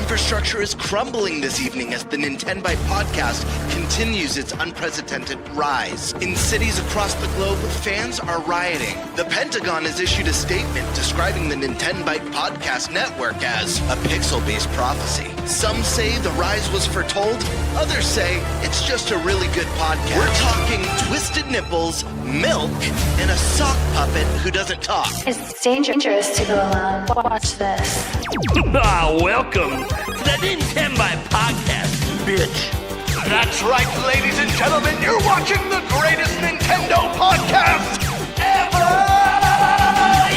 infrastructure is crumbling this evening as the Nintenbyte Podcast continues its unprecedented rise. In cities across the globe, fans are rioting. The Pentagon has issued a statement describing the Nintenbyte Podcast network as a pixel-based prophecy. Some say the rise was foretold, others say it's just a really good podcast. We're talking twisted nipples, milk, and a sock puppet who doesn't talk. It's dangerous to go alone. Watch this. Welcome to the Nintenbyte Podcast, bitch. That's right, ladies and gentlemen, you're watching the greatest Nintendo podcast ever!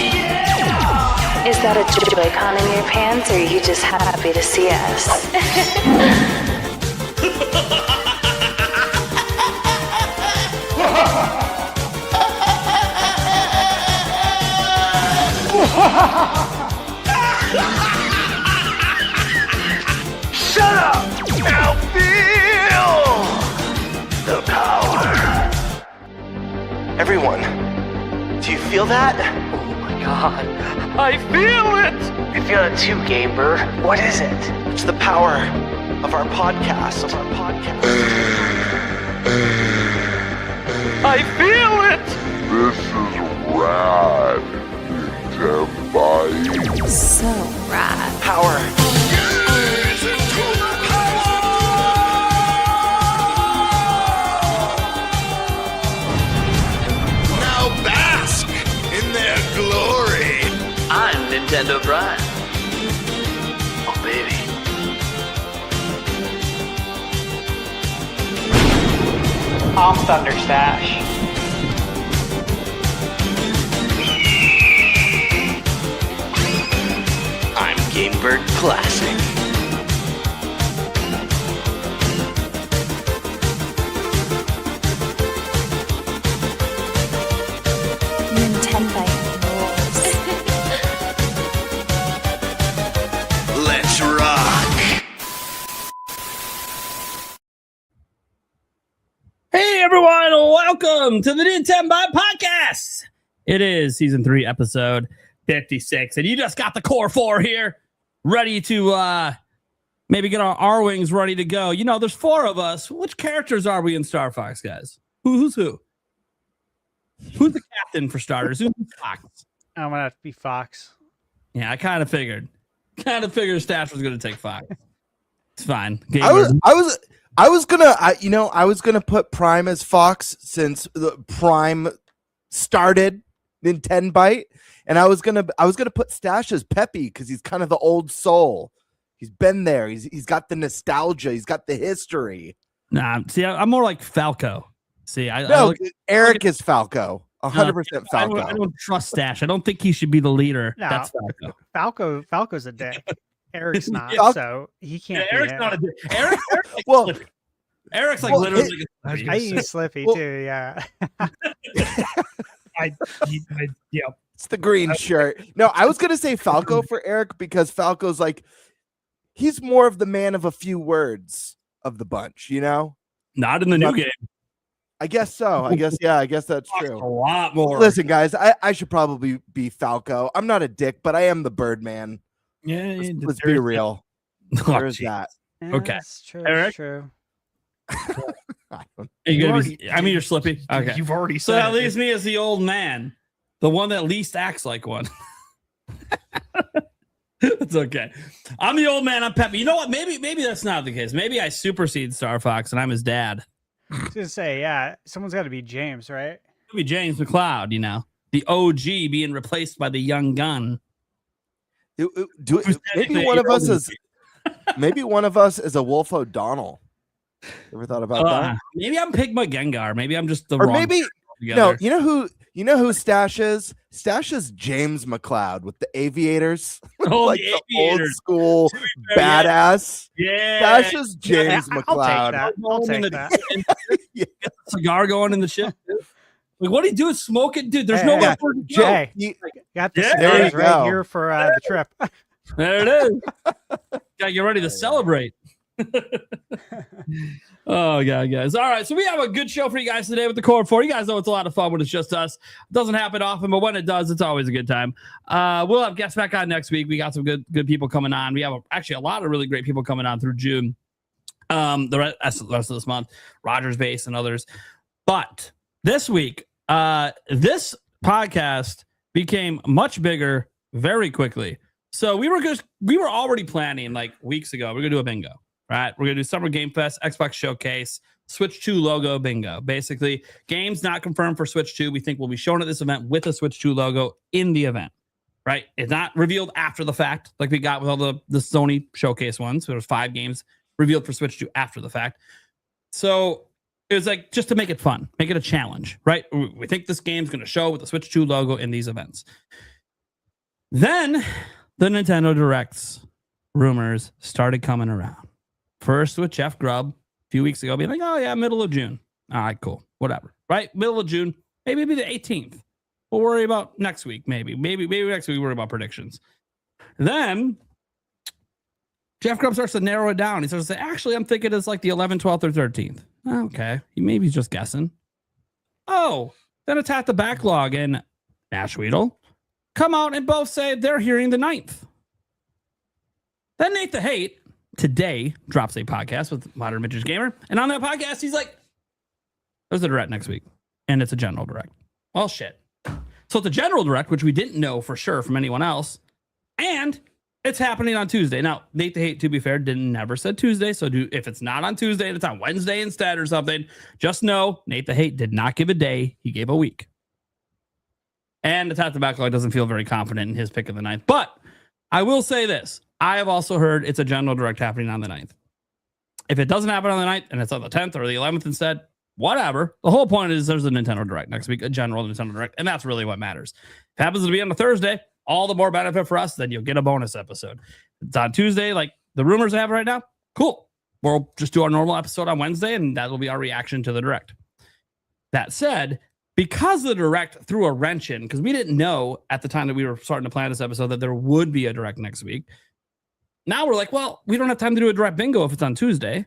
Yeah! Is that a Joy-Con in your pants, or are you just happy to see us? Shut up! Now feel the power. Everyone, do you feel that? Oh my god, I feel it! I feel it too, GameBird. What is it? It's the power of our podcast. I feel it! This is rad, Nintenbyte. So rad. Power. Now bask in their glory. I'm Nintendo Brian. Oh, baby. I'm ThunderStash. I'm GameBird Classic. Nintenbyte rules. Let's rock. Hey everyone, welcome to the Nintenbyte Podcast. It is season 3, episode 56, and you just got the core 4 here, ready to maybe get our R-Wings ready to go. You know, there's 4 of us. Which characters are we in Star Fox, guys? Who's who? Who's the captain for starters? Who's Fox? I'm gonna have to be Fox. Yeah, I kind of figured. Stash was going to take Fox. It's fine. I was gonna put Prime as Fox since the Prime started Nintenbyte, and I was gonna put Stash as Peppy because he's kind of the old soul. He's been there. He's got the nostalgia. He's got the history. Nah, see, I'm more like Falco. See, Eric is Falco. 100% Falco. I don't trust Stash. I don't think he should be the leader. No. That's Falco. Falco's a dick. Eric's not, Yeah. so he can't. Yeah, Eric's be not a him. dick. Eric's like Well, Slippy. Eric's like well, literally. I use Slippy too. Yeah. Yep. It's the green shirt. No, I was gonna say Falco for Eric because Falco's like he's more of the man of a few words of the bunch, you know? Not in the new game. I guess so. I guess that's A true. lot more. Listen, guys, I should probably be Falco. I'm not a dick, but I am the Birdman. Yeah. Let's be real. Oh, There's geez. that. Yeah, Okay. that's true. Eric? That's true. You're Slippy. Okay. You've already So said that it. leaves me as the old man, the one that least acts like one. It's okay. I'm the old man. I'm Peppy. You know what? Maybe that's not the case. Maybe I supersede Star Fox and I'm his dad. I was gonna say, yeah, someone's got to be James, right? Maybe James McLeod. You know, the OG being replaced by the young gun. Maybe one of us is a Wolf O'Donnell. Ever thought about that? Maybe I'm Pigma Gengar. Maybe I'm just the Or wrong. maybe together. no. You know who Stash is? Stash is James McLeod with the aviators, Oh, like the the old aviators. school fair, yeah. badass. Yeah. Stash is James I'll McLeod. take that. I'll take that. Yeah. Cigar going in the ship. Like, what do you do? Smoke it, dude. There's Hey, nowhere yeah. for it to Jay- go. Hey, he- got the Yeah, there cigars you right go. here for the trip. There it is. Gotta get ready to celebrate. Oh, God, guys. All right. So we have a good show for you guys today with the Core 4. You guys know it's a lot of fun when it's just us. It doesn't happen often, but when it does, it's always a good time. We'll have guests back on next week. We got some good people coming on. We have actually a lot of really great people coming on through June. The rest of this month, Rogers Base and others. But this week, this podcast became much bigger very quickly. So we were already planning like weeks ago. We're gonna do a bingo, right? We're gonna do Summer Game Fest, Xbox Showcase, Switch 2 logo bingo. Basically, games not confirmed for Switch 2. We think will be shown at this event with a Switch 2 logo in the event, right? It's not revealed after the fact, like we got with all the Sony Showcase ones. So there's 5 games revealed for Switch 2 after the fact. So it was like just to make it fun, make it a challenge, right? We think this game's gonna show with the Switch 2 logo in these events. Then the Nintendo Directs rumors started coming around. First with Jeff Grubb a few weeks ago, being like, oh yeah, middle of June. All right, cool. Whatever. Right? Middle of June. Maybe the 18th. We'll worry about next week, maybe. Maybe next week we'll worry about predictions. Then Jeff Grubb starts to narrow it down. He starts to say, actually, I'm thinking it's like the 11th, 12th, or 13th. Okay. Maybe he's just guessing. Oh, then Attack the Backlog and Ash Weedle come out and both say they're hearing the 9th. Then Nate the Hate today drops a podcast with Modern Vintage Gamer. And on that podcast, he's like, there's a direct next week. And it's a general direct. Well, shit. So it's a general direct, which we didn't know for sure from anyone else. And it's happening on Tuesday. Now, Nate the Hate, to be fair, never said Tuesday. So if it's not on Tuesday and it's on Wednesday instead or something, just know Nate the Hate did not give a day. He gave a week. And Attack the Backlog doesn't feel very confident in his pick of the 9th. But I will say this. I have also heard it's a general direct happening on the 9th. If it doesn't happen on the 9th and it's on the 10th or the 11th instead, whatever. The whole point is there's a Nintendo Direct next week, a general Nintendo Direct. And that's really what matters. If it happens to be on a Thursday, all the more benefit for us, then you'll get a bonus episode. If it's on Tuesday, like the rumors I have right now, cool. We'll just do our normal episode on Wednesday, and that will be our reaction to the Direct. That said, because the Direct threw a wrench in, because we didn't know at the time that we were starting to plan this episode that there would be a Direct next week. Now we're like, well, we don't have time to do a Direct bingo if it's on Tuesday.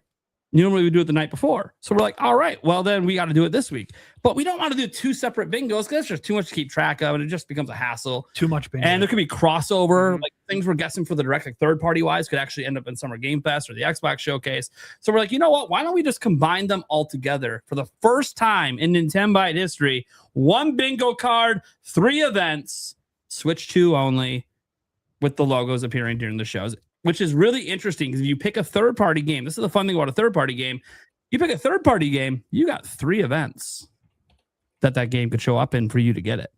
Normally we do it the night before. So we're like, all right, well, then we got to do it this week. But we don't want to do 2 separate bingos because it's just too much to keep track of, and it just becomes a hassle. Too much bingo. And there could be crossover. Like things we're guessing for the Direct, like third-party wise, could actually end up in Summer Game Fest or the Xbox Showcase. So we're like, you know what? Why don't we just combine them all together for the first time in Nintenbyte history? 1 bingo card, 3 events, Switch 2 only, with the logos appearing during the shows. Which is really interesting because if you pick a third-party game, this is the fun thing about a third-party game. You pick a third-party game, you got 3 events that game could show up in for you to get it.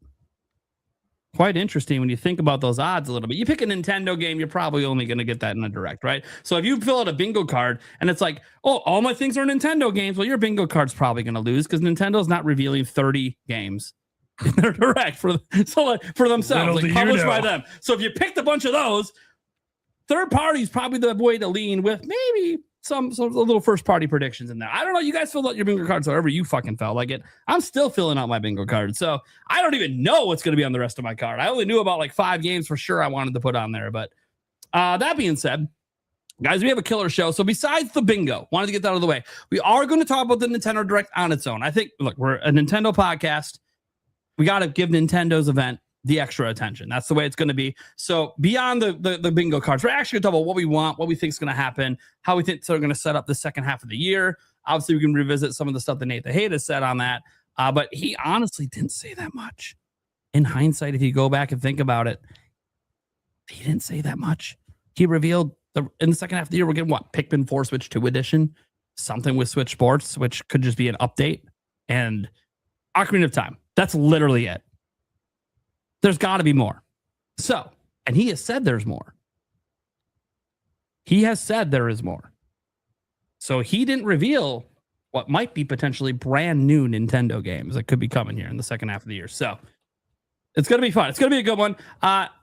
Quite interesting when you think about those odds a little bit. You pick a Nintendo game, you're probably only going to get that in a Direct, right? So if you fill out a bingo card and it's like, oh, all my things are Nintendo games, well, your bingo card's probably going to lose because Nintendo's not revealing 30 games in their Direct for themselves, like published by them. So if you picked a bunch of those, third party is probably the way to lean with maybe some little first party predictions in there. I don't know. You guys filled out your bingo cards however you fucking felt like it. I'm still filling out my bingo card. So I don't even know what's going to be on the rest of my card. I only knew about like 5 games for sure I wanted to put on there. But that being said, guys, we have a killer show. So besides the bingo, wanted to get that out of the way. We are going to talk about the Nintendo Direct on its own. I think, look, we're a Nintendo podcast. We got to give Nintendo's event the extra attention. That's the way it's going to be. So beyond the bingo cards, we're actually going to talk about what we want, what we think is going to happen, how we think they're going to set up the second half of the year. Obviously, we can revisit some of the stuff that Nate the Hate has said on that. But he honestly didn't say that much. In hindsight, if you go back and think about it, he didn't say that much. He revealed in the second half of the year, we're getting what? Pikmin 4 Switch 2 edition, something with Switch Sports, which could just be an update, and Ocarina of Time. That's literally it. There's got to be more. So, and he has said there's more. He has said there is more. So he didn't reveal what might be potentially brand new Nintendo games that could be coming here in the second half of the year. So it's going to be fun. It's going to be a good one.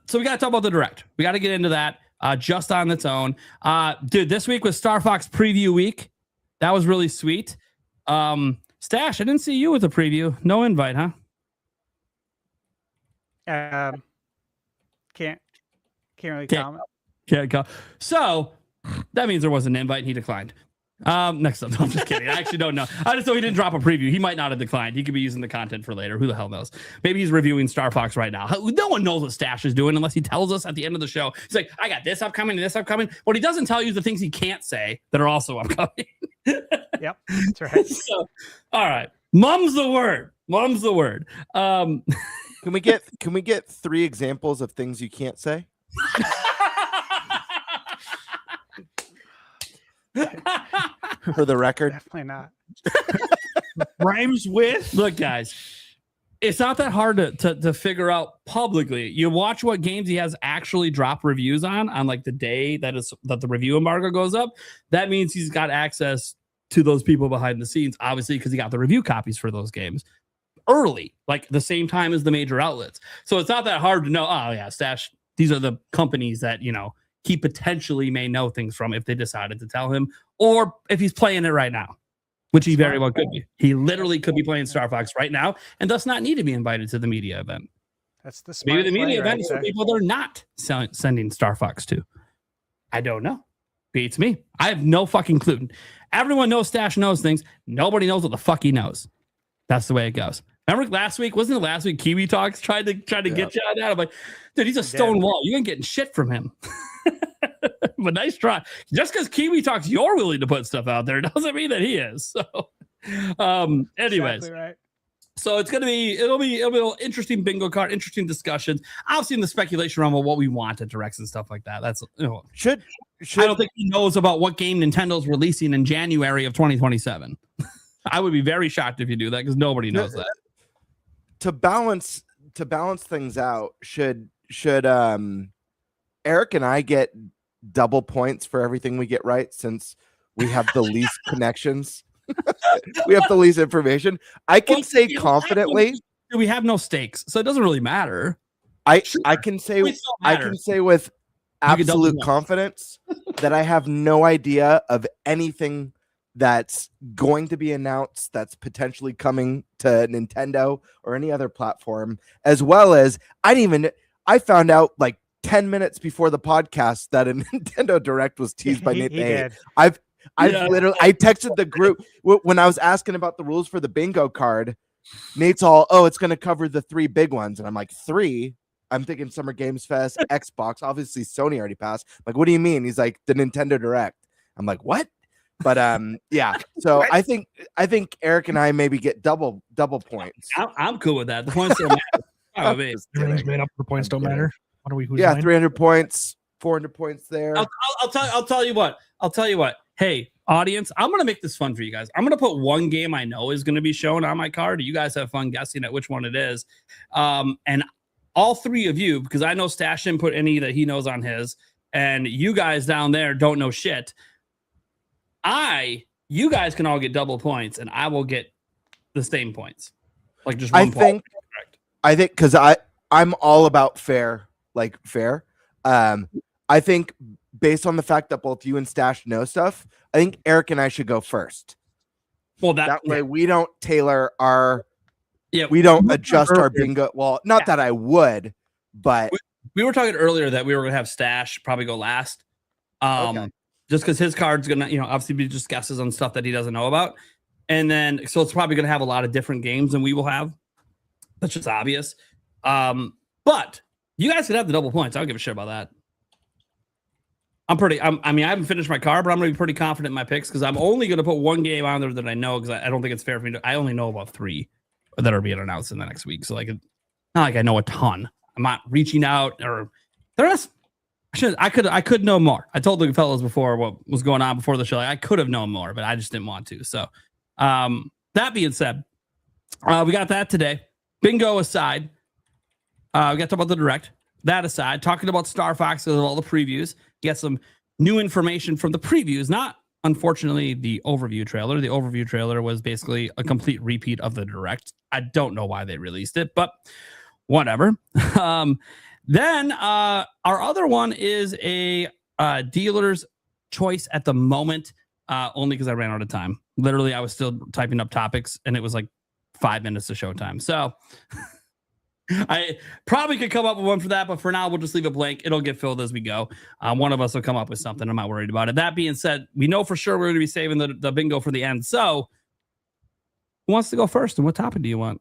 So we got to talk about the Direct. We got to get into that just on its own. Dude, this week was Star Fox preview week. That was really sweet. Stash, I didn't see you with a preview. No invite, huh? Can't really comment. Can't go. So that means there was an invite and he declined. Next up, no, I'm just kidding. I actually don't know. I just know he didn't drop a preview. He might not have declined. He could be using the content for later. Who the hell knows? Maybe he's reviewing Star Fox right now. No one knows what Stash is doing unless he tells us at the end of the show. He's like, I got this upcoming and this upcoming. What he doesn't tell you is the things he can't say that are also upcoming. Yep, that's right. So, all right. Mum's the word. Mum's the word. Can we get 3 examples of things you can't say? For the record. Definitely not. Rhymes with. Look, guys, it's not that hard to figure out publicly. You watch what games he has actually dropped reviews on like the day that the review embargo goes up. That means he's got access to those people behind the scenes, obviously, because he got the review copies for those games early, like the same time as the major outlets. So it's not that hard to know. Oh yeah, Stash. These are the companies that he potentially may know things from if they decided to tell him, or if he's playing it right now, which he very well could be. He literally could be playing Star Fox right now and thus not need to be invited to the media event. That's the smart Maybe the media play event is for people they're not sending Star Fox to. I don't know. Beats me. I have no fucking clue. Everyone knows Stash knows things. Nobody knows what the fuck he knows. That's the way it goes. Remember last week? Wasn't it last week? Kiwi Talks tried to get you on that. I'm like, dude, he's a stone wall. You ain't getting shit from him. But nice try. Just because Kiwi Talks, you're willing to put stuff out there doesn't mean that he is. So, anyways, exactly right. So it'll be an interesting bingo card, interesting discussions. I've seen the speculation around what we want at directs and stuff like that. That's should I don't think he knows about what game Nintendo's releasing in January of 2027. I would be very shocked if you do that because nobody knows that. To balance things out, should Eric and I get double points for everything we get right since we have the least connections? We have the least information. I can say confidently we have no stakes, so it doesn't really matter. I can say with absolute confidence that I have no idea of anything that's going to be announced that's potentially coming to Nintendo or any other platform, as well as I found out like 10 minutes before the podcast that a Nintendo Direct was teased by Nate. I texted the group when I was asking about the rules for the bingo card. Nate's all, it's going to cover the 3 big ones. And I'm like, 3? I'm thinking Summer Games Fest, Xbox. Obviously, Sony already passed. I'm like, what do you mean? He's like, the Nintendo Direct. I'm like, what? But yeah. So I think Eric and I maybe get double points. I'm cool with that. The points don't matter. Everything's made up. The points don't matter. What are we? 300 points, 400 points there. I'll tell you what. Hey, audience, I'm gonna make this fun for you guys. I'm gonna put one game I know is gonna be shown on my card. You guys have fun guessing at which one it is. And all 3 of you, because I know Stash didn't put any that he knows on his, and you guys down there don't know shit. You guys can all get double points, and I will get the same points. Like just one point. I think because I'm all about fair. I think based on the fact that both you and Stash know stuff, I think Eric and I should go first. Well, that way we don't tailor we don't adjust our bingo. Well, not that I would, but we were talking earlier that we were gonna have Stash probably go last. Okay. Just because his card's gonna, obviously be just guesses on stuff that he doesn't know about. And then so it's probably gonna have a lot of different games than we will have. That's just obvious. But you guys could have the double points. I don't give a shit about that. I haven't finished my card, but I'm gonna be pretty confident in my picks because I'm only gonna put one game on there that I know because I don't think it's fair for me to. I only know about 3 that are being announced in the next week. So not like I know a ton. I'm not reaching out or there is. I could know more. I told the fellows before what was going on before the show. I could have known more, but I just didn't want to. So that being said, we got that today. Bingo aside, we got to talk about the Direct. That aside, talking about Star Fox and all the previews. You got some new information from the previews, not unfortunately the overview trailer. The overview trailer was basically a complete repeat of the Direct. I don't know why they released it, but whatever. Then our other one is a dealer's choice at the moment, only because I ran out of time. Literally, I was still typing up topics, and it was like 5 minutes to showtime. So I probably could come up with one for that, but for now, we'll just leave it blank. It'll get filled as we go. One of us will come up with something. I'm not worried about it. That being said, we know for sure we're going to be saving the bingo for the end. So, who wants to go first, and what topic do you want?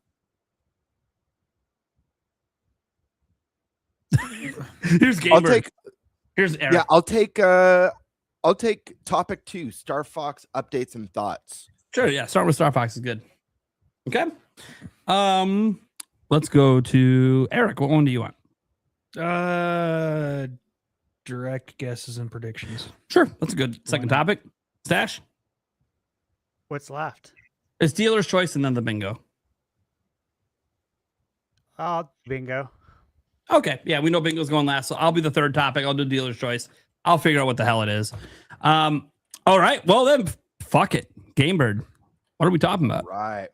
Here's GameBird. Here's Eric. Yeah, I'll take topic 2, Star Fox updates and thoughts. Sure, yeah. Start with Star Fox is good. Okay. Let's go to Eric. What one do you want? Direct guesses and predictions. Sure. That's a good second topic. Stash? What's left? It's dealer's choice and then the bingo. Bingo. Okay. Yeah, we know bingo's going last, so I'll be the third topic. I'll do dealer's choice. I'll figure out what the hell it is. All right. Well, then, fuck it. GameBird. What are we talking about? Right.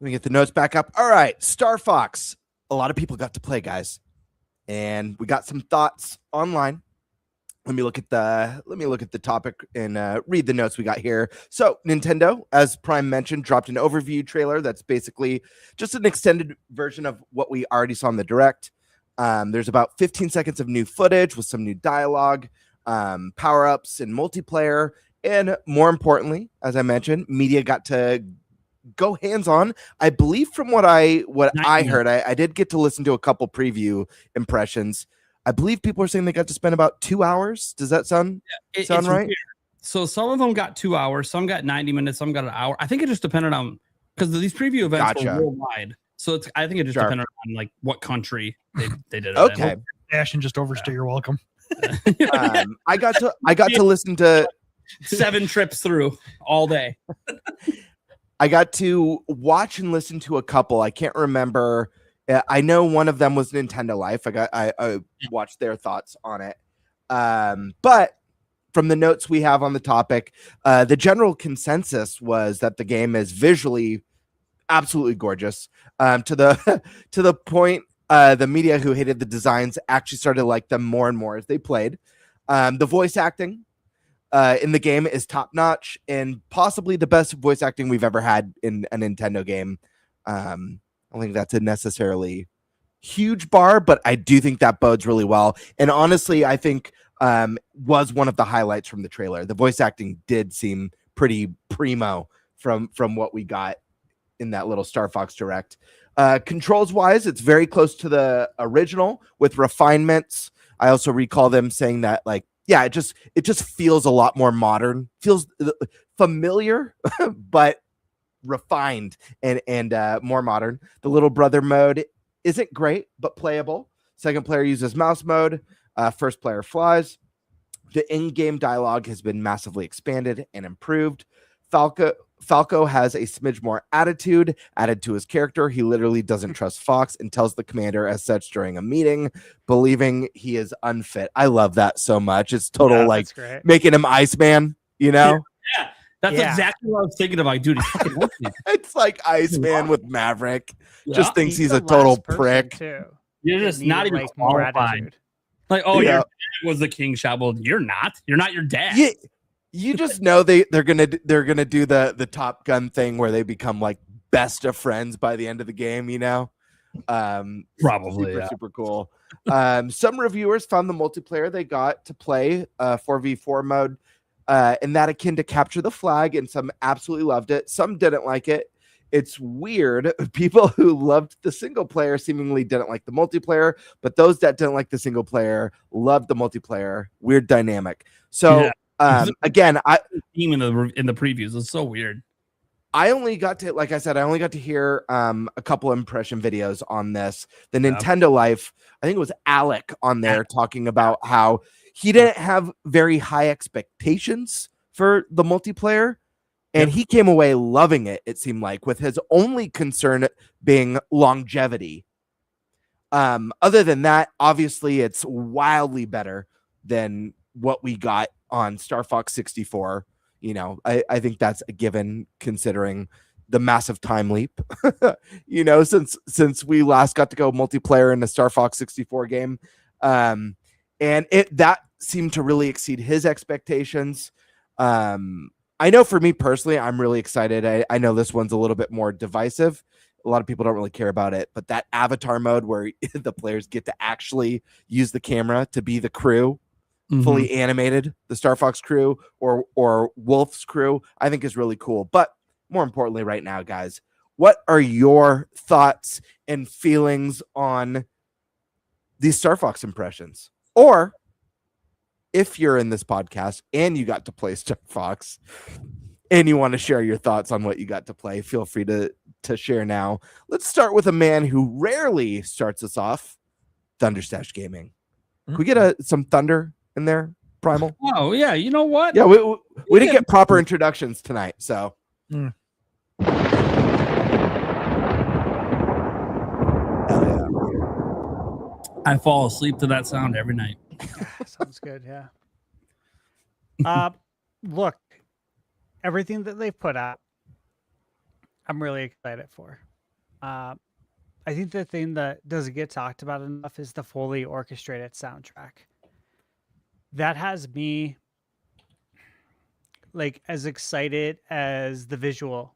Let me get the notes back up. All right. Star Fox. A lot of people got to play, guys. And we got some thoughts online. Let me look at the topic and read the notes we got here. So Nintendo, as Prime mentioned, dropped an overview trailer that's basically just an extended version of what we already saw in the Direct. There's about 15 seconds of new footage with some new dialogue, power-ups and multiplayer. And more importantly, as I mentioned, media got to go hands-on. I believe from what I heard, I did get to listen to a couple preview impressions. I believe people are saying they got to spend about 2 hours. Does that sound right? Weird. So some of them got 2 hours, some got 90 minutes, some got an hour. I think it just depended on, because these preview events were worldwide. So I think it just depended on like what country they did it okay. in. Dash and just overstay your welcome. I got to listen to 7 trips through all day. I got to watch and listen to a couple. I can't remember. I know one of them was Nintendo Life. I watched their thoughts on it. But from the notes we have on the topic, the general consensus was that the game is visually absolutely gorgeous. To the point, the media who hated the designs actually started to like them more and more as they played. The voice acting in the game is top notch and possibly the best voice acting we've ever had in a Nintendo game. I don't think that's a necessarily huge bar, but I do think that bodes really well. And honestly, I think was one of the highlights from the trailer. The voice acting did seem pretty primo from what we got in that little Star Fox Direct. Controls wise, it's very close to the original with refinements. I also recall them saying that, like, yeah, it just feels a lot more modern, feels familiar, but refined and more modern. The little brother mode isn't great, but playable. Second player uses mouse mode. First player flies. The in-game dialogue has been massively expanded and improved. Falco has a smidge more attitude added to his character. He literally doesn't trust Fox and tells the commander as such during a meeting, believing he is unfit. I love that so much. It's total making him Iceman, you know? Yeah. That's exactly what I was thinking about, dude. It's like Iceman with Maverick. Just thinks he's a total prick. You're just not even qualified. Like, oh, your dad was the king, Shabble. You're not. You're not your dad. Yeah, you just know they're gonna do the Top Gun thing where they become like best of friends by the end of the game. You know, probably super cool. Some reviewers found the multiplayer they got to play 4v4 mode. And that akin to capture the flag, and some absolutely loved it. Some didn't like it. It's weird. People who loved the single player seemingly didn't like the multiplayer, but those that didn't like the single player loved the multiplayer. Weird dynamic. So again, I team in the previews is so weird. I only got to, like I said, I only got to hear a couple impression videos on this. The Nintendo Life, I think it was Alec on there talking about how he didn't have very high expectations for the multiplayer, and he came away loving it, it seemed like, with his only concern being longevity. Other than that, obviously, it's wildly better than what we got on Star Fox 64. You know, I think that's a given considering the massive time leap, you know, since we last got to go multiplayer in the Star Fox 64 game. And that seemed to really exceed his expectations. I know for me personally, I'm really excited. I know this one's a little bit more divisive a lot of people don't really care about it, but that avatar mode where the players get to actually use the camera to be the crew, fully animated, the Star Fox crew or Wolf's crew, I think is really cool. But more importantly right now, guys, what are your thoughts and feelings on these Star Fox impressions? Or if you're in this podcast and you got to play Star Fox and you want to share your thoughts on what you got to play, feel free to share now. Let's start with a man who rarely starts us off, ThunderStash Gaming. Can we get some thunder in there, Primal? Oh, yeah. You know what? Yeah, we didn't get proper introductions tonight, so. Mm. I fall asleep to that sound every night. Sounds good. Yeah. Look, everything that they've put out, I'm really excited for. I think the thing that doesn't get talked about enough is the fully orchestrated soundtrack. That has me like as excited as the visual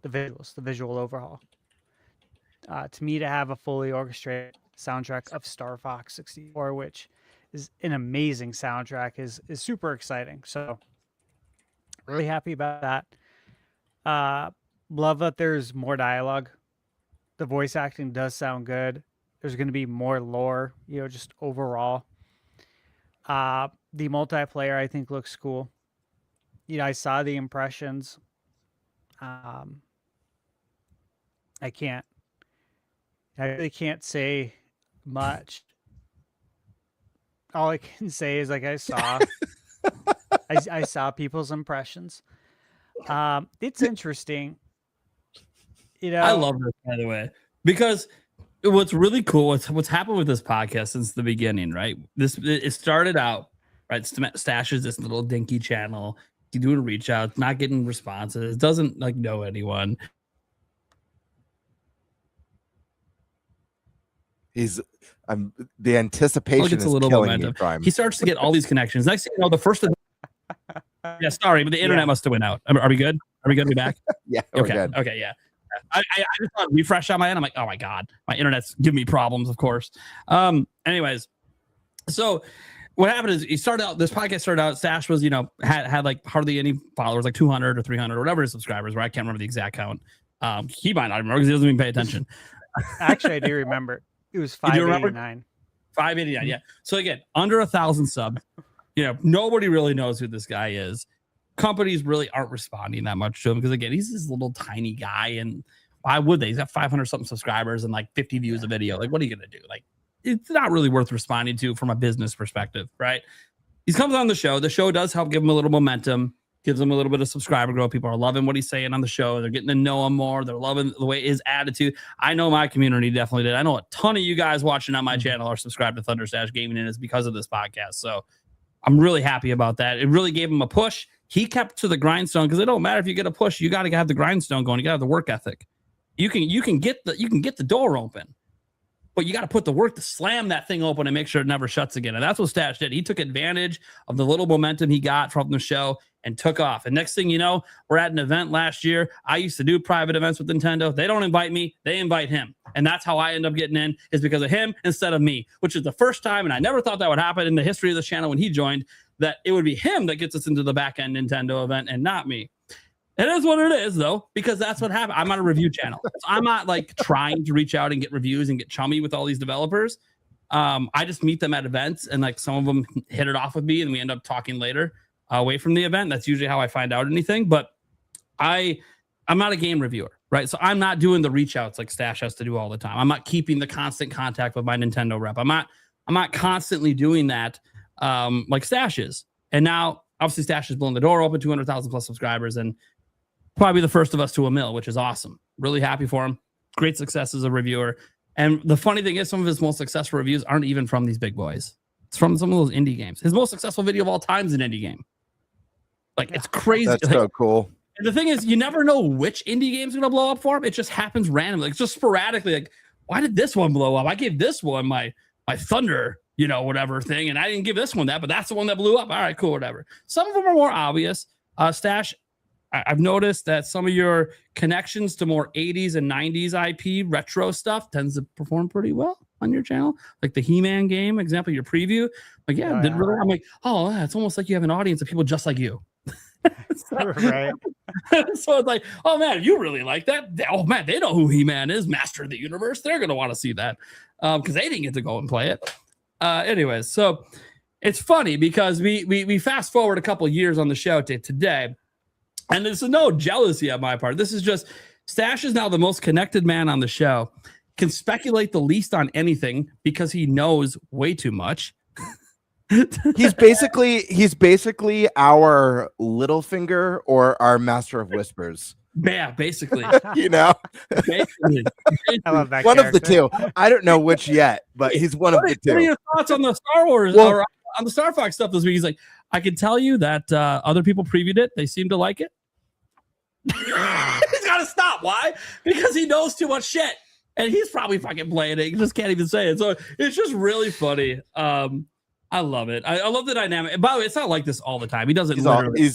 overhaul. To me, to have a fully orchestrated soundtrack of Star Fox 64, which is an amazing soundtrack, is super exciting. So really happy about that. Love that there's more dialogue. The voice acting does sound good. There's going to be more lore, just overall. The multiplayer I think looks cool. I saw the impressions. I really can't say much. All I can say is I saw I saw people's impressions. It's interesting. I love this, by the way, because what's really cool, what's happened with this podcast since the beginning, right? It started out, right? Stash is this little dinky channel. You doing reach out, not getting responses, doesn't know anyone. The anticipation is a little killing momentum. You, Prime. He starts to get all these connections. Next thing you know, the first of yeah, sorry, but the internet must have went out. Are we good? Are we good? Are we back? Yeah, we're good. Okay, yeah. I just thought refresh on my end. I'm like, oh my god, my internet's giving me problems. Of course. Anyways, so what happened is this podcast started out. Stash was had like hardly any followers, like 200 or 300 or whatever his subscribers were. I can't remember the exact count. He might not remember because he doesn't even pay attention. Actually, I do remember. It was 589. 589, yeah. So again, under 1,000 subs. Nobody really knows who this guy is. Companies really aren't responding that much to him because again, he's this little tiny guy, and why would they? He's got 500 something subscribers and like 50 views a video. Like, what are you gonna do? Like, it's not really worth responding to from a business perspective, right? He comes on the show. The show does help give him a little momentum, gives him a little bit of subscriber growth. People are loving what he's saying on the show. They're getting to know him more. They're loving the way his attitude. I know my community definitely did. I know a ton of you guys watching on my channel are subscribed to ThunderStash Gaming, and it's because of this podcast. So I'm really happy about that. It really gave him a push. He kept to the grindstone because it don't matter if you get a push. You got to have the grindstone going. You got to have the work ethic. You can get the door open, but you got to put the work to slam that thing open and make sure it never shuts again. And that's what Stash did. He took advantage of the little momentum he got from the show and took off. And next thing you know, we're at an event last year. I used to do private events with Nintendo. They don't invite me. They invite him. And that's how I end up getting in, is because of him instead of me, which is the first time, and I never thought that would happen in the history of this channel when he joined, that it would be him that gets us into the back-end Nintendo event and not me. It is what it is, though, because that's what happened. I'm on a review channel. So I'm not trying to reach out and get reviews and get chummy with all these developers. I just meet them at events, and some of them hit it off with me, and we end up talking later away from the event. That's usually how I find out anything. But I'm not a game reviewer, right? So I'm not doing the reach outs like Stash has to do all the time. I'm not keeping the constant contact with my Nintendo rep. I'm not constantly doing that like Stash is. And now, obviously, Stash has blown the door open, 200,000 plus subscribers, and probably the first of us to a mill, which is awesome. Really happy for him. Great success as a reviewer. And the funny thing is, some of his most successful reviews aren't even from these big boys. It's from some of those indie games. His most successful video of all time is an indie game. It's crazy. That's so cool. And the thing is, you never know which indie game's going to blow up for him. It just happens randomly. It's just sporadically. Why did this one blow up? I gave this one my Thunder, whatever thing, and I didn't give this one that, but that's the one that blew up. All right, cool, whatever. Some of them are more obvious. Stash I've noticed that some of your connections to more 80s and 90s IP retro stuff tends to perform pretty well on your channel. Like the He-Man game example, your preview. Like, yeah, did really. I'm like, oh, yeah, it's almost like you have an audience of people just like you. Right. So it's like, oh man, you really like that? Oh man, they know who He-Man is, Master of the Universe. They're gonna want to see that because they didn't get to go and play it. Anyways, so it's funny because we fast forward a couple years on the show to today. And this is no jealousy on my part. This is just Stash is now the most connected man on the show, can speculate the least on anything because he knows way too much. He's basically our Littlefinger or our Master of Whispers. Yeah, basically. You know, Basically. I love that. one of the character. two. I don't know which yet, but he's one of the What are two. your thoughts on the Star Wars or on the Star Fox stuff this week? He's like, I can tell you that other people previewed it. They seem to like it. He's got to stop. Why? Because he knows too much shit. And he's probably fucking playing it. He just can't even say it. So it's just really funny. I love it. I love the dynamic. And by the way, it's not like this all the time. He doesn't literally.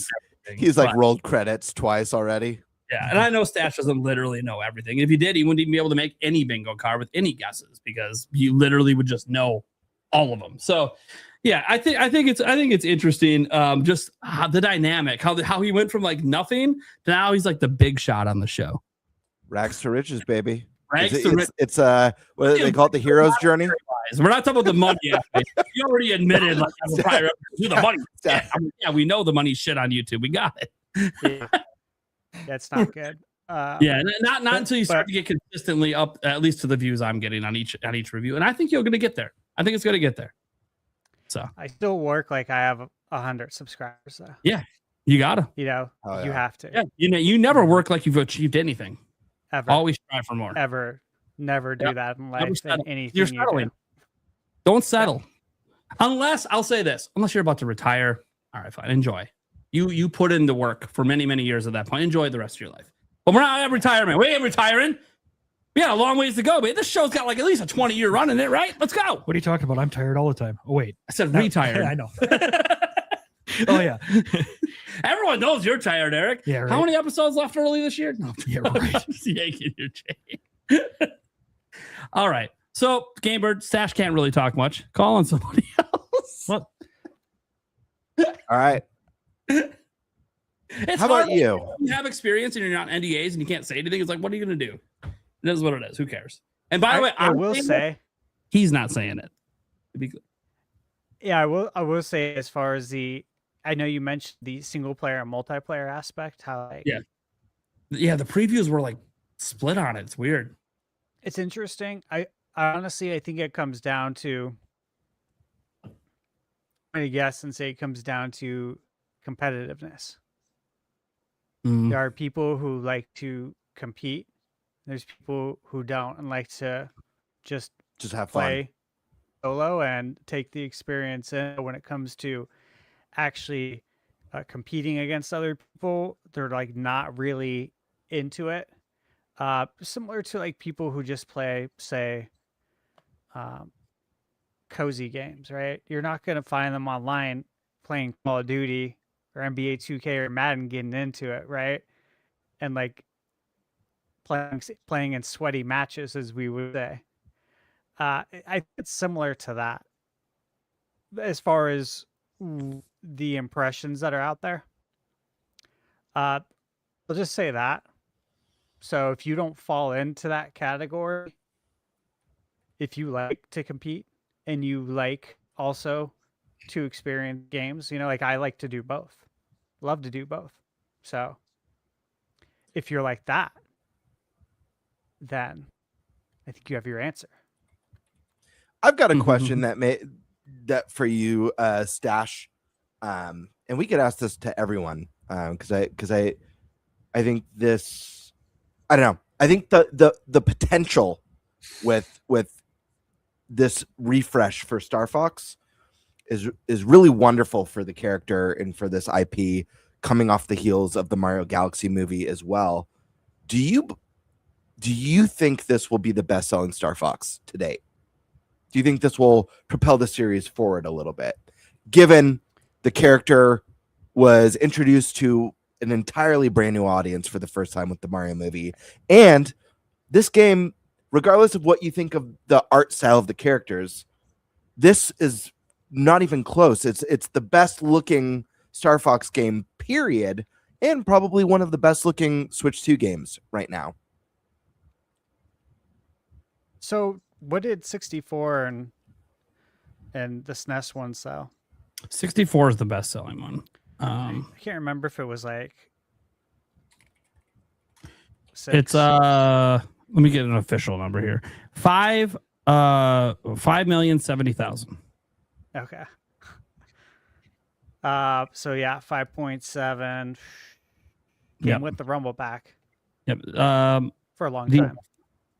He's like rolled credits twice already. Yeah, and I know Stash doesn't literally know everything. If he did, he wouldn't even be able to make any bingo card with any guesses because you literally would just know all of them. So, yeah, I think it's interesting. Just the dynamic, how he went from like nothing to now he's like the big shot on the show. Rags to riches, baby. It's what do they call it? The hero's journey. We're not talking about the money. You already admitted like I'm a prior to the money. Yeah, we know the money's shit on YouTube. We got it. Yeah. That's not good. Yeah, not until you start to get consistently up, at least to the views I'm getting on each review, and I think you're going to get there. I think it's going to get there. So I still work like I have 100 subscribers. So. Yeah, you gotta. You know, you have to. Yeah, you never work like you've achieved anything. Ever. Always strive for more. Ever. Never do that in life. Anything you're settling. Don't settle. Unless I'll say this: unless you're about to retire, all right, fine. Enjoy. You put in the work for many, many years at that point. Enjoy the rest of your life. But we're not at retirement. We ain't retiring. We got a long ways to go, but this show's got like at least a 20-year run in it, right? Let's go. What are you talking about? I'm tired all the time. Oh, wait. I said retired. I know. Oh, yeah. Everyone knows you're tired, Eric. Yeah, right. How many episodes left early this year? No. Yeah, right. Just yanking your chain. All right. So, GameBird, Stash can't really talk much. Call on somebody else. What? All right. It's How about hard you? when you have experience and you're not NDAs and you can't say anything. It's like, what are you going to do? It is what it is. Who cares? And by the way, I will say he's not saying it. To be clear. Yeah, I will say as far as I know you mentioned the single player and multiplayer aspect, how like yeah, the previews were like split on it. It's weird. It's interesting. I honestly I think it comes down to I guess and say it comes down to competitiveness. There are people who like to compete. There's people who don't and like to just have play solo and take the experience in. When it comes to actually competing against other people, they're like not really into it. Similar to like people who just play, say, cozy games, right? You're not going to find them online playing Call of Duty or NBA 2K or Madden getting into it, right? And like playing in sweaty matches, as we would say. I think it's similar to that as far as the impressions that are out there. I'll just say that. So if you don't fall into that category, if you like to compete and you like also to experience games, you know, like I like to do both. Love to do both. So if you're like that, then I think you have your answer. I've got a question that for you, Stash, and we could ask this to everyone because I think this, I don't know. I think the potential with this refresh for Star Fox is really wonderful for the character and for this IP coming off the heels of the Mario Galaxy movie as well. Do you think this will be the best-selling Star Fox to date? Do you think this will propel the series forward a little bit, given the character was introduced to an entirely brand new audience for the first time with the Mario movie. And this game, regardless of what you think of the art style of the characters, this is not even close. It's the best looking Star Fox game, period, and probably one of the best looking Switch 2 games right now. So what did 64 and the SNES one sell? 64 is the best selling one. I can't remember if it was like 6. It's let me get an official number here. 5,070,000. Okay. So yeah, 5.7. Came with the Rumble pack. Yep. For a long time.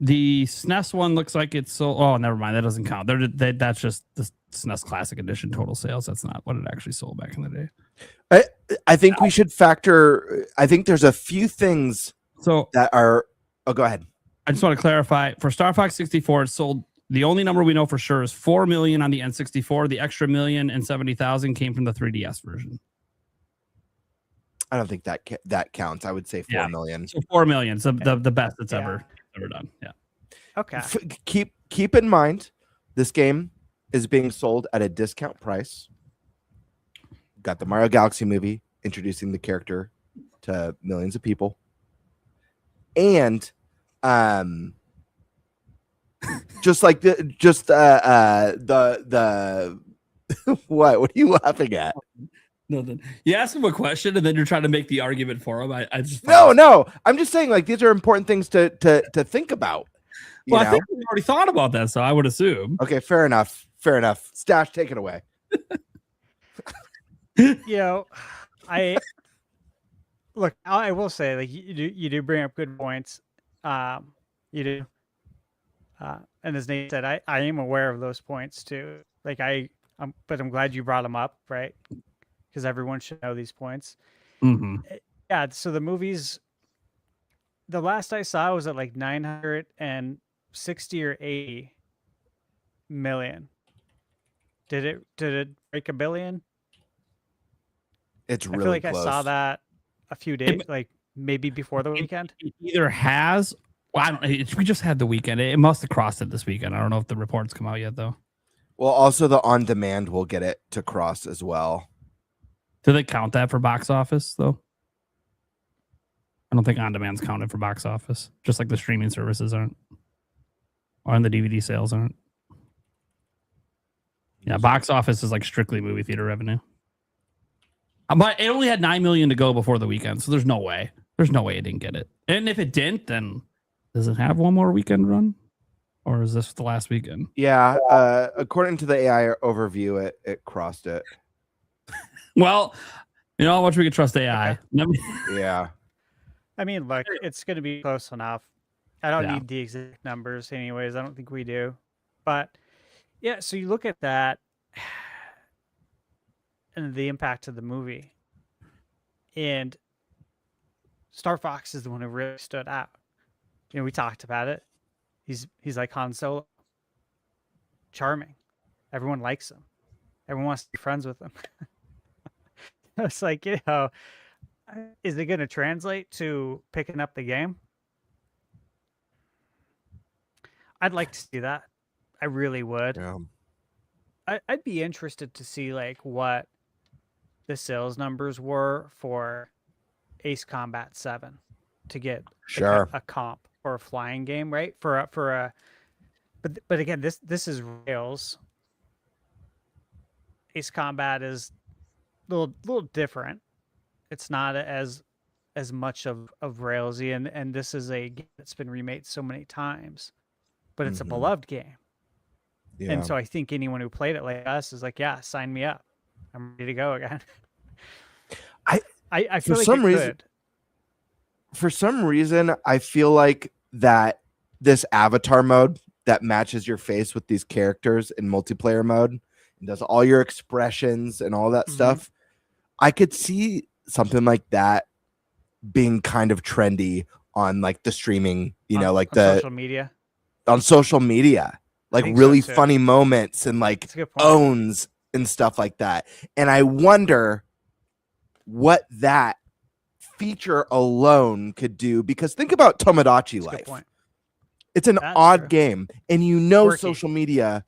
The SNES one looks like it's sold. Oh, never mind. That doesn't count. That's just the SNES Classic Edition total sales. That's not what it actually sold back in the day. I think we should factor. I think there's a few things that are. Oh, go ahead. I just want to clarify for Star Fox 64, it sold. The only number we know for sure is 4 million on the N64. The extra 1,070,000 came from the 3DS version. I don't think that counts. I would say 4 million. So 4 million. So the best it's ever done. Yeah. Okay. Keep in mind, this game is being sold at a discount price. Got the Mario Galaxy movie introducing the character to millions of people, and just like the what are you laughing at? Nothing. You ask him a question and then you're trying to make the argument for him. I just no. I'm just saying, like, these are important things to think about. Well, I think we already thought about that, so I would assume. Okay, fair enough. Stash, take it away. I will say, like, you do bring up good points. You do. And as Nate said, I am aware of those points too. Like but I'm glad you brought them up, right? Because everyone should know these points. Mm-hmm. Yeah. So the movies, the last I saw was at like 960 or 80 million. Did it break $1 billion? It's really I feel like close. I saw that a few days, like maybe before the weekend. It either has. Well, I don't. We just had the weekend. It must have crossed it this weekend. I don't know if the reports come out yet, though. Well, also the on demand will get it to cross as well. Do they count that for box office though? I don't think on demand's counted for box office, just like the streaming services aren't, or the DVD sales aren't. Yeah, box office is like strictly movie theater revenue. But it only had 9 million to go before the weekend, so there's no way. There's no way it didn't get it. And if it didn't, then does it have one more weekend run? Or is this the last weekend? Yeah, according to the AI overview, it crossed it. Well, you know how much we can trust AI. Yeah. I mean, look, it's going to be close enough. I don't need the exact numbers anyways. I don't think we do. But, yeah, so you look at that and the impact of the movie. And Star Fox is the one who really stood out. You know, we talked about it. He's like Han Solo. Charming. Everyone likes him. Everyone wants to be friends with him. It's like, is it going to translate to picking up the game? I'd like to see that. I really would. Yeah. I'd be interested to see like what the sales numbers were for Ace Combat 7 to get a comp for a flying game, right? But again, this is Rails. Ace Combat is a little different. It's not as much of Railsy, and this is a game that's been remade so many times, but it's a beloved game. Yeah. And so I think anyone who played it like us is like, yeah, sign me up. I'm ready to go again. I feel like for some reason, I feel like that this avatar mode that matches your face with these characters in multiplayer mode and does all your expressions and all that stuff, I could see something like that being kind of trendy on like the streaming, like the social media, like really funny moments and like owns and stuff like that. And I wonder what that feature alone could do, because think about Tomodachi That's a good Life. point. It's an That's odd true. game, and Quirky. social media,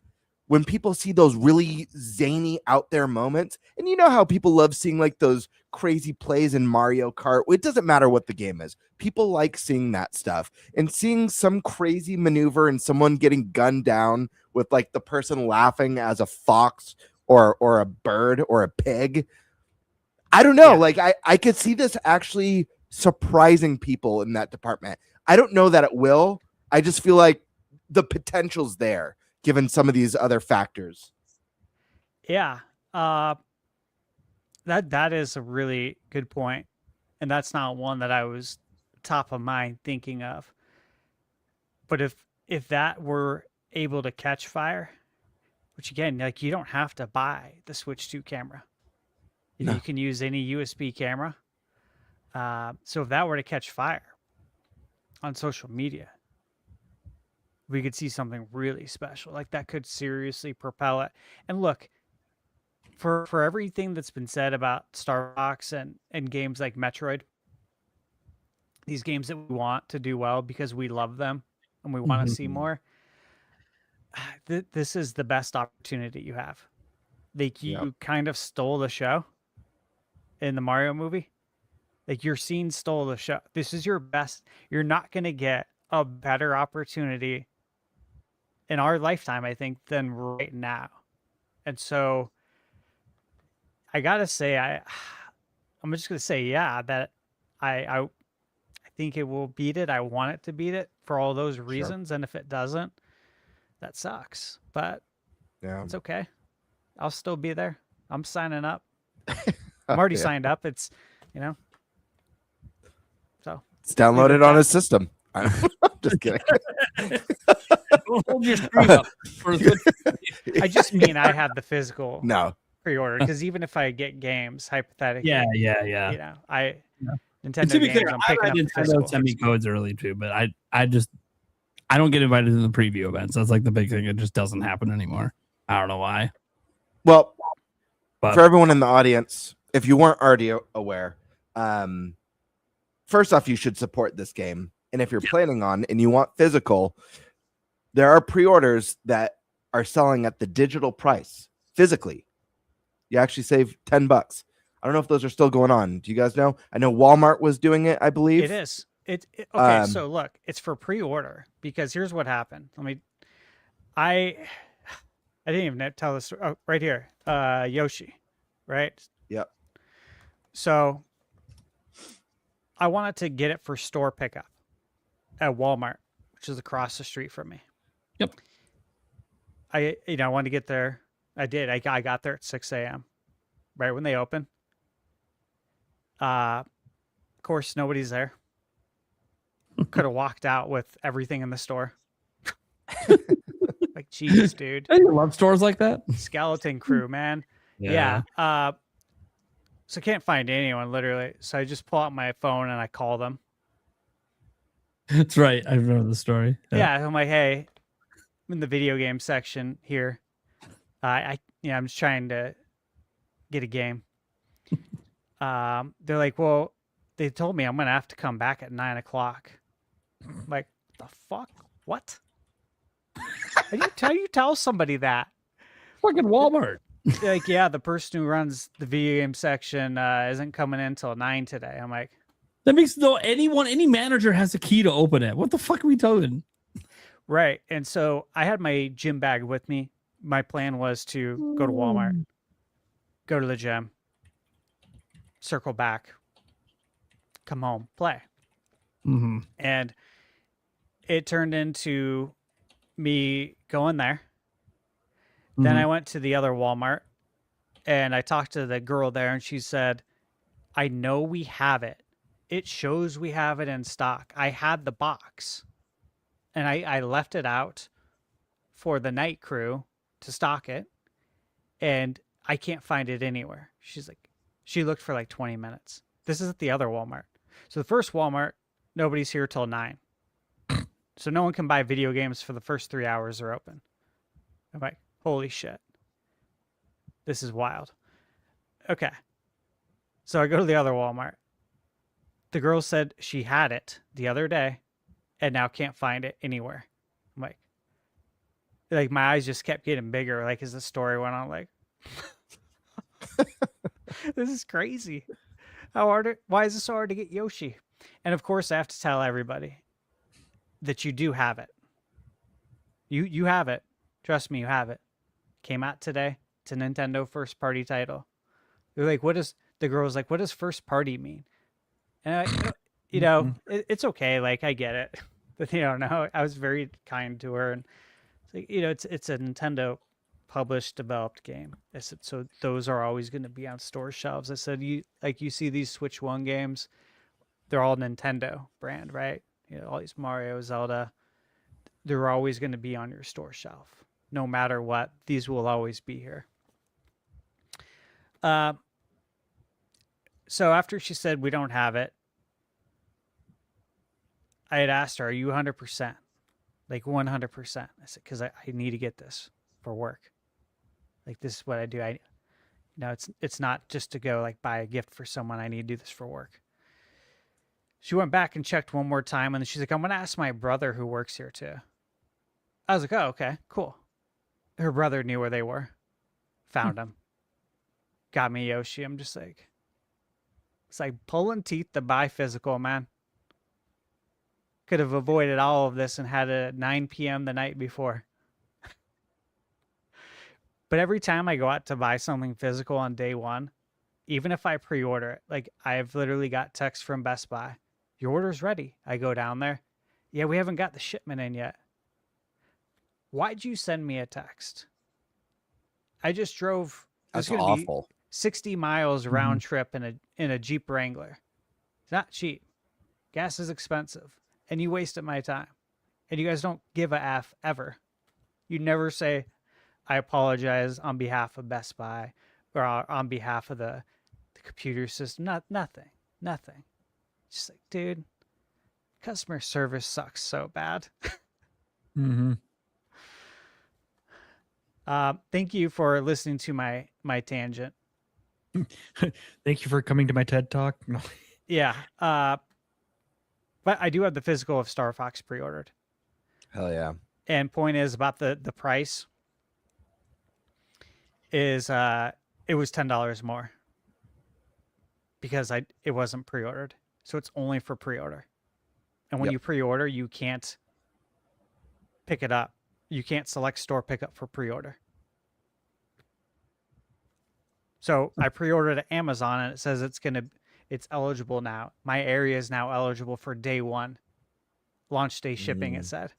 when people see those really zany out there moments, and you know how people love seeing like those crazy plays in Mario Kart. It doesn't matter what the game is. People like seeing that stuff, and seeing some crazy maneuver and someone getting gunned down with like the person laughing as a fox or a bird or a pig. I don't know. Yeah. Like I could see this actually surprising people in that department. I don't know that it will. I just feel like the potential's there, given some of these other factors. Yeah. That is a really good point. And that's not one that I was top of mind thinking of. But if that were able to catch fire, which again, like you don't have to buy the Switch 2 camera. No. You can use any USB camera. So if that were to catch fire on social media, we could see something really special. Like that could seriously propel it. And look, for everything that's been said about Star Fox and games like Metroid, these games that we want to do well because we love them and we want to see more, this is the best opportunity you have. Like you kind of stole the show in the Mario movie. Like your scene stole the show. This is your best. You're not going to get a better opportunity in our lifetime, I think, than right now. And so I gotta say, I'm just gonna say, yeah, that I think it will beat it. I want it to beat it for all those reasons. And if it doesn't, that sucks. But it's okay. I'll still be there. I'm signing up. I'm already signed up. It's, so It's downloaded on his system. I'm just kidding. Hold your screen up for I just mean I have the physical No. pre-order, because even if I get games, hypothetically, yeah. Nintendo To be games, clear, I'm I picking read up the Nintendo physical. send me codes early too, but I don't get invited to the preview events. That's like the big thing. It just doesn't happen anymore. I don't know why. Well, But for everyone in the audience, if you weren't already aware, first off, you should support this game. And if you're planning on and you want physical, there are pre-orders that are selling at the digital price physically. You actually save $10. I don't know if those are still going on. Do you guys know? I know Walmart was doing it, I believe. It is. Okay, so look, it's for pre-order, because here's what happened. I didn't even tell this. Oh, right here, Yoshi, right? Yep. So I wanted to get it for store pickup at Walmart, which is across the street from me. Yep. I wanted to get there. I did. I got there at 6 a.m. right when they open. Of course, nobody's there. Could have walked out with everything in the store. Like, Jesus, dude. Hey, you love stores like that? Skeleton crew, man. Yeah. So I can't find anyone, literally. So I just pull out my phone and I call them. That's right. I remember the story. Yeah. I'm like, hey, I'm in the video game section here. I'm just trying to get a game. They're like, well, they told me I'm gonna have to come back at 9 o'clock. I'm like, the fuck? What? How do you tell somebody that? Fucking Walmart. Like, yeah, the person who runs the video game section isn't coming in till 9 today. I'm like, That makes any manager has a key to open it. What the fuck are we doing? right. And so I had my gym bag with me. My plan was to go to Walmart, go to the gym, circle back, come home, play. Mm-hmm. And it turned into me going there. Then I went to the other Walmart and I talked to the girl there, and she said, I know we have it. It shows we have it in stock. I had the box and I left it out for the night crew to stock it, and I can't find it anywhere. She's like, she looked for like 20 minutes. This is at the other Walmart. So the first Walmart, nobody's here till 9. So no one can buy video games for the first 3 hours they're open. I'm like, holy shit. This is wild. Okay. So I go to the other Walmart. the girl said she had it the other day and now can't find it anywhere. I'm like my eyes just kept getting bigger. Like as the story went on, like, this is crazy. Why is it so hard to get Yoshi? And of course, I have to tell everybody that you do have it. You have it. Trust me, you have it. Came out today. It's a Nintendo first party title. They're like, the girl's like, what does first party mean? And it's okay. Like, I get it. But no, I was very kind to her. And it's like, it's a Nintendo published, developed game. I said, so those are always going to be on store shelves. I said, you see these Switch 1 games, they're all Nintendo brand, right? All these Mario, Zelda, they're always going to be on your store shelf. No matter what, these will always be here. So after she said we don't have it, I had asked her, are you 100%? Like 100%. I said, because I need to get this for work. Like, this is what I do. It's not just to go like buy a gift for someone. I need to do this for work. She went back and checked one more time, and then she's like, I'm going to ask my brother who works here too. I was like, oh, okay, cool. Her brother knew where they were. Found him. Got me Yoshi. I'm just like, it's like pulling teeth to buy physical, man. Could have avoided all of this and had it at 9 p.m. the night before. But every time I go out to buy something physical on day one, even if I pre-order it, like I've literally got text from Best Buy. Your order's ready. I go down there. Yeah, we haven't got the shipment in yet. Why'd you send me a text? I just drove. That's awful. 60 miles round trip in a Jeep Wrangler. It's not cheap. Gas is expensive. And you wasted my time. And you guys don't give a F ever. You never say, I apologize on behalf of Best Buy or on behalf of the computer system. Nothing. Just like, dude, customer service sucks so bad. Thank you for listening to my tangent. Thank you for coming to my TED Talk. No. Yeah. But I do have the physical of Star Fox pre-ordered. Hell yeah. And point is about the price is it was $10 more because it wasn't pre-ordered. So it's only for pre-order. And when you pre-order, you can't pick it up. You can't select store pickup for pre-order. So I pre-ordered at Amazon and it says it's eligible now. My area is now eligible for day one. Launch day shipping, it said.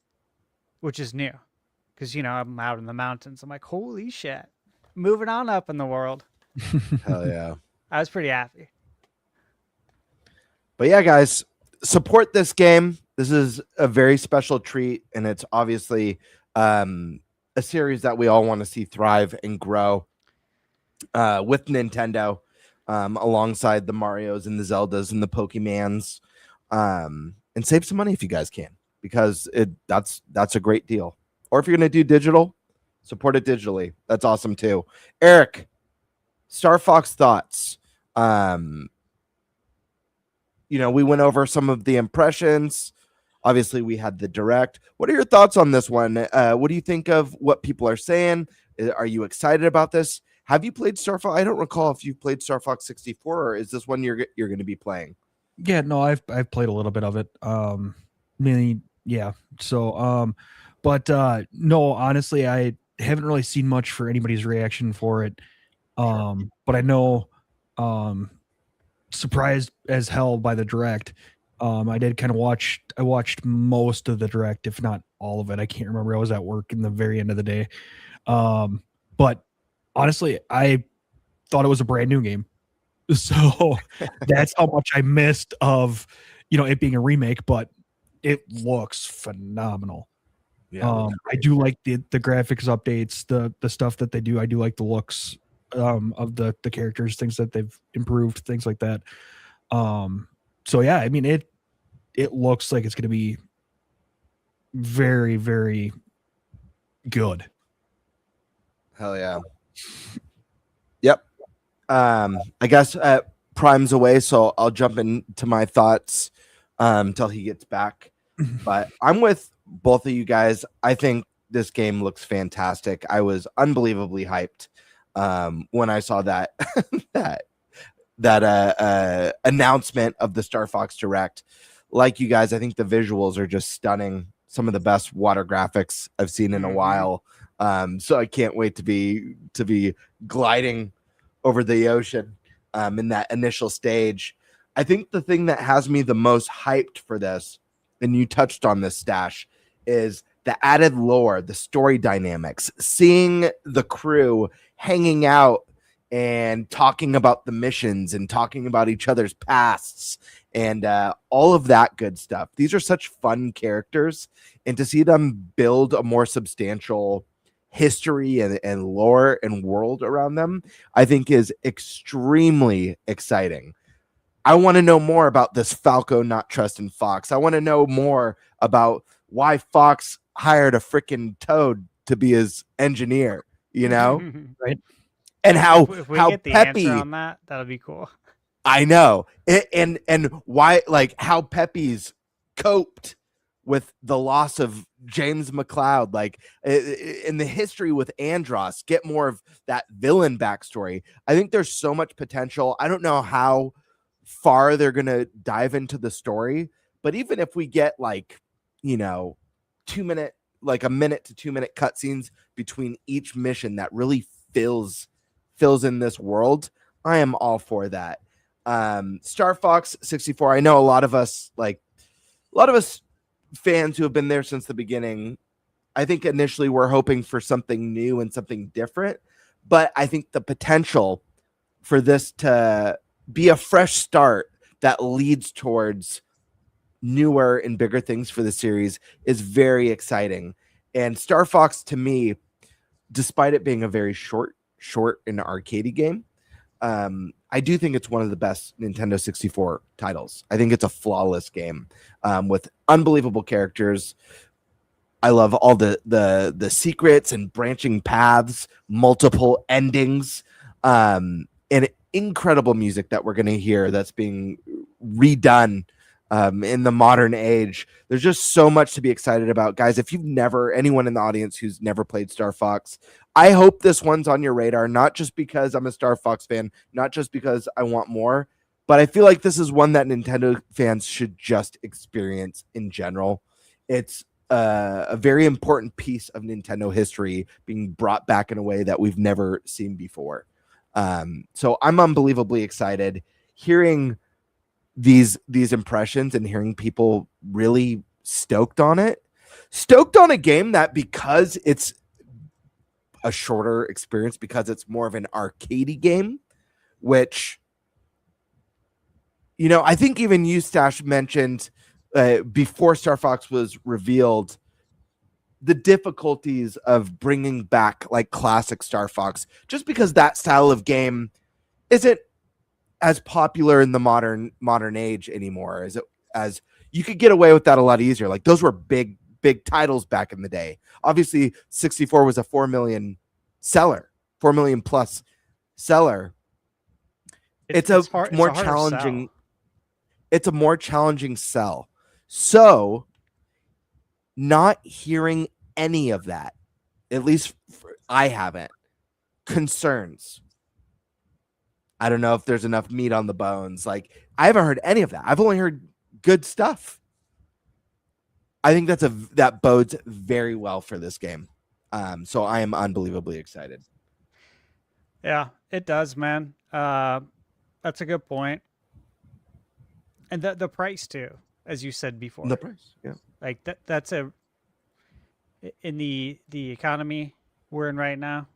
Which is new. Because, I'm out in the mountains. I'm like, holy shit. Moving on up in the world. Hell yeah. I was pretty happy. But yeah, guys, support this game. This is a very special treat, and it's obviously a series that we all want to see thrive and grow with Nintendo, alongside the Marios and the Zeldas and the Pokemans, and save some money if you guys can, because that's a great deal. Or if you're going to do digital, support it digitally. That's awesome too. Eric, Star Fox thoughts. We went over some of the impressions. Obviously, we had the direct. What are your thoughts on this one? What do you think of what people are saying? Are you excited about this? Have you played Star Fox? I don't recall if you've played Star Fox 64, or is this one you're going to be playing? Yeah, no, I've played a little bit of it. Mainly, yeah. So, but no, honestly, I haven't really seen much for anybody's reaction for it. But I know, surprised as hell by the direct. I did kind of I watched most of the direct, if not all of it. I can't remember. I was at work in the very end of the day. But honestly, I thought it was a brand new game. So that's how much I missed of, it being a remake, but it looks phenomenal. Yeah. I do like the graphics updates, the stuff that they do. I do like the looks of the characters, things that they've improved, things like that. So yeah, I mean, it looks like it's going to be very, very good. Hell yeah. Yep. I guess Prime's away, so I'll jump into my thoughts until he gets back. But I'm with both of you guys. I think this game looks fantastic. I was unbelievably hyped when I saw that that announcement of the Star Fox Direct. Like you guys, I think the visuals are just stunning. Some of the best water graphics I've seen in a while. So I can't wait to be gliding over the ocean in that initial stage. I think the thing that has me the most hyped for this, and you touched on this, Stash, is the added lore, the story dynamics, seeing the crew hanging out and talking about the missions and talking about each other's pasts and all of that good stuff. These are such fun characters, and to see them build a more substantial history and lore and world around them, I think is extremely exciting. I want to know more about this Falco not trusting Fox. I want to know more about why Fox hired a freaking toad to be his engineer, you know? Right. And how If we how get the Peppy answer on that, that'll be cool. I know. And why, like, how Peppy's coped with the loss of James McLeod, like in the history with Andros, get more of that villain backstory. I think there's so much potential. I don't know how far they're going to dive into the story, but even if we get like, you know, a minute to 2 minute cutscenes between each mission that really fills in this world, I am all for that. Star Fox 64. I know a lot of us fans who have been there since the beginning. I think initially we're hoping for something new and something different, but I think the potential for this to be a fresh start that leads towards newer and bigger things for the series is very exciting. And Star Fox, to me, despite it being a very short and arcadey game, I do think it's one of the best Nintendo 64 titles. I think it's a flawless game with unbelievable characters. I love all the secrets and branching paths, multiple endings, and incredible music that we're going to hear that's being redone in the modern age. There's just so much to be excited about. Guys, if anyone in the audience who's never played Star Fox, I hope this one's on your radar, not just because I'm a Star Fox fan, not just because I want more, but I feel like this is one that Nintendo fans should just experience in general. It's a very important piece of Nintendo history being brought back in a way that we've never seen before. So I'm unbelievably excited hearing these impressions and hearing people really stoked on a game that, because it's a shorter experience, because it's more of an arcadey game, which, you know, I think even you, Stash, mentioned before Star Fox was revealed the difficulties of bringing back like classic Star Fox, just because that style of game isn't as popular in the modern age anymore. As you could get away with that a lot easier. Like, those were big titles back in the day. Obviously 64 was a 4 million plus seller. It's a more challenging sell. So not hearing any of that, at least I haven't, concerns. I don't know if there's enough meat on the bones. Like, I haven't heard any of that. I've only heard good stuff. I think that bodes very well for this game. So I am unbelievably excited. Yeah, it does, man. That's a good point. And the price too, as you said before. The price, yeah. Like that's in the economy we're in right now.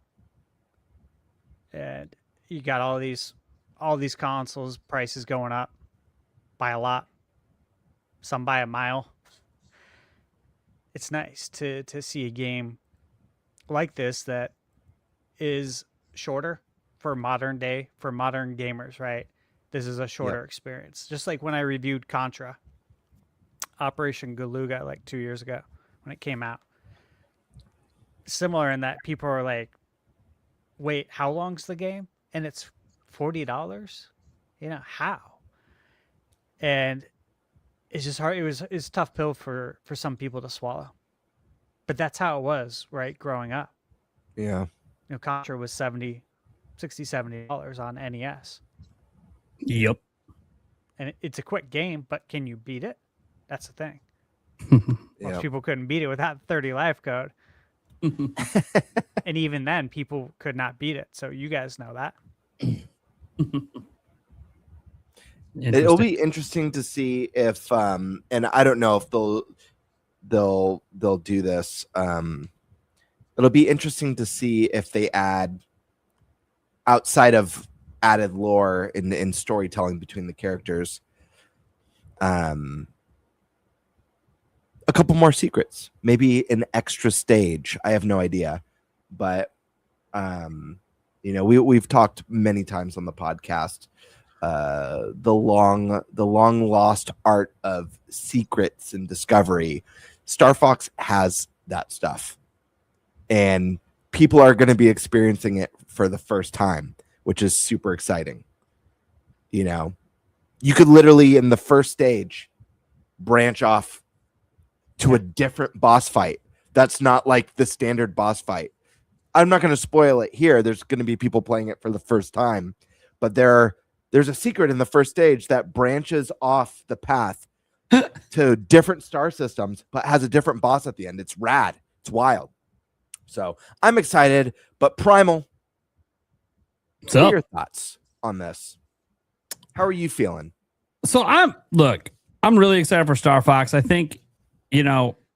And you got all these consoles prices going up by a lot, some by a mile. It's nice to see a game like this that is shorter for modern gamers, right? This is a shorter experience. Just like when I reviewed Contra, Operation Galuga, like 2 years ago when it came out. Similar in that people are like, wait, how long's the game? And it's $40, how? And it's just hard. It's a tough pill for some people to swallow, but that's how it was, right? Growing up, Yeah. Contra was $70 on NES. Yep. And it's a quick game, but can you beat it? That's the thing. Most Yep. people couldn't beat it without 30 life code. And even then, people could not beat it. So you guys know that. It'll be interesting to see if and I don't know if they'll do this. It'll be interesting to see if they add, outside of added lore in storytelling between the characters, a couple more secrets, maybe an extra stage. I have no idea, but we've talked many times on the podcast, the long lost art of secrets and discovery. Star Fox has that stuff, and people are going to be experiencing it for the first time, which is super exciting. You could literally in the first stage branch off to a different boss fight. That's not like the standard boss fight. I'm not going to spoil it here. There's going to be people playing it for the first time, but there's a secret in the first stage that branches off the path to different star systems, but has a different boss at the end. It's rad. It's wild. So I'm excited, but Primal, what are your thoughts on this? How are you feeling? So I'm really excited for Star Fox. I think,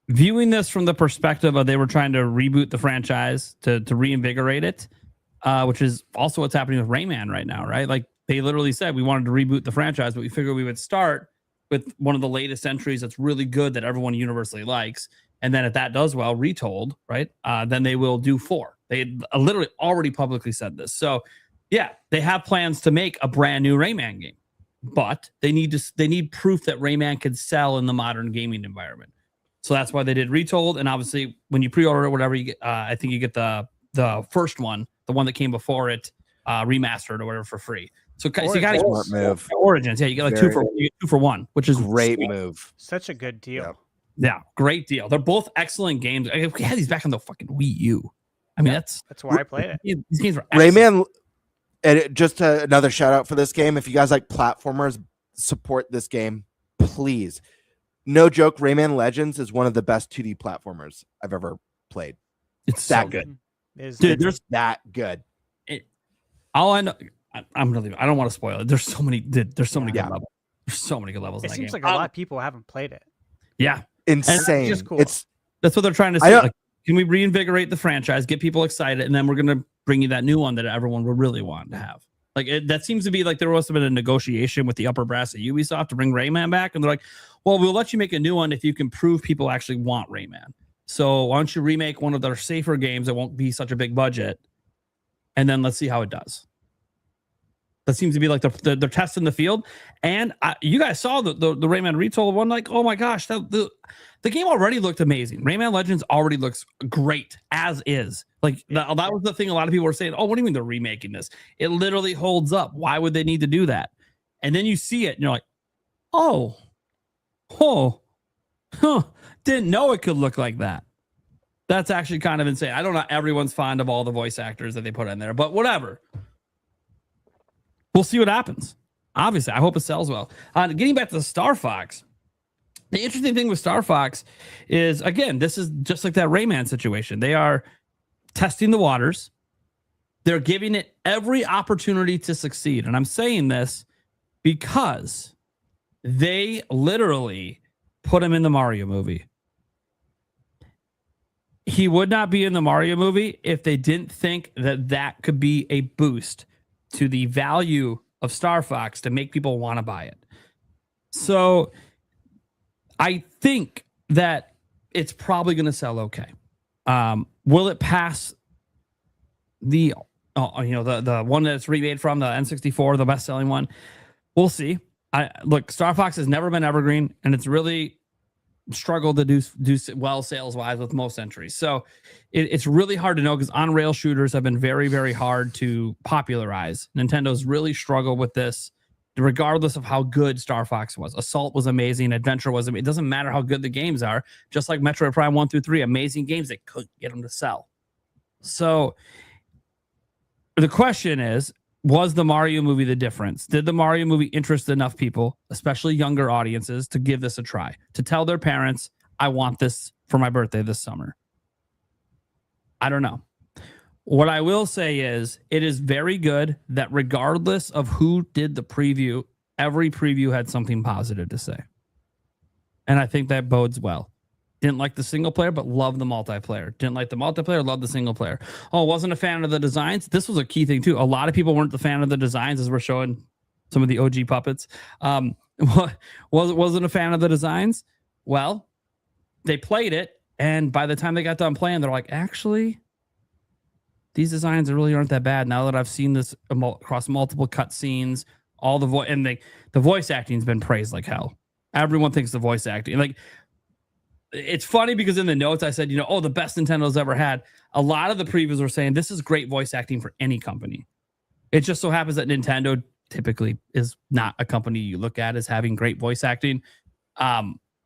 viewing this from the perspective of they were trying to reboot the franchise to reinvigorate it, which is also what's happening with Rayman right now, right? Like they literally said we wanted to reboot the franchise, but we figured we would start with one of the latest entries that's really good that everyone universally likes. And then if that does well, Retold, right? Then they will do 4. They literally already publicly said this. So yeah, they have plans to make a brand new Rayman game, but they need proof that Rayman could sell in the modern gaming environment. So that's why they did Retold. And obviously when you pre-order it, whatever you get, I think you get the first one, the one that came before it, remastered or whatever for free. So you got Smart move. Origins. Yeah, you get like two for one, which is Great move. Such a good deal. Yep. Yeah, great deal. They're both excellent games. We had these back on the fucking Wii U. I mean, that's why I played it. These games were excellent. Rayman, and just another shout out for this game. If you guys like platformers, support this game, please. No joke, Rayman Legends is one of the best 2D platformers I've ever played. It's that so good. Dude, there's that good. All I know, I don't want to spoil it. There's so many good levels. There's so many good levels in It that seems game. like a lot of people haven't played it. Yeah. Insane. Just cool. That's what they're trying to say. Like, can we reinvigorate the franchise, get people excited, and then we're going to bring you that new one that everyone will really want to have. Like that seems to be like there must have been a negotiation with the upper brass at Ubisoft to bring Rayman back, and they're like, "Well, we'll let you make a new one if you can prove people actually want Rayman. So why don't you remake one of their safer games that won't be such a big budget, and then let's see how it does." That seems to be like they're testing the field. And you guys saw the Rayman Retold one. Like, oh my gosh, the game already looked amazing. Rayman Legends already looks great as is. Like that was the thing. A lot of people were saying, "Oh, what do you mean they're remaking this? It literally holds up. Why would they need to do that?" And then you see it, and you're like, "Oh, didn't know it could look like that." That's actually kind of insane. I don't know. Everyone's fond of all the voice actors that they put in there, but whatever. We'll see what happens. Obviously, I hope it sells well. Getting back to the Star Fox, the interesting thing with Star Fox is, again, this is just like that Rayman situation. They are testing the waters. They're giving it every opportunity to succeed. And I'm saying this because they literally put him in the Mario movie. He would not be in the Mario movie if they didn't think that could be a boost to the value of Star Fox to make people want to buy it. So I think that it's probably going to sell okay. Will it pass the one that's remade from the N64, the best-selling one? We'll see. Look, Star Fox has never been evergreen, and it's really struggled to do well sales-wise with most entries. So it's really hard to know because on-rail shooters have been very, very hard to popularize. Nintendo's really struggled with this. regardless of how good Star Fox was. Assault was amazing. Adventure was amazing. It doesn't matter how good the games are. Just like Metroid Prime 1 through 3, amazing games that couldn't get them to sell. So the question is, was the Mario movie the difference? Did the Mario movie interest enough people, especially younger audiences, to give this a try? To tell their parents, I want this for my birthday this summer? I don't know. What I will say is it is very good that regardless of who did the preview, every preview had something positive to say. And I think that bodes well. Didn't like the single player, but loved the multiplayer. Didn't like the multiplayer, loved the single player. Oh, wasn't a fan of the designs. This was a key thing too. A lot of people weren't the fan of the designs, as we're showing some of the OG puppets. Wasn't a fan of the designs. Well, they played it, and by the time they got done playing, they're like, actually, these designs really aren't that bad. Now that I've seen this across multiple cutscenes, all the voice and the voice acting's been praised like hell. Everyone thinks the voice acting, like, it's funny because in the notes I said, the best Nintendo's ever had. A lot of the previews were saying this is great voice acting for any company. It just so happens that Nintendo typically is not a company you look at as having great voice acting.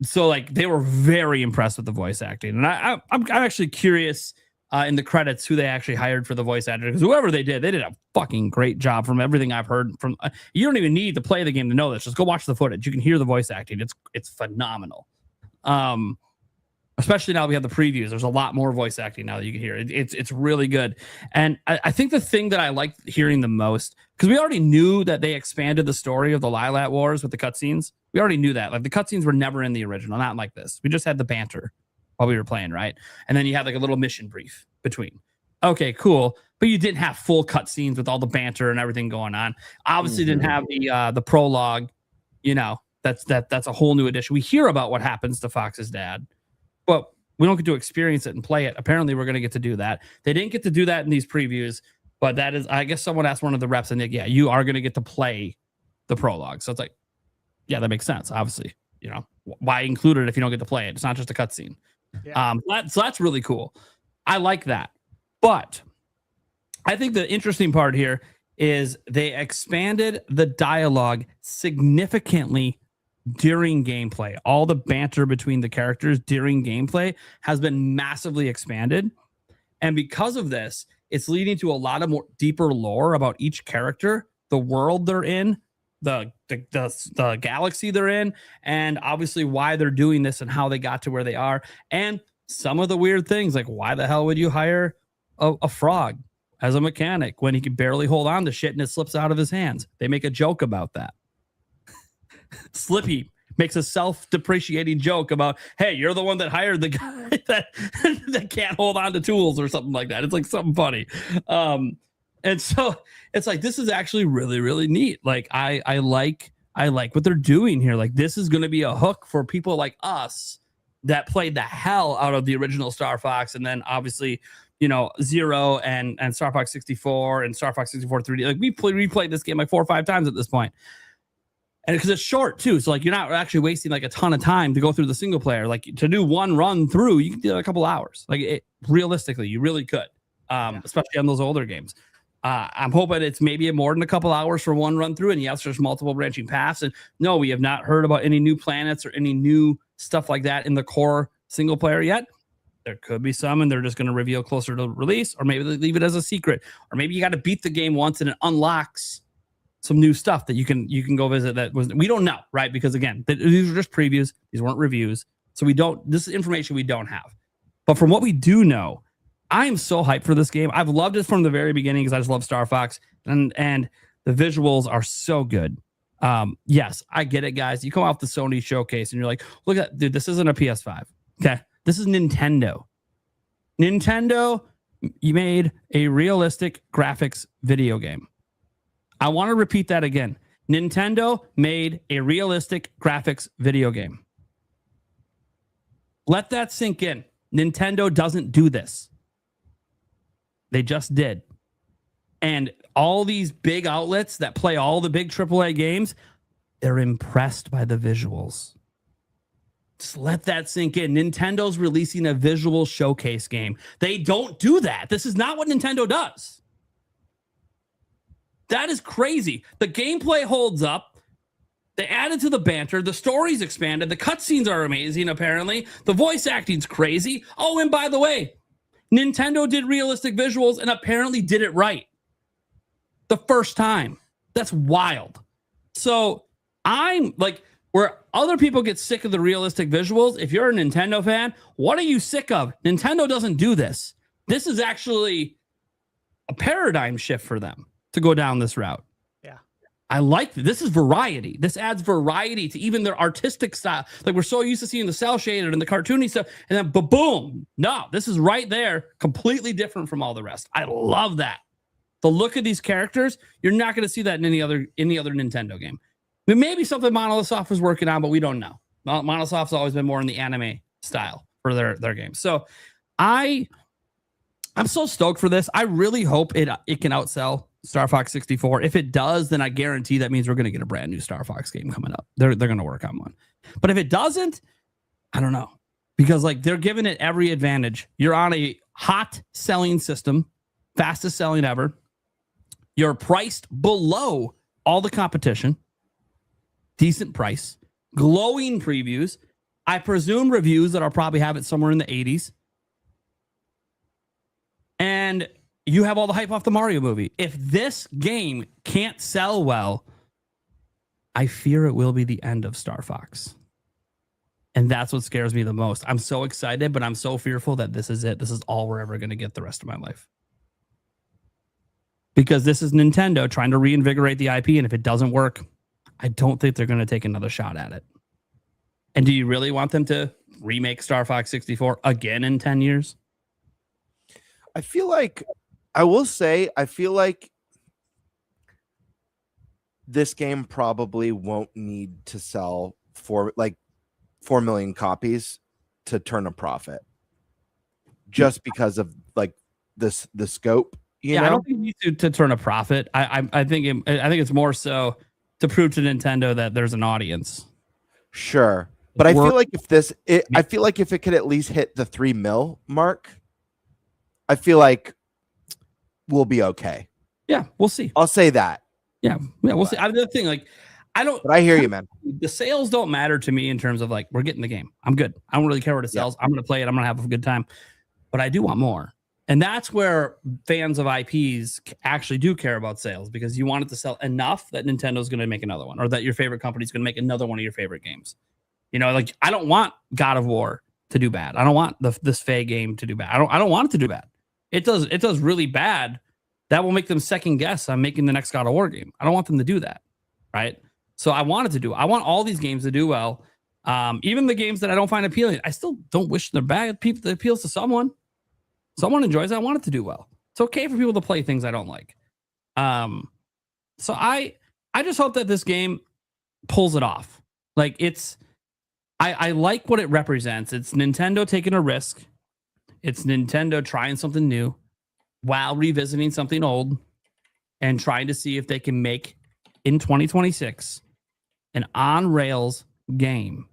So like they were very impressed with the voice acting, and I'm actually curious in the credits who they actually hired for the voice actor, because whoever they did a fucking great job. From everything I've heard from, you don't even need to play the game to know this. Just go watch the footage. You can hear the voice acting. It's phenomenal. Especially now we have the previews. There's a lot more voice acting now that you can hear. It's really good. And I think the thing that I like hearing the most, because we already knew that they expanded the story of the Lilat Wars with the cutscenes. We already knew that. Like the cutscenes were never in the original, not like this. We just had the banter while we were playing, right? And then you had like a little mission brief between. Okay, cool. But you didn't have full cutscenes with all the banter and everything going on. Obviously didn't have the prologue. That's a whole new edition. We hear about what happens to Fox's dad, but we don't get to experience it and play it. Apparently, we're going to get to do that. They didn't get to do that in these previews, but that is, I guess someone asked one of the reps, and yeah, you are going to get to play the prologue. So it's like, yeah, that makes sense. Obviously, why include it if you don't get to play it? It's not just a cutscene. Yeah. So that's really cool. I like that. But I think the interesting part here is they expanded the dialogue significantly during gameplay. All the banter between the characters during gameplay has been massively expanded. And because of this, it's leading to a lot of more deeper lore about each character, the world they're in, the galaxy they're in, and obviously why they're doing this and how they got to where they are. And some of the weird things, like why the hell would you hire a frog as a mechanic when he can barely hold on to shit and it slips out of his hands? They make a joke about that. Slippy makes a self-depreciating joke about, hey, you're the one that hired the guy that can't hold on to tools or something like that. It's like something funny. And so it's like, this is actually really, really neat. Like I like what they're doing here. Like this is going to be a hook for people like us that played the hell out of the original Star Fox. And then obviously, Zero and Star Fox 64 and Star Fox 64 3D. Like we replayed this game like 4 or 5 times at this point. And because it's short too, so like you're not actually wasting like a ton of time to go through the single player. Like to do one run through, you can do it in a couple hours. Like realistically, you really could, especially on those older games. I'm hoping it's maybe more than a couple hours for one run through. And yes, there's multiple branching paths. And no, we have not heard about any new planets or any new stuff like that in the core single player yet. There could be some, and they're just going to reveal closer to release, or maybe they leave it as a secret, or maybe you got to beat the game once and it unlocks some new stuff that you can go visit. We don't know, right? Because again, these are just previews. These weren't reviews. So this is information we don't have. But from what we do know, I am so hyped for this game. I've loved it from the very beginning because I just love Star Fox, and the visuals are so good. Yes, I get it, guys. You come off the Sony showcase and you're like, look at, dude, this isn't a PS5. Okay. This is Nintendo. Nintendo, you made a realistic graphics video game. I want to repeat that again. Nintendo made a realistic graphics video game. Let that sink in. Nintendo doesn't do this. They just did. And all these big outlets that play all the big AAA games, they're impressed by the visuals. Just let that sink in. Nintendo's releasing a visual showcase game. They don't do that. This is not what Nintendo does. That is crazy. The gameplay holds up. They added to the banter. The story's expanded. The cutscenes are amazing, apparently. The voice acting's crazy. Oh, and by the way, Nintendo did realistic visuals and apparently did it right the first time. That's wild. So I'm like, where other people get sick of the realistic visuals, if you're a Nintendo fan, what are you sick of? Nintendo doesn't do this. This is actually a paradigm shift for them to go down this route. Yeah. I like this. Is variety. This adds variety to even their artistic style. Like, we're so used to seeing the cell shaded and the cartoony stuff, and then boom. No, this is right there, completely different from all the rest. I love that. The look of these characters, you're not going to see that in any other Nintendo game. I mean, maybe something Monolith Soft was working on, but we don't know. Monolith Soft's always been more in the anime style for their games. So I'm so stoked for this. I really hope it can outsell Star Fox 64. If it does, then I guarantee that means we're going to get a brand new Star Fox game coming up. They're going to work on one. But if it doesn't, I don't know. Because like they're giving it every advantage. You're on a hot selling system, fastest selling ever. You're priced below all the competition. Decent price, glowing previews. I presume reviews that I'll probably have it somewhere in the 80s. And you have all the hype off the Mario movie. If this game can't sell well, I fear it will be the end of Star Fox. And that's what scares me the most. I'm so excited, but I'm so fearful that this is it. This is all we're ever going to get the rest of my life. Because this is Nintendo trying to reinvigorate the IP, and if it doesn't work, I don't think they're going to take another shot at it. And do you really want them to remake Star Fox 64 again in 10 years? I feel like this game probably won't need to sell 4 million copies to turn a profit, just because of like the scope. You know? I don't think you need to turn a profit. I think it's more so to prove to Nintendo that there's an audience. Sure. But I feel like if it could at least hit the 3 mil mark, I feel like we'll be okay. Yeah, we'll see. I'll say that. Yeah, we'll see. The thing, like, But I hear you, man. The sales don't matter to me in terms of like, we're getting the game. I'm good. I don't really care what it sells. I'm going to play it. I'm going to have a good time. But I do want more. And that's where fans of IPs actually do care about sales, because you want it to sell enough that Nintendo's going to make another one, or that your favorite company's going to make another one of your favorite games. You know, like, I don't want God of War to do bad. I don't want this Faye game to do bad. I don't want it to do bad. It does really bad. That will make them second guess on making the next God of War game. I don't want them to do that, right? So I want all these games to do well. Even the games that I don't find appealing, I still don't wish they're bad. It appeals to someone. Someone enjoys it. I want it to do well. It's okay for people to play things I don't like. So I just hope that this game pulls it off. Like, I like what it represents. It's Nintendo taking a risk. It's Nintendo trying something new while revisiting something old and trying to see if they can make, in 2026, an on-rails game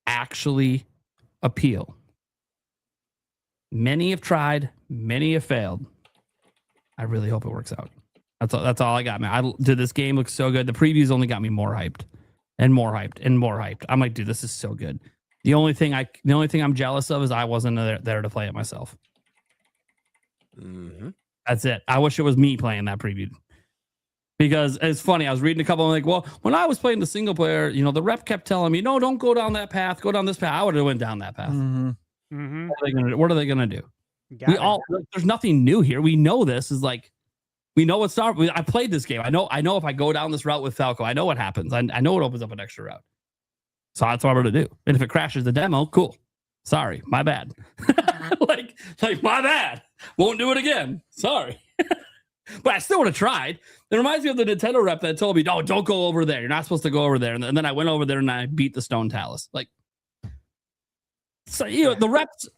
actually appeal. Many have tried, many have failed. I really hope it works out. That's all I got, man. Dude, this game looks so good. The previews only got me more hyped and more hyped and more hyped. I'm like, dude, this is so good. The only thing I'm jealous of is I wasn't there to play it myself. Mm-hmm. That's it. I wish it was me playing that preview. Because it's funny, I was reading a couple, I'm like, well, when I was playing the single player, you know, the rep kept telling me, no, don't go down that path, go down this path. I would have went down that path. Mm-hmm. Mm-hmm. What are they gonna do? There's nothing new here. We know this is like, we know what's up. I played this game. I know if I go down this route with Falco, I know what happens. I know it opens up an extra route. So that's what I'm gonna do. And if it crashes the demo, cool. Sorry, my bad. like my bad. Won't do it again. Sorry. But I still would have tried. It reminds me of the Nintendo rep that told me, no, don't go over there. You're not supposed to go over there. And then I went over there and I beat the Stone Talus. Like, so, you know, the reps,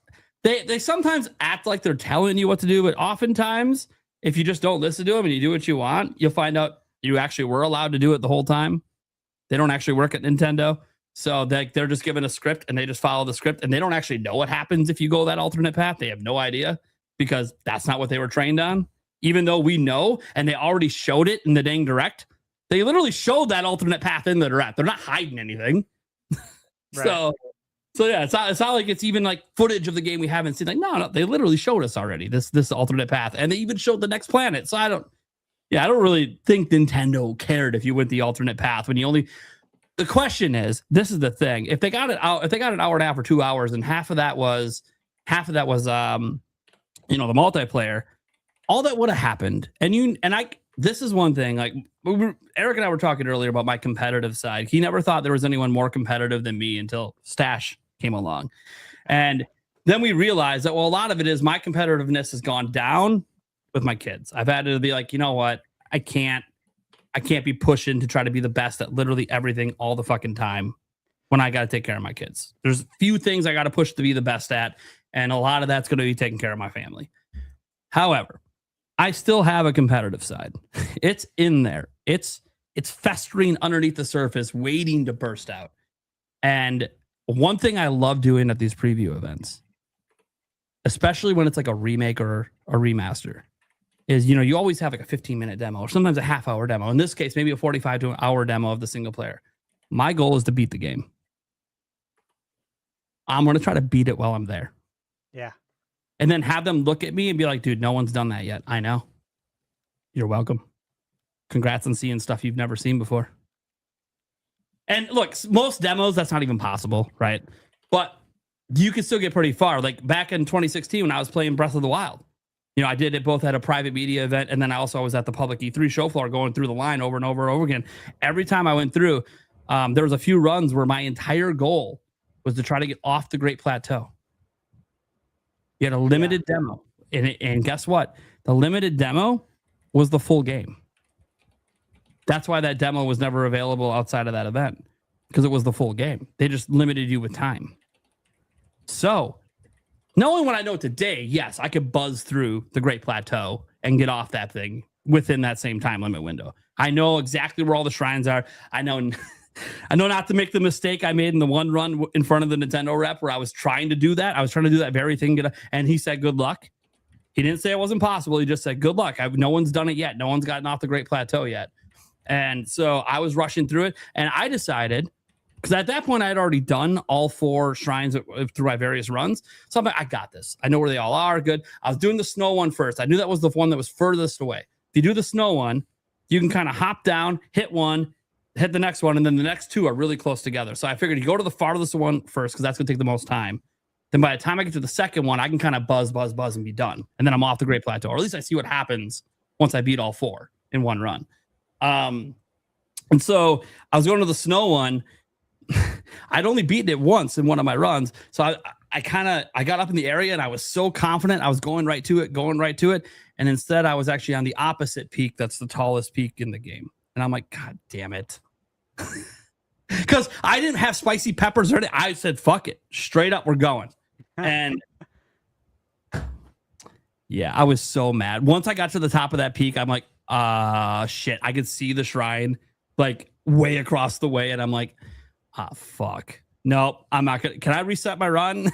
they sometimes act like they're telling you what to do, but oftentimes, if you just don't listen to them and you do what you want, you'll find out you actually were allowed to do it the whole time. They don't actually work at Nintendo. So they're just given a script and they just follow the script, and they don't actually know what happens if you go that alternate path. They have no idea, because that's not what they were trained on. Even though we know, and they already showed it in the dang direct, They literally showed that alternate path in the direct. They're not hiding anything. Right. So yeah, it's not like it's even like footage of the game we haven't seen. Like, no, they literally showed us already this alternate path, and they even showed the next planet. So I don't really think Nintendo cared if you went the alternate path when you only. The question is, this is the thing: if they got it out, if they got an hour and a half or 2 hours, and half of that was the multiplayer, all that would have happened. This is one thing. Like Eric and I were talking earlier about my competitive side. He never thought there was anyone more competitive than me until Stash came along. And then we realized that, well, a lot of it is my competitiveness has gone down with my kids. I've had to be like, you know what? I can't be pushing to try to be the best at literally everything all the fucking time when I got to take care of my kids. There's a few things I got to push to be the best at, and a lot of that's going to be taking care of my family. However, I still have a competitive side. It's in there. It's festering underneath the surface, waiting to burst out. And one thing I love doing at these preview events, especially when it's like a remake or a remaster, is, you always have like a 15-minute demo or sometimes a half-hour demo. In this case, maybe a 45 to an hour demo of the single player. My goal is to beat the game. I'm going to try to beat it while I'm there. Yeah. And then have them look at me and be like, dude, no one's done that yet. I know. You're welcome. Congrats on seeing stuff you've never seen before. And look, most demos, that's not even possible, right? But you can still get pretty far. Like back in 2016 when I was playing Breath of the Wild, I did it both at a private media event, and then I was at the public E3 show floor going through the line over and over and over again. Every time I went through, there was a few runs where my entire goal was to try to get off the Great Plateau. You had a limited demo. And guess what? The limited demo was the full game. That's why that demo was never available outside of that event, because it was the full game. They just limited you with time. So, knowing what I know today, yes, I could buzz through the Great Plateau and get off that thing within that same time limit window. I know exactly where all the shrines are. I know not to make the mistake I made in the one run in front of the Nintendo rep where I was trying to do that. I was trying to do that very thing, and he said, good luck. He didn't say it wasn't possible. He just said, good luck. No one's done it yet. No one's gotten off the Great Plateau yet. And so I was rushing through it, and I decided, because at that point I had already done all 4 shrines through my various runs. So I'm like, I got this. I know where they all are. Good. I was doing the snow one first. I knew that was the one that was furthest away. If you do the snow one, you can kind of hop down, hit one, hit the next one, and then the next 2 are really close together. So I figured you go to the farthest one first, because that's going to take the most time. Then by the time I get to the second one, I can kind of buzz and be done. And then I'm off the Great Plateau, or at least I see what happens once I beat all 4 in one run. And so I was going to the snow one. I'd only beaten it once in one of my runs. So I got up in the area, and I was so confident I was going right to it. And instead I was actually on the opposite peak. That's the tallest peak in the game. And I'm like, God damn it. Because I didn't have spicy peppers or anything. I said, fuck it. Straight up, we're going. And yeah, I was so mad. Once I got to the top of that peak, I'm like, shit. I could see the shrine like way across the way. And I'm like, fuck. Nope, I'm not gonna. Can I reset my run?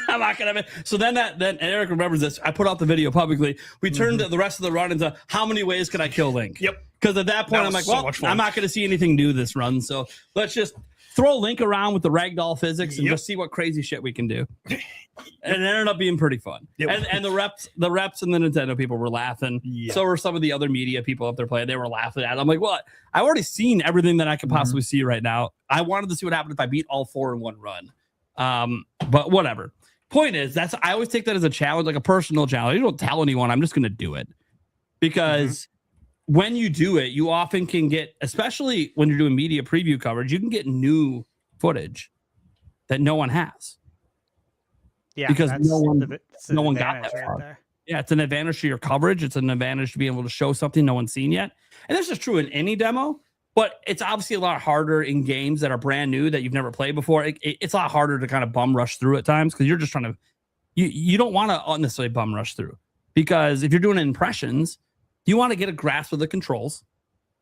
I'm not gonna. So then Eric remembers this. I put out the video publicly. We turned the rest of the run into how many ways can I kill Link? Yep. Because at that point, I'm like, well, I'm not going to see anything new this run. So let's just throw Link around with the ragdoll physics and just see what crazy shit we can do. And it ended up being pretty fun. And the reps and the Nintendo people were laughing. Yeah. So were some of the other media people up there playing. They were laughing at it. I'm like, what? I've already seen everything that I could possibly see right now. I wanted to see what happened if I beat all 4 in one run. But whatever. Point is, I always take that as a challenge, like a personal challenge. You don't tell anyone. I'm just going to do it. Because when you do it, you often can get, especially when you're doing media preview coverage, you can get new footage that no one has. Yeah, because no one got that far. Right. Yeah, it's an advantage to your coverage. It's an advantage to be able to show something no one's seen yet. And this is true in any demo, but it's obviously a lot harder in games that are brand new that you've never played before. It's a lot harder to kind of bum rush through at times because you're just trying to, you don't want to necessarily bum rush through, because if you're doing impressions, you want to get a grasp of the controls.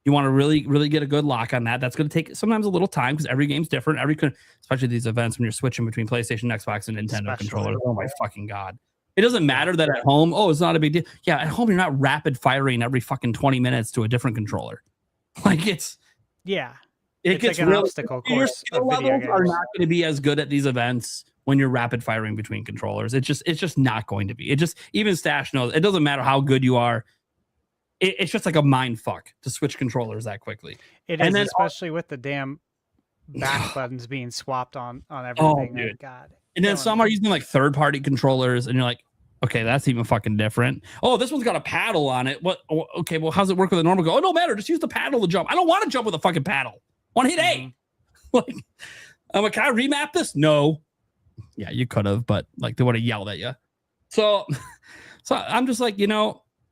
You want to really, really get a good lock on that. That's going to take sometimes a little time because every game's different. Especially these events when you're switching between PlayStation, Xbox, and Nintendo controllers. Oh my fucking God. It doesn't matter that at home, it's not a big deal. Yeah, at home, you're not rapid firing every fucking 20 minutes to a different controller. Like it It's gets like an really, obstacle your course skill of video levels are games. not going to be as good at these events when you're rapid firing between controllers. It's just not going to be. It just, even Stash knows, it doesn't matter how good you are. It's just like a mind fuck to switch controllers that quickly. It And is, then especially with the damn back buttons being swapped on everything. Oh, Oh, dude. God. And then Killing some me. are using like third-party controllers, and you're like, okay, that's even fucking different. Oh, this one's got a paddle on it. What? Okay, well, how's it work with a normal go? Oh, no matter. Just use the paddle to jump. I don't want to jump with a fucking paddle. I want to hit A. Like, I'm like, can I remap this? No. Yeah, you could have, but like they would have yelled at you. So I'm just like,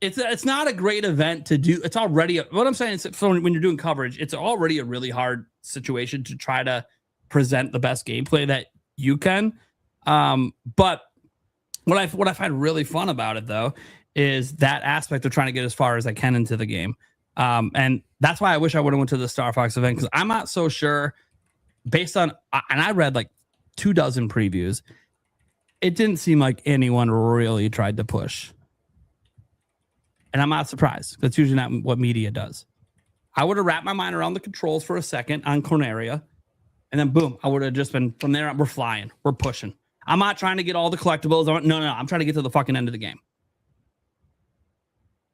it's not a great event to do. It's already what I'm saying is when you're doing coverage, it's already a really hard situation to try to present the best gameplay that you can. But what I find really fun about it though is that aspect of trying to get as far as I can into the game. And that's why I wish I would have went to the Star Fox event, because I'm not so sure based on, and I read like 24 previews. It didn't seem like anyone really tried to push. And I'm not surprised. That's usually not what media does. I would have wrapped my mind around the controls for a second on Corneria. And then boom, I would have just been, from there, we're flying. We're pushing. I'm not trying to get all the collectibles. No. I'm trying to get to the fucking end of the game.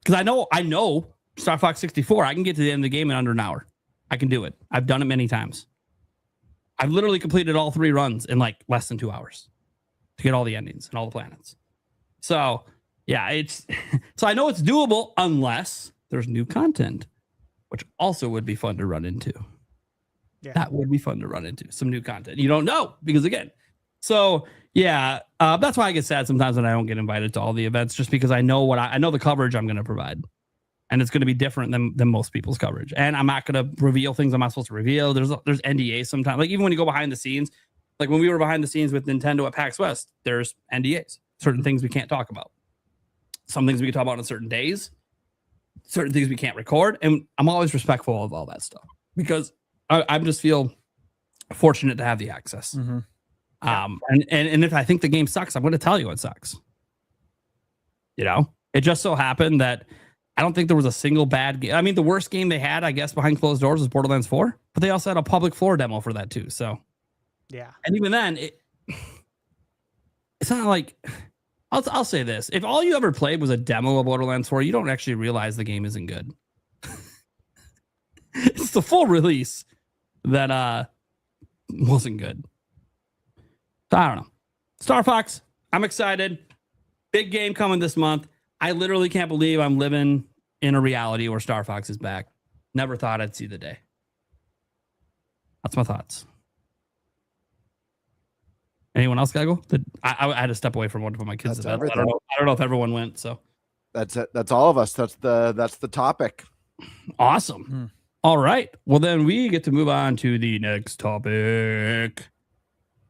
Because I know Star Fox 64, I can get to the end of the game in under an hour. I can do it. I've done it many times. I've literally completed all 3 runs in like less than 2 hours to get all the endings and all the planets. So yeah, so I know it's doable unless there's new content, which also would be fun to run into. Yeah. That would be fun to run into some new content. You don't know because again, so yeah, that's why I get sad sometimes when I don't get invited to all the events, just because I know I know the coverage I'm going to provide, and it's going to be different than most people's coverage. And I'm not going to reveal things I'm not supposed to reveal. There's NDAs sometimes. Like even when you go behind the scenes, like when we were behind the scenes with Nintendo at PAX West, there's NDAs. Certain things we can't talk about. Some things we can talk about on certain days. Certain things we can't record. And I'm always respectful of all that stuff because I just feel fortunate to have the access. Mm-hmm. And if I think the game sucks, I'm going to tell you it sucks. It just so happened that I don't think there was a single bad game. I mean, the worst game they had, I guess, behind closed doors was Borderlands 4, but they also had a public floor demo for that too. So yeah. And even then, it's not like, I'll say this. If all you ever played was a demo of Borderlands 4, you don't actually realize the game isn't good. It's the full release that wasn't good. So I don't know. Star Fox, I'm excited. Big game coming this month. I literally can't believe I'm living in a reality where Star Fox is back. Never thought I'd see the day. That's my thoughts. Anyone else gotta go? I had to step away from one of my kids' events. I don't know if everyone went. So that's it. That's all of us. That's the topic. Awesome. All right. Well, then we get to move on to the next topic.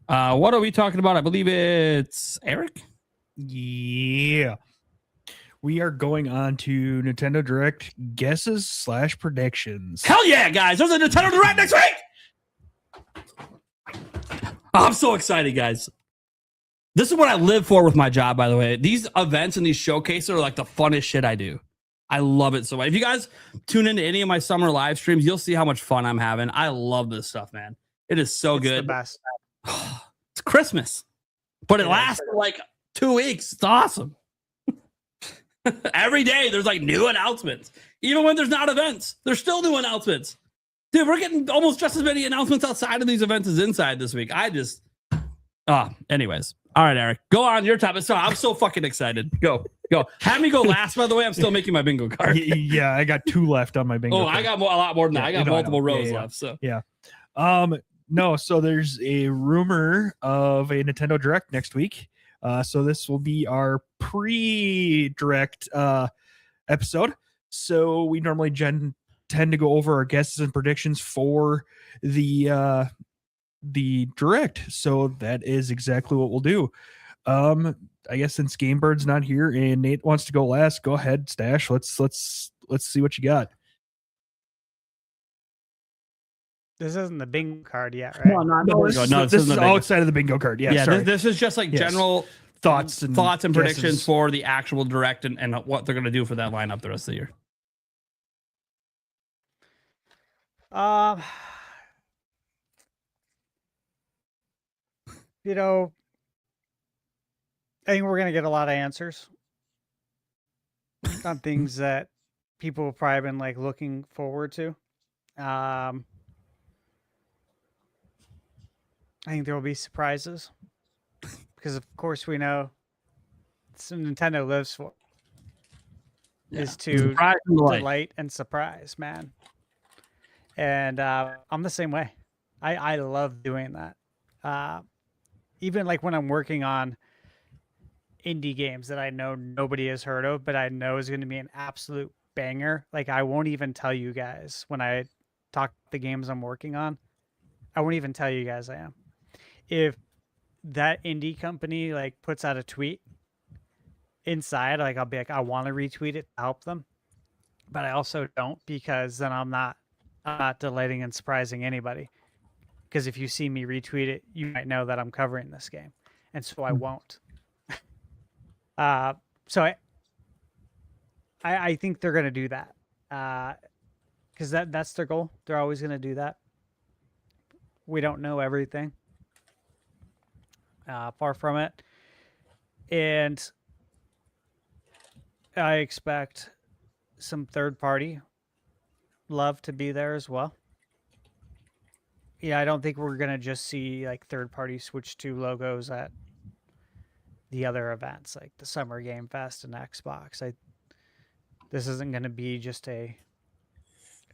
What are we talking about? I believe it's Eric. Yeah. We are going on to Nintendo Direct guesses / predictions. Hell yeah, guys. There's a Nintendo Direct next week. I'm so excited, guys. This is what I live for with my job, by the way. These events and these showcases are like the funnest shit I do. I love it so much. If you guys tune into any of my summer live streams, you'll see how much fun I'm having. I love this stuff, man. It is so good. The best. It's Christmas, but it lasts for like 2 weeks. It's awesome. Every day there's like new announcements. Even when there's not events, there's still new announcements. Dude, we're getting almost just as many announcements outside of these events as inside this week. Anyways. All right, Eric, go on your topic. So I'm so fucking excited. Go. Have me go last, by the way. I'm still making my bingo card. Yeah, I got 2 left on my bingo card. I got a lot more than that. I got multiple rows left. So yeah. No, so there's a rumor of a Nintendo Direct next week. So this will be our pre-direct episode. So we normally tend to go over our guesses and predictions for the direct. So that is exactly what we'll do. I guess since GameBird's not here and Nate wants to go last, go ahead, Stash. Let's see what you got. This isn't the bingo card yet, right? No, this is outside of the bingo card. Yeah, sorry. This is just like general thoughts and predictions guesses for the actual direct and what they're going to do for that lineup the rest of the year. Um, you know, I think we're gonna get a lot of answers on things that people have probably been like looking forward to. I think there will be surprises because, of course, we know Nintendo lives for is to Surprise and delight. delight and surprise, man. And I'm the same way. I love doing that. Even like when I'm working on indie games that I know nobody has heard of, but I know is going to be an absolute banger. Like I won't even tell you guys when I talk the games I'm working on. I won't even tell you guys I am. If that indie company like puts out a tweet inside, like I'll be like, I want to retweet it to help them, but I also don't because then I'm not delighting and surprising anybody. Because if you see me retweet it, you might know that I'm covering this game, and so I won't. So I think they're gonna do that because that's their goal. They're always gonna do that. We don't know everything. Far from it. And I expect some third-party love to be there as well. Yeah, I don't think we're going to just see like third-party Switch 2 logos at the other events, like the Summer Game Fest and Xbox. This isn't going to be just a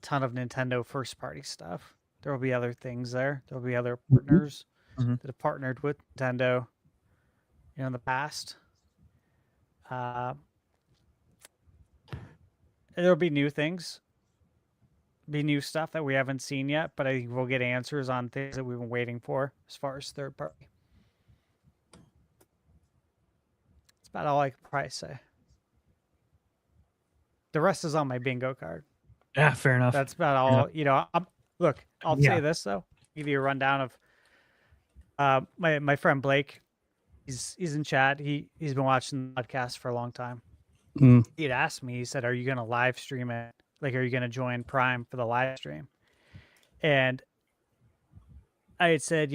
ton of Nintendo first-party stuff. There will be other things there. There will be other partners that have partnered with Nintendo, in the past. There'll be new things, be new stuff that we haven't seen yet, but I think we'll get answers on things that we've been waiting for as far as third party. That's about all I can probably say. The rest is on my bingo card. Yeah, fair enough. That's about all. Look, I'll say this though. Give you a rundown of my friend Blake. He's in chat. He's been watching the podcast for a long time. He'd asked me, he said, are you going to live stream it? Like, are you going to join Prime for the live stream? And I had said,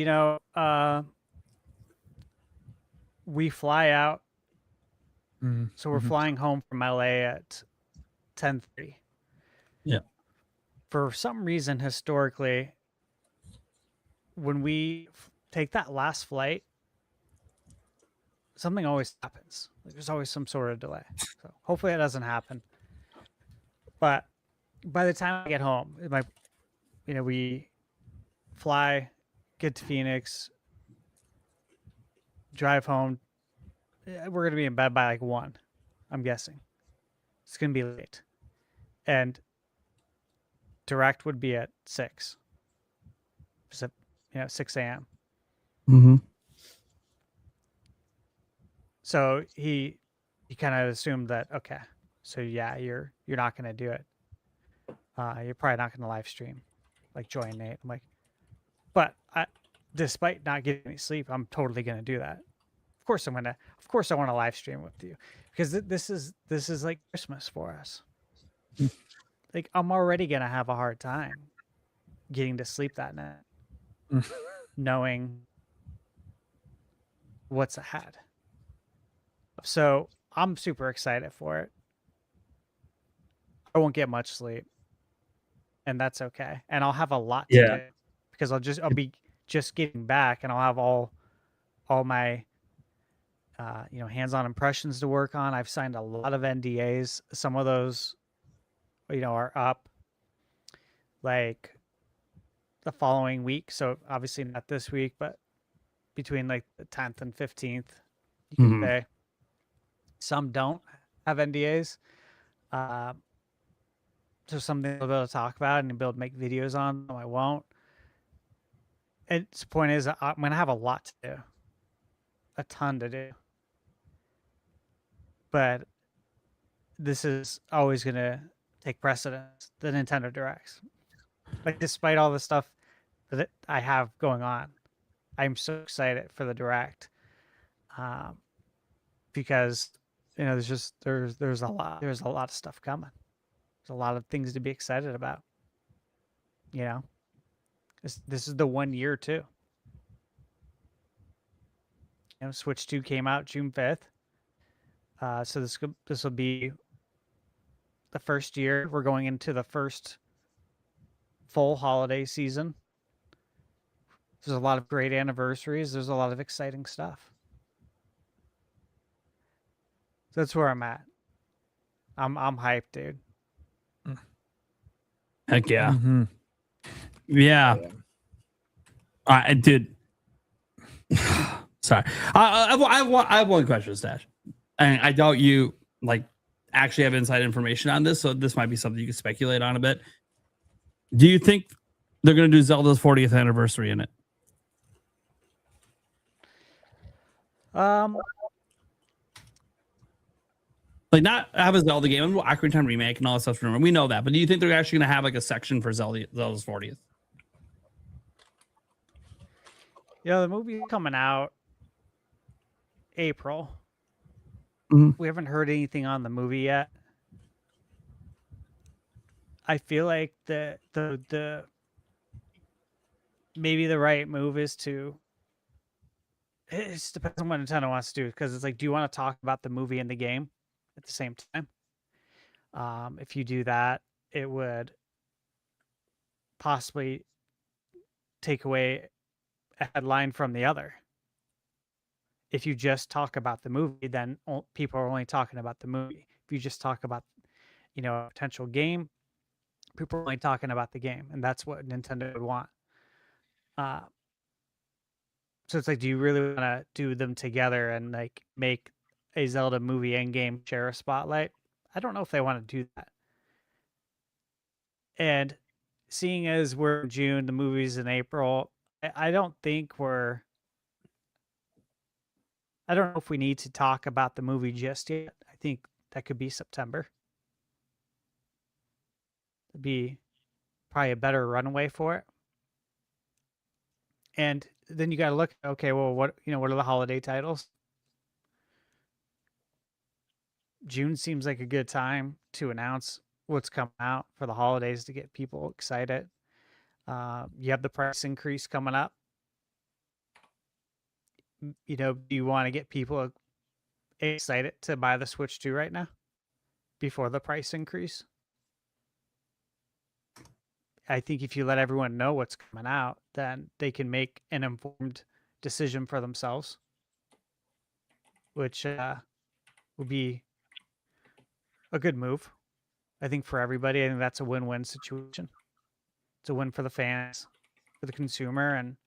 we fly out. So we're flying home from LA at 10:30. Yeah. For some reason, historically, when we take that last flight, something always happens. Like, there's always some sort of delay. So hopefully that doesn't happen. But by the time I get home, we fly, get to Phoenix, drive home. We're going to be in bed by like 1, I'm guessing. It's going to be late. And direct would be at 6. 6 a.m. So he kind of assumed that, okay, so yeah, you're not going to do it. You're probably not going to live stream, like join Nate. I'm like, but despite not getting any sleep, I'm totally going to do that. Of course I want to live stream with you because this is like Christmas for us. Like I'm already going to have a hard time getting to sleep that night, knowing what's ahead. So I'm super excited for it. I won't get much sleep, and that's okay. And I'll have a lot to do because I'll be just getting back, and I'll have all my hands-on impressions to work on. I've signed a lot of NDAs. Some of those, are up like the following week. So obviously not this week, but between like the 10th and 15th, you can pay. Some don't have NDAs. So something I'll be able to talk about and be able to make videos on. No, I won't. And the point is, I'm going to have a lot to do. A ton to do. But this is always going to take precedence. The Nintendo Directs. Like, despite all the stuff that I have going on, I'm so excited for the Direct. Because there's a lot of stuff coming. There's a lot of things to be excited about. You know, this is the 1 year too. You know, Switch 2 came out June 5th. So this will be the first year. We're going into the first full holiday season. There's a lot of great anniversaries. There's a lot of exciting stuff. So that's where I'm at. I'm hyped, dude. Heck yeah. Mm-hmm. Yeah. I did. Sorry. I have one question, Stash. And I doubt you actually have inside information on this, so this might be something you can speculate on a bit. Do you think they're going to do Zelda's 40th anniversary in it? Not have a Zelda game, Ocarina of Time remake and all that stuff. Remember, we know that, but do you think they're actually going to have a section for Zelda's 40th? Yeah, the movie's coming out April. Mm-hmm. We haven't heard anything on the movie yet. I feel like the maybe the right move is to. It just depends on what Nintendo wants to do, because it's do you want to talk about the movie and the game at the same time? If you do that, it would possibly take away a headline from the other. If you just talk about the movie, then people are only talking about the movie. If you just talk about, a potential game, people are only talking about the game, and that's what Nintendo would want. So it's do you really want to do them together and make a Zelda movie and game share a spotlight? I don't know if they want to do that. And seeing as we're in June, the movie's in April, I don't know if we need to talk about the movie just yet. I think that could be September. It'd be probably a better runway for it. And then you got to look, okay, well, what are the holiday titles? June seems like a good time to announce what's coming out for the holidays to get people excited. You have the price increase coming up. Do you want to get people excited to buy the Switch 2 right now before the price increase? I think if you let everyone know what's coming out, then they can make an informed decision for themselves, which would be a good move, I think, for everybody. I think that's a win-win situation. It's a win for the fans, for the consumer, and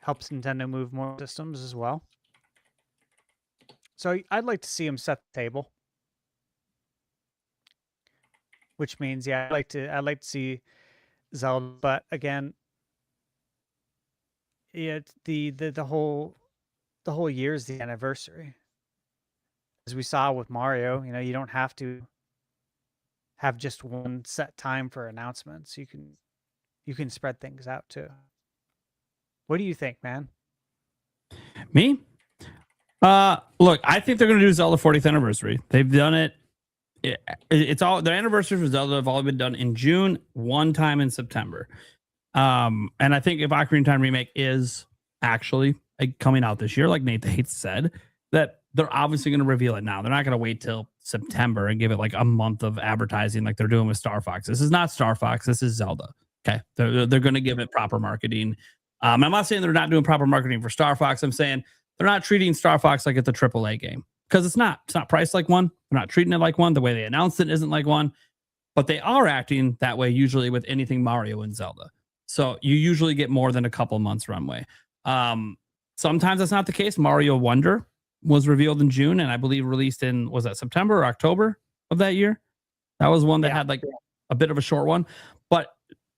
helps Nintendo move more systems as well. So I'd like to see them set the table, which means, I'd like to see Zelda, but again, the whole year is the anniversary. As we saw with Mario, you don't have to have just one set time for announcements. You can spread things out too. What do you think, man? Me? Look, I think they're going to do Zelda 40th anniversary. They've done it. It's all their anniversaries for Zelda have all been done in June, one time in September. And I think if Ocarina of Time remake is actually coming out this year, like Nate the Hates said, that they're obviously going to reveal it now. They're not going to wait till September and give it a month of advertising like they're doing with Star Fox. This is not Star Fox. This is Zelda. Okay, they're going to give it proper marketing. I'm not saying they're not doing proper marketing for Star Fox. I'm saying they're not treating Star Fox like it's a AAA game, because it's not. It's not priced like one. They're not treating it like one. The way they announced it isn't like one, but they are acting that way usually with anything Mario and Zelda. So you usually get more than a couple months runway. Sometimes that's not the case. Mario Wonder was revealed in June, and I believe released in, was that September or October of that year? That was one that had a bit of a short one, but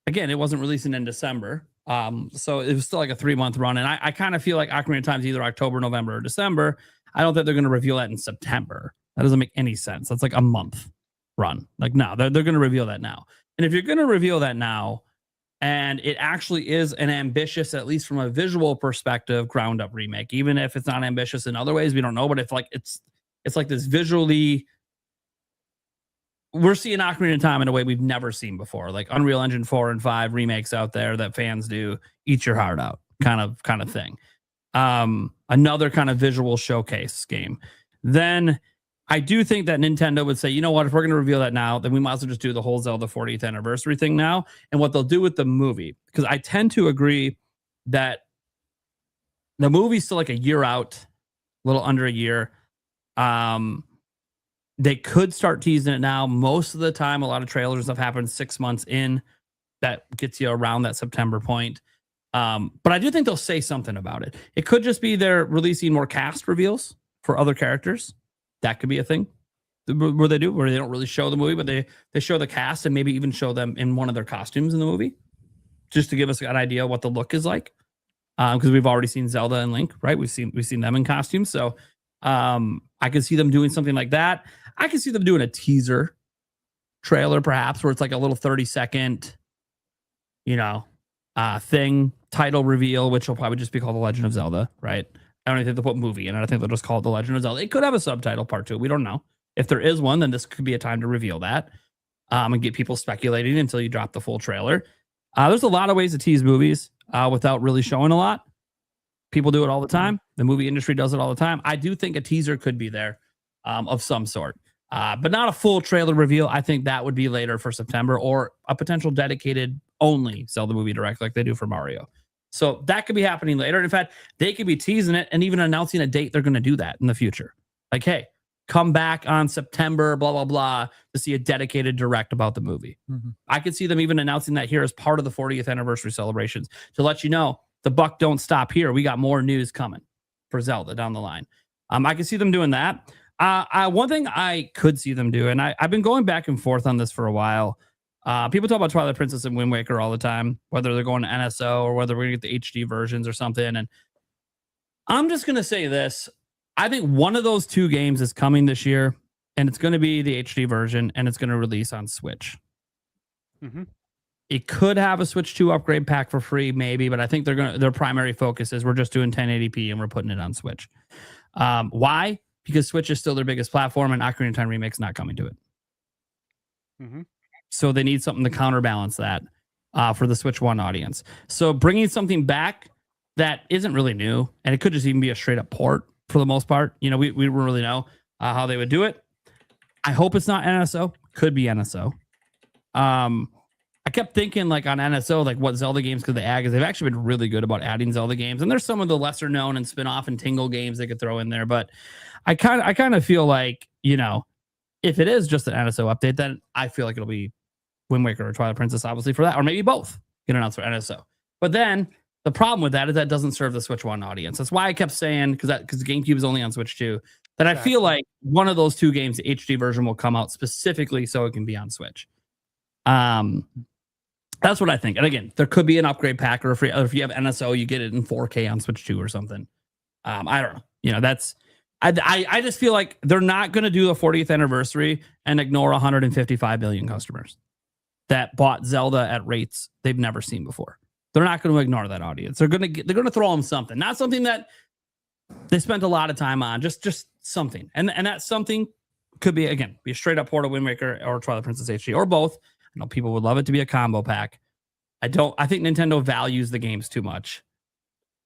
again, it wasn't releasing in December. So it was still a 3-month run. And I kind of feel like Ocarina of Time is either October, November, or December. I don't think they're going to reveal that in September. That doesn't make any sense. That's a month run. No, they're going to reveal that now. And if you're going to reveal that now, and it actually is an ambitious, at least from a visual perspective, ground up remake, even if it's not ambitious in other ways, we don't know, but it's this visually we're seeing Ocarina of Time in a way we've never seen before, like Unreal Engine 4 and 5 remakes out there that fans do, eat your heart out kind of thing. Another kind of visual showcase game. Then I do think that Nintendo would say, you know what, if we're going to reveal that now, then we might as well just do the whole Zelda 40th anniversary thing now. And what they'll do with the movie, because I tend to agree that the movie's still like a year out, a little under a year. They could start teasing it now. Most of the time, a lot of trailers have happened 6 months in. That gets you around that September point. But I do think they'll say something about it. It could just be they're releasing more cast reveals for other characters. That could be a thing where they don't really show the movie, but they show the cast and maybe even show them in one of their costumes in the movie, just to give us an idea of what the look is like. Because we've already seen Zelda and Link, right? We've seen them in costumes. So I could see them doing something like that. I could see them doing a teaser trailer, perhaps, where it's like a little 30-second, thing, title reveal, which will probably just be called The Legend of Zelda, right? I don't even think they'll put movie in it. I think they'll just call it The Legend of Zelda. It could have a subtitle part to it. We don't know. If there is one, then this could be a time to reveal that and get people speculating until you drop the full trailer. There's a lot of ways to tease movies without really showing a lot. People do it all the time. The movie industry does it all the time. I do think a teaser could be there of some sort, but not a full trailer reveal. I think that would be later for September, or a potential dedicated only Zelda movie direct like they do for Mario. So that could be happening later. In fact, they could be teasing it and even announcing a date they're going to do that in the future. Like, hey, come back on September, blah, blah, blah, to see a dedicated direct about the movie. Mm-hmm. I could see them even announcing that here as part of the 40th anniversary celebrations to let you know the buck don't stop here. We got more news coming for Zelda down the line. I can see them doing that. One thing I could see them do, and I've been going back and forth on this for a while. People talk about Twilight Princess and Wind Waker all the time, whether they're going to NSO or whether we're going to get the HD versions or something. And I'm just going to say this. I think one of those two games is coming this year, and it's going to be the HD version, and it's going to release on Switch. Mm-hmm. It could have a Switch 2 upgrade pack for free, maybe, but I think their primary focus is we're just doing 1080p and we're putting it on Switch. Why? Because Switch is still their biggest platform, and Ocarina of Time Remake's not coming to it. Mm-hmm. So they need something to counterbalance that for the Switch 1 audience. So bringing something back that isn't really new, and it could just even be a straight up port for the most part. We don't really know how they would do it. I hope it's not NSO. Could be NSO. I kept thinking like on NSO, like what Zelda games could they add? Because they've actually been really good about adding Zelda games. And there's some of the lesser known and spin-off and Tingle games they could throw in there. But I kind of feel like, if it is just an NSO update, then I feel like it'll be Wind Waker or Twilight Princess, obviously, for that, or maybe both get announced for NSO. But then the problem with that is that doesn't serve the Switch 1 audience. That's why I kept saying, because the GameCube is only on Switch 2, that I feel like one of those two games, the HD version, will come out specifically so it can be on Switch. That's what I think. And again, there could be an upgrade pack, or if you have NSO, you get it in 4K on Switch 2 or something. I don't know. That's I just feel like they're not going to do the 40th anniversary and ignore 155 million customers that bought Zelda at rates they've never seen before. They're not going to ignore that audience. They're going to throw them something, not something that they spent a lot of time on, just something. And that something could be a straight up port of Wind Waker or Twilight Princess HD, or both. I know people would love it to be a combo pack. I think Nintendo values the games too much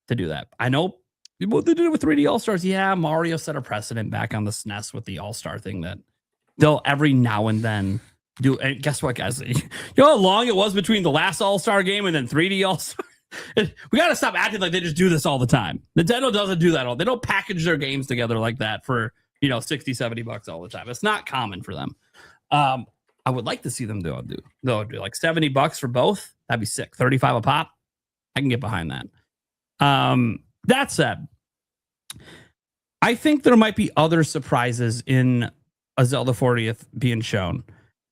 to do that. I know they did it with 3D All-Stars. Yeah, Mario set a precedent back on the SNES with the All-Star thing that they'll every now and then do. And guess what, guys? You know how long it was between the last All-Star game and then 3D All-Star? We got to stop acting like they just do this all the time. Nintendo doesn't do that all. They don't package their games together like that for, $60, $70 all the time. It's not common for them. I would like to see them do like $70 for both. That'd be sick. 35 a pop. I can get behind that. That said, I think there might be other surprises in a Zelda 40th being shown.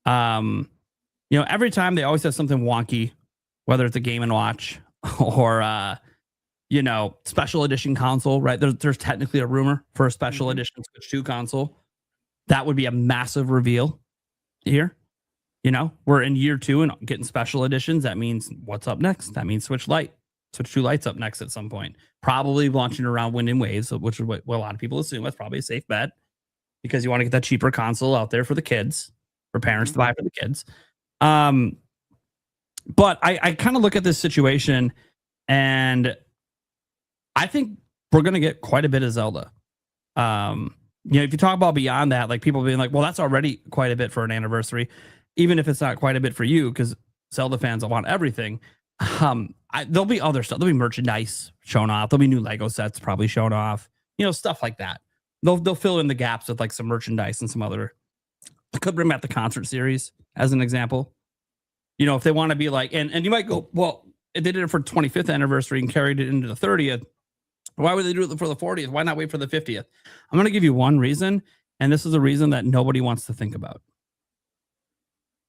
Every time they always have something wonky, whether it's a Game & Watch or special edition console, right? There's technically a rumor for a special edition Switch 2 console. That would be a massive reveal here. We're in year 2 and getting special editions. That means what's up next? That means Switch 2 Lite's up next at some point. Probably launching around Wind and Waves, which is what a lot of people assume. That's probably a safe bet because you want to get that cheaper console out there for the kids. for parents to buy for the kids. But I kind of look at this situation, and I think we're going to get quite a bit of Zelda. If you talk about beyond that, like people being like, well, that's already quite a bit for an anniversary, even if it's not quite a bit for you, because Zelda fans want everything. There'll be other stuff. There'll be merchandise shown off. There'll be new Lego sets probably shown off. Stuff like that. They'll fill in the gaps with like some merchandise and some other. I could bring back the concert series as an example. If they want to be like, and you might go, well, if they did it for 25th anniversary and carried it into the 30th, why would they do it for the 40th? Why not wait for the 50th? I'm going to give you one reason, and this is a reason that nobody wants to think about.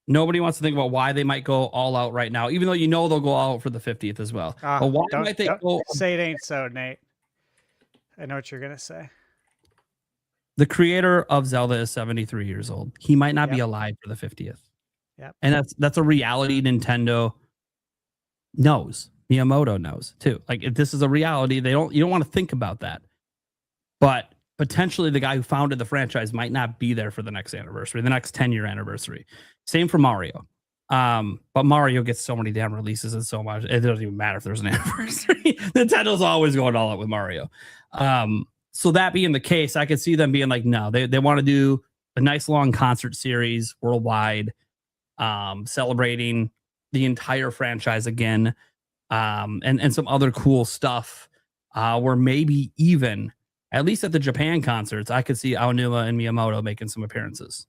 Nobody wants to think about why they might go all out right now, even though they'll go all out for the 50th as well. But why might they go? Say it ain't so, Nate. I know what you're going to say. The creator of Zelda is 73 years old. He might not be alive for the 50th. Yep. And that's a reality Nintendo knows. Miyamoto knows too. Like, if this is a reality, you don't want to think about that. But potentially the guy who founded the franchise might not be there for the next anniversary, the next 10-year anniversary. Same for Mario. But Mario gets so many damn releases and so much. It doesn't even matter if there's an anniversary. Nintendo's always going all out with Mario. So that being the case, I could see them being like, no, they want to do a nice long concert series worldwide, celebrating the entire franchise again, and some other cool stuff, where maybe even, at least at the Japan concerts, I could see Aonuma and Miyamoto making some appearances,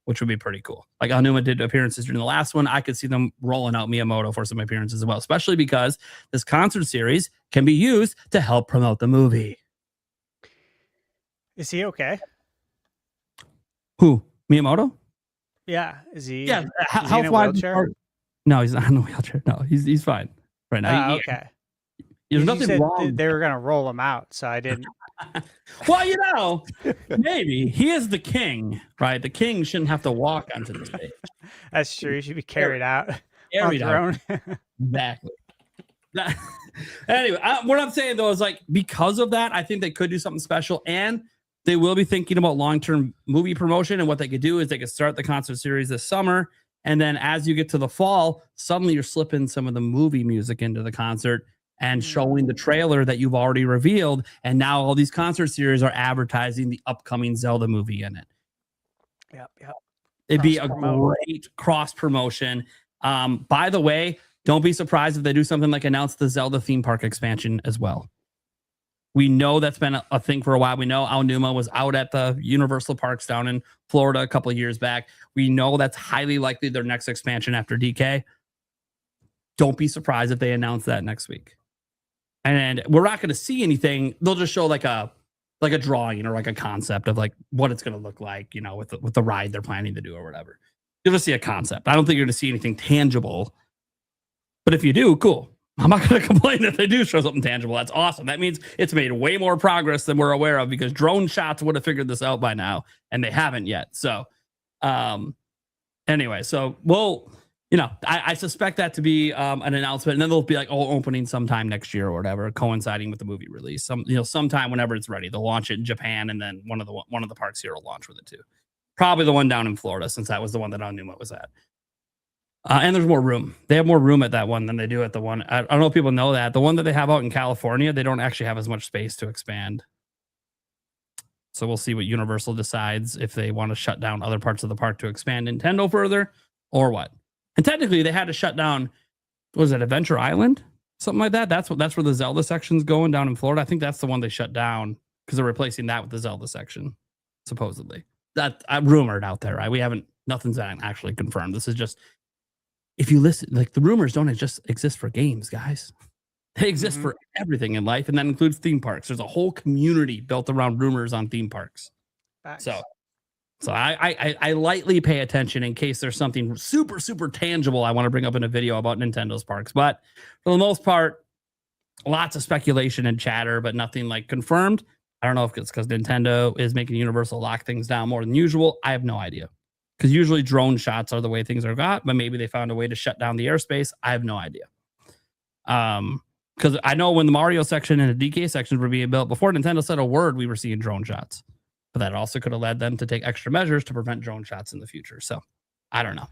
which would be pretty cool. Like Aonuma did appearances during the last one. I could see them rolling out Miyamoto for some appearances as well, especially because this concert series can be used to help promote the movie. Is he okay? Who? Miyamoto? Yeah. Is he? Yeah. Is he in a wheelchair? No, he's not in a wheelchair. No, he's fine right now. Okay. There's You nothing said wrong. they were going to roll him out, so I didn't. Well, maybe he is the king, right? The king shouldn't have to walk onto the stage. That's true. He should be carried out. Carried on out. Exactly. Anyway, what I'm saying though is, like, because of that, I think they could do something special, and they will be thinking about long-term movie promotion. And what they could do is they could start the concert series this summer, and then as you get to the fall, suddenly you're slipping some of the movie music into the concert and showing the trailer that you've already revealed. And now all these concert series are advertising the upcoming Zelda movie in it. Yep. It'd be a great cross promotion. By the way, don't be surprised if they do something like announce the Zelda theme park expansion as well. We know that's been a thing for a while. We know Aonuma was out at the Universal Parks down in Florida a couple of years back. We know that's highly likely their next expansion after DK. Don't be surprised if they announce that next week. And we're not going to see anything. They'll just show like a drawing or like a concept of like what it's going to look like, with the ride they're planning to do or whatever. You'll just see a concept. I don't think you're going to see anything tangible. But if you do, cool. I'm not going to complain if they do show something tangible. That's awesome. That means it's made way more progress than we're aware of, because drone shots would have figured this out by now, and they haven't yet. So, anyway, so we'll, I suspect that to be an announcement, and then they'll be like, opening sometime next year or whatever, coinciding with the movie release. Sometime whenever it's ready, they'll launch it in Japan, and then one of the parks here will launch with it too. Probably the one down in Florida, since that was the one that Aonuma was at. And there's more room. They have more room at that one than they do at the one. I don't know if people know that. The one that they have out in California, they don't actually have as much space to expand. So we'll see what Universal decides, if they want to shut down other parts of the park to expand Nintendo further or what. And technically they had to shut down, was it Adventure Island? Something like that. That's where the Zelda section's going down in Florida. I think that's the one they shut down because they're replacing that with the Zelda section, supposedly. That I rumored out there, right? Nothing's actually confirmed. This is just, if you listen, like, the rumors don't just exist for games, guys. They exist for everything in life, and that includes theme parks. There's a whole community built around rumors on theme parks. Facts. So I lightly pay attention in case there's something super, super tangible I want to bring up in a video about Nintendo's parks. But for the most part, lots of speculation and chatter, but nothing like confirmed. I don't know if it's because Nintendo is making Universal lock things down more than usual. I have no idea. Because usually drone shots are the way things are got, but maybe they found a way to shut down the airspace. I have no idea. Because I know when the Mario section and the DK sections were being built, before Nintendo said a word, we were seeing drone shots. But that also could have led them to take extra measures to prevent drone shots in the future. So I don't know.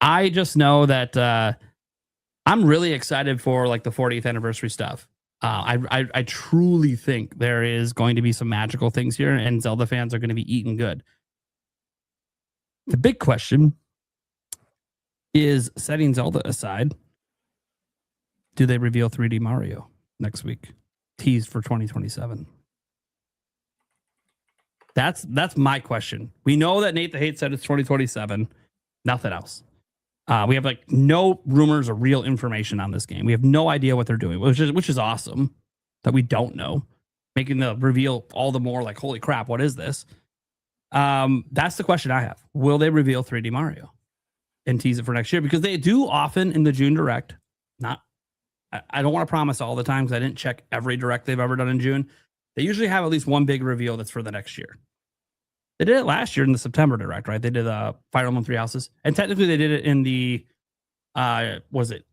I just know that I'm really excited for like the 40th anniversary stuff. I truly think there is going to be some magical things here, and Zelda fans are going to be eating good. The big question is, setting Zelda aside, do they reveal 3D Mario next week? Teased for 2027. That's my question. We know that Nate the Hate said it's 2027. Nothing else. We have like no rumors or real information on this game. We have no idea what they're doing, which is awesome that we don't know, making the reveal all the more like, holy crap, what is this? That's the question I have. Will they reveal 3D Mario and tease it for next year? Because they do often in the June Direct. I don't want to promise all the time because I didn't check every Direct they've ever done in June. They usually have at least one big reveal that's for the next year. They did it last year in the September Direct, right? They did Fire Emblem Three Houses. And technically they did it in the, was it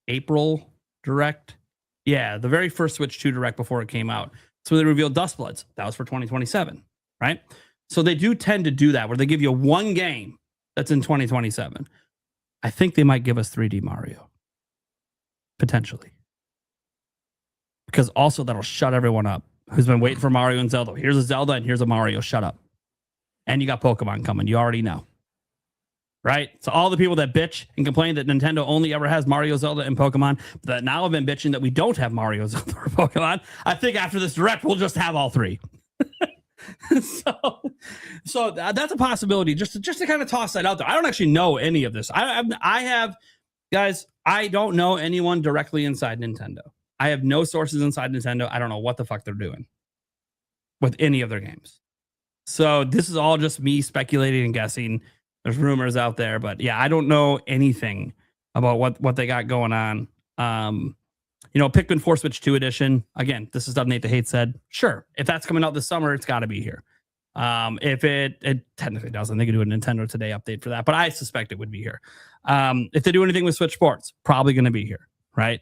April Direct? Yeah, the very first Switch 2 Direct before it came out. So they revealed Dustbloods. That was for 2027, right? So they do tend to do that where they give you one game that's in 2027. I think they might give us 3D Mario. Potentially. Because also that'll shut everyone up who's been waiting for Mario and Zelda. Here's a Zelda and here's a Mario. Shut up. And you got Pokemon coming. You already know. Right? So all the people that bitch and complain that Nintendo only ever has Mario, Zelda, and Pokemon, that now have been bitching that we don't have Mario, Zelda, or Pokemon, I think after this Direct, we'll just have all three. So that's a possibility. Just to kind of toss that out there. I don't actually know any of this. I have, guys, I don't know anyone directly inside Nintendo. I have no sources inside Nintendo. I don't know what the fuck they're doing with any of their games. So this is all just me speculating and guessing. There's rumors out there, but yeah, I don't know anything about what they got going on. Pikmin 4 Switch 2 edition. Again, this is stuff Nate the Hate said. Sure, if that's coming out this summer, it's got to be here. If it technically doesn't, they could do a Nintendo Today update for that, but I suspect it would be here. If they do anything with Switch Sports, probably going to be here, right?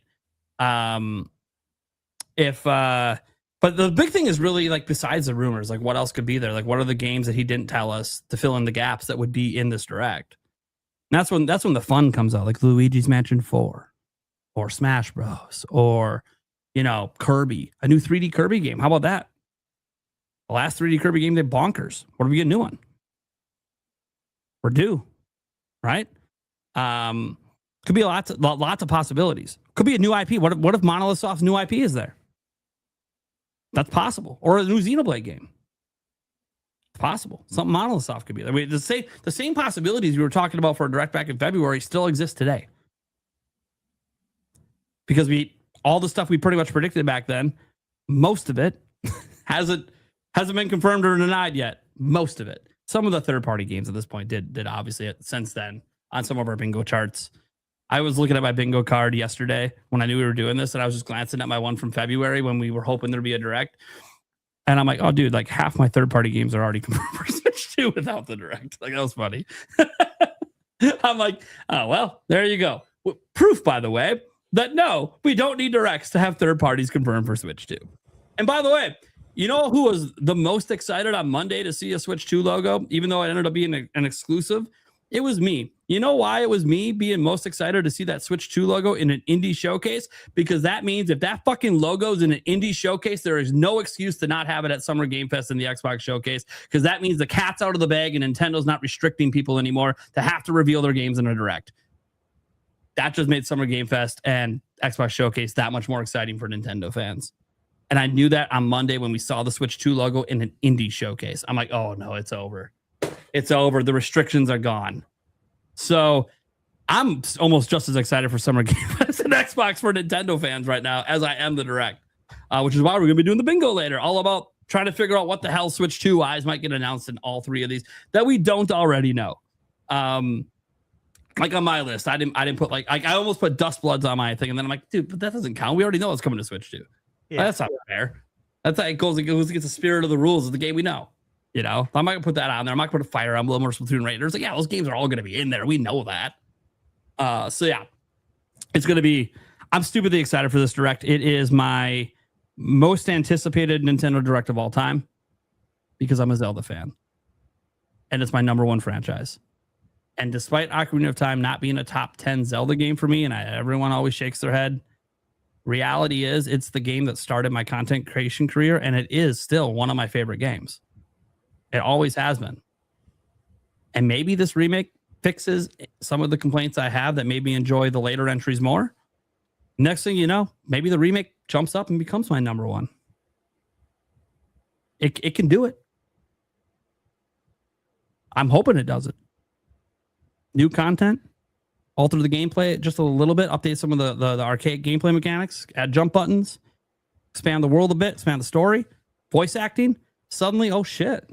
But the big thing is really like, besides the rumors, like what else could be there? Like what are the games that he didn't tell us to fill in the gaps that would be in this Direct? And that's when the fun comes out, like Luigi's Mansion 4 or Smash Bros. Or, Kirby, a new 3D Kirby game. How about that? The last 3D Kirby game, they bonkers. What do we get a new one? We're due, right? Could be lots of possibilities. Could be a new IP. What if Monolith Soft's new IP is there? That's possible. Or a new Xenoblade game. It's possible. Something Monolith Soft could be there. I mean, the same possibilities we were talking about for a Direct back in February still exist today. Because all the stuff we pretty much predicted back then, most of it hasn't been confirmed or denied yet. Most of it. Some of the third-party games at this point did obviously since then on some of our bingo charts. I was looking at my bingo card yesterday when I knew we were doing this, and I was just glancing at my one from February when we were hoping there'd be a Direct. And I'm like, oh, dude, like half my third-party games are already confirmed for Switch 2 without the Direct. Like, that was funny. I'm like, oh, well, there you go. Proof, by the way, that no, we don't need Directs to have third parties confirmed for Switch 2. And by the way, you know who was the most excited on Monday to see a Switch 2 logo, even though it ended up being an exclusive? It was me. You know why it was me being most excited to see that Switch 2 logo in an indie showcase? Because that means if that fucking logo's in an indie showcase, there is no excuse to not have it at Summer Game Fest and the Xbox Showcase, because that means the cat's out of the bag and Nintendo's not restricting people anymore to have to reveal their games in a Direct. That just made Summer Game Fest and Xbox Showcase that much more exciting for Nintendo fans. And I knew that on Monday when we saw the Switch 2 logo in an indie showcase. I'm like, oh no, it's over. It's over. The restrictions are gone. So I'm almost just as excited for Summer Game Fest and Xbox for Nintendo fans right now as I am the Direct, which is why we're going to be doing the bingo later, all about trying to figure out what the hell Switch 2 eyes might get announced in all three of these that we don't already know. Like on my list, I didn't put like I almost put Dustbloods on my thing, and then I'm like, dude, but that doesn't count. We already know it's coming to Switch 2. Yeah. That's not fair. That's how it goes against the spirit of the rules of the game we know. I'm not gonna put that on there. I'm not gonna put Fire Emblem or Splatoon Raiders. Like, yeah, those games are all gonna be in there. We know that. So yeah, it's gonna be. I'm stupidly excited for this Direct. It is my most anticipated Nintendo Direct of all time because I'm a Zelda fan. and it's my number one franchise. And despite Ocarina of Time not being a top 10 Zelda game for me, and everyone always shakes their head, reality is it's the game that started my content creation career, and it is still one of my favorite games. It always has been. And maybe this remake fixes some of the complaints I have that made me enjoy the later entries more. Next thing you know, maybe the remake jumps up and becomes my number one. It can do it. I'm hoping it does it. New content, alter the gameplay just a little bit, update some of the arcade gameplay mechanics, add jump buttons, expand the world a bit, expand the story, voice acting. Suddenly, oh shit.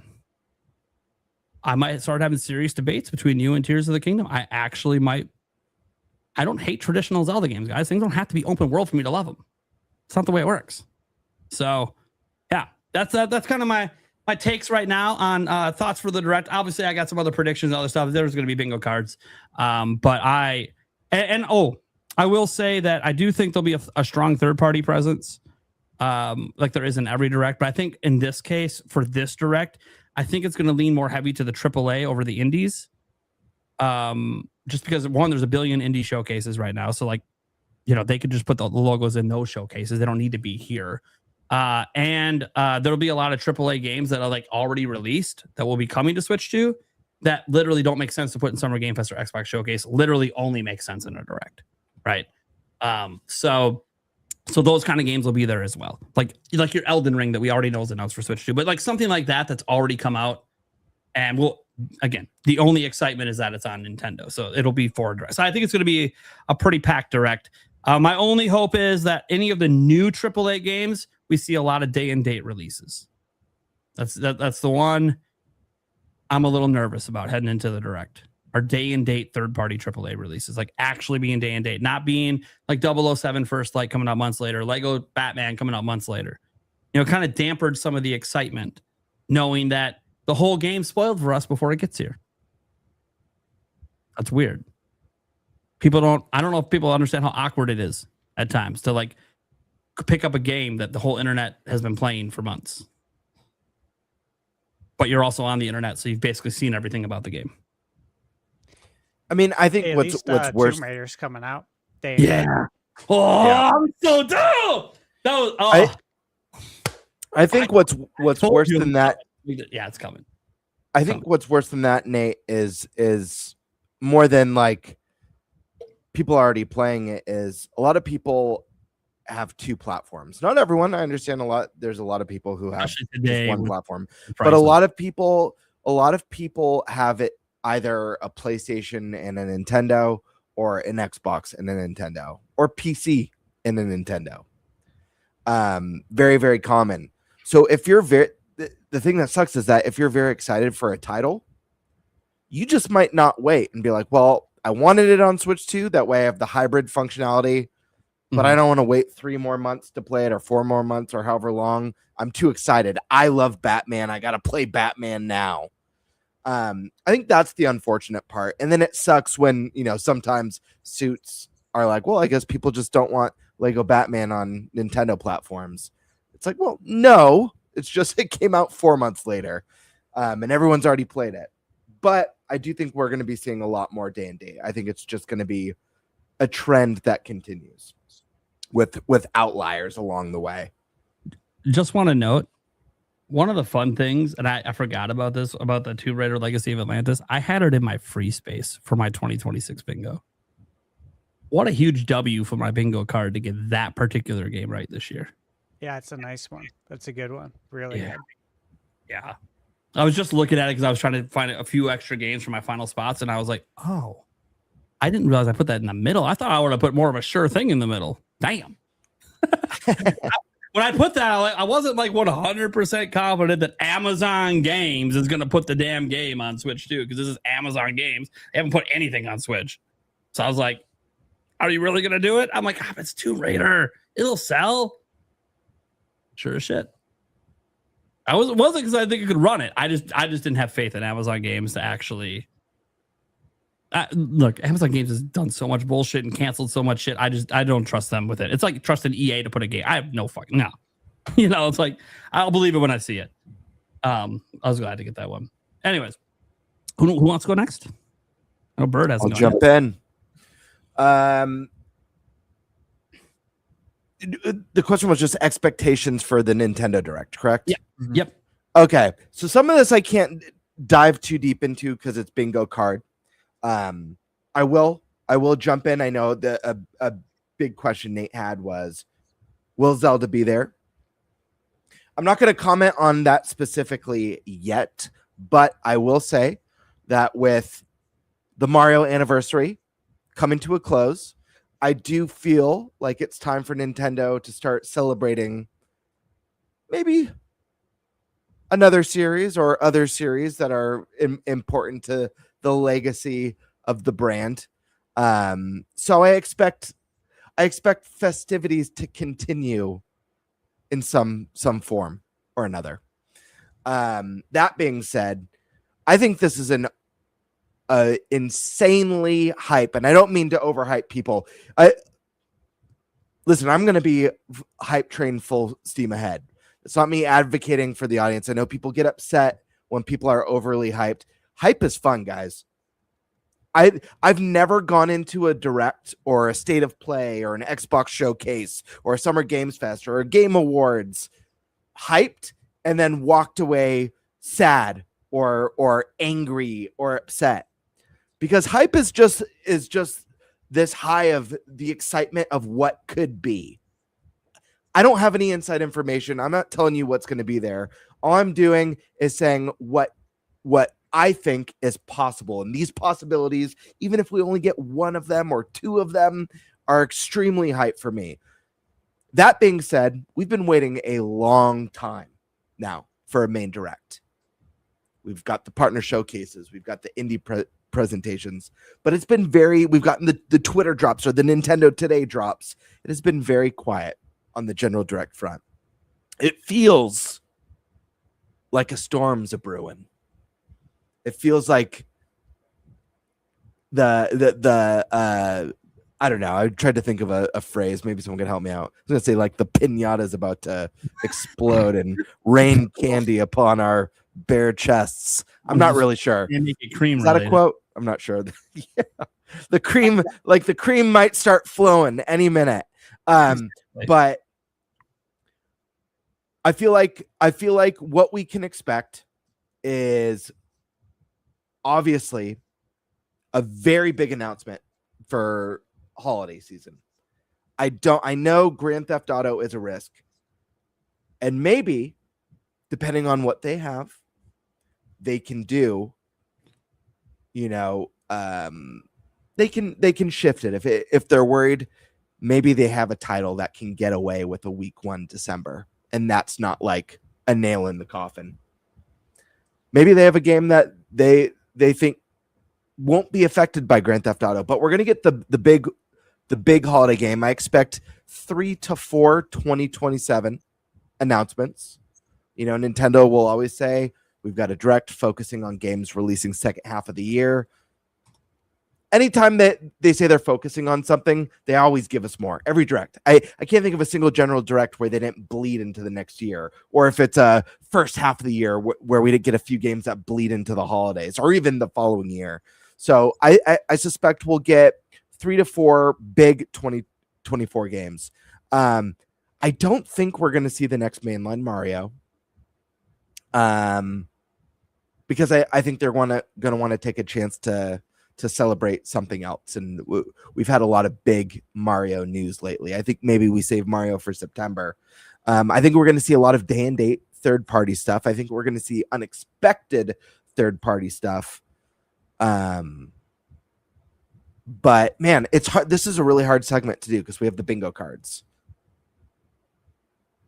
I might start having serious debates between you and Tears of the Kingdom. I actually might. I don't hate traditional Zelda games, guys. Things don't have to be open world for me to love them. It's not the way it works. So, yeah, that's kind of my takes right now on thoughts for the Direct. Obviously, I got some other predictions and other stuff. There's going to be bingo cards. But I will say that I do think there'll be a strong third-party presence like there is in every Direct. But I think in this case, for this Direct, I think it's going to lean more heavy to the AAA over the indies. Just because, one, there's a billion indie showcases right now. So, like, they could just put the logos in those showcases. They don't need to be here. And there'll be a lot of AAA games that are like already released that will be coming to Switch 2 that literally don't make sense to put in Summer Game Fest or Xbox Showcase. Literally only make sense in a Direct, right? So those kind of games will be there as well. Like your Elden Ring that we already know is announced for Switch 2, but like something like that's already come out. And again, the only excitement is that it's on Nintendo. So it'll be for Direct. So I think it's going to be a pretty packed Direct. My only hope is that any of the new AAA games, we see a lot of day and date releases. That's the one I'm a little nervous about heading into the Direct. Our day and date third-party AAA releases, like actually being day and date, not being like 007 First Light coming out months later, Lego Batman coming out months later. Kind of dampened some of the excitement, knowing that the whole game spoiled for us before it gets here. That's weird. I don't know if people understand how awkward it is at times to like pick up a game that the whole internet has been playing for months. But you're also on the internet, so you've basically seen everything about the game. I mean, I think what's worse. Tomb Raider's coming out. Yeah. Oh, yeah. I'm so dope. That was. Oh. I think what's worse than that. Yeah, it's coming. I think what's worse than that, Nate, is more than like people already playing it. Is a lot of people have two platforms. Not everyone. I understand a lot. There's a lot of people who have just one platform, but a lot of people have it either a PlayStation and a Nintendo, or an Xbox and a Nintendo, or PC and a Nintendo. Very, very common. So if you're the thing that sucks is that if you're very excited for a title, you just might not wait and be like, well, I wanted it on Switch 2. That way I have the hybrid functionality, but I don't want to wait 3 more months to play it, or 4 more months, or however long. I'm too excited. I love Batman. I got to play Batman now. I think that's the unfortunate part. And then it sucks when, sometimes suits are like, well, I guess people just don't want Lego Batman on Nintendo platforms. It's like, well, no, it's just it came out 4 months later, and everyone's already played it. But I do think we're going to be seeing a lot more day and date. I think it's just going to be a trend that continues with outliers along the way. Just want to note, one of the fun things, and I forgot about this, about the Tomb Raider Legacy of Atlantis, I had it in my free space for my 2026 bingo. What a huge W for my bingo card to get that particular game right this year. Yeah, it's a nice one. That's a good one. Really good. Yeah. I was just looking at it because I was trying to find a few extra games for my final spots, and I was like, oh, I didn't realize I put that in the middle. I thought I would have put more of a sure thing in the middle. Damn. When I put that, I wasn't like 100% confident that Amazon Games is going to put the damn game on Switch too, because this is Amazon Games. They haven't put anything on Switch. So I was like, are you really going to do it? I'm like, it's Tomb Raider. It'll sell. Sure as shit. I wasn't because I think it could run it. I just didn't have faith in Amazon Games to actually. Look, Amazon Games has done so much bullshit and canceled so much shit. I don't trust them with it. It's like trusting EA to put a game. I have no fucking no. It's like I'll believe it when I see it. I was glad to get that one. Anyways, Who wants to go next? Oh, Bird hasn't I'll gone jump in. The question was just expectations for the Nintendo Direct, correct? Yeah. Yep. Okay, so some of this I can't dive too deep into because it's bingo card. I will jump in. I know that a big question Nate had was, will Zelda be there? I'm not going to comment on that specifically yet, but I will say that with the Mario anniversary coming to a close, I do feel like it's time for Nintendo to start celebrating maybe another series or other series that are important to the legacy of the brand. So I expect festivities to continue in some form or another. That being said, I think this is an insanely hype, and I don't mean to overhype people. Listen, I'm going to be hype train full steam ahead. It's not me advocating for the audience. I know people get upset when people are overly hyped. Hype is fun, guys. I've never gone into a direct or a state of play or an Xbox showcase or a Summer Games Fest or a Game Awards hyped and then walked away sad or angry or upset, because hype is just this high of the excitement of what could be. I don't have any inside information. I'm not telling you what's going to be there. All I'm doing is saying what I think is possible. And these possibilities, even if we only get one of them or two of them, are extremely hype for me. That being said, we've been waiting a long time now for a main direct. We've got the partner showcases. We've got the indie presentations. But it's been we've gotten the Twitter drops or the Nintendo Today drops. It has been very quiet on the general direct front. It feels like a storm's a brewing. It feels like I don't know. I tried to think of a phrase. Maybe someone can help me out. I was going to say like the pinata is about to explode and rain candy upon our bare chests. I'm not really sure. Cream is that a quote? I'm not sure. Yeah. The cream might start flowing any minute. But I feel like what we can expect is obviously a very big announcement for holiday season. I know Grand Theft Auto is a risk, and maybe depending on what they have, they can do, they can shift it. If they're worried, maybe they have a title that can get away with a week 1 December, and that's not like a nail in the coffin. Maybe they have a game that they think won't be affected by Grand Theft Auto, but we're going to get the big holiday game. I expect 3 to 4 2027 announcements. Nintendo will always say we've got a direct focusing on games releasing second half of the year. Anytime that they say they're focusing on something, they always give us more. Every direct. I can't think of a single general direct where they didn't bleed into the next year, or if it's a first half of the year where we didn't get a few games that bleed into the holidays or even the following year. So I suspect we'll get 3 to 4 big 2024 games. I don't think we're going to see the next mainline Mario. Because I think they're going to want to take a chance to celebrate something else. And we've had a lot of big Mario news lately. I think maybe we save Mario for September. I think we're going to see a lot of day and date third-party stuff. I think we're going to see unexpected third-party stuff. But man, it's hard. This is a really hard segment to do because we have the bingo cards.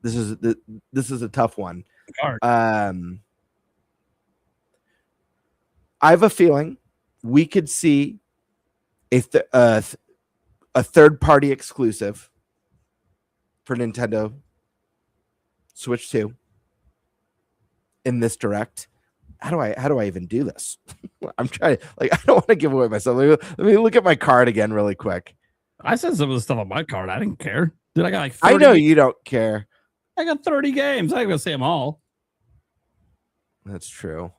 This is a tough one. I have a feeling we could see a third-party exclusive for Nintendo Switch 2 in this direct. How do I even do this? I'm trying. I don't want to give away myself. Let me look at my card again really quick. I said some of the stuff on my card. I didn't care. Dude, I got like 30 I know you don't care. I got 30 games. I ain't gonna say them all. That's true.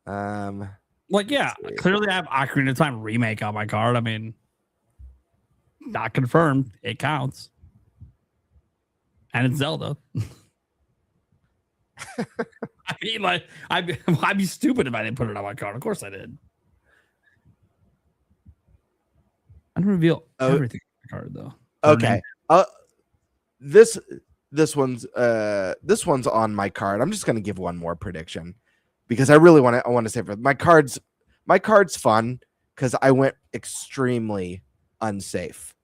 Well, Like, yeah, clearly I have Ocarina of Time remake on my card. I mean, not confirmed. It counts. And it's Zelda. I mean, like, I'd be stupid if I didn't put it on my card. Of course I did. I didn't reveal everything on my card, though. Okay. This one's on my card. I'm just gonna give one more prediction because I really want to say for my card's fun because I went extremely unsafe.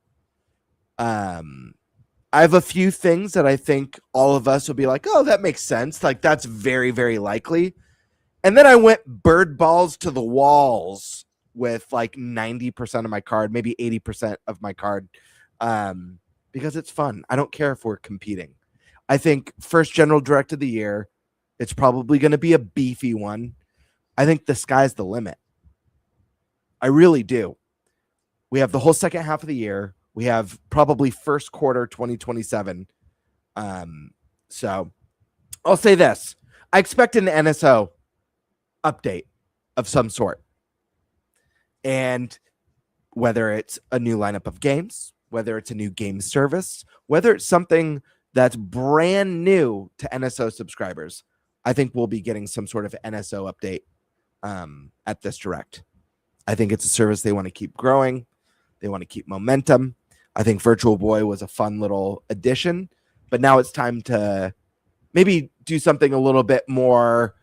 I have a few things that I think all of us will be like, oh, that makes sense. Like that's very, very likely. And then I went bird balls to the walls with like 90% of my card, maybe 80% of my card. Because it's fun. I don't care if we're competing. I think first general direct of the year, it's probably going to be a beefy one. I think the sky's the limit. I really do. We have the whole second half of the year. We have probably first quarter 2027. So I'll say this. I expect an NSO update of some sort. And whether it's a new lineup of games, whether it's a new game service, whether it's something that's brand new to NSO subscribers, I think we'll be getting some sort of NSO update at this direct. I think it's a service they want to keep growing. They want to keep momentum. I think Virtual Boy was a fun little addition, but now it's time to maybe do something a little bit more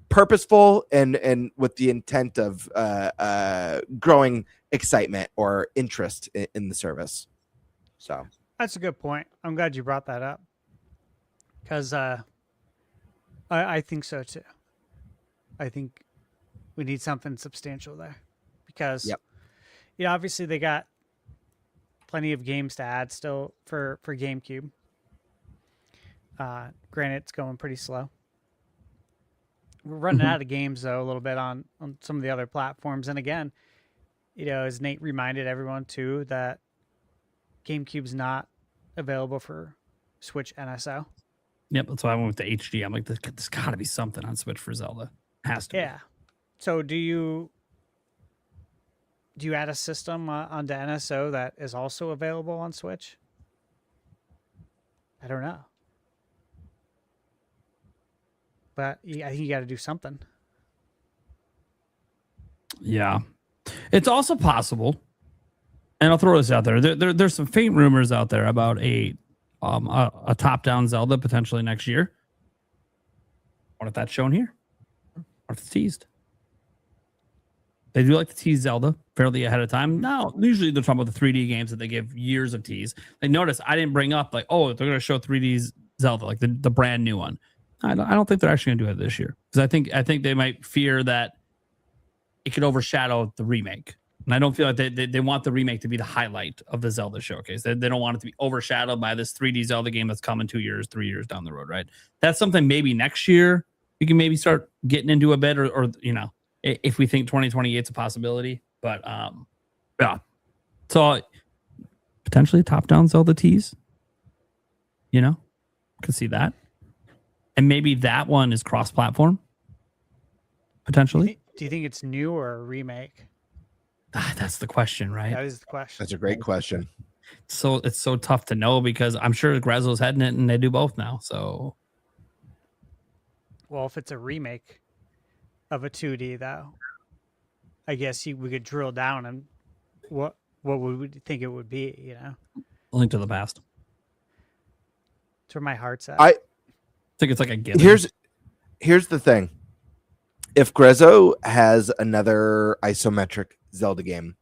purposeful and with the intent of growing excitement or interest in the service. So That's a good point. I'm glad you brought that up because I think so too. I think we need something substantial there because obviously they got plenty of games to add still for GameCube. Granted, it's going pretty slow. We're running out of games though a little bit on some of the other platforms. And again, as Nate reminded everyone too, that GameCube's not available for Switch NSO. Yep, that's why I went with the HD. I'm like, there's got to be something on Switch for Zelda. Has to. Yeah. So do you add a system onto NSO that is also available on Switch? I don't know. But I think you got to do something. Yeah. It's also possible, and I'll throw this out there. There's some faint rumors out there about a top-down Zelda potentially next year. What if that's shown here? What if it's teased? They do like to tease Zelda fairly ahead of time. Now, usually they're talking about the 3D games that they give years of tease. Like, notice I didn't bring up like, oh, they're going to show 3D Zelda, like the brand new one. I don't think they're actually going to do it this year because I think they might fear that it could overshadow the remake. And I don't feel like they want the remake to be the highlight of the Zelda showcase. They don't want it to be overshadowed by this 3D Zelda game that's coming 2 years, 3 years down the road, right? That's something maybe next year we can maybe start getting into a bit or if we think 2028 is a possibility. But yeah. So potentially a top-down Zelda tease. Could see that. And maybe that one is cross-platform. Potentially. Do you think it's new or a remake? That's the question, right? That is the question. that's a great question. So it's so tough to know because I'm sure Grezzo's heading it and they do both now. So Well, if it's a remake of a 2D, though, I guess we could drill down and what would we think it would be, A Link to the Past. That's where my heart's at. I think it's like a given. Here's the thing. If Grezzo has another isometric Zelda game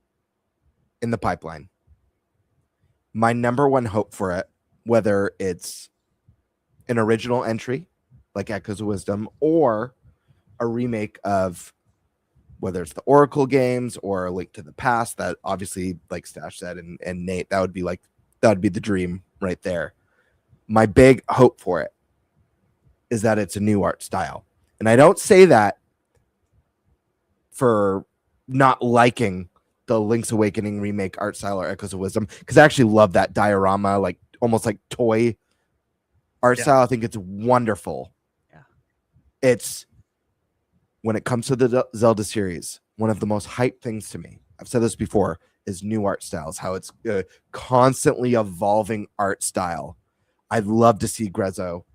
in the pipeline, my number one hope for it, whether it's an original entry like Echoes of Wisdom or a remake of whether it's the Oracle games or A Link to the Past, that obviously, like Stash said and Nate, that would be the dream right there. My big hope for it is that it's a new art style. And I don't say that for not liking the Link's Awakening remake art style or Echoes of Wisdom, because I actually love that diorama, like almost like toy art style. I think it's wonderful. Yeah. It's when it comes to the Zelda series, one of the most hyped things to me, I've said this before, is new art styles, how it's constantly evolving art style. I'd love to see Grezzo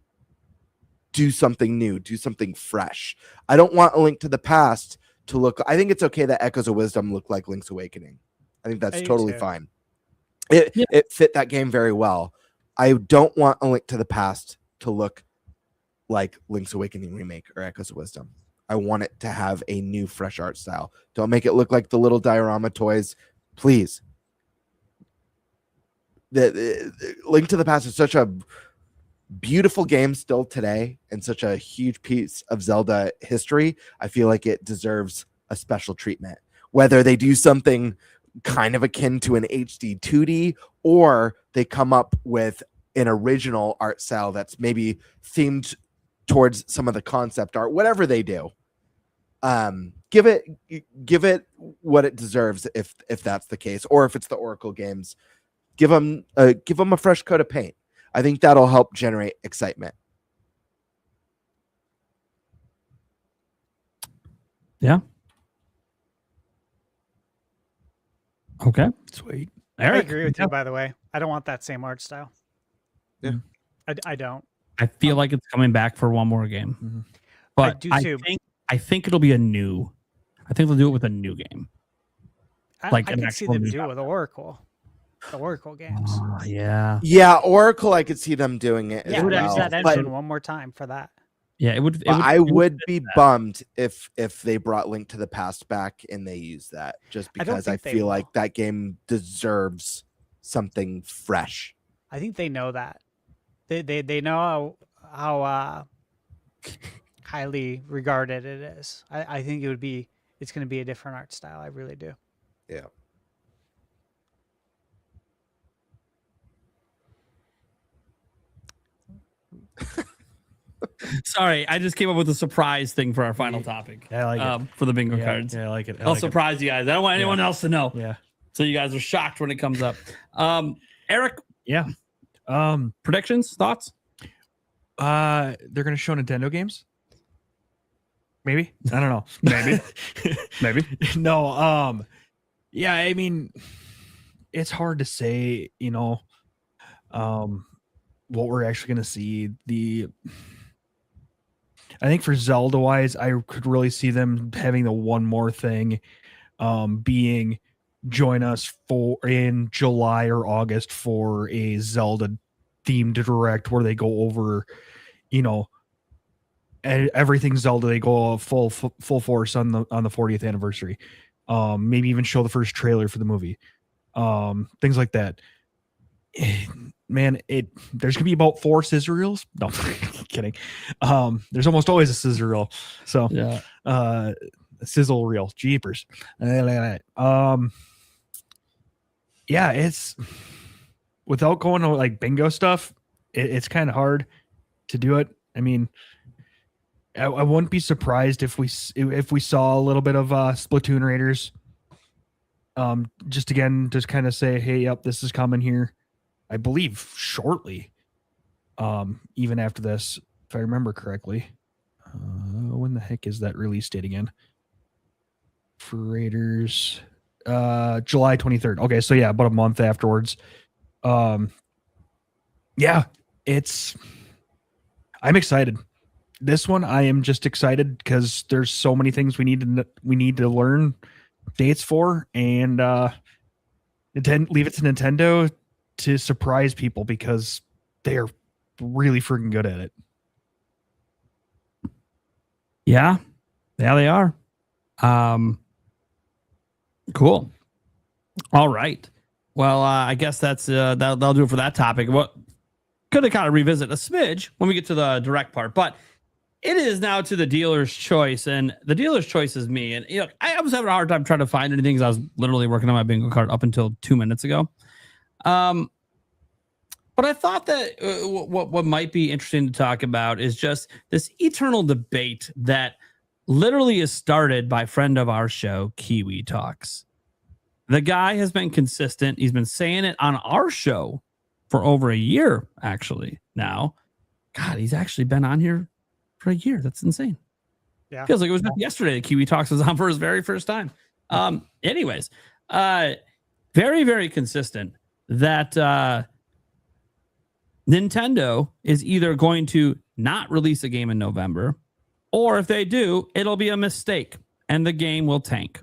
do something new, do something fresh. I don't want A Link to the Past to look, I think it's okay that Echoes of Wisdom look like Link's Awakening. I think that's totally fine. It fit that game very well. I don't want A Link to the Past to look like Link's Awakening remake or Echoes of Wisdom. I want it to have a new, fresh art style. Don't make it look like the little diorama toys, please. The Link to the Past is such a beautiful game still today and such a huge piece of Zelda history. I feel like it deserves a special treatment. Whether they do something kind of akin to an HD 2D or they come up with an original art style that's maybe themed towards some of the concept art, whatever they do, give it what it deserves if that's the case, or if it's the Oracle games, give them a fresh coat of paint. I think that'll help generate excitement. Yeah. Okay. Sweet. Eric, I agree with you, by the way. I don't want that same art style. Yeah. I don't. I feel like it's coming back for one more game. Mm-hmm. But I do too. I think it'll be I think they'll do it with a new game. I can see them do it with Oracle. The Oracle games. Oh, yeah. Yeah, Oracle, I could see them doing it. Yeah, as well. use that engine one more time for that. Yeah, it would. I would be bummed if they brought Link to the Past back and they use that, just because I feel like that game deserves something fresh. I think they know that. They know how highly regarded it is. I think it's going to be a different art style. I really do. Yeah. Sorry, I just came up with a surprise thing for our final topic. Yeah, I like it. For the bingo cards. Yeah, I like it. I'll surprise you guys. I don't want anyone else to know. Yeah. So you guys are shocked when it comes up. Eric. Yeah. Predictions, thoughts? They're gonna show Nintendo games. Maybe. I don't know. Maybe. Maybe. No. Yeah. I mean, it's hard to say. What we're actually gonna see. I think for Zelda wise, I could really see them having the one more thing, being join us in July or August for a Zelda themed direct where they go over, everything Zelda. They go full force on the 40th anniversary. Maybe even show the first trailer for the movie. Things like that. Man, there's gonna be about 4 scissor reels. No, kidding. There's almost always a scissor reel. So yeah, a sizzle reel, jeepers. Yeah, it's without going to like bingo stuff. It's kind of hard to do it. I mean, I wouldn't be surprised if we saw a little bit of Splatoon Raiders. Just kind of say, hey, yep, this is coming here. I believe shortly, even after this, if I remember correctly. When the heck is that release date again? For Raiders, July 23rd. Okay, so yeah, about a month afterwards. Yeah, I'm excited. This one, I am just excited because there's so many things we need to learn dates for, and leave it to Nintendo to surprise people because they're really freaking good at it. Yeah, they are. Cool. All right. Well, I guess that'll do it for that topic. What could have kind of revisit a smidge when we get to the direct part, but it is now to the dealer's choice, and the dealer's choice is me. And I was having a hard time trying to find anything because I was literally working on my bingo card up until 2 minutes ago. But I thought that what might be interesting to talk about is just this eternal debate that literally is started by a friend of our show, Kiwi Talks. The guy has been consistent. He's been saying it on our show for over a year, actually, now. God, he's actually been on here for a year. That's insane. Yeah. Feels like it was just yesterday that Kiwi Talks was on for his very first time. Anyways, very, very consistent that Nintendo is either going to not release a game in November, or if they do, it'll be a mistake and the game will tank.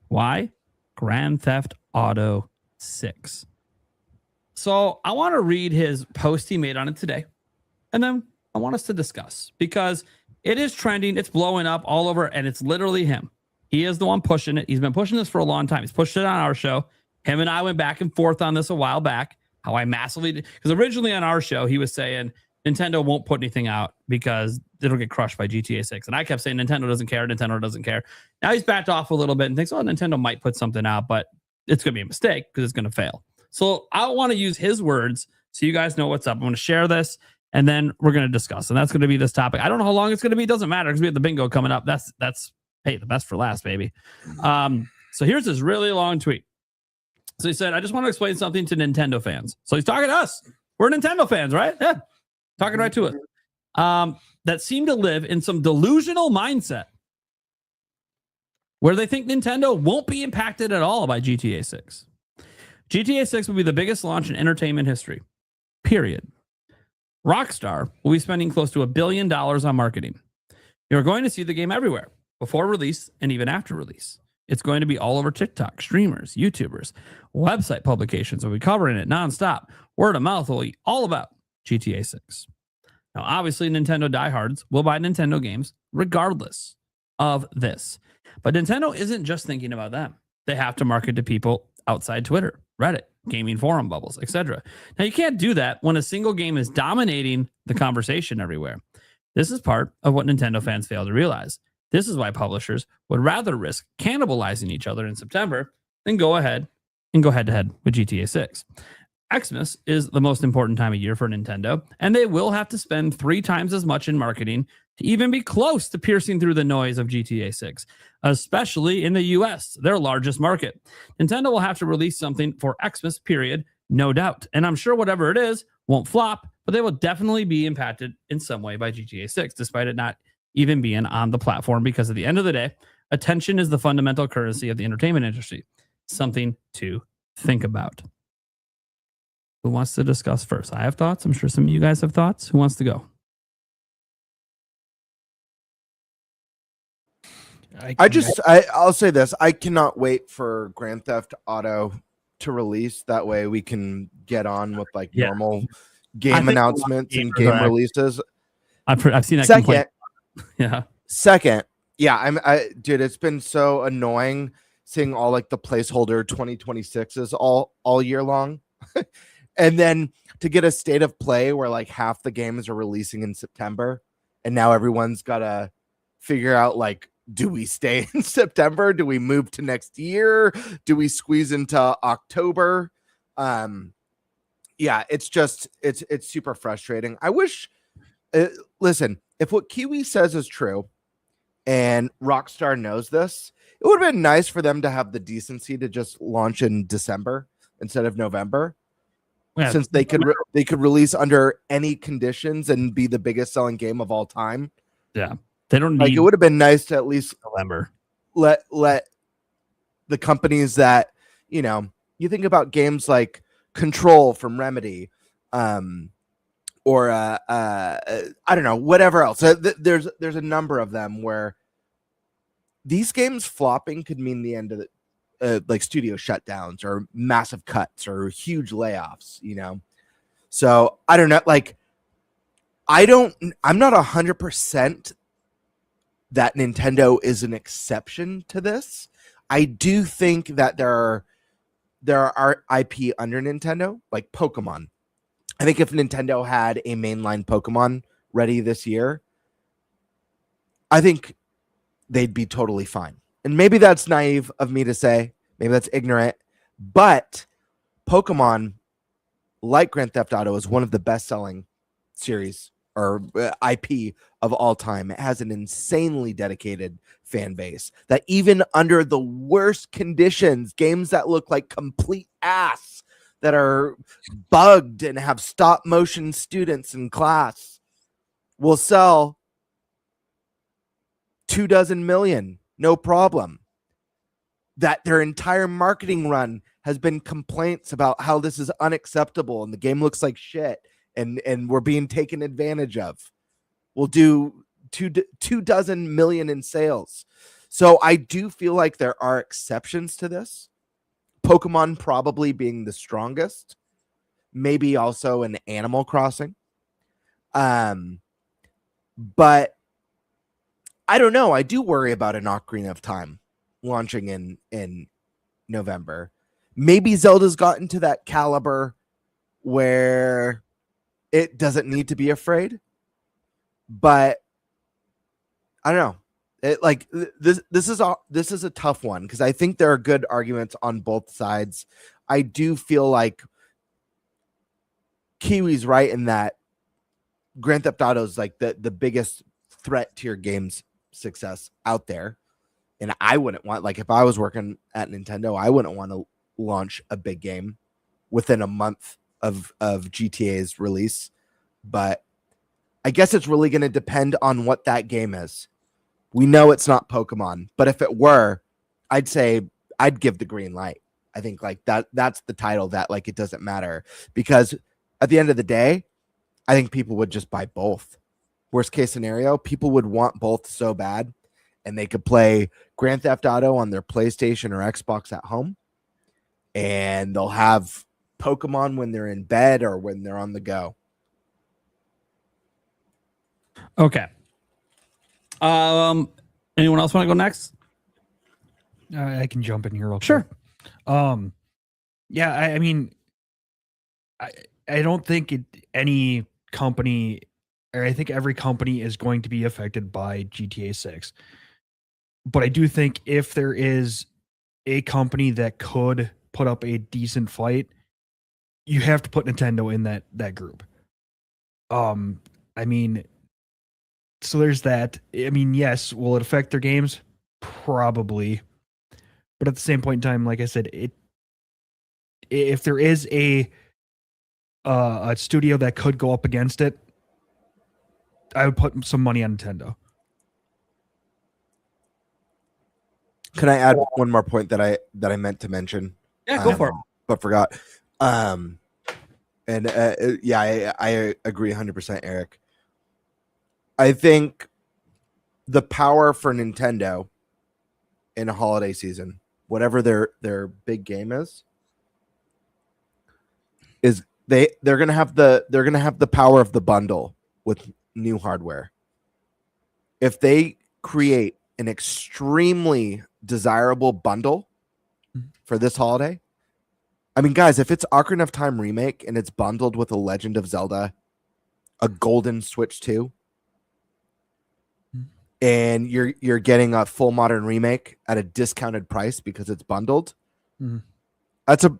Why? Grand Theft Auto 6. So I want to read his post he made on it today, and then I want us to discuss, because it is trending, it's blowing up all over, and it's literally him. He is the one pushing it. He's been pushing this for a long time. He's pushed it on our show. Him and I went back and forth on this a while back, how I massively did. Because originally on our show, he was saying Nintendo won't put anything out because it'll get crushed by GTA 6. And I kept saying Nintendo doesn't care. Nintendo doesn't care. Now he's backed off a little bit and thinks, oh, Nintendo might put something out, but it's going to be a mistake because it's going to fail. So I want to use his words so you guys know what's up. I'm going to share this, and then we're going to discuss. And that's going to be this topic. I don't know how long it's going to be. It doesn't matter because we have the bingo coming up. That's hey, the best for last, baby. So here's this really long tweet. So he said, I just want to explain something to Nintendo fans. So he's talking to us. We're Nintendo fans, right? Yeah. Talking right to us. That seem to live in some delusional mindset where they think Nintendo won't be impacted at all by GTA 6. GTA 6 will be the biggest launch in entertainment history. Period. Rockstar will be spending close to $1 billion on marketing. You're going to see the game everywhere, before release and even after release. It's going to be all over TikTok, streamers, YouTubers, website publications will be covering it nonstop. Word of mouth will be all about GTA 6. Now, obviously, Nintendo diehards will buy Nintendo games regardless of this. But Nintendo isn't just thinking about them. They have to market to people outside Twitter, Reddit, gaming forum bubbles, etc. Now, you can't do that when a single game is dominating the conversation everywhere. This is part of what Nintendo fans fail to realize. This is why publishers would rather risk cannibalizing each other in September than go ahead and go head-to-head with GTA 6. Xmas is the most important time of year for Nintendo, and they will have to spend 3 times as much in marketing to even be close to piercing through the noise of GTA 6, especially in the US, their largest market. Nintendo will have to release something for Xmas, period, no doubt. And I'm sure whatever it is won't flop, but they will definitely be impacted in some way by GTA 6, despite it not even being on the platform, because at the end of the day, attention is the fundamental currency of the entertainment industry. Something to think about. Who wants to discuss first? I have thoughts. I'm sure some of you guys have thoughts. Who wants to go? I'll say this. I cannot wait for Grand Theft Auto to release. That way we can get on with normal game announcements and game releases. I've seen that Second, complaint. Yeah. Second, dude, it's been so annoying seeing all the placeholder 2026s all year long. And then to get a state of play where half the games are releasing in September, and now everyone's got to figure out do we stay in September? Do we move to next year? Do we squeeze into October? It's super frustrating. I wish, listen, if what Kiwi says is true and Rockstar knows this, it would have been nice for them to have the decency to just launch in December instead of November. Yeah, since they could release under any conditions and be the biggest selling game of all time. Yeah. They don't need, it would have been nice to at least November. Let the companies that, you think about games like Control from Remedy, or I don't know, whatever else. There's a number of them where these games flopping could mean the end of the studio shutdowns or massive cuts or huge layoffs, So I don't know. I'm not 100% that Nintendo is an exception to this. I do think that there are IP under Nintendo, like Pokemon. I think if Nintendo had a mainline Pokemon ready this year, I think they'd be totally fine. And maybe that's naive of me to say, maybe that's ignorant, but Pokemon, like Grand Theft Auto, is one of the best-selling series or IP of all time. It has an insanely dedicated fan base that even under the worst conditions, games that look like complete ass, that are bugged and have stop-motion students in class, will sell 24 million, no problem. That their entire marketing run has been complaints about how this is unacceptable and the game looks like shit and we're being taken advantage of. We'll do 24 million in sales. So I do feel like there are exceptions to this. Pokemon probably being the strongest, maybe also an Animal Crossing. But I don't know. I do worry about an Ocarina of Time launching in November. Maybe Zelda's gotten to that caliber where it doesn't need to be afraid. But I don't know. It like this is a tough one because I think there are good arguments on both sides. I do feel like Kiwi's right in that Grand Theft Auto is like the biggest threat to your game's success out there. And I wouldn't want, like, if I was working at Nintendo, I wouldn't want to launch a big game within a month of GTA's release. But I guess it's really going to depend on what that game is. We know it's not Pokemon, but if it were, I'd say I'd give the green light. I think like that's the title that like it doesn't matter because at the end of the day, I think people would just buy both. Worst case scenario, people would want both so bad and they could play Grand Theft Auto on their PlayStation or Xbox at home and they'll have Pokemon when they're in bed or when they're on the go. Okay. Anyone else want to go next? I can jump in here real Sure. quick. Yeah, I mean, I don't think any company, or I think every company is going to be affected by GTA 6. But I do think if there is a company that could put up a decent fight, you have to put Nintendo in that group. I mean, so there's that. I mean, yes, will it affect their games? Probably. But at the same point in time, like I said, if there is a studio that could go up against it, I would put some money on Nintendo. Can I add one more point that I meant to mention? Yeah, go for it. But forgot. I agree 100%, Eric. I think the power for Nintendo in a holiday season, whatever their big game is they're gonna have the power of the bundle with new hardware. If they create an extremely desirable bundle for this holiday, I mean, guys, if it's Ocarina of Time remake and it's bundled with a Legend of Zelda, a Golden Switch 2, and you're getting a full modern remake at a discounted price because it's bundled, that's a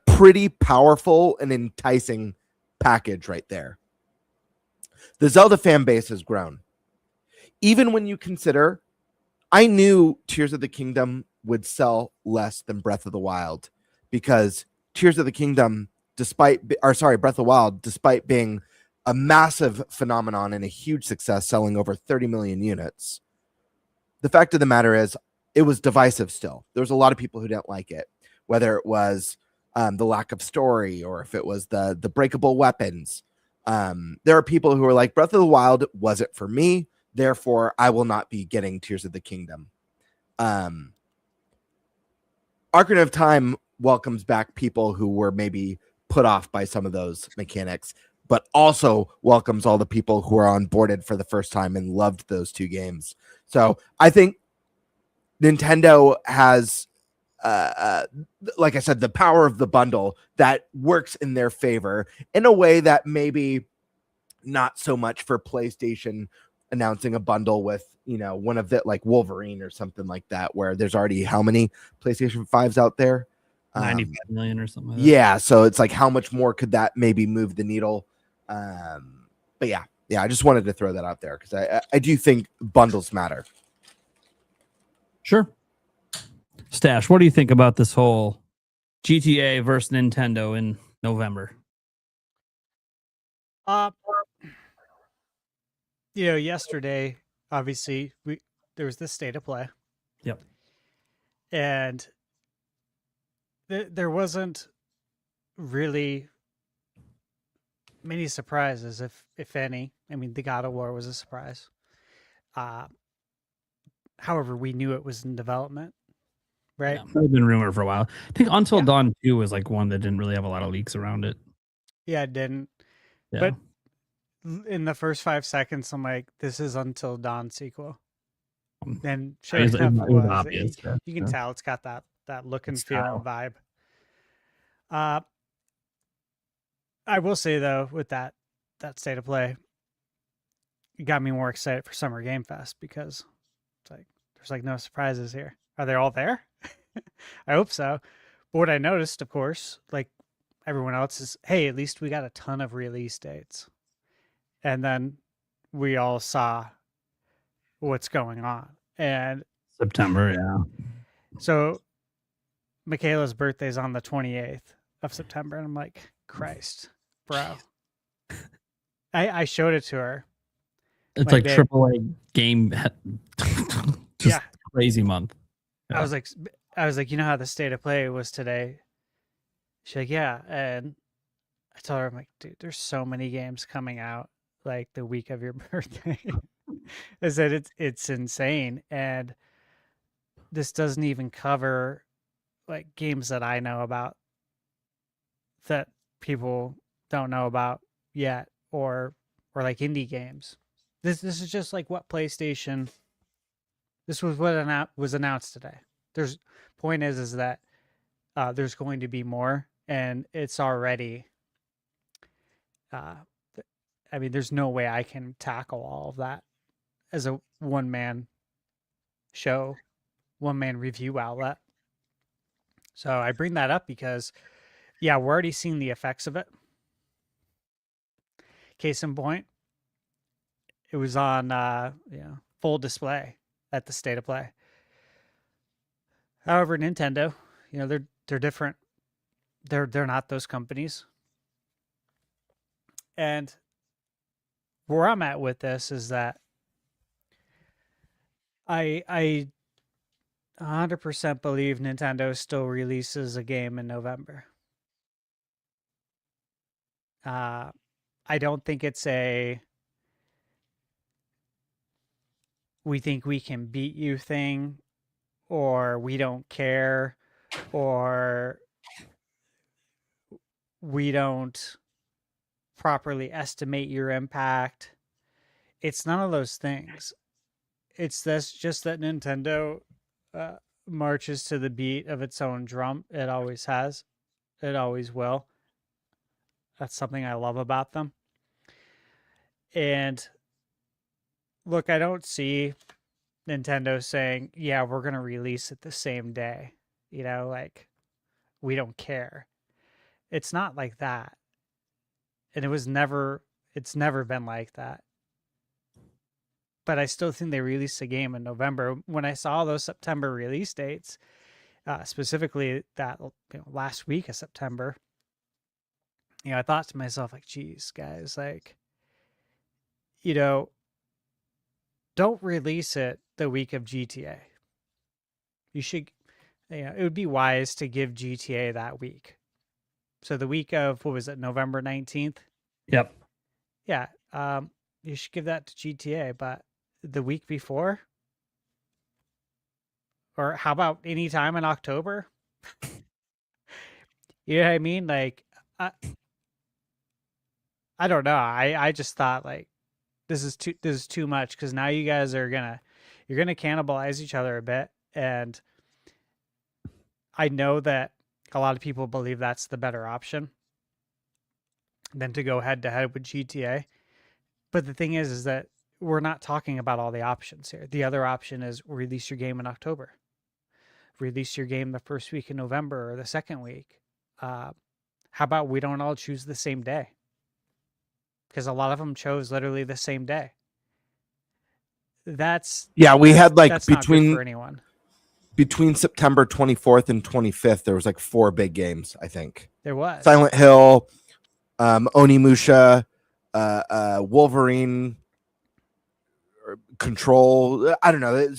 pretty powerful and enticing package right there. The Zelda fan base has grown. Even when you consider, I knew Tears of the Kingdom would sell less than Breath of the Wild because Breath of the Wild, despite being a massive phenomenon and a huge success, selling over 30 million units, the fact of the matter is it was divisive still. There was a lot of people who didn't like it, whether it was the lack of story or if it was the breakable weapons. There are people who are like, Breath of the Wild wasn't for me, therefore I will not be getting Tears of the Kingdom. Ocarina of Time welcomes back people who were maybe put off by some of those mechanics, but also welcomes all the people who are onboarded for the first time and loved those two games. So I think Nintendo has, like I said, the power of the bundle that works in their favor in a way that maybe not so much for PlayStation announcing a bundle with, one of the like Wolverine or something like that, where there's already how many PlayStation 5s out there? 95 million or something like that. Yeah, so it's like how much more could that maybe move the needle? But yeah, I just wanted to throw that out there because I do think bundles matter. Sure. Stash, what do you think about this whole GTA versus Nintendo in November? Yesterday, obviously, there was this state of play. Yep. And there wasn't really many surprises, if any. I mean, the God of War was a surprise. However, we knew it was in development, right? Yeah, it's been rumored for a while. I think Until Yeah. Dawn 2 was like one that didn't really have a lot of leaks around it. Yeah, it didn't. Yeah. But in the first 5 seconds, I'm like, this is Until Dawn sequel. And sure It was- enough, it it was was. obvious, You can yeah. tell it's got that look and It's feel style. and vibe. I will say though, with that state of play, it got me more excited for Summer Game Fest because it's like there's like no surprises here. Are they all there? I hope so. But what I noticed, of course, like everyone else, is hey, at least we got a ton of release dates, and then we all saw what's going on. And September, yeah. so Michaela's birthday is on the 28th of September, and I'm like, Christ, bro. I showed it to her. It's Like like they- AAA game. Just Yeah. crazy month. I was like, you know how the state of play was today? She's like, yeah. And I told her, I'm like, dude, there's so many games coming out like the week of your birthday. I said it's insane. And this doesn't even cover like games that I know about that people don't know about yet, or like indie games. This is just like what PlayStation. This was what was announced today. Point is that there's going to be more, and it's already. I mean, there's no way I can tackle all of that as a one-man show, one-man review outlet. So I bring that up because, yeah, we're already seeing the effects of it. Case in point, it was on full display at the State of Play. However, Nintendo, they're different. They're not those companies. And where I'm at with this is that I 100% believe Nintendo still releases a game in November. I don't think it's we think we can beat you thing, or we don't care, or we don't properly estimate your impact. It's none of those things. It's just that Nintendo marches to the beat of its own drum. It always has. It always will. That's something I love about them. And look, I don't see Nintendo saying, yeah, we're going to release it the same day. Like, we don't care. It's not like that. And it's never been like that. But I still think they released a game in November. When I saw those September release dates, specifically that last week of September, I thought to myself, like, geez, guys, like, don't release it the week of GTA. You should, it would be wise to give GTA that week. So the week of, what was it, November 19th? Yep. Yeah. You should give that to GTA, but the week before? Or how about any time in October? You know what I mean? Like, I don't know. I just thought, like, this is too much, because now you guys are you're gonna cannibalize each other a bit, and I know that a lot of people believe that's the better option than to go head to head with GTA. But the thing is that we're not talking about all the options here. The other option is release your game in October, release your game the first week in November or the second week. How about we don't all choose the same day? Because a lot of them chose literally the same day. We had like that's not good for anyone. Between September 24th and 25th, there was like 4 big games, I think. There was Silent Hill, Onimusha, Wolverine, Control. I don't know.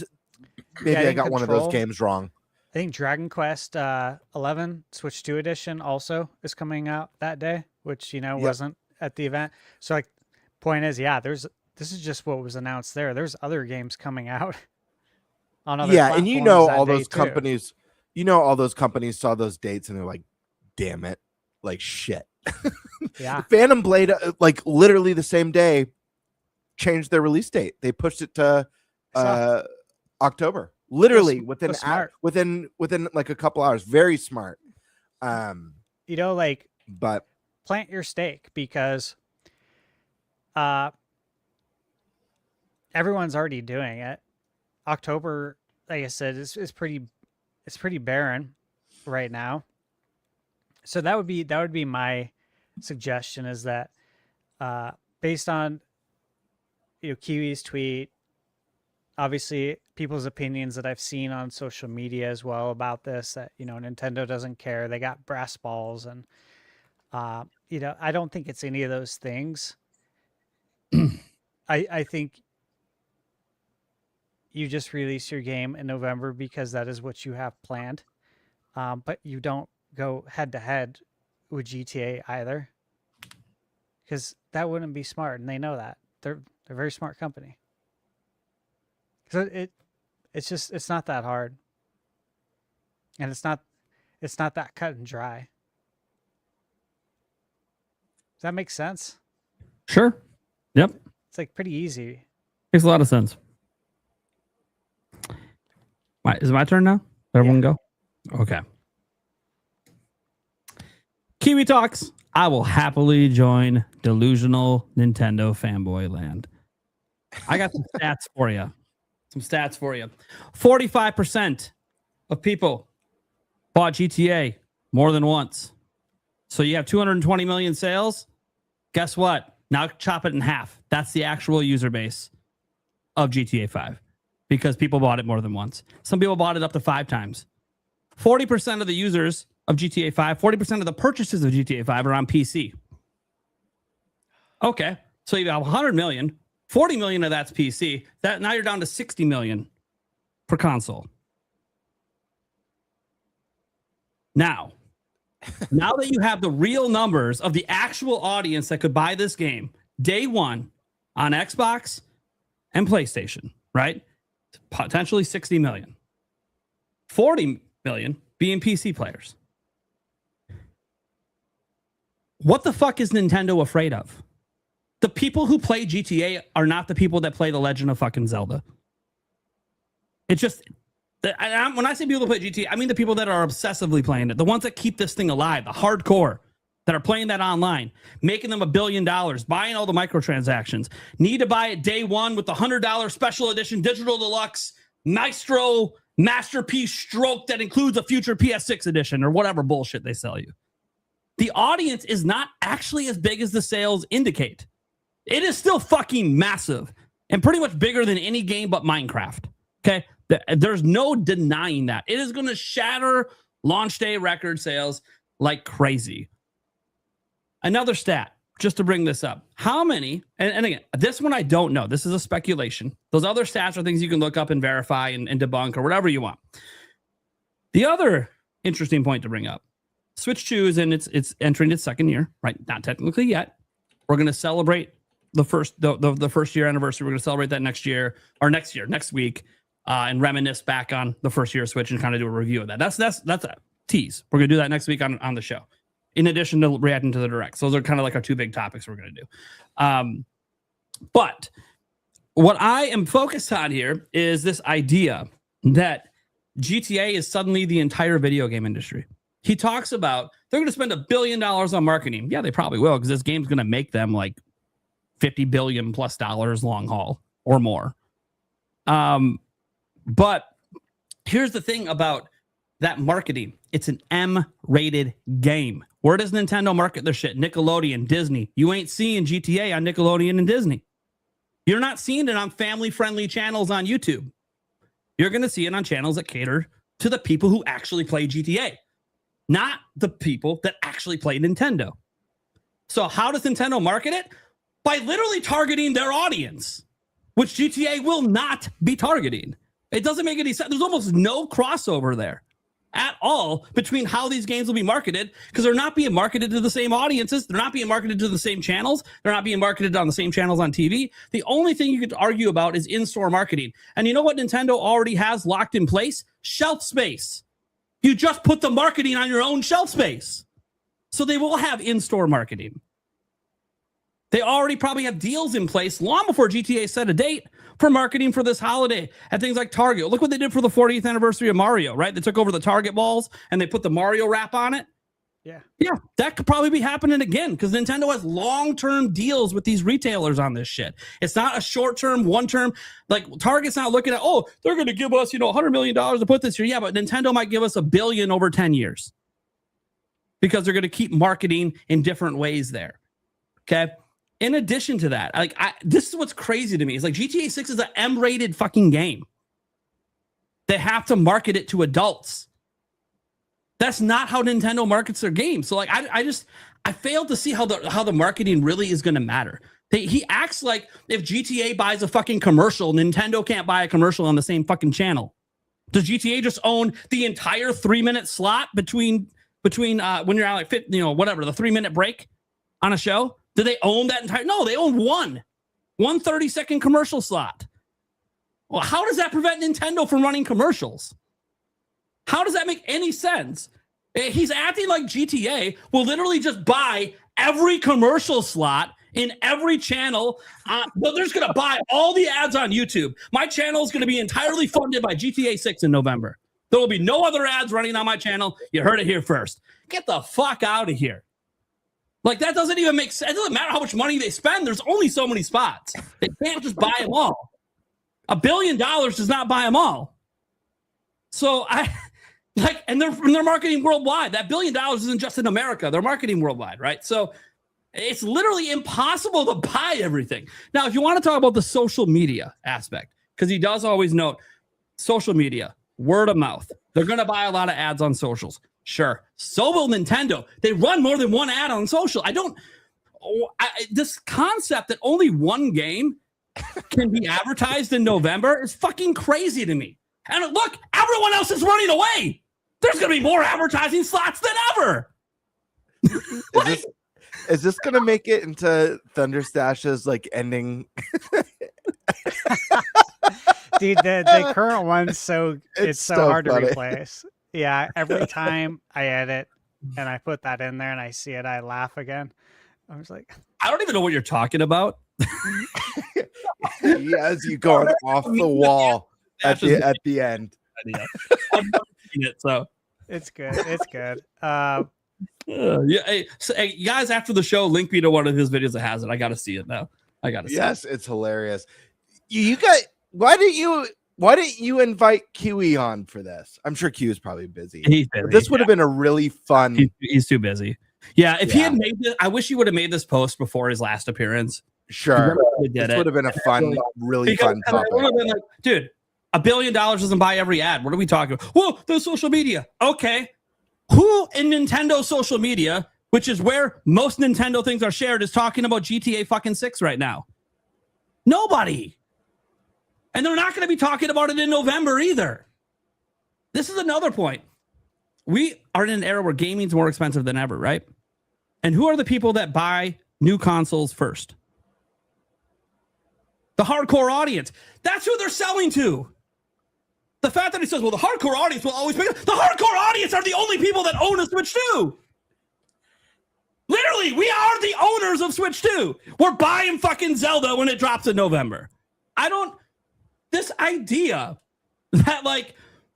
Maybe I got one of those Control. games wrong. I think Dragon Quest 11 Switch 2 edition also is coming out that day, which wasn't at the event. So like, point is, this is just what was announced there. There's other games coming out on other And platforms that all day, those too. companies. All those companies saw those dates and they're like, "Damn it, like shit." Yeah. Phantom Blade, like literally the same day, changed their release date. They pushed it to October. Literally within like a couple hours. Very smart. But plant your stake, because everyone's already doing it. October, like I said, is pretty barren right now. So that would be my suggestion, is that based on Kiwi's tweet, obviously people's opinions that I've seen on social media as well about this, that Nintendo doesn't care, they got brass balls, and I don't think it's any of those things. I think you just release your game in November because that is what you have planned, but you don't go head to head with GTA either, because that wouldn't be smart, and they know that. They're a very smart company. So it's not that hard, and it's not that cut and dry. Does that make sense? Sure. Yep. It's like pretty easy. Makes a lot of sense. Is it my turn now? Everyone go? Okay. Kiwi Talks. I will happily join delusional Nintendo fanboy land. I got some stats for you. 45% of people bought GTA more than once. So you have 220 million sales. Guess what? Now chop it in half. That's the actual user base of GTA 5, because people bought it more than once. Some people bought it up to 5 times. 40% of the users of GTA 5, 40% of the purchases of GTA 5 are on PC. Okay, so you have 100 million. 40 million of that's PC. Now you're down to 60 million per console. Now that you have the real numbers of the actual audience that could buy this game day one on Xbox and PlayStation, right? Potentially 60 million. 40 million being PC players. What the fuck is Nintendo afraid of? The people who play GTA are not the people that play The Legend of fucking Zelda. It's just, when I say people that play GTA, I mean the people that are obsessively playing it. The ones that keep this thing alive, the hardcore, that are playing that online, making them $1 billion, buying all the microtransactions, need to buy it day one with the $100 special edition digital deluxe Maestro Masterpiece Stroke that includes a future PS6 edition or whatever bullshit they sell you. The audience is not actually as big as the sales indicate. It is still fucking massive and pretty much bigger than any game but Minecraft. Okay? There's no denying that. It is going to shatter launch day record sales like crazy. Another stat, just to bring this up. How many, and again, this one I don't know. This is a speculation. Those other stats are things you can look up and verify and debunk or whatever you want. The other interesting point to bring up, Switch 2 is in it's entering its second year, right? Not technically yet. We're going to celebrate the first year anniversary. We're going to celebrate that next week, and reminisce back on the first year of Switch and kind of do a review of that. That's a tease. We're going to do that next week on the show, in addition to reacting to the directs. Those are kind of like our 2 big topics we're going to do. But what I am focused on here is this idea that GTA is suddenly the entire video game industry. He talks about they're going to spend $1 billion on marketing. Yeah, they probably will, because this game's going to make them like $50 billion plus long haul or more. But here's the thing about that marketing. It's an M-rated game. Where does Nintendo market their shit? Nickelodeon, Disney. You ain't seeing GTA on Nickelodeon and Disney. You're not seeing it on family-friendly channels on YouTube. You're going to see it on channels that cater to the people who actually play GTA, not the people that actually play Nintendo. So how does Nintendo market it? By literally targeting their audience. which GTA will not be targeting. It doesn't make any sense. There's almost no crossover there at all between how these games will be marketed, because they're not being marketed to the same audiences. They're not being marketed to the same channels. They're not being marketed on the same channels on TV. The only thing you could argue about is in-store marketing. And you know what Nintendo already has locked in place? Shelf space. You just put the marketing on your own shelf space. So they will have in-store marketing. They already probably have deals in place long before GTA set a date for marketing for this holiday at things like Target. Look what they did for the 40th anniversary of Mario, right? They took over the Target malls and they put the Mario wrap on it. Yeah, that could probably be happening again because Nintendo has long-term deals with these retailers on this shit. It's not a short-term, one-term. Like Target's not looking at, oh, they're going to give us, $100 million to put this here. Yeah, but Nintendo might give us $1 billion over 10 years because they're going to keep marketing in different ways there. Okay. In addition to that, this is what's crazy to me. It's like GTA 6 is an M-rated fucking game. They have to market it to adults. That's not how Nintendo markets their games. So I failed to see how the marketing really is going to matter. He acts like if GTA buys a fucking commercial, Nintendo can't buy a commercial on the same fucking channel. Does GTA just own the entire 3-minute slot between when you're at the 3-minute break on a show? Do they own that entire? No, they own one 30-second commercial slot. Well, how does that prevent Nintendo from running commercials? How does that make any sense? He's acting like GTA will literally just buy every commercial slot in every channel. But they're just going to buy all the ads on YouTube. My channel is going to be entirely funded by GTA 6 in November. There will be no other ads running on my channel. You heard it here first. Get the fuck out of here. Like, that doesn't even make sense. It doesn't matter how much money they spend. There's only so many spots. They can't just buy them all. $1 billion does not buy them all. So and they're marketing worldwide. That $1 billion isn't just in America. They're marketing worldwide, right? So it's literally impossible to buy everything. Now, if you want to talk about the social media aspect, because he does always note social media, word of mouth. They're going to buy a lot of ads on socials. Sure. So will Nintendo. They run more than one ad on social. This concept that only one game can be advertised in November is fucking crazy to me. And look, everyone else is running away. There's going to be more advertising slots than ever. Is this going to make it into ThunderStash's ending? Dude, the current one's it's so hard funny to replace. Yeah, every time I edit and I put that in there and I see it, I laugh again. I was like, I don't even know what you're talking about. He has you going off the wall at the end. I've never seen it, so it's good. It's good. Hey, guys, after the show, link me to one of his videos that has it. I got to see it now. Yes, it's hilarious. You got. Why didn't you invite QE on for this? I'm sure Q is probably busy. He's busy. This would have been a really fun. He's too busy. Yeah, if he had made this, I wish he would have made this post before his last appearance. Sure, this would have been a fun, really fun topic. Been like, dude, $1 billion doesn't buy every ad. What are we talking about? Whoa, the social media. Okay, who in Nintendo social media, which is where most Nintendo things are shared, is talking about GTA fucking 6 right now? Nobody. And they're not going to be talking about it in November either. This is another point. We are in an era where gaming's more expensive than ever, right? And who are the people that buy new consoles first? The hardcore audience. That's who they're selling to. The fact that he says, well, the hardcore audience will always pay. The hardcore audience are the only people that own a Switch 2. Literally, we are the owners of Switch 2. We're buying fucking Zelda when it drops in November. This idea that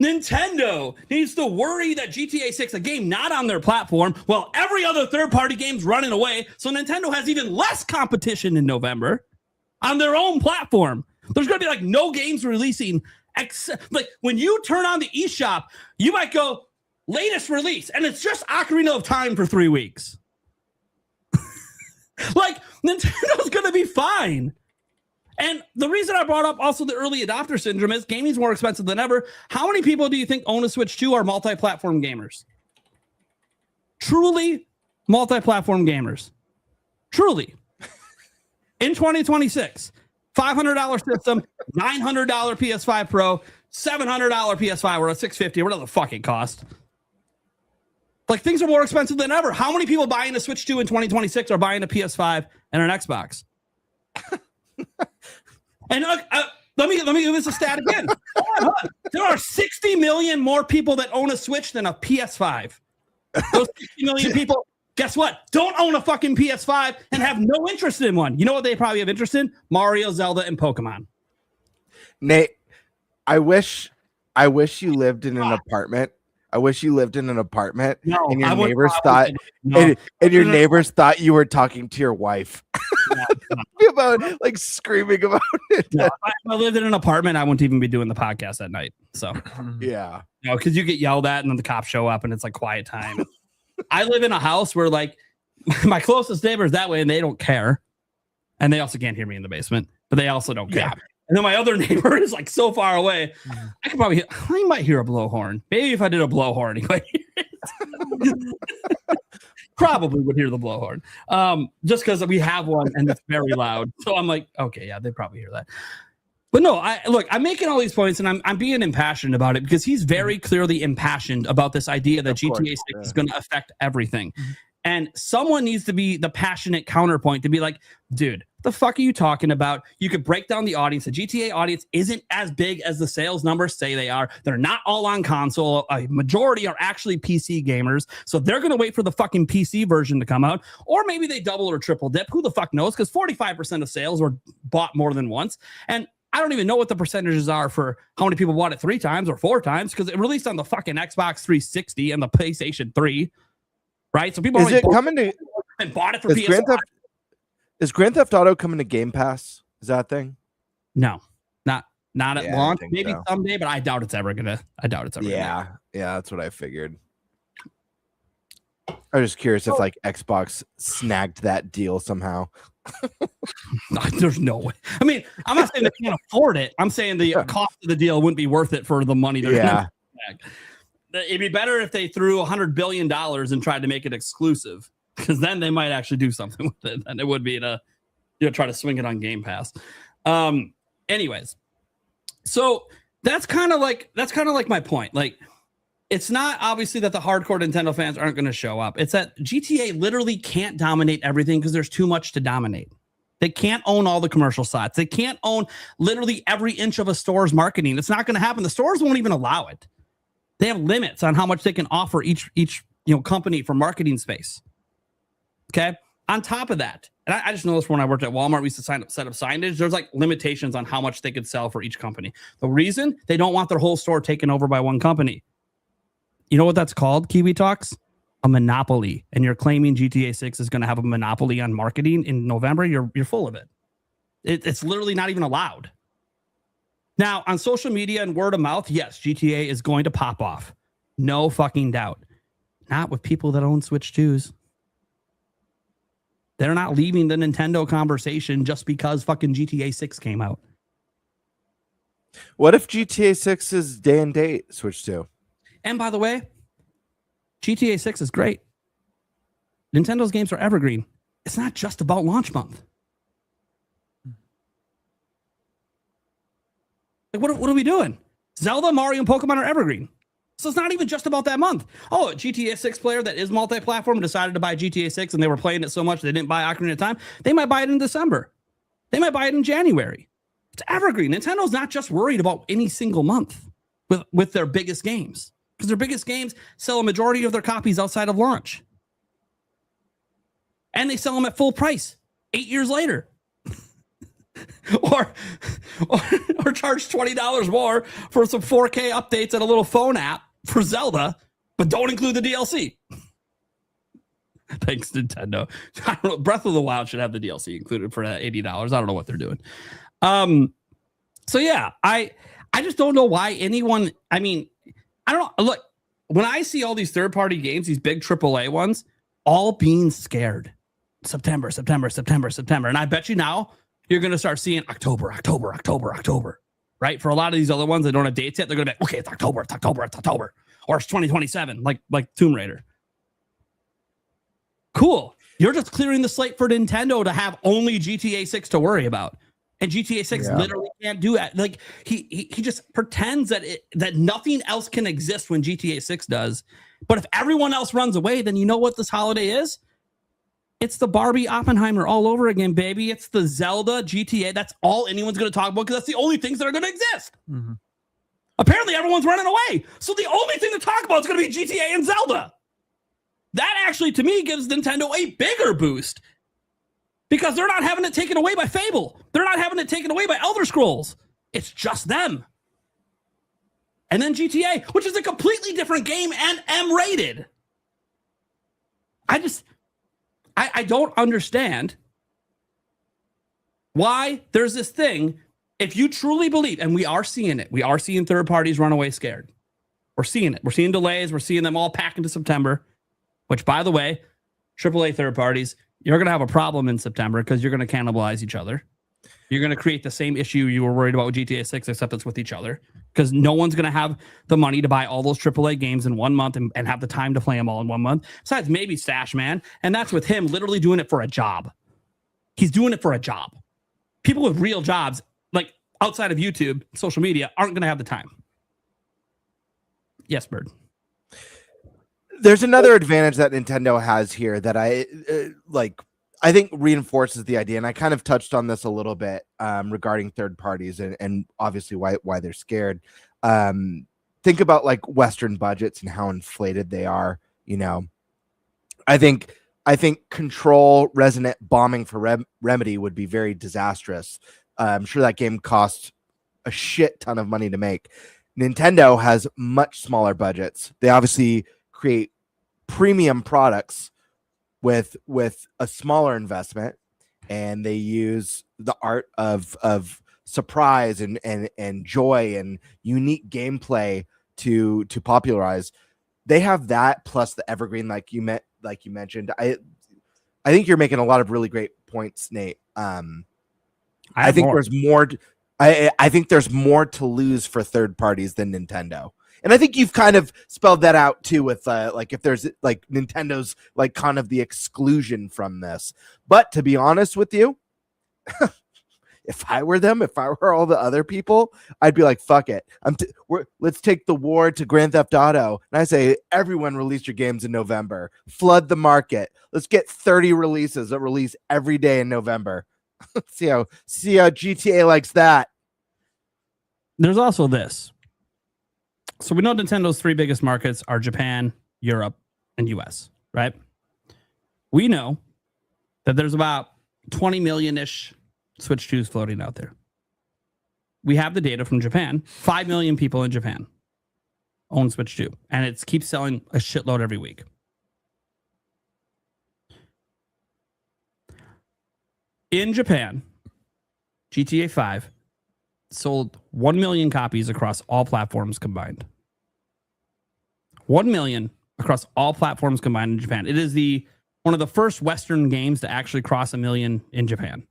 Nintendo needs to worry that GTA 6, a game not on their platform, while every other third-party game's running away, so Nintendo has even less competition in November on their own platform. There's going to be no games releasing, except when you turn on the eShop, you might go latest release, and it's just Ocarina of Time for 3 weeks. Nintendo's going to be fine. And the reason I brought up also the early adopter syndrome is gaming's more expensive than ever. How many people do you think own a Switch 2 are multi-platform gamers? Truly multi-platform gamers. Truly. In 2026, $500 system, $900 PS5 Pro, $700 PS5, or a $650, whatever the fuck it cost. Like, things are more expensive than ever. How many people buying a Switch 2 in 2026 are buying a PS5 and an Xbox? And let me give this a stat again. There are 60 million more people that own a Switch than a PS5. Those 60 million people, guess what? Don't own a fucking PS5 and have no interest in one. You know what they probably have interest in? Mario, Zelda, and Pokemon. Nate, I wish you lived in an apartment. I wish you lived in an apartment and your neighbors thought your neighbors thought you were talking to your wife about like screaming about it. No, if I lived in an apartment, I wouldn't even be doing the podcast at night. So yeah, because you get yelled at and then the cops show up and it's like quiet time. I live in a house where like my closest neighbor is that way and they don't care, and they also can't hear me in the basement, but they also don't care. Yeah. And then my other neighbor is like so far away. I might hear a blowhorn. Maybe if I did a blowhorn, he might hear it. Probably would hear the blowhorn. Just because we have one and it's very loud. So I'm like, okay, yeah, they probably hear that. But no, I'm making all these points and I'm being impassioned about it because he's very clearly impassioned about this idea that GTA 6 is going to affect everything. And someone needs to be the passionate counterpoint to be like, dude, the fuck are you talking about? You could break down the audience. The GTA audience isn't as big as the sales numbers say they are. They're not all on console. A majority are actually PC gamers. So they're going to wait for the fucking PC version to come out. Or maybe they double or triple dip. Who the fuck knows? Because 45% of sales were bought more than once. And I don't even know what the percentages are for how many people bought it 3 times or 4 times because it released on the fucking Xbox 360 and the PlayStation 3. Right, so people and bought it for PS5. Is Grand Theft Auto coming to Game Pass? Is that a thing? No, not at launch. Maybe someday, but I doubt it's ever gonna. Yeah, that's what I figured. I was just curious if like Xbox snagged that deal somehow. There's no way. I mean, I'm not saying they can't afford it. I'm saying the cost of the deal wouldn't be worth it for the money they're gonna snag. It'd be better if they threw $100 billion and tried to make it exclusive, because then they might actually do something with it, and it would be to try to swing it on Game Pass. Anyways, so that's kind of like my point. Like, it's not obviously that the hardcore Nintendo fans aren't going to show up. It's that GTA literally can't dominate everything because there's too much to dominate. They can't own all the commercial sites. They can't own literally every inch of a store's marketing. It's not going to happen. The stores won't even allow it. They have limits on how much they can offer each company for marketing space. Okay. On top of that, and I just noticed when I worked at Walmart, we used to set up signage. There's like limitations on how much they could sell for each company. The reason they don't want their whole store taken over by one company. You know what that's called, Kiwi Talks? A monopoly. And you're claiming GTA 6 is going to have a monopoly on marketing in November. You're full of it. It's literally not even allowed. Now, on social media and word of mouth, yes, GTA is going to pop off. No fucking doubt. Not with people that own Switch 2s. They're not leaving the Nintendo conversation just because fucking GTA 6 came out. What if GTA 6 is day and date Switch 2? And by the way, GTA 6 is great. Nintendo's games are evergreen. It's not just about launch month. Like, what are we doing? Zelda, Mario, and Pokemon are evergreen. So it's not even just about that month. Oh, a GTA 6 player that is multi-platform decided to buy GTA 6 and they were playing it so much they didn't buy Ocarina of Time. They might buy it in December. They might buy it in January. It's evergreen. Nintendo's not just worried about any single month with their biggest games, because their biggest games sell a majority of their copies outside of launch. And they sell them at full price 8 years later. or charge $20 more for some 4K updates and a little phone app for Zelda, but don't include the DLC. Thanks, Nintendo. I don't know, Breath of the Wild should have the DLC included for that $80. I don't know what they're doing. So yeah, I just don't know why anyone. I mean, I don't know. Look, when I see all these third-party games, these big AAA ones, all being scared. September, and I bet you now you're going to start seeing October, right? For a lot of these other ones that don't have dates yet, they're going to be, okay, it's October. Or it's 2027, like Tomb Raider. Cool. You're just clearing the slate for Nintendo to have only GTA 6 to worry about. And GTA 6 literally can't do that. Like he just pretends that nothing else can exist when GTA 6 does. But if everyone else runs away, then you know what this holiday is? It's the Barbie Oppenheimer all over again, baby. It's the Zelda GTA. That's all anyone's going to talk about because that's the only things that are going to exist. Mm-hmm. Apparently, everyone's running away. So the only thing to talk about is going to be GTA and Zelda. That actually, to me, gives Nintendo a bigger boost because they're not having it taken away by Fable. They're not having it taken away by Elder Scrolls. It's just them. And then GTA, which is a completely different game and M-rated. I don't understand why there's this thing. If you truly believe, and we are seeing it, we are seeing third parties run away scared. We're seeing it. We're seeing delays. We're seeing them all pack into September, which, by the way, AAA third parties, you're going to have a problem in September because you're going to cannibalize each other. You're going to create the same issue you were worried about with GTA 6, except it's with each other because no one's going to have the money to buy all those AAA games in 1 month and have the time to play them all in 1 month. Besides, maybe Stash Man, and that's with him literally doing it for a job. He's doing it for a job. People with real jobs, like outside of YouTube, social media, aren't going to have the time. Yes, Bird. There's another advantage that Nintendo has here that I think reinforces the idea, and I kind of touched on this a little bit regarding third parties and obviously why they're scared. Think about like Western budgets and how inflated they are. You know, I think Control Resonant bombing for Remedy would be very disastrous. I'm sure that game costs a shit ton of money to make. Nintendo has much smaller budgets. They obviously create premium products with a smaller investment, and they use the art of surprise and joy and unique gameplay to popularize. They have that plus the evergreen, like you mentioned. I think you're making a lot of really great points, Nate. I think there's more. I think there's more to lose for third parties than Nintendo. And I think you've kind of spelled that out too with like if there's like Nintendo's like kind of the exclusion from this. But to be honest with you, if I were them, if I were all the other people, I'd be like, fuck it. Let's take the war to Grand Theft Auto. And I say, everyone release your games in November. Flood the market. Let's get 30 releases that release every day in November. see how GTA likes that. There's also this. So we know Nintendo's 3 biggest markets are Japan, Europe, and US, right? We know that there's about 20 million-ish Switch 2s floating out there. We have the data from Japan. 5 million people in Japan own Switch 2, and it keeps selling a shitload every week. In Japan, GTA 5 sold 1 million copies across all platforms combined. 1 million across all platforms combined in Japan. It is one of the first Western games to actually cross 1 million in Japan.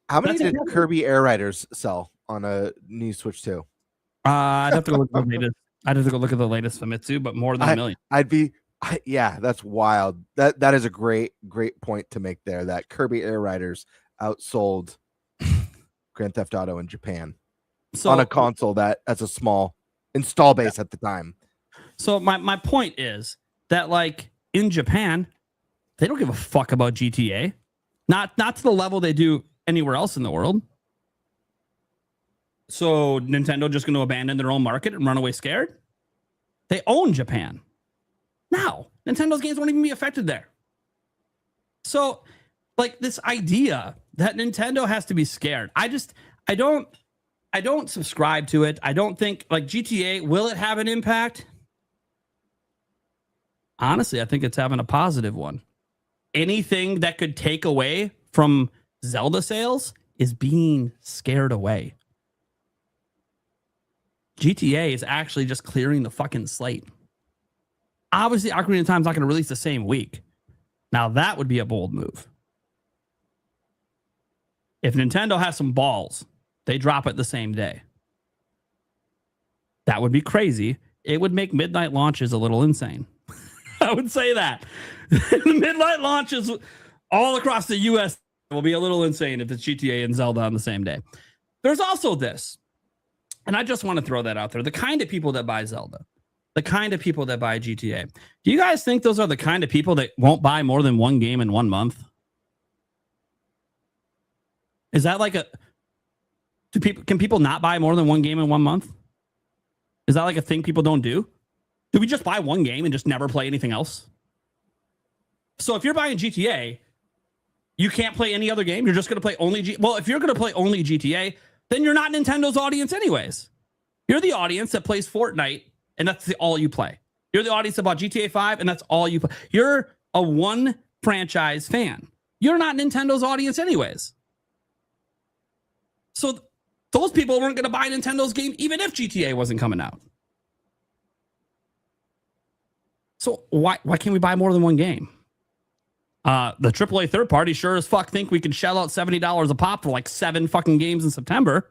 How many did Kirby Air Riders sell on a new Switch 2? I'd have to go look at the latest. I'd have to go look at the latest Famitsu, but more than 1 million. Yeah, that's wild. That is a great point to make there. That Kirby Air Riders outsold Grand Theft Auto in Japan on a console that's a small install base at the time. So my point is that like in Japan, they don't give a fuck about GTA, not to the level they do anywhere else in the world. So Nintendo just going to abandon their own market and run away scared? They own Japan. Now, Nintendo's games won't even be affected there. So, like this idea that Nintendo has to be scared, I don't subscribe to it. I don't think like GTA, will it have an impact? Honestly, I think it's having a positive one. Anything that could take away from Zelda sales is being scared away. GTA is actually just clearing the fucking slate. Obviously, Ocarina of Time's not going to release the same week. Now, that would be a bold move. If Nintendo has some balls, they drop it the same day. That would be crazy. It would make midnight launches a little insane. I would say that. The midnight launches all across the U.S. will be a little insane if it's GTA and Zelda on the same day. There's also this, and I just want to throw that out there. The kind of people that buy Zelda, the kind of people that buy GTA. Do you guys think those are the kind of people that won't buy more than one game in 1 month? Is that like can people not buy more than one game in 1 month? Is that like a thing people don't do? Do we just buy one game and just never play anything else? So if you're buying GTA, you can't play any other game. You're just going to play only well, if you're going to play only GTA, then you're not Nintendo's audience anyways. You're the audience that plays Fortnite, and that's all you play. You're the audience that bought GTA 5, and that's all you play. You're a one franchise fan. You're not Nintendo's audience anyways. So those people weren't going to buy Nintendo's game even if GTA wasn't coming out. So why can't we buy more than one game? The AAA third party sure as fuck think we can shell out $70 a pop for like 7 fucking games in September.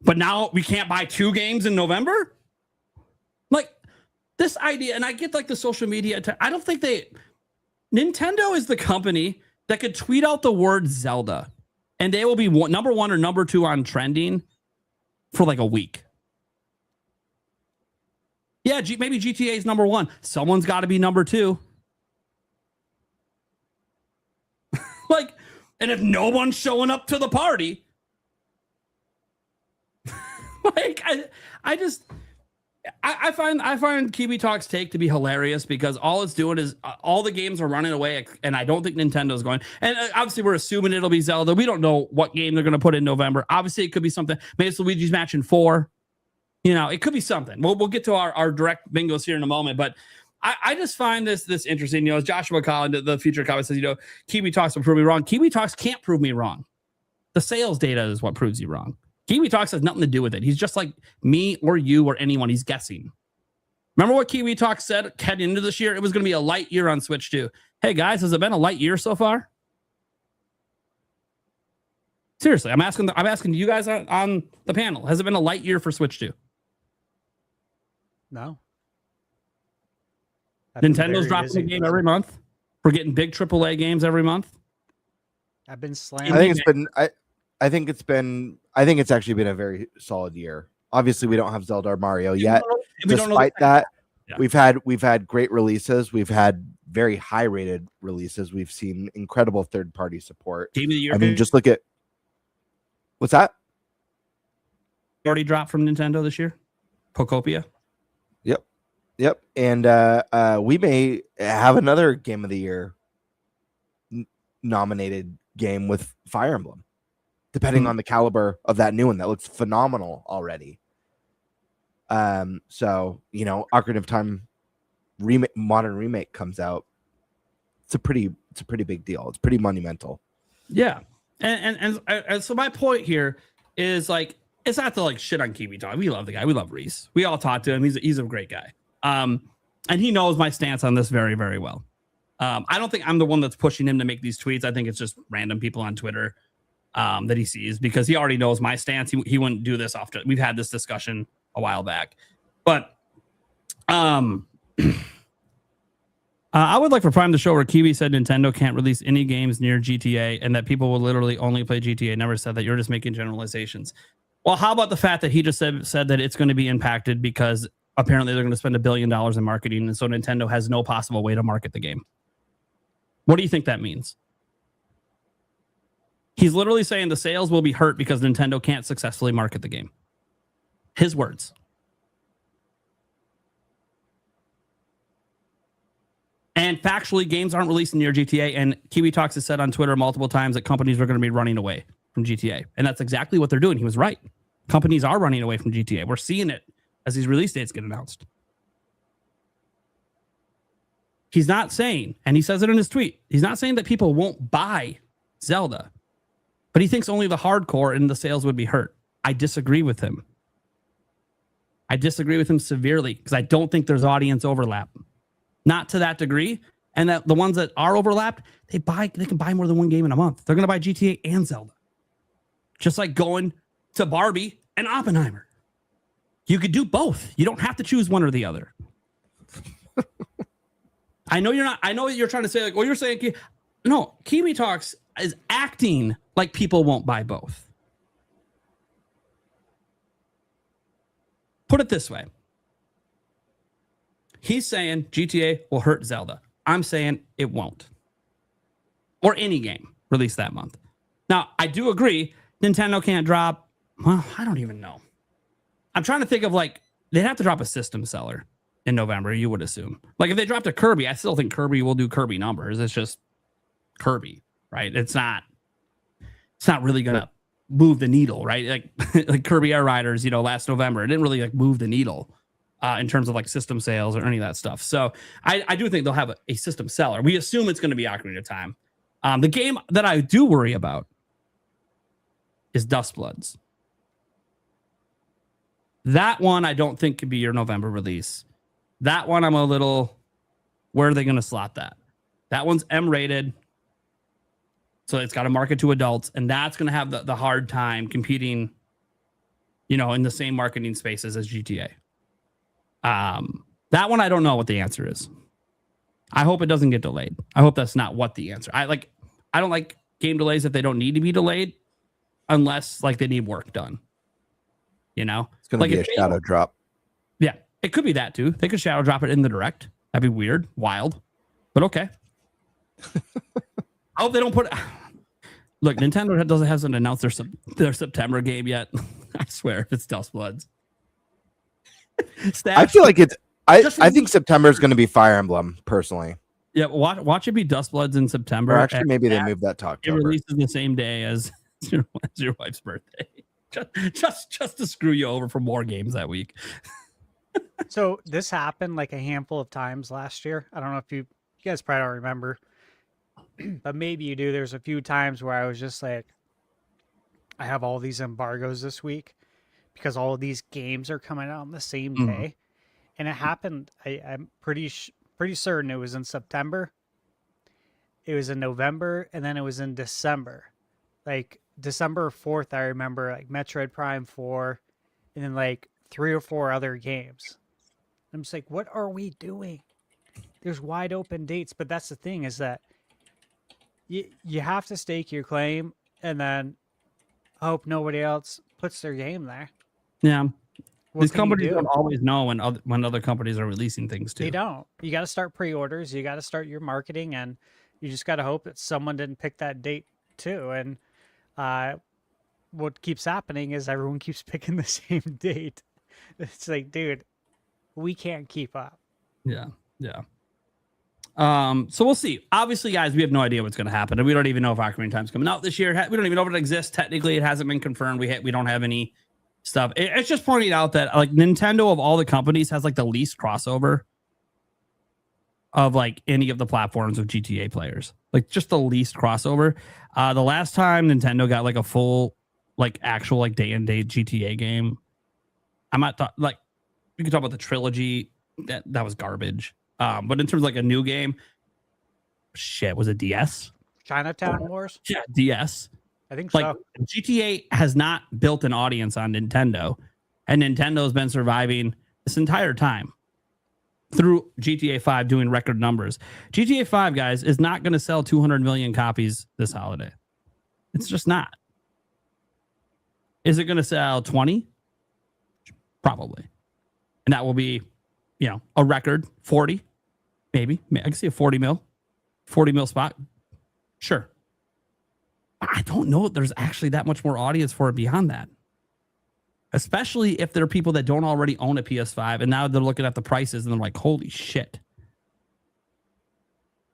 But now we can't buy 2 games in November? Like this idea, and I get like the social media. I don't think Nintendo is the company that could tweet out the word Zelda and they will be number 1 or number 2 on trending for like a week. Yeah, maybe GTA is number 1. Someone's got to be number 2. Like, and if no one's showing up to the party, like I find Kiwi Talk's take to be hilarious because all it's doing is all the games are running away, and I don't think Nintendo's going. And obviously, we're assuming it'll be Zelda. We don't know what game they're going to put in November. Obviously, it could be something. Maybe it's Luigi's Mansion 4. You know, it could be something. We'll get to our direct bingos here in a moment, but I just find this interesting. You know, as Joshua Collins, the future comment says, you know, Kiwi Talks will prove me wrong. Kiwi Talks can't prove me wrong. The sales data is what proves you wrong. Kiwi Talks has nothing to do with it. He's just like me or you or anyone. He's guessing. Remember what Kiwi Talks said heading into this year? It was going to be a light year on Switch 2. Hey, guys, has it been a light year so far? Seriously, I'm asking you guys on the panel. Has it been a light year for Switch 2? No. Nintendo's dropping a game every month. We're getting big AAA games every month. I've been slammed. I think it's actually been a very solid year. Obviously, we don't have Zelda or Mario yet. Despite that, yeah. we've had great releases. We've had very high rated releases. We've seen incredible third party support. Game of the year. I mean, just look at what's that? Already dropped from Nintendo this year. Pocopia. Yep. And we may have another Game of the Year nominated game with Fire Emblem, depending on the caliber of that new one. That looks phenomenal already. So, you know, Ocarina of Time modern remake comes out. It's a pretty big deal. It's pretty monumental. Yeah. And so my point here is like, it's not to like shit on Kiwi Talk. We love the guy. We love Reese. We all talk to him. He's a great guy. And he knows my stance on this very, very well. I don't think I'm the one that's pushing him to make these tweets. I think it's just random people on Twitter that he sees because he already knows my stance. He wouldn't do this often. We've had this discussion a while back. But I would like for Prime to show where Kiwi said Nintendo can't release any games near GTA and that people will literally only play GTA. Never said that. You're just making generalizations. Well, how about the fact that he just said that it's going to be impacted because apparently they're going to spend $1 billion in marketing, and so Nintendo has no possible way to market the game. What do you think that means? He's literally saying the sales will be hurt because Nintendo can't successfully market the game. His words. And factually, games aren't releasing near GTA, and Kiwi Talks has said on Twitter multiple times that companies are going to be running away from GTA, and that's exactly what they're doing. He was right. Companies are running away from GTA. We're seeing it as these release dates get announced. He's not saying, and he says it in his tweet, he's not saying that people won't buy Zelda, but he thinks only the hardcore and the sales would be hurt. I disagree with him. I disagree with him severely because I don't think there's audience overlap. Not to that degree. And that the ones that are overlapped, they can buy more than one game in a month. They're going to buy GTA and Zelda. Just like going to Barbie and Oppenheimer. You could do both. You don't have to choose one or the other. I know you're not. I know you're trying to say like, well, you're saying no. Kiwi Talks is acting like people won't buy both. Put it this way. He's saying GTA will hurt Zelda. I'm saying it won't. Or any game released that month. Now, I do agree, Nintendo can't drop, well, I don't even know. I'm trying to think of like, they'd have to drop a system seller in November, you would assume. Like if they dropped a Kirby, I still think Kirby will do Kirby numbers. It's just Kirby, right? It's not really gonna move the needle, right? Like Kirby Air Riders, last November, it didn't really like move the needle in terms of like system sales or any of that stuff. So I do think they'll have a system seller. We assume it's going to be Ocarina of Time. The game that I do worry about is Dust Bloods. That one I don't think could be your November release. That one I'm a little, where are they going to slot that? That one's M-rated. So it's got to market to adults, and that's going to have the hard time competing, in the same marketing spaces as GTA. That one I don't know what the answer is. I hope it doesn't get delayed. I hope that's not what the answer. I don't like game delays if they don't need to be delayed, unless like they need work done. It's going to be a shadow drop. Yeah, it could be that too. They could shadow drop it in the direct. That'd be weird, wild, but okay. I hope they don't put. Look, Nintendo hasn't announced their September game yet. I swear, if it's Dust Bloods. I feel like it's. I think September is going to be Fire Emblem, personally. Yeah, watch it be Dust Bloods in September. Or actually, maybe they moved that to October. It releases the same day as your wife's birthday. Just to screw you over for more games that week. So this happened like a handful of times last year. I don't know if you guys probably don't remember, but maybe you do. There's a few times where I was just like, I have all these embargoes this week because all of these games are coming out on the same day. And it happened. I'm pretty certain it was in September. It was in November, and then it was in December. Like December 4th, I remember like Metroid Prime 4, and then like 3 or 4 other games. I'm just like, what are we doing? There's wide open dates, but that's the thing is that you have to stake your claim and then hope nobody else puts their game there. Yeah. These companies don't always know when other companies are releasing things too. They don't. You got to start pre-orders. You got to start your marketing, and you just got to hope that someone didn't pick that date too. And what keeps happening is everyone keeps picking the same date. It's like, dude, we can't keep up. Yeah. So we'll see. Obviously, guys, we have no idea what's going to happen, and we don't even know if Ocarina of Time's coming out this year. We don't even know if it exists. Technically, it hasn't been confirmed. We don't have any stuff. It's just pointing out that like Nintendo of all the companies has like the least crossover of like any of the platforms of GTA players. Like just the least crossover. The last time Nintendo got like a full like actual like day and date GTA game, I'm not like we can talk about the trilogy. That was garbage. But in terms of like a new game, was it DS? Chinatown Wars? Yeah, DS. I think like so. GTA has not built an audience on Nintendo, and Nintendo's been surviving this entire time through GTA 5 doing record numbers. GTA 5, guys, is not going to sell 200 million copies this holiday. It's just not. Is it going to sell 20? Probably. And that will be, a record 40, maybe. I can see a 40 mil spot. Sure. I don't know if there's actually that much more audience for it beyond that. Especially if there are people that don't already own a PS5 and now they're looking at the prices and they're like, holy shit.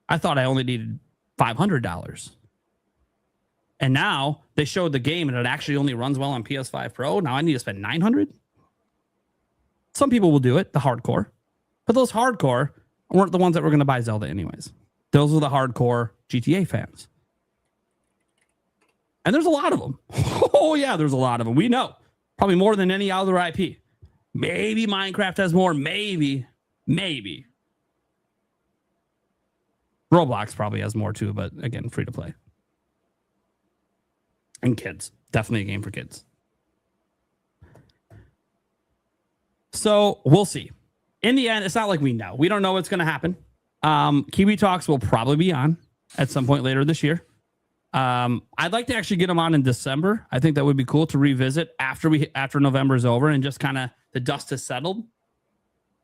I thought I only needed $500. And now they showed the game and it actually only runs well on PS5 Pro. Now I need to spend $900. Some people will do it, the hardcore. But those hardcore weren't the ones that were going to buy Zelda anyways. Those were the hardcore GTA fans. And there's a lot of them. Oh, yeah, there's a lot of them. We know. Probably more than any other IP. Maybe Minecraft has more. Maybe. Roblox probably has more too, but again, free to play. And kids. Definitely a game for kids. So we'll see. In the end, it's not like we know. We don't know what's going to happen. Kiwi Talks will probably be on. at some point later this year. I'd like to actually get them on in December. I think that would be cool to revisit after November is over and just kind of the dust has settled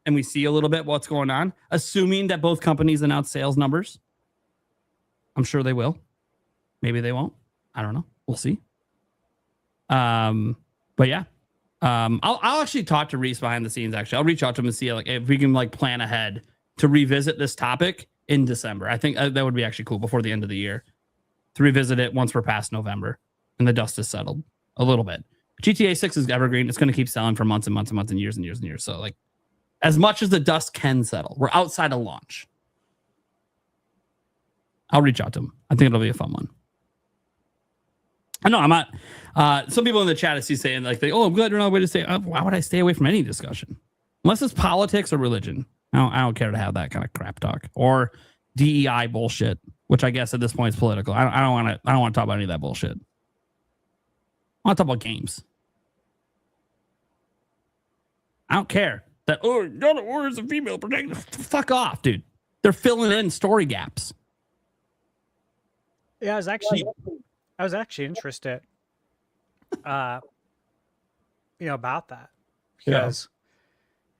and we see a little bit what's going on, assuming that both companies announce sales numbers. I'm sure they will. Maybe they won't. I don't know. We'll see. But yeah, I'll actually talk to Reese behind the scenes. Actually, I'll reach out to him and see like if we can like plan ahead to revisit this topic in December. I think that would be actually cool before the end of the year to revisit it once we're past November and the dust has settled a little bit. GTA 6 is evergreen. It's going to keep selling for months and months and months and years and years and years. So like as much as the dust can settle, we're outside of launch. I'll reach out to him. I think it'll be a fun one. I know I'm not. Some people in the chat I see saying like, I'm glad you're not way to stay. Why would I stay away from any discussion? Unless it's politics or religion. I don't care to have that kind of crap talk or DEI bullshit, which I guess at this point is political. I don't want to talk about any of that bullshit. I want to talk about games. I don't care that, God of War is a female protagonist. Fuck off, dude. They're filling in story gaps. Yeah, I was actually interested, about that because,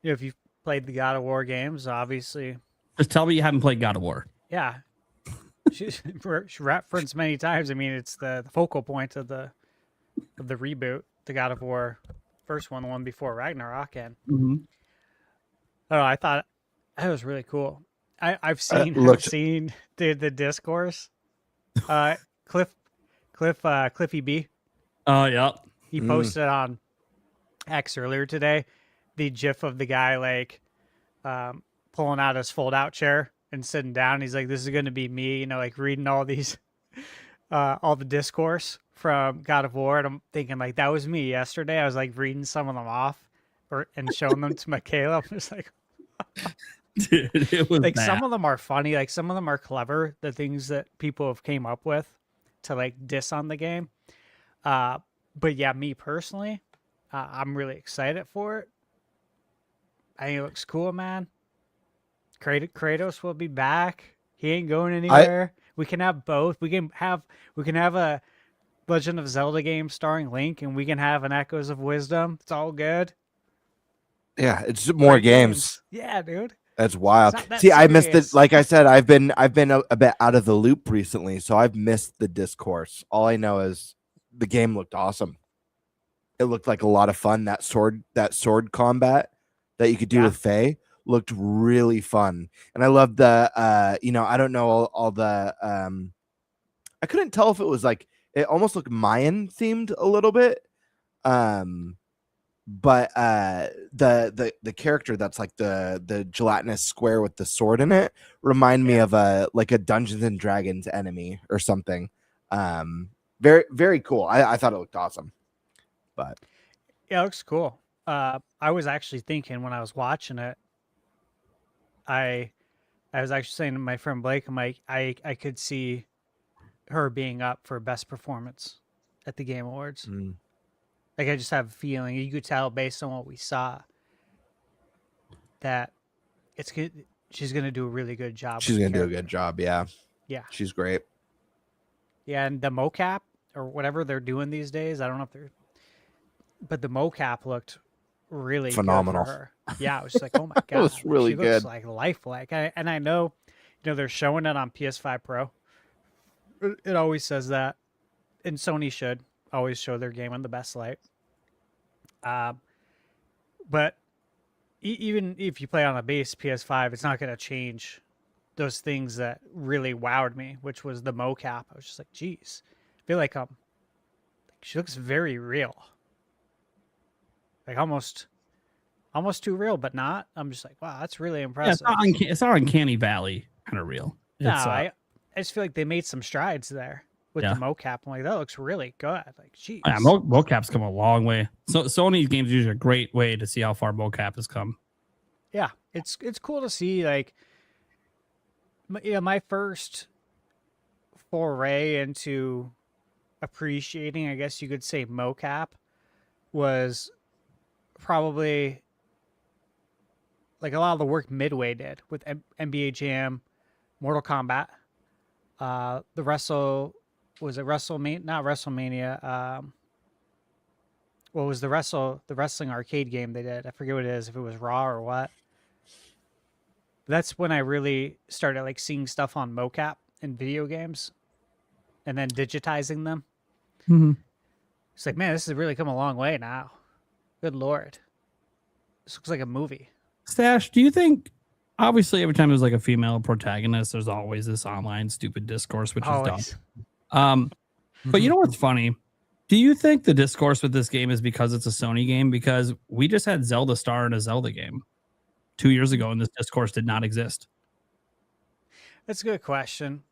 if you've played the God of War games, obviously. Just tell me you haven't played God of War. Yeah, she referenced many times. I mean, it's the focal point of the reboot, the God of War first one, the one before Ragnarok, and I thought that was really cool. I've seen the discourse. Cliffy B. Oh yeah. He posted on X earlier today the GIF of the guy like pulling out his fold-out chair and sitting down. He's like, "This is going to be me," like reading all these all the discourse from God of War. And I'm thinking like that was me yesterday. I was like reading some of them off and showing them to Michaela. I'm just like. Dude, it was like bad. Some of them are funny, like some of them are clever, the things that people have came up with to like diss on the game, but yeah, me personally, I'm really excited for it. I think it looks cool, man. Kratos will be back. He ain't going anywhere. We can have both. We can have a Legend of Zelda game starring Link, and we can have an Echoes of Wisdom. It's all good. Yeah, it's just more games. Yeah, dude. That's wild. That See, I missed it. serious. Like I said, I've been a bit out of the loop recently, so I've missed the discourse. All I know is the game looked awesome. It looked like a lot of fun. That sword combat that you could do with Faye looked really fun, and I loved the. I don't know all the. I couldn't tell if it was like it almost looked Mayan themed a little bit. But the character that's like the gelatinous square with the sword in it remind me of a Dungeons and Dragons enemy or something. Very, very cool. I thought it looked awesome. But yeah, it looks cool. I was actually thinking when I was watching it, I was actually saying to my friend Blake, I'm like, I could see her being up for best performance at the Game Awards. Like, I just have a feeling you could tell based on what we saw that it's good. She's going to do a really good job. She's going to do a good job. Yeah. Yeah. She's great. Yeah. And the mocap or whatever they're doing these days, I don't know if but the mocap looked really phenomenal. Good for her. Yeah. I was just like, oh my God. It was really good. Looks like lifelike. And I know, they're showing it on PS5 Pro. It always says that. And Sony should always show their game in the best light. But even if you play on a base PS5, it's not going to change those things that really wowed me, which was the mocap. I was just like, geez, I feel like she looks very real, like almost too real, but not. I'm just like, wow, that's really impressive. Yeah, it's not uncanny valley kind of real. No, I just feel like they made some strides there. With the mocap, I'm like, that looks really good. Like, geez. Yeah, mocap's come a long way. So Sony's games usually a great way to see how far mocap has come. Yeah, it's cool to see. Like, my first foray into appreciating, I guess you could say, mocap was probably like a lot of the work Midway did with NBA Jam, Mortal Kombat. the WrestleMania, not WrestleMania. What was the wrestling arcade game they did? I forget what it is, if it was Raw or what. That's when I really started like seeing stuff on mocap in video games and then digitizing them. Mm-hmm. It's like, man, this has really come a long way now. Good Lord. This looks like a movie. Stash, do you think, obviously every time there's like a female protagonist, there's always this online stupid discourse, which is dumb. But you know what's funny? Do you think the discourse with this game is because it's a Sony game? Because we just had Zelda Star in a Zelda game 2 years ago, and this discourse did not exist. That's a good question.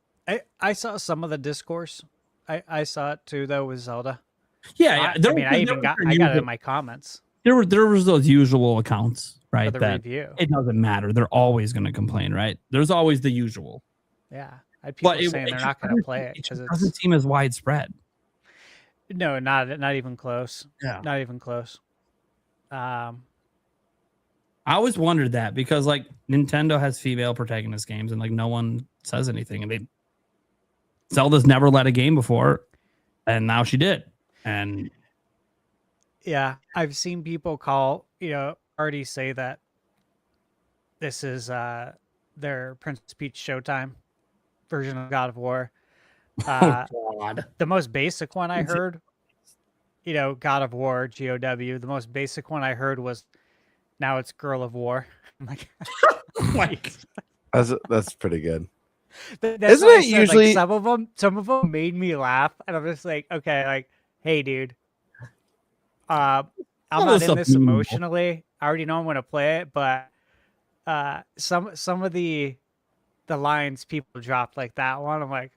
I saw some of the discourse. I saw it too, though, with Zelda. Yeah, I got it in my comments. There was those usual accounts, right? For the that review. It doesn't matter. They're always going to complain, right? There's always the usual. Yeah, I had people saying they're not going to play it because it doesn't seem as widespread. No, not even close. Yeah, not even close. I always wondered that because like Nintendo has female protagonist games and like no one says anything, and Zelda's never led a game before, and now she did, and yeah, I've seen people already say that this is their Princess Peach Showtime version of God of War. God. The most basic one I heard, God of War, GOW. The most basic one I heard was, now it's Girl of War. I'm like, That's pretty good. That's Isn't it usually some of them made me laugh, and I'm just like, okay, like, hey, dude, I'm not in this emotionally. I already know I'm gonna play it, but some of the lines people dropped, like that one, I'm like,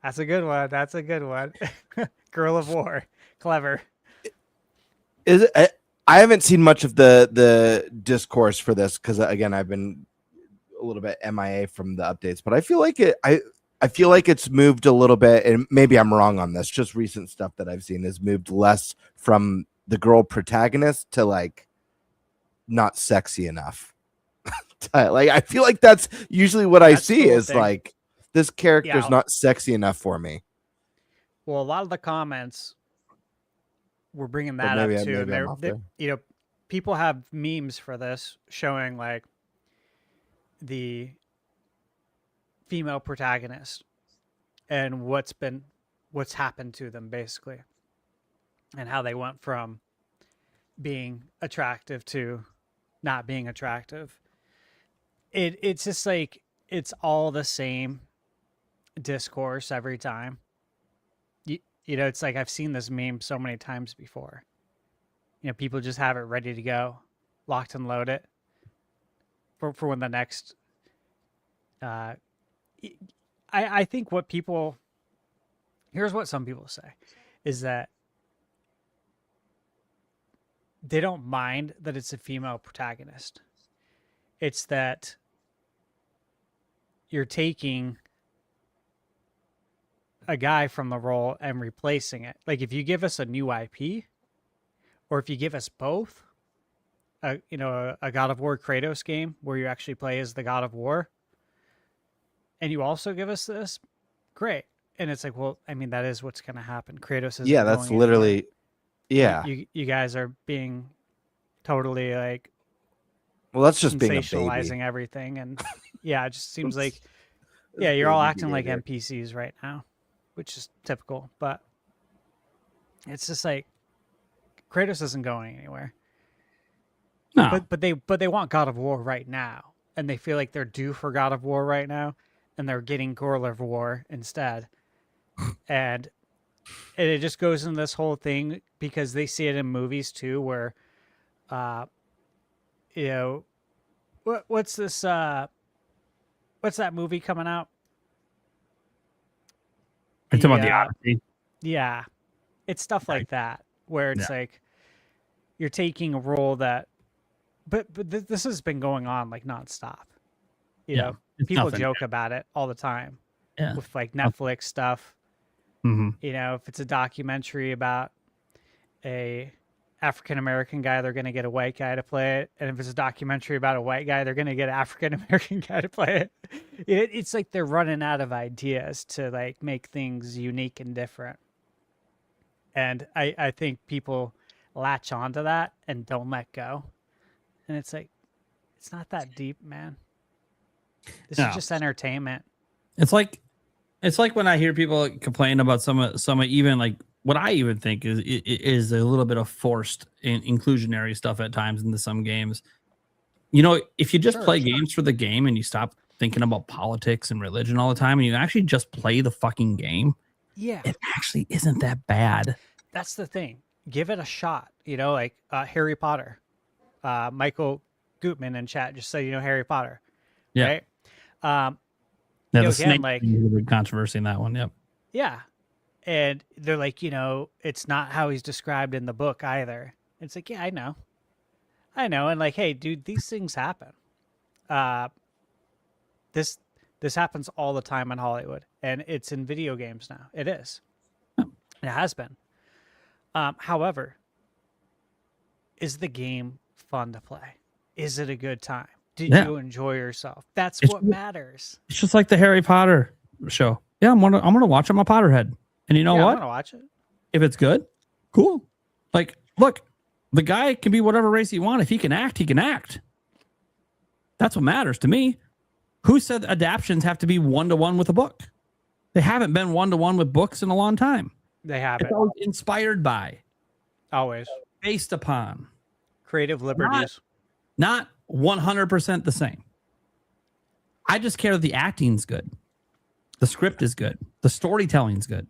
that's a good one. That's a good one. Girl of War, clever. Is it? I haven't seen much of the discourse for this because again, I've been a little bit MIA from the updates, but I feel like I feel like it's moved a little bit, and maybe I'm wrong on this. Just recent stuff that I've seen has moved less from the girl protagonist to like not sexy enough. Like I feel like that's usually what I see is like this character's not sexy enough for me. Well, a lot of the comments were bringing that up too. And people have memes for this showing like the female protagonist and what's happened to them basically, and how they went from being attractive to not being attractive. It's just like it's all the same discourse every time. It's like I've seen this meme so many times before. People just have it ready to go, locked and loaded for when the next. I think here's what some people say, is that they don't mind that it's a female protagonist. It's that you're taking a guy from the role and replacing it. Like if you give us a new IP, or if you give us both, a God of War Kratos game where you actually play as the God of War, and you also give us this, great. And it's like, well, I mean, that is what's going to happen. Kratos is that's literally, You guys are being totally like, well, that's just being a sensationalizing baby. Everything, and it just seems like, you're all acting like NPCs right now, which is typical. But it's just like Kratos isn't going anywhere. No, but they want God of War right now, and they feel like they're due for God of War right now, and they're getting Girl of War instead, and it just goes in this whole thing because they see it in movies too, where, what's this? What's that movie coming out? Are you talking about the Odyssey? Yeah, it's stuff like that where it's like you're taking a role that, but this has been going on like nonstop. People joke about it all the time. Yeah, with like Netflix stuff. Mm-hmm. If it's a documentary about a African American guy, they're going to get a white guy to play it. And if it's a documentary about a white guy, they're going to get an African American guy to play it. It's like they're running out of ideas to like make things unique and different. And I think people latch onto that and don't let go. And it's like, it's not that deep, man. This is just entertainment. It's like when I hear people complain about some even like what I even think is a little bit of forced inclusionary stuff at times into some games. You know, if you just play games for the game and you stop thinking about politics and religion all the time and you actually just play the fucking game, yeah, it actually isn't that bad. That's the thing. Give it a shot. You know, like Harry Potter. Michael Gutman in chat just said, Harry Potter. Yeah. Right? The again, snake like, is a big controversy in that one. Yep. Yeah. And they're like, it's not how he's described in the book either. It's like, yeah, I know. And like, hey, dude, these things happen. This happens all the time in Hollywood, and it's in video games now. It is. It has been. However, is the game fun to play? Is it a good time? Did you enjoy yourself? That's what matters. It's just like the Harry Potter show. Yeah, I'm gonna watch it. I'm a Potterhead. And you know what? I'm gonna watch it. If it's good, cool. Like, look, the guy can be whatever race he wants. If he can act, he can act. That's what matters to me. Who said adaptions have to be 1-to-1 with a book? They haven't been 1-to-1 with books in a long time. They haven't. It's always inspired by. Always. Based upon. Creative liberties. Not 100% the same. I just care that the acting's good. The script is good. The storytelling's good.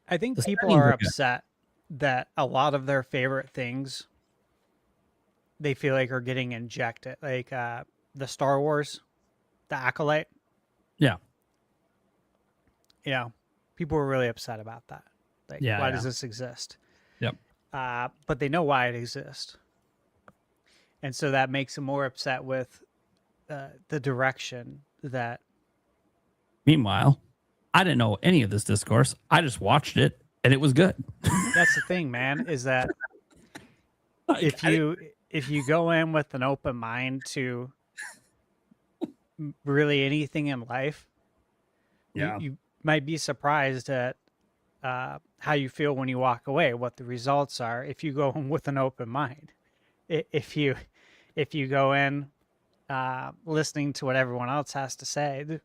I think people are upset that a lot of their favorite things they feel like are getting injected. Like the Star Wars, the Acolyte. Yeah. People were really upset about that. Like, why does this exist? Yep. But they know why it exists. And so that makes them more upset with the direction that. Meanwhile, I didn't know any of this discourse. I just watched it, and it was good. That's the thing, man, is that if you go in with an open mind to really anything in life, you might be surprised at how you feel when you walk away, what the results are if you go in with an open mind. If you go in listening to what everyone else has to say,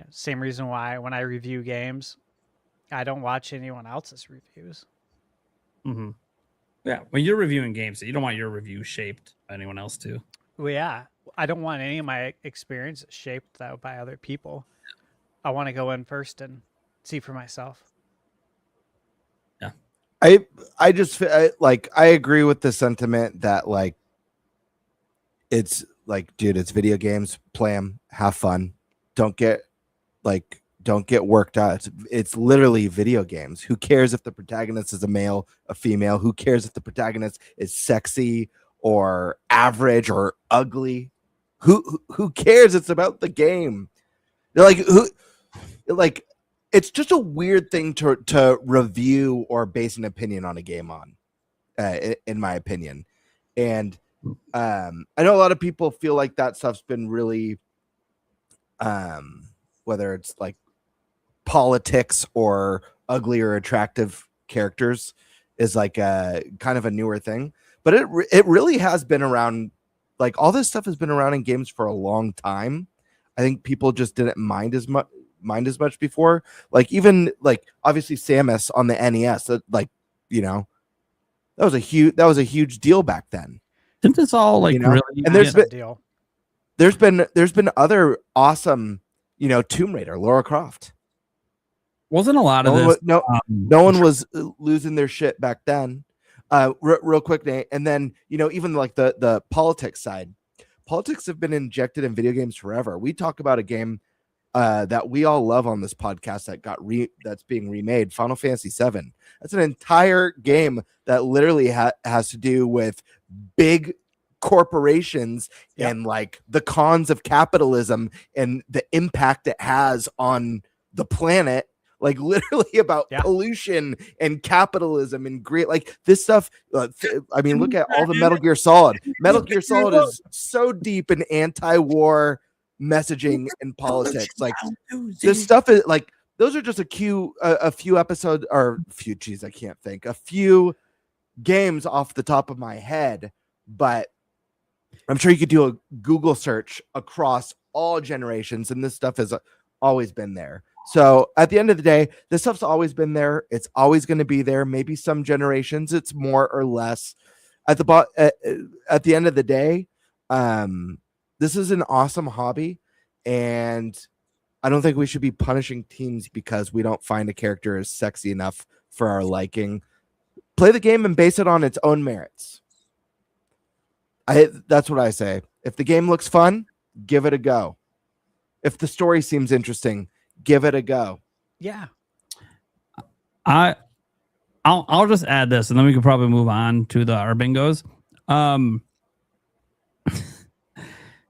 same reason why when I review games, I don't watch anyone else's reviews. Mm-hmm. Yeah, when you're reviewing games, you don't want your review shaped by anyone else too. Well, yeah, I don't want any of my experiences shaped though by other people. I want to go in first and see for myself. Yeah, I just like I agree with the sentiment that like it's like, dude, it's video games. Play them, have fun. Don't get worked out. It's literally video games. Who cares if the protagonist is a male, a female? Who cares if the protagonist is sexy or average or ugly? Who cares? It's about the game. It's just a weird thing to review or base an opinion on a game on, in my opinion. And I know a lot of people feel like that stuff's been really, whether it's like politics or ugly or attractive characters is like a kind of a newer thing, but it really has been around. Like all this stuff has been around in games for a long time. I think people just didn't mind as much before. Like even like obviously Samus on the NES, that was a huge deal back then. Isn't this all like really? And there's been other awesome, Tomb Raider, Lara Croft. Wasn't a lot of this. No one was losing their shit back then. Real quick, Nate, and then even like the politics side. Politics have been injected in video games forever. We talk about a game that we all love on this podcast that's being remade, Final Fantasy VII. That's an entire game that literally has to do with big corporations and like the cons of capitalism and the impact it has on the planet. like literally about Yeah. pollution and capitalism and great, like this stuff. I mean, look at all the Metal Gear Solid. Metal Gear Solid is so deep in anti-war messaging and politics. Like this stuff is like, those are just a few episodes or few, geez, I can't think, a few games off the top of my head, but I'm sure you could do a Google search across all generations, and this stuff has always been there. So at the end of the day, this stuff's always been there. It's always going to be there. Maybe some generations it's more or less. At the end of the day, this is an awesome hobby, and I don't think we should be punishing teams because we don't find a character as sexy enough for our liking. Play the game and base it on its own merits. That's what I say. If the game looks fun, give it a go. If the story seems interesting, give it a go. Yeah. I'll just add this, and then we could probably move on to our bingos.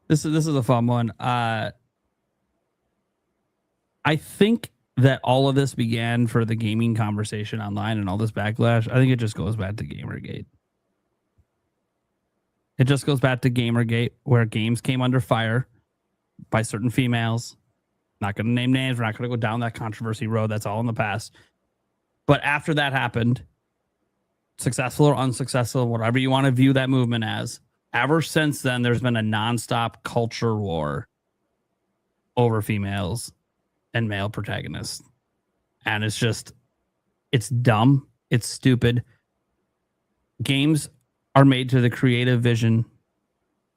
This is a fun one. I think that all of this began for the gaming conversation online and all this backlash. I think it just goes back to Gamergate. It just goes back to Gamergate, where games came under fire by certain females. Not going to name names. We're not going to go down that controversy road. That's all in the past. But after that happened, successful or unsuccessful, whatever you want to view that movement as, ever since then, there's been a nonstop culture war over females and male protagonists. And it's dumb. It's stupid. Games are made to the creative vision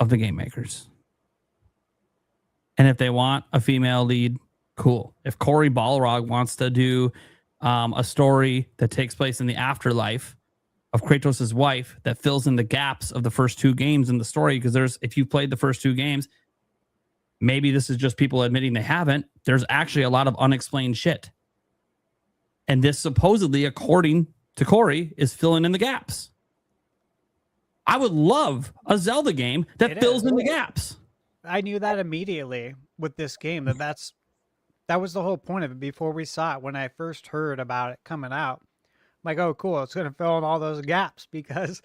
of the game makers. And if they want a female lead, cool. If Cory Balrog wants to do a story that takes place in the afterlife of Kratos' wife that fills in the gaps of the first two games in the story, because if you played the first two games, maybe this is just people admitting they haven't. There's actually a lot of unexplained shit. And this supposedly, according to Cory, is filling in the gaps. I would love a Zelda game that fills in the gaps. I knew that immediately with this game. That was the whole point of it before we saw it. When I first heard about it coming out, I'm like, oh, cool. It's going to fill in all those gaps, because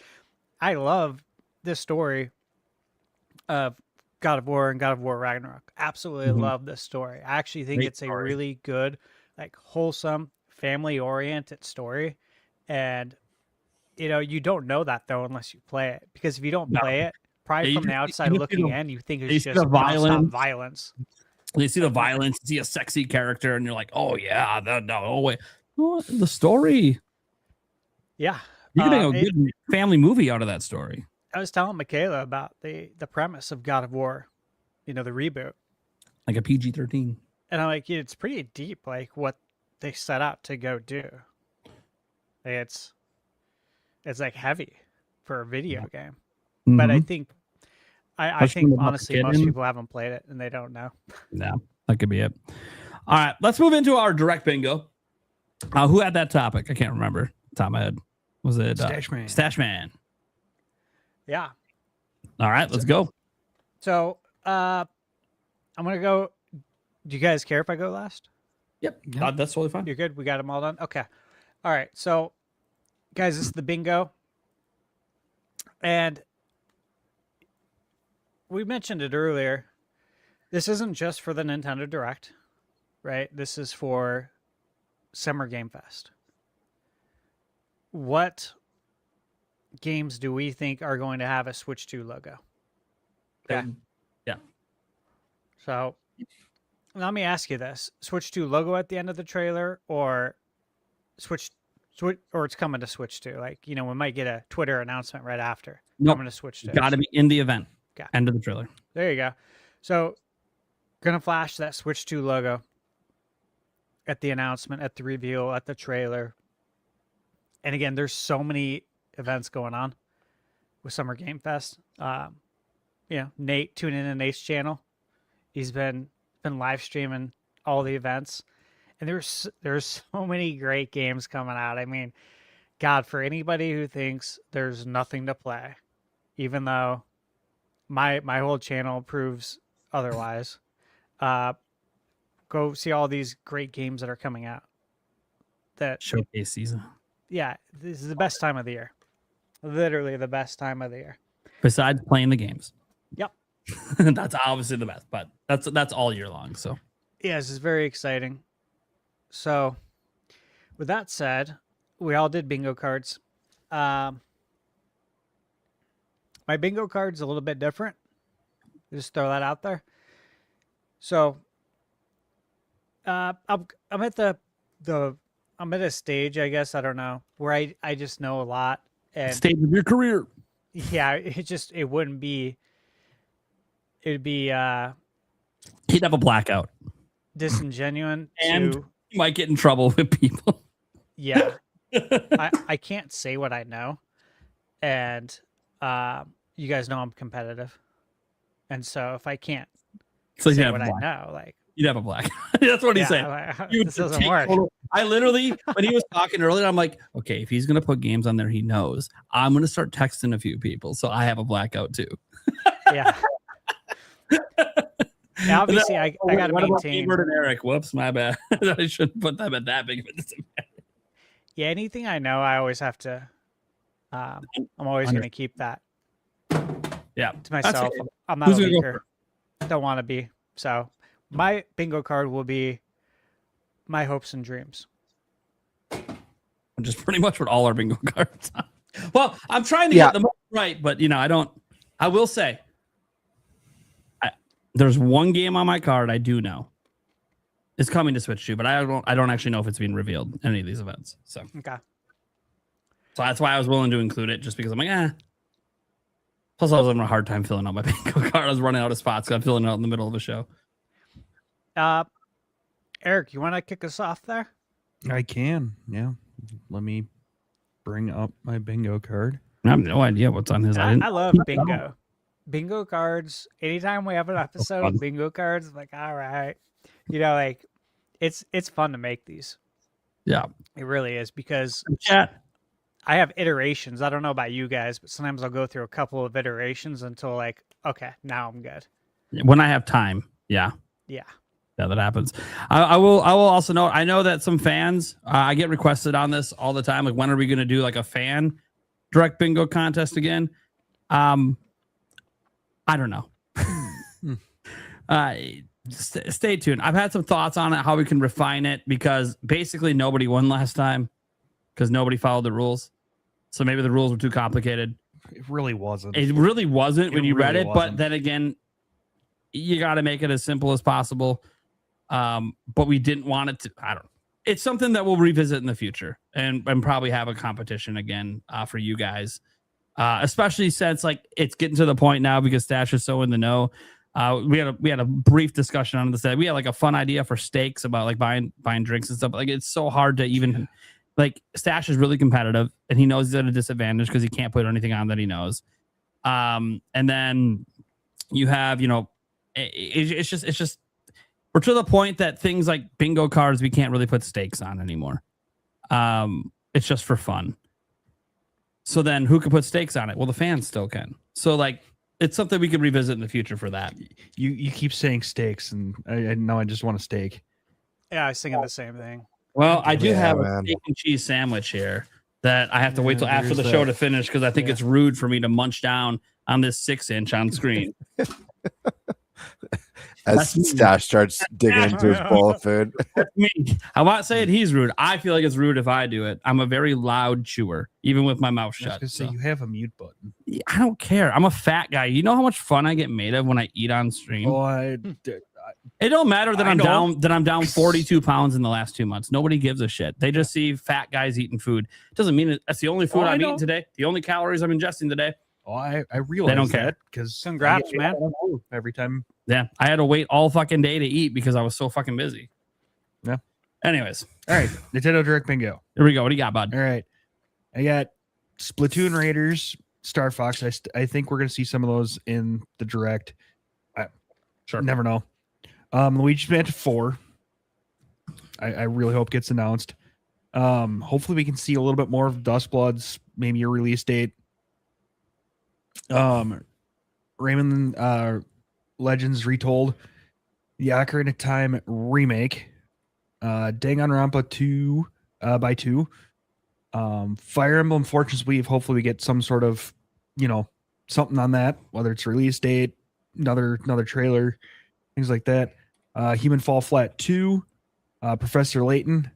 I love this story of God of War and God of War Ragnarok. Absolutely love this story. I actually think it's a really good, like, wholesome, family-oriented story. And, you don't know that, though, unless you play it. Because if you don't play it, probably from the outside looking in, you think it's just violence. You see the violence, you see a sexy character, and you're like, oh, yeah, no way. Oh, the story. Yeah. You can make a good family movie out of that story. I was telling Michaela about the premise of God of War, the reboot. Like a PG-13. And I'm like, it's pretty deep, like what they set out to go do. It's like heavy for a video game. But I think I think honestly most people haven't played it and they don't know. No, that could be it. All right, let's move into our direct bingo. Who had that topic? I can't remember. Top of my head. Was it Stash Man? Yeah. All right, let's go. So I'm gonna go. Do you guys care if I go last? Yep. That's totally fine. You're good. We got them all done. Okay. All right. So, guys, this is the bingo, and we mentioned it earlier. This isn't just for the Nintendo Direct, right? This is for Summer Game Fest. What games do we think are going to have a Switch 2 logo? Yeah. Yeah. So let me ask you this. Switch 2 logo at the end of the trailer, or Switch or it's coming to Switch 2? Like, we might get a Twitter announcement right after. Nope. Coming to Switch 2. Got to be in the event. Okay. End of the trailer. There you go. So gonna flash that Switch 2 logo at the announcement, at the reveal, at the trailer. And again, there's so many events going on with Summer Game Fest. Nate, tune in to Nate's channel. He's been live streaming all the events, and there's so many great games coming out. I mean, God, for anybody who thinks there's nothing to play, even though my whole channel proves otherwise, go see all these great games that are coming out. that Showcase season. yeah, this is the best time of the year. Literally the best time of the year. Besides playing the games. Yep. That's obviously the best, but that's all year long. So Yeah, this is very exciting. So, with that said, we all did bingo cards. My bingo card's a little bit different. Just throw that out there. So, I'm at I'm at a stage, I guess, I don't know, where I just know a lot. And stage of your career. yeah, it would be He'd have a blackout. disingenuous And to you might get in trouble with people. yeah. I can't say what I know, and you guys know I'm competitive, and so if I can't So say you'd what have, I know, like you'd have a blackout. That's what he's saying. You would this doesn't take work. I literally, when he was talking earlier, I'm like, okay, if he's gonna put games on there, he knows. I'm gonna start texting a few people, so I have a blackout too. Yeah. Yeah, obviously, I got to What about maintain. GameBird and Eric? Whoops, my bad. I shouldn't put them at that big of a disadvantage. Yeah, anything I know, I always have to. I'm always going to keep that Yeah, to myself. okay. I'm not Who's a gonna go leaker. Don't want to be. So my bingo card will be my hopes and dreams. Which is pretty much what all our bingo cards are. Well, I'm trying to Yeah. get them right, but I will say, there's one game on my card I do know. It's coming to Switch 2, but I don't actually know if it's being revealed in any of these events. So Okay. that's why I was willing to include it, just because I'm like, Plus, I was having a hard time filling out my bingo card. I was running out of spots because I'm filling it out in the middle of a show. Eric, you want to kick us off there? I can. Yeah. Let me bring up my bingo card. I have no idea what's on his. I love bingo. Bingo cards. Anytime we have an episode of bingo cards, I'm like, all right. Like it's fun to make these. Yeah. It really is, because Chat. I have iterations. I don't know about you guys, but sometimes I'll go through a couple of iterations until like, okay, now I'm good. When I have time. Yeah. Yeah. Yeah, that happens. I will also note, I know that some fans, I get requested on this all the time. Like, when are we going to do like a fan direct bingo contest again? I don't know. Stay tuned. I've had some thoughts on it, how we can refine it, because basically nobody won last time because nobody followed the rules. So maybe the rules were too complicated. It really wasn't. It really wasn't when you read really it. But wasn't. then again, you got to make it as simple as possible. But we didn't want it to. I don't know. It's something that we'll revisit in the future and probably have a competition again for you guys. Especially since like it's getting to the point now, because Stash is so in the know. We had a brief discussion on this. We had like a fun idea for stakes about like buying drinks and stuff. Like, it's so hard to even, like, Stash is really competitive and he knows he's at a disadvantage because he can't put anything on that he knows. And then you have, it's just we're to the point that things like bingo cards we can't really put stakes on anymore. It's just for fun. So then who could put stakes on it? Well, the fans still can. So like, it's something we could revisit in the future for that. You keep saying steaks, and I know I just want a steak. Yeah, I was thinking the same thing. Well, I do Yeah, have man. a steak and cheese sandwich here that I have to wait till Yeah, after the there's show that. to finish, because I think it's rude for me to munch down on this 6-inch on screen. As Stash starts digging into his bowl of food. Me. I'm not saying he's rude. I feel like it's rude if I do it. I'm a very loud chewer, even with my mouth I was shut. gonna say, so. you have a mute button. I don't care. I'm a fat guy. You know how much fun I get made of when I eat on stream? Oh, It don't matter that I I'm know. down 42 pounds in the last 2 months. Nobody gives a shit. They just see fat guys eating food. Doesn't mean that's the only food I I'm know. eating today. The only calories I'm ingesting today. Oh, I realize don't care. that because Congrats, man. Every time. Yeah, I had to wait all fucking day to eat because I was so fucking busy. Yeah. Anyways, All right, Nintendo Direct Bingo. here we go. What do you got, bud? All right, I got Splatoon Raiders, Star Fox. I think we're gonna see some of those in the Direct. Sure. Never know. Luigi's Mansion 4. I really hope gets announced. Hopefully we can see a little bit more of Duskblood's, maybe a release date. Rayman Legends Retold, the Ocarina of Time remake, Danganronpa 2, by 2. Fire Emblem Fortune's Weave. Hopefully we get some sort of, something on that, whether it's release date, another trailer, things like that. Human Fall Flat 2, Professor Layton.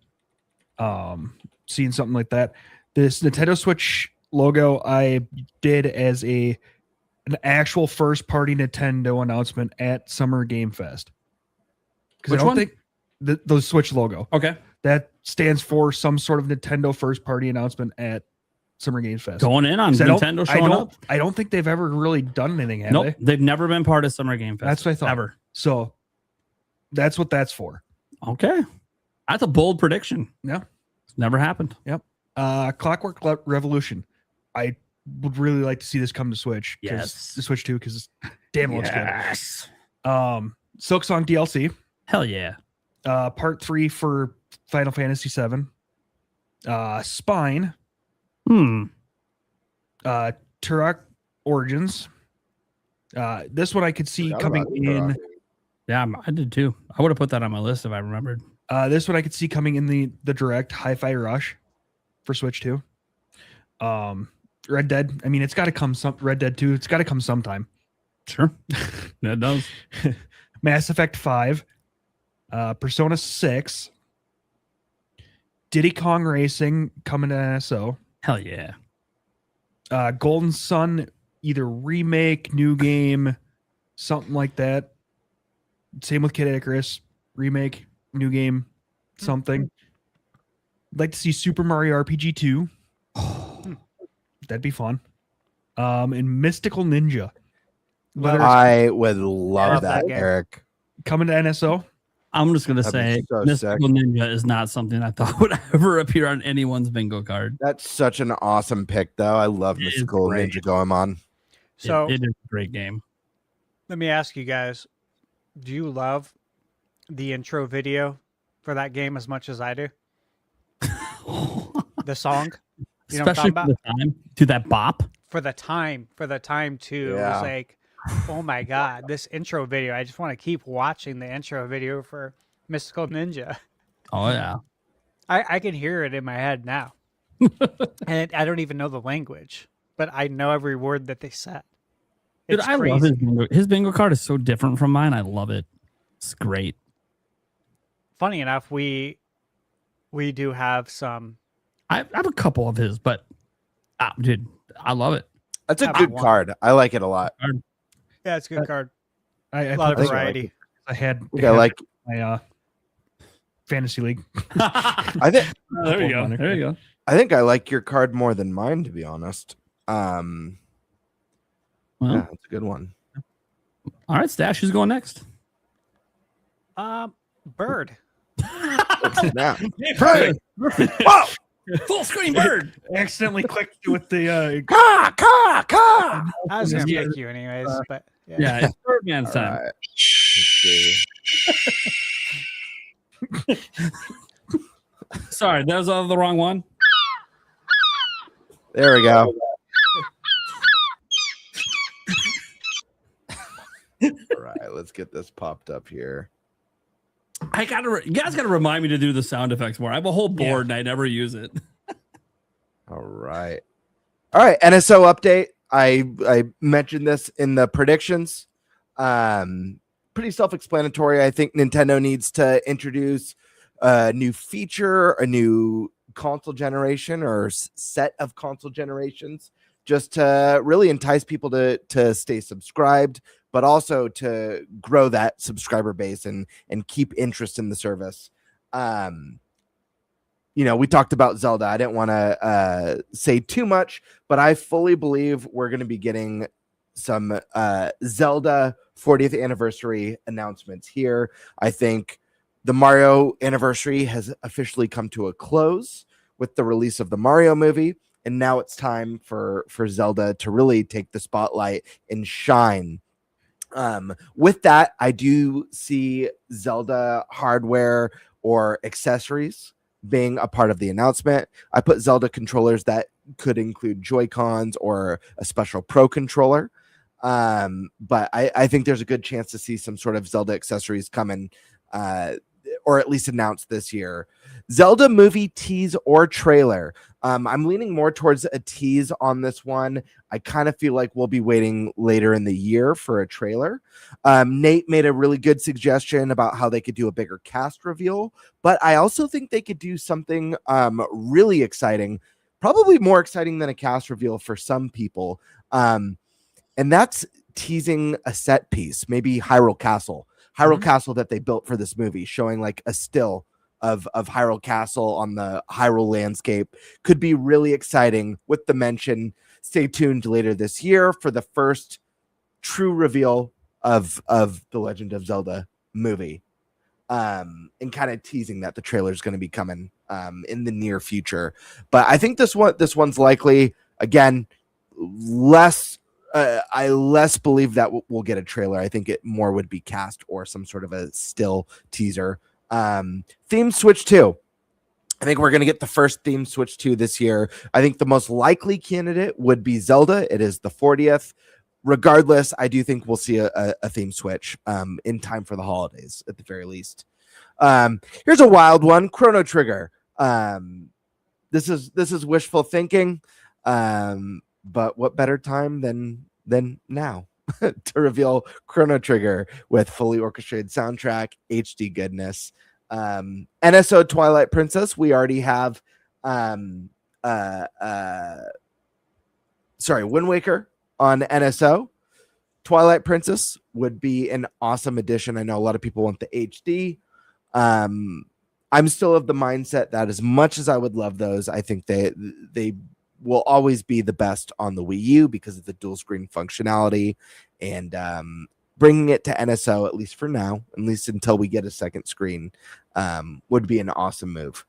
Seeing something like that. This Nintendo Switch logo I did as an actual first party Nintendo announcement at Summer Game Fest. Because I don't think the Switch logo. Okay. That stands for some sort of Nintendo first party announcement at Summer Game Fest. Going in on Nintendo showing up. I don't think they've ever really done anything, have Nope. they? They've never been part of Summer Game Fest. That's what I thought. Ever. So that's what that's for. Okay. That's a bold prediction. Yeah. It's never happened. Yep. Clockwork Revolution. I would really like to see this come to Switch. Yes. The Switch 2, because damn it looks Yes. good. Silk Song DLC. Hell yeah. Part 3 for Final Fantasy 7. Spine. Turok Origins. This one I could see coming in. Yeah, I did too. I would have put that on my list if I remembered. This one I could see coming in the direct. Hi-Fi Rush for Switch 2. Red Dead. I mean, it's got to come Red Dead 2. It's got to come sometime. Sure. That does. Mass Effect 5. Persona 6. Diddy Kong Racing coming to NSO. Hell yeah. Golden Sun, either remake, new game, something like that. Same with Kid Icarus. Remake, new game, something. I'd like to see Super Mario RPG 2. That'd be fun. And Mystical Ninja. I would love that, Eric. Coming to NSO. I'm just going to That'd say be so Mystical sick. Ninja is not something I thought would ever appear on anyone's bingo card. That's such an awesome pick, though. I love It is Mystical great. Ninja Goemon. So it is a great game. let me ask you guys, do you love the intro video for that game as much as I do? The song? You know what I'm Especially talking for about? the time. To that bop. For the time too. It Yeah. was like, oh my God, this intro video. I just want to keep watching the intro video for Mystical Ninja. Oh, yeah. I can hear it in my head now. And I don't even know the language, but I know every word that they said. Dude, It's I crazy. love his bingo. His bingo card is so different from mine. I love it. It's great. Funny enough, we do have some. I have a couple of his, but dude, I love it. That's a Have good one. card. I like it a lot. Yeah, it's a good card. I A lot of put this- variety. I had I like. my fantasy league. I think. There you go. There you go. I think I like your card more than mine, to be honest. Well, Yeah, that's a good one. all right, Stash, who's going next? Bird. Now, Perfect. Whoa! Full screen bird. Accidentally clicked with the I was gonna Yeah. pick you anyways, but yeah. Yeah, it's Birdman's all time. right. Let's see. Sorry, that was the wrong one. There we go. All right, let's get this popped up here. You guys gotta remind me to do the sound effects more. I have a whole board and I never use it. All right. NSO update. I mentioned this in the predictions. Pretty self-explanatory. I think Nintendo needs to introduce a new feature, a new console generation or set of console generations, just to really entice people to stay subscribed, but also to grow that subscriber base and keep interest in the service. We talked about Zelda. I didn't want to say too much, but I fully believe we're going to be getting some Zelda 40th anniversary announcements here. I think the Mario anniversary has officially come to a close with the release of the Mario movie. And now it's time for Zelda to really take the spotlight and shine. With that, I do see Zelda hardware or accessories being a part of the announcement. I put Zelda controllers that could include Joy-Cons or a special Pro controller. But I think there's a good chance to see some sort of Zelda accessories coming, or at least announced this year. Zelda movie tease or trailer. I'm leaning more towards a tease on this one. I kind of feel like we'll be waiting later in the year for a trailer. Nate made a really good suggestion about how they could do a bigger cast reveal, but I also think they could do something really exciting, probably more exciting than a cast reveal for some people. And that's teasing a set piece, maybe Hyrule Castle that they built for this movie, showing like a still of Hyrule Castle on the Hyrule landscape. Could be really exciting with the mention. Stay tuned later this year for the first true reveal of the Legend of Zelda movie. And kind of teasing that the trailer is going to be coming in the near future. But I think this one's likely, again, I less believe that we'll get a trailer. I think it more would be cast or some sort of a still teaser. Theme Switch 2. I think we're going to get the first Theme Switch 2 this year. I think the most likely candidate would be Zelda. It is the 40th. Regardless, I do think we'll see a theme switch in time for the holidays at the very least. Here's a wild one, Chrono Trigger. This is wishful thinking, but what better time than now to reveal Chrono Trigger with fully orchestrated soundtrack, HD goodness. NSO Twilight Princess, we already have Wind Waker on NSO. Twilight Princess would be an awesome addition. I know a lot of people want the HD. I'm still of the mindset that as much as I would love those, I think they will always be the best on the Wii U because of the dual screen functionality, and bringing it to NSO, at least for now, at least until we get a second screen, would be an awesome move.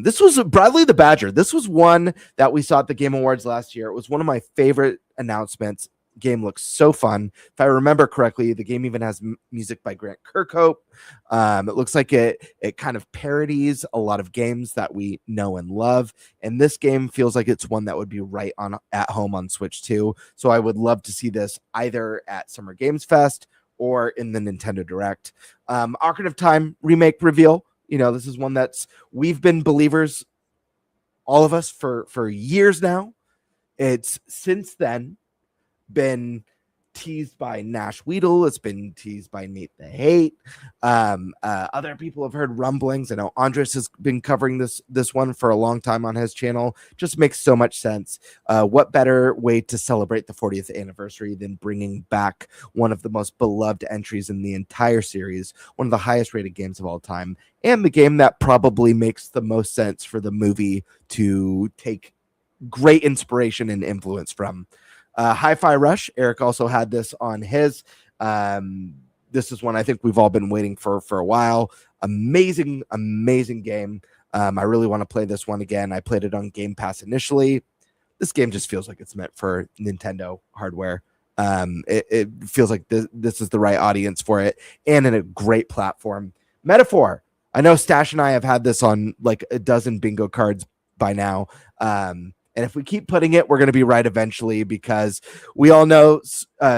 This was Bradley the Badger. This was one that we saw at the Game Awards last year. It was one of my favorite announcements. Game looks so fun. If I remember correctly, the game even has music by Grant Kirkhope. It looks like it kind of parodies a lot of games that we know and love. And this game feels like it's one that would be right on at home on Switch 2. So I would love to see this either at Summer Games Fest or in the Nintendo Direct. Ocarina of Time remake reveal. You know, this is one that's we've been believers, all of us, for years now. It's since then been teased by Nash Weedle. It's been teased by Nate the Hate. Other people have heard rumblings. I know Andres has been covering this one for a long time on his channel. Just makes so much sense. What better way to celebrate the 40th anniversary than bringing back one of the most beloved entries in the entire series, one of the highest rated games of all time, and the game that probably makes the most sense for the movie to take great inspiration and influence from. Hi-Fi Rush. Eric also had this on his. This is one I think we've all been waiting for a while. Amazing game. I really want to play this one again. I played it on Game Pass initially. This game just feels like it's meant for Nintendo hardware. It feels like this is the right audience for it, and in a great platform. Metaphor. I know Stash and I have had this on like a dozen bingo cards by now. And if we keep putting it, we're going to be right eventually, because we all know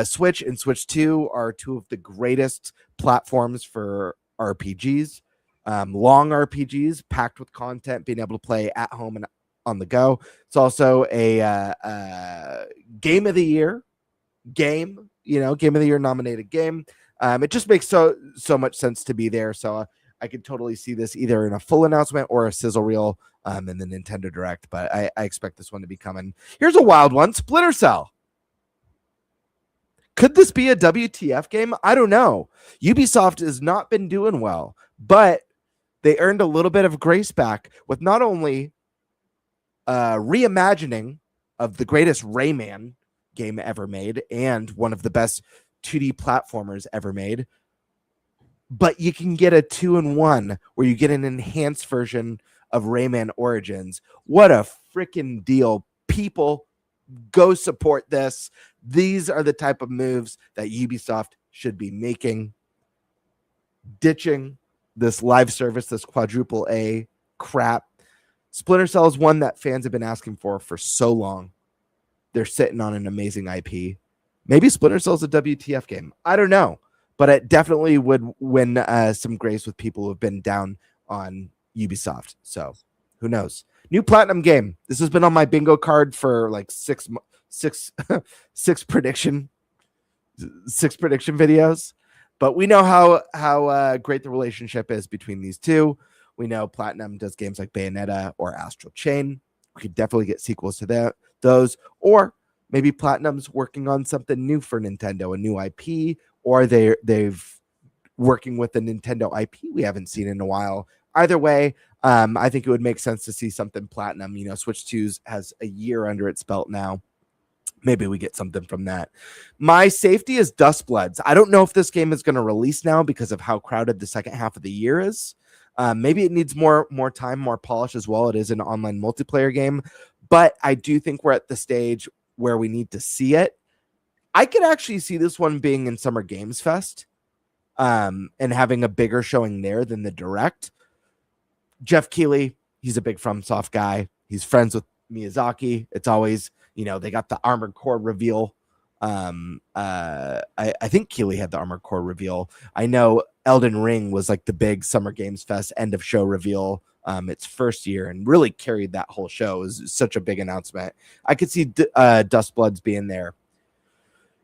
Switch and Switch 2 are two of the greatest platforms for RPGs, long RPGs packed with content, being able to play at home and on the go. It's also a Game of the Year game, Game of the Year nominated game. It just makes so much sense to be there. So I could totally see this either in a full announcement or a sizzle reel in the Nintendo Direct, but I expect this one to be coming. Here's a wild one, Splinter Cell. Could this be a WTF game? I don't know. Ubisoft has not been doing well, but they earned a little bit of grace back with not only reimagining of the greatest Rayman game ever made and one of the best 2D platformers ever made, but you can get a 2-in-1 where you get an enhanced version of Rayman Origins. What a freaking deal. People, go support this. These are the type of moves that Ubisoft should be making. Ditching this live service, this quadruple A crap. Splinter Cell is one that fans have been asking for so long. They're sitting on an amazing IP. Maybe Splinter Cell is a WTF game. I don't know. But it definitely would win some grace with people who have been down on Ubisoft. So who knows? New Platinum game. This has been on my bingo card for like six prediction videos. But we know how great the relationship is between these two. We know Platinum does games like Bayonetta or Astral Chain. We could definitely get sequels to those. Or maybe Platinum's working on something new for Nintendo, a new IP, or they've working with a Nintendo IP we haven't seen in a while. Either way, I think it would make sense to see something Platinum. Switch 2's has a year under its belt now. Maybe we get something from that. My safety is Dustbloods. I don't know if this game is going to release now because of how crowded the second half of the year is. Maybe it needs more time, more polish as well. It is an online multiplayer game, but I do think we're at the stage where we need to see it. I could actually see this one being in Summer Games Fest and having a bigger showing there than the Direct. Jeff Keighley, he's a big FromSoft guy. He's friends with Miyazaki. It's always, they got the Armored Core reveal. I think Keighley had the Armored Core reveal. I know Elden Ring was like the big Summer Games Fest end of show reveal its first year and really carried that whole show. It was such a big announcement. I could see Dustbloods being there.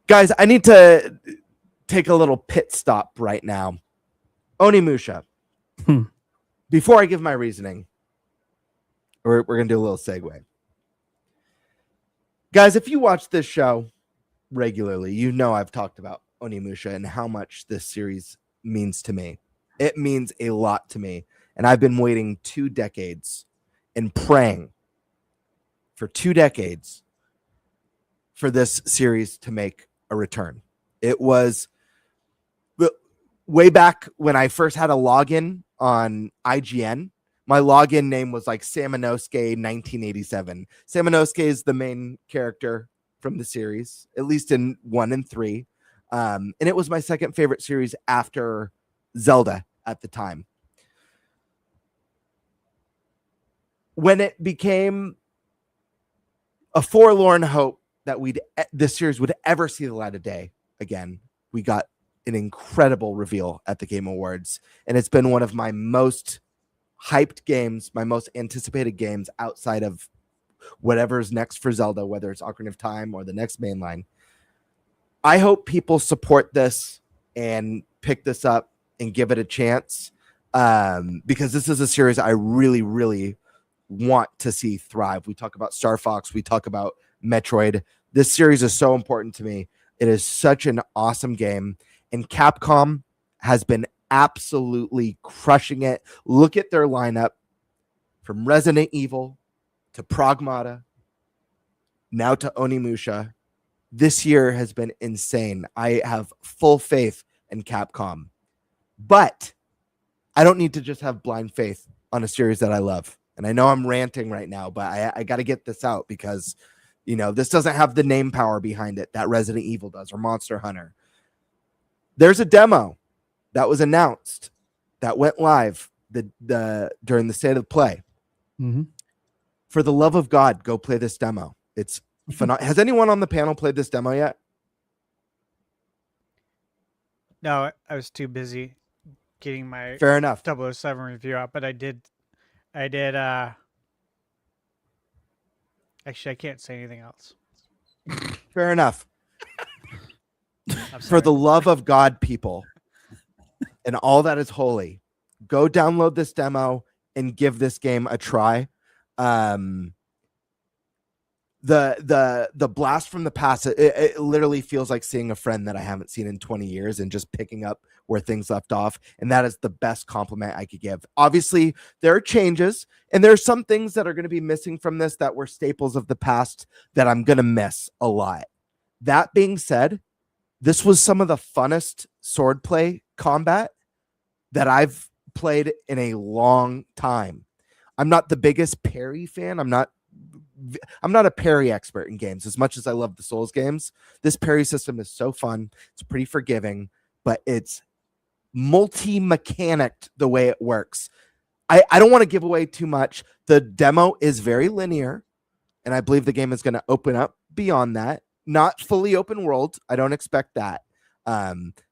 Guys, I need to take a little pit stop right now. Onimusha. Before I give my reasoning, we're going to do a little segue. Guys, if you watch this show regularly, I've talked about Onimusha and how much this series means to me. It means a lot to me. And I've been waiting 2 decades and praying for 2 decades for this series to make a return. It was way back when I first had a login on IGN. My login name was like Samanosuke 1987. Samanosuke is the main character from the series, at least in 1 and 3. And it was my second favorite series after Zelda at the time. When it became a forlorn hope that this series would ever see the light of day again, we got an incredible reveal at the Game Awards. And it's been one of my most hyped games, my most anticipated games outside of whatever's next for Zelda, whether it's Ocarina of Time or the next mainline. I hope people support this and pick this up and give it a chance because this is a series I really, really want to see thrive. We talk about Star Fox. We talk about Metroid. This series is so important to me. It is such an awesome game. And Capcom has been absolutely crushing it. Look at their lineup from Resident Evil to Pragmata, now to Onimusha. This year has been insane. I have full faith in Capcom. But I don't need to just have blind faith on a series that I love. And I know I'm ranting right now, but I got to get this out because, this doesn't have the name power behind it that Resident Evil does or Monster Hunter. There's a demo that was announced that went live during the State of Play. Mm-hmm. For the love of God, go play this demo. It's phenomenal. Has anyone on the panel played this demo yet? No, I was too busy getting my Fair enough. 007 review out, but I did actually I can't say anything else. Fair enough. I'm For sorry. the love of God, people, and all that is holy, go download this demo and give this game a try. The blast from the past, it literally feels like seeing a friend that I haven't seen in 20 years and just picking up where things left off. And that is the best compliment I could give. Obviously, there are changes and there are some things that are going to be missing from this that were staples of the past that I'm going to miss a lot. That being said, this was some of the funnest swordplay combat that I've played in a long time. I'm not the biggest parry fan. I'm not a parry expert in games as much as I love the Souls games. This parry system is so fun. It's pretty forgiving, but it's multi-mechanicked the way it works. I don't want to give away too much. The demo is very linear, and I believe the game is going to open up beyond that. Not fully open world. I don't expect that.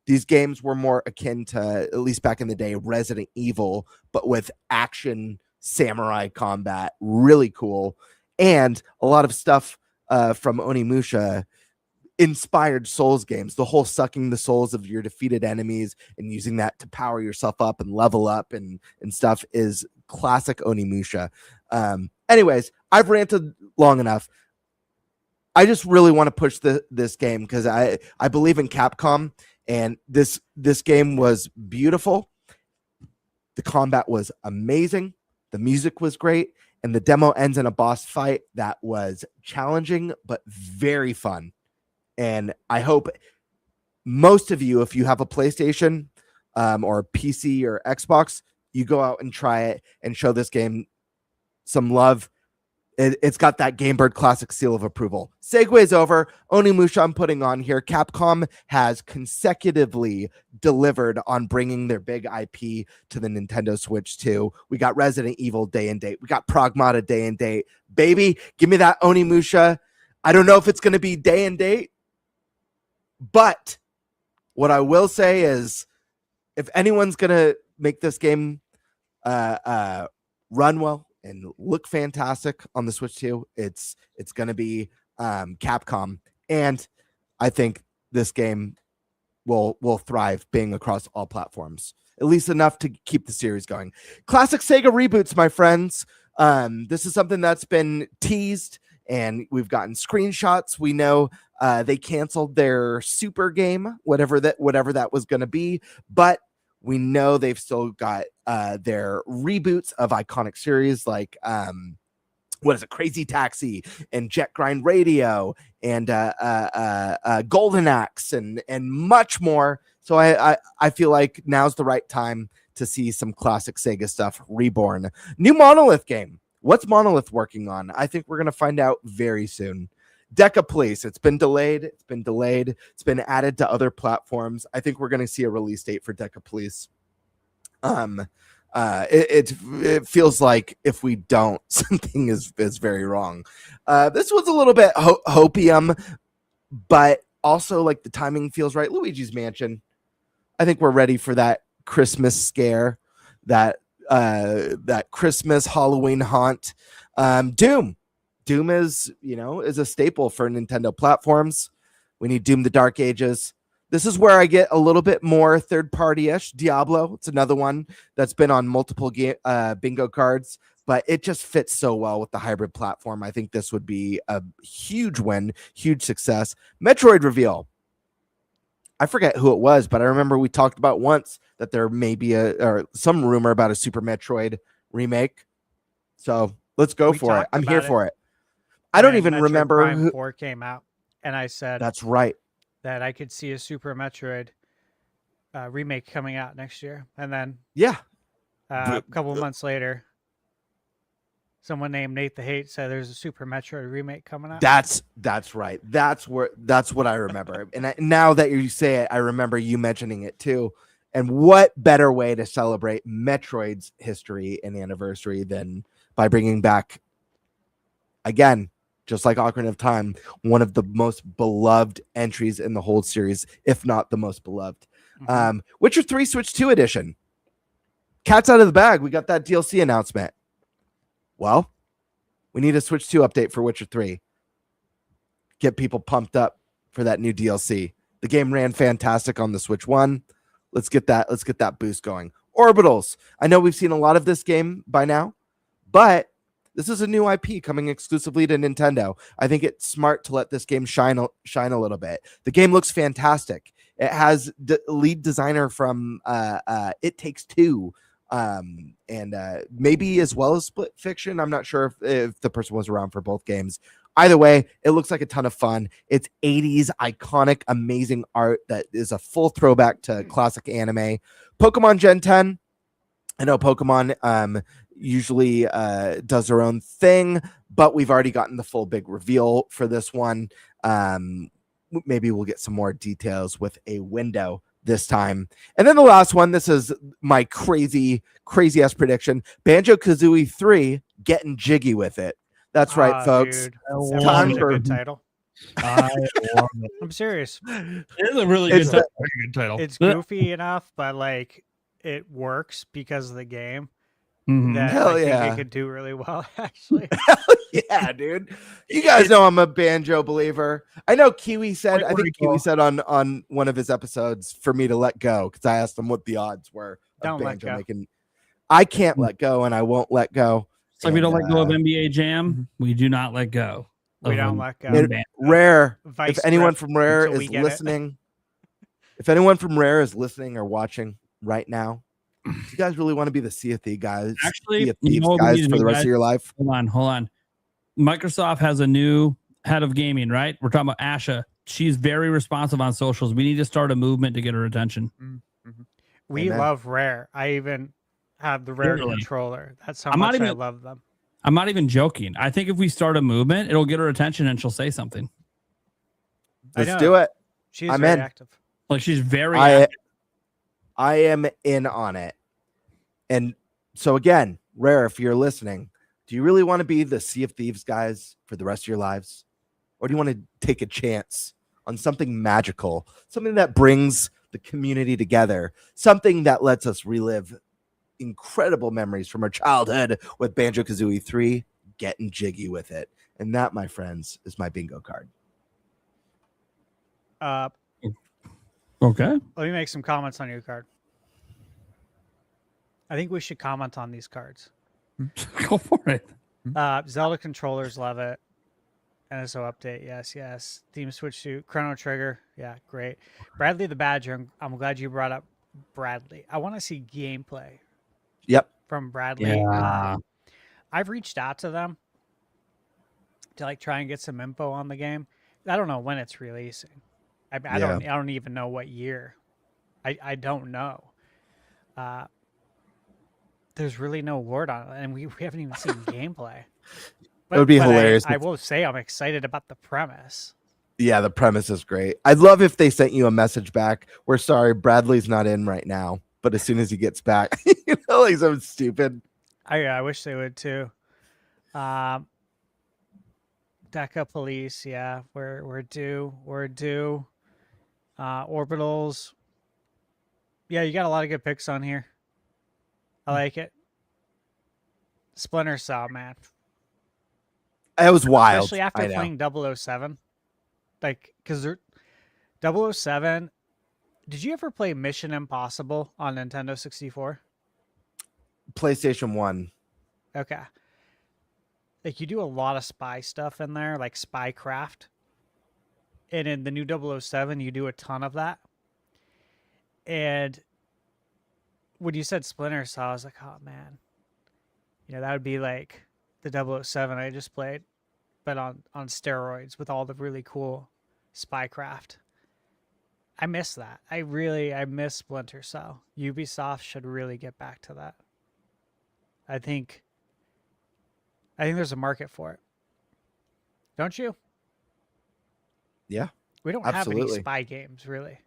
These games were more akin to, at least back in the day, Resident Evil, but with action samurai combat. Really cool. And a lot of stuff from Onimusha inspired Souls games. The whole sucking the souls of your defeated enemies and using that to power yourself up and level up and stuff is classic Onimusha. Anyways, I've ranted long enough. I just really want to push this game because I believe in Capcom, and this game was beautiful. The combat was amazing. The music was great, and the demo ends in a boss fight that was challenging but very fun. And I hope most of you, if you have a PlayStation or PC or Xbox, you go out and try it and show this game some love. It's got that GameBird Classic seal of approval. Segues over. Onimusha I'm putting on here. Capcom has consecutively delivered on bringing their big IP to the Nintendo Switch 2. We got Resident Evil day and date. We got Pragmata day and date. Baby, give me that Onimusha. I don't know if it's going to be day and date, but what I will say is if anyone's going to make this game run well and look fantastic on the Switch 2, it's going to be Capcom. And I think this game will thrive being across all platforms, at least enough to keep the series going. Classic Sega reboots, my friends. This is something that's been teased, and we've gotten screenshots. We know they canceled their Super game, whatever that was going to be, but we know they've still got their reboots of iconic series like Crazy Taxi and Jet Grind Radio and Golden Axe and much more. So I feel like now's the right time to see some classic Sega stuff reborn. New Monolith game. What's Monolith working on? I think we're going to find out very soon. Deca Police. It's been delayed. It's been added to other platforms. I think we're going to see a release date for Deca Police. It feels like if we don't, something is very wrong. This was a little bit hopium, but also like the timing feels right. Luigi's Mansion. I think we're ready for that Christmas scare, that Christmas Halloween haunt. Doom is a staple for Nintendo platforms. We need Doom: The Dark Ages. This is where I get a little bit more third-party-ish. Diablo, it's another one that's been on multiple bingo cards, but it just fits so well with the hybrid platform. I think this would be a huge win, huge success. Metroid reveal. I forget who it was, but I remember we talked about once that there may be some rumor about a Super Metroid remake. So let's go for it. I'm here for it. I don't even remember Prime 4 came out, and I said that's right, that I could see a Super Metroid remake coming out next year. And then a couple months later, someone named Nate the Hate said there's a Super Metroid remake coming out. That's right. That's what I remember. And now that you say it, I remember you mentioning it too. And what better way to celebrate Metroid's history and anniversary than by bringing back, again, just like Ocarina of Time, one of the most beloved entries in the whole series, if not the most beloved. Mm-hmm. Witcher 3 Switch 2 edition. Cat's out of the bag. We got that DLC announcement. Well, we need a Switch 2 update for Witcher 3. Get people pumped up for that new DLC. The game ran fantastic on the Switch 1. Let's get that boost going. Orbitals. I know we've seen a lot of this game by now, but this is a new IP coming exclusively to Nintendo. I think it's smart to let this game shine a little bit. The game looks fantastic. It has lead designer from It Takes Two, and maybe as well as Split Fiction. I'm not sure if the person was around for both games. Either way, it looks like a ton of fun. It's 80s iconic, amazing art that is a full throwback to classic anime. Pokemon Gen 10. I know Pokemon usually does their own thing, but we've already gotten the full big reveal for this one. Maybe we'll get some more details with a window this time. And then the last one, this is my crazy ass prediction. Banjo-Kazooie 3, getting jiggy with it. That's right, folks. Dude. Time for a good title. I love it. I'm serious. It is a really It's good title. Very good title. It's goofy enough, but like it works because of the game. Mhm. That Hell I think yeah. it could do really well, actually. Yeah, dude. You guys know I'm a banjo believer. I know Kiwi said, Wait, I where'd think it go? Kiwi said on one of his episodes for me to let go because I asked him what the odds were of Don't let banjo go. making. I can't let go and I won't let go. It's like we don't And, let go of NBA Jam. We do not let go. We of don't them. let go. it- Band. Rare. Vice If anyone grip from Rare until we is get it. listening, if anyone from Rare is listening or watching right now, do you guys really want to be the Sea of Thieves guys? Actually, Sea of you Thieves know what we guys need to for do, the rest guys? of your life? Hold on. Microsoft has a new head of gaming, right? We're talking about Asha. She's very responsive on socials. We need to start a movement to get her attention. We Amen. love Rare. I even have the Rare Literally. controller. That's how I'm not much I even- love them. I'm not even joking. I think if we start a movement, it'll get her attention and she'll say something. I Let's know. do it. She's I'm very in. active. Like she's very I active. I am in on it. And so again, Rare, if you're listening, do you really want to be the Sea of Thieves guys for the rest of your lives? Or do you want to take a chance on something magical, something that brings the community together, something that lets us relive incredible memories from our childhood with Banjo-Kazooie 3, getting jiggy with it. And that, my friends, is my bingo card. Okay. Let me make some comments on your card. I think we should comment on these cards. Go for it. Zelda controllers, love it. NSO update, yes. Theme switch to Chrono Trigger, yeah, great. Bradley the Badger, I'm glad you brought up Bradley. I want to see gameplay Yep. from Bradley. Yeah. I've reached out to them to like try and get some info on the game. I don't know when it's releasing. I don't even know what year. I don't know. There's really no word on it, and we haven't even seen gameplay. It would be hilarious I if- will say I'm excited about the premise. Yeah, the premise is great. I'd love if they sent you a message back. We're sorry, Bradley's not in right now, but as soon as he gets back, you know, like something stupid. I wish they would too. DECA Police, yeah, we're due. Orbitals, yeah, you got a lot of good picks on here. I like it. Splinter Cell, man. It was wild. Especially after I know. playing 007. Like, because 007, did you ever play Mission Impossible on Nintendo 64? PlayStation 1. Okay. Like, you do a lot of spy stuff in there, like spycraft. And in the new 007, you do a ton of that. And when you said Splinter Cell, I was like, oh, man. You know, that would be like the 007 I just played, but on steroids with all the really cool spycraft. I miss that. I miss Splinter Cell. Ubisoft should really get back to that. I think there's a market for it. Don't you? Yeah. We don't have Absolutely. any spy games, really.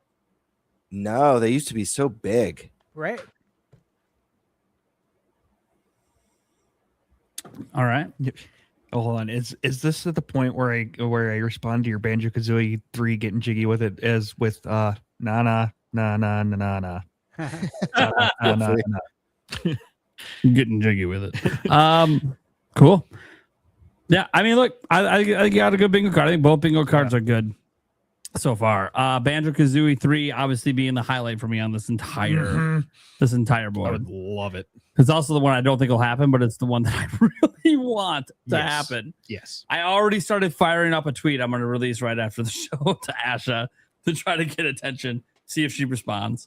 No, they used to be so big. Right? All right. Oh, hold on. Is this at the point where I respond to your Banjo-Kazooie 3 getting jiggy with it as with na na na na na na na na na na. Getting jiggy with it. Cool. Yeah, I mean, look, I got a good bingo card. I think both bingo cards are good so far. Banjo-Kazooie 3 obviously being the highlight for me on this entire I board. would love it. It's also the one I don't think will happen, but it's the one that I really want to Yes. happen. Yes. I already started firing up a tweet I'm going to release right after the show to Asha to try to get attention, see if she responds.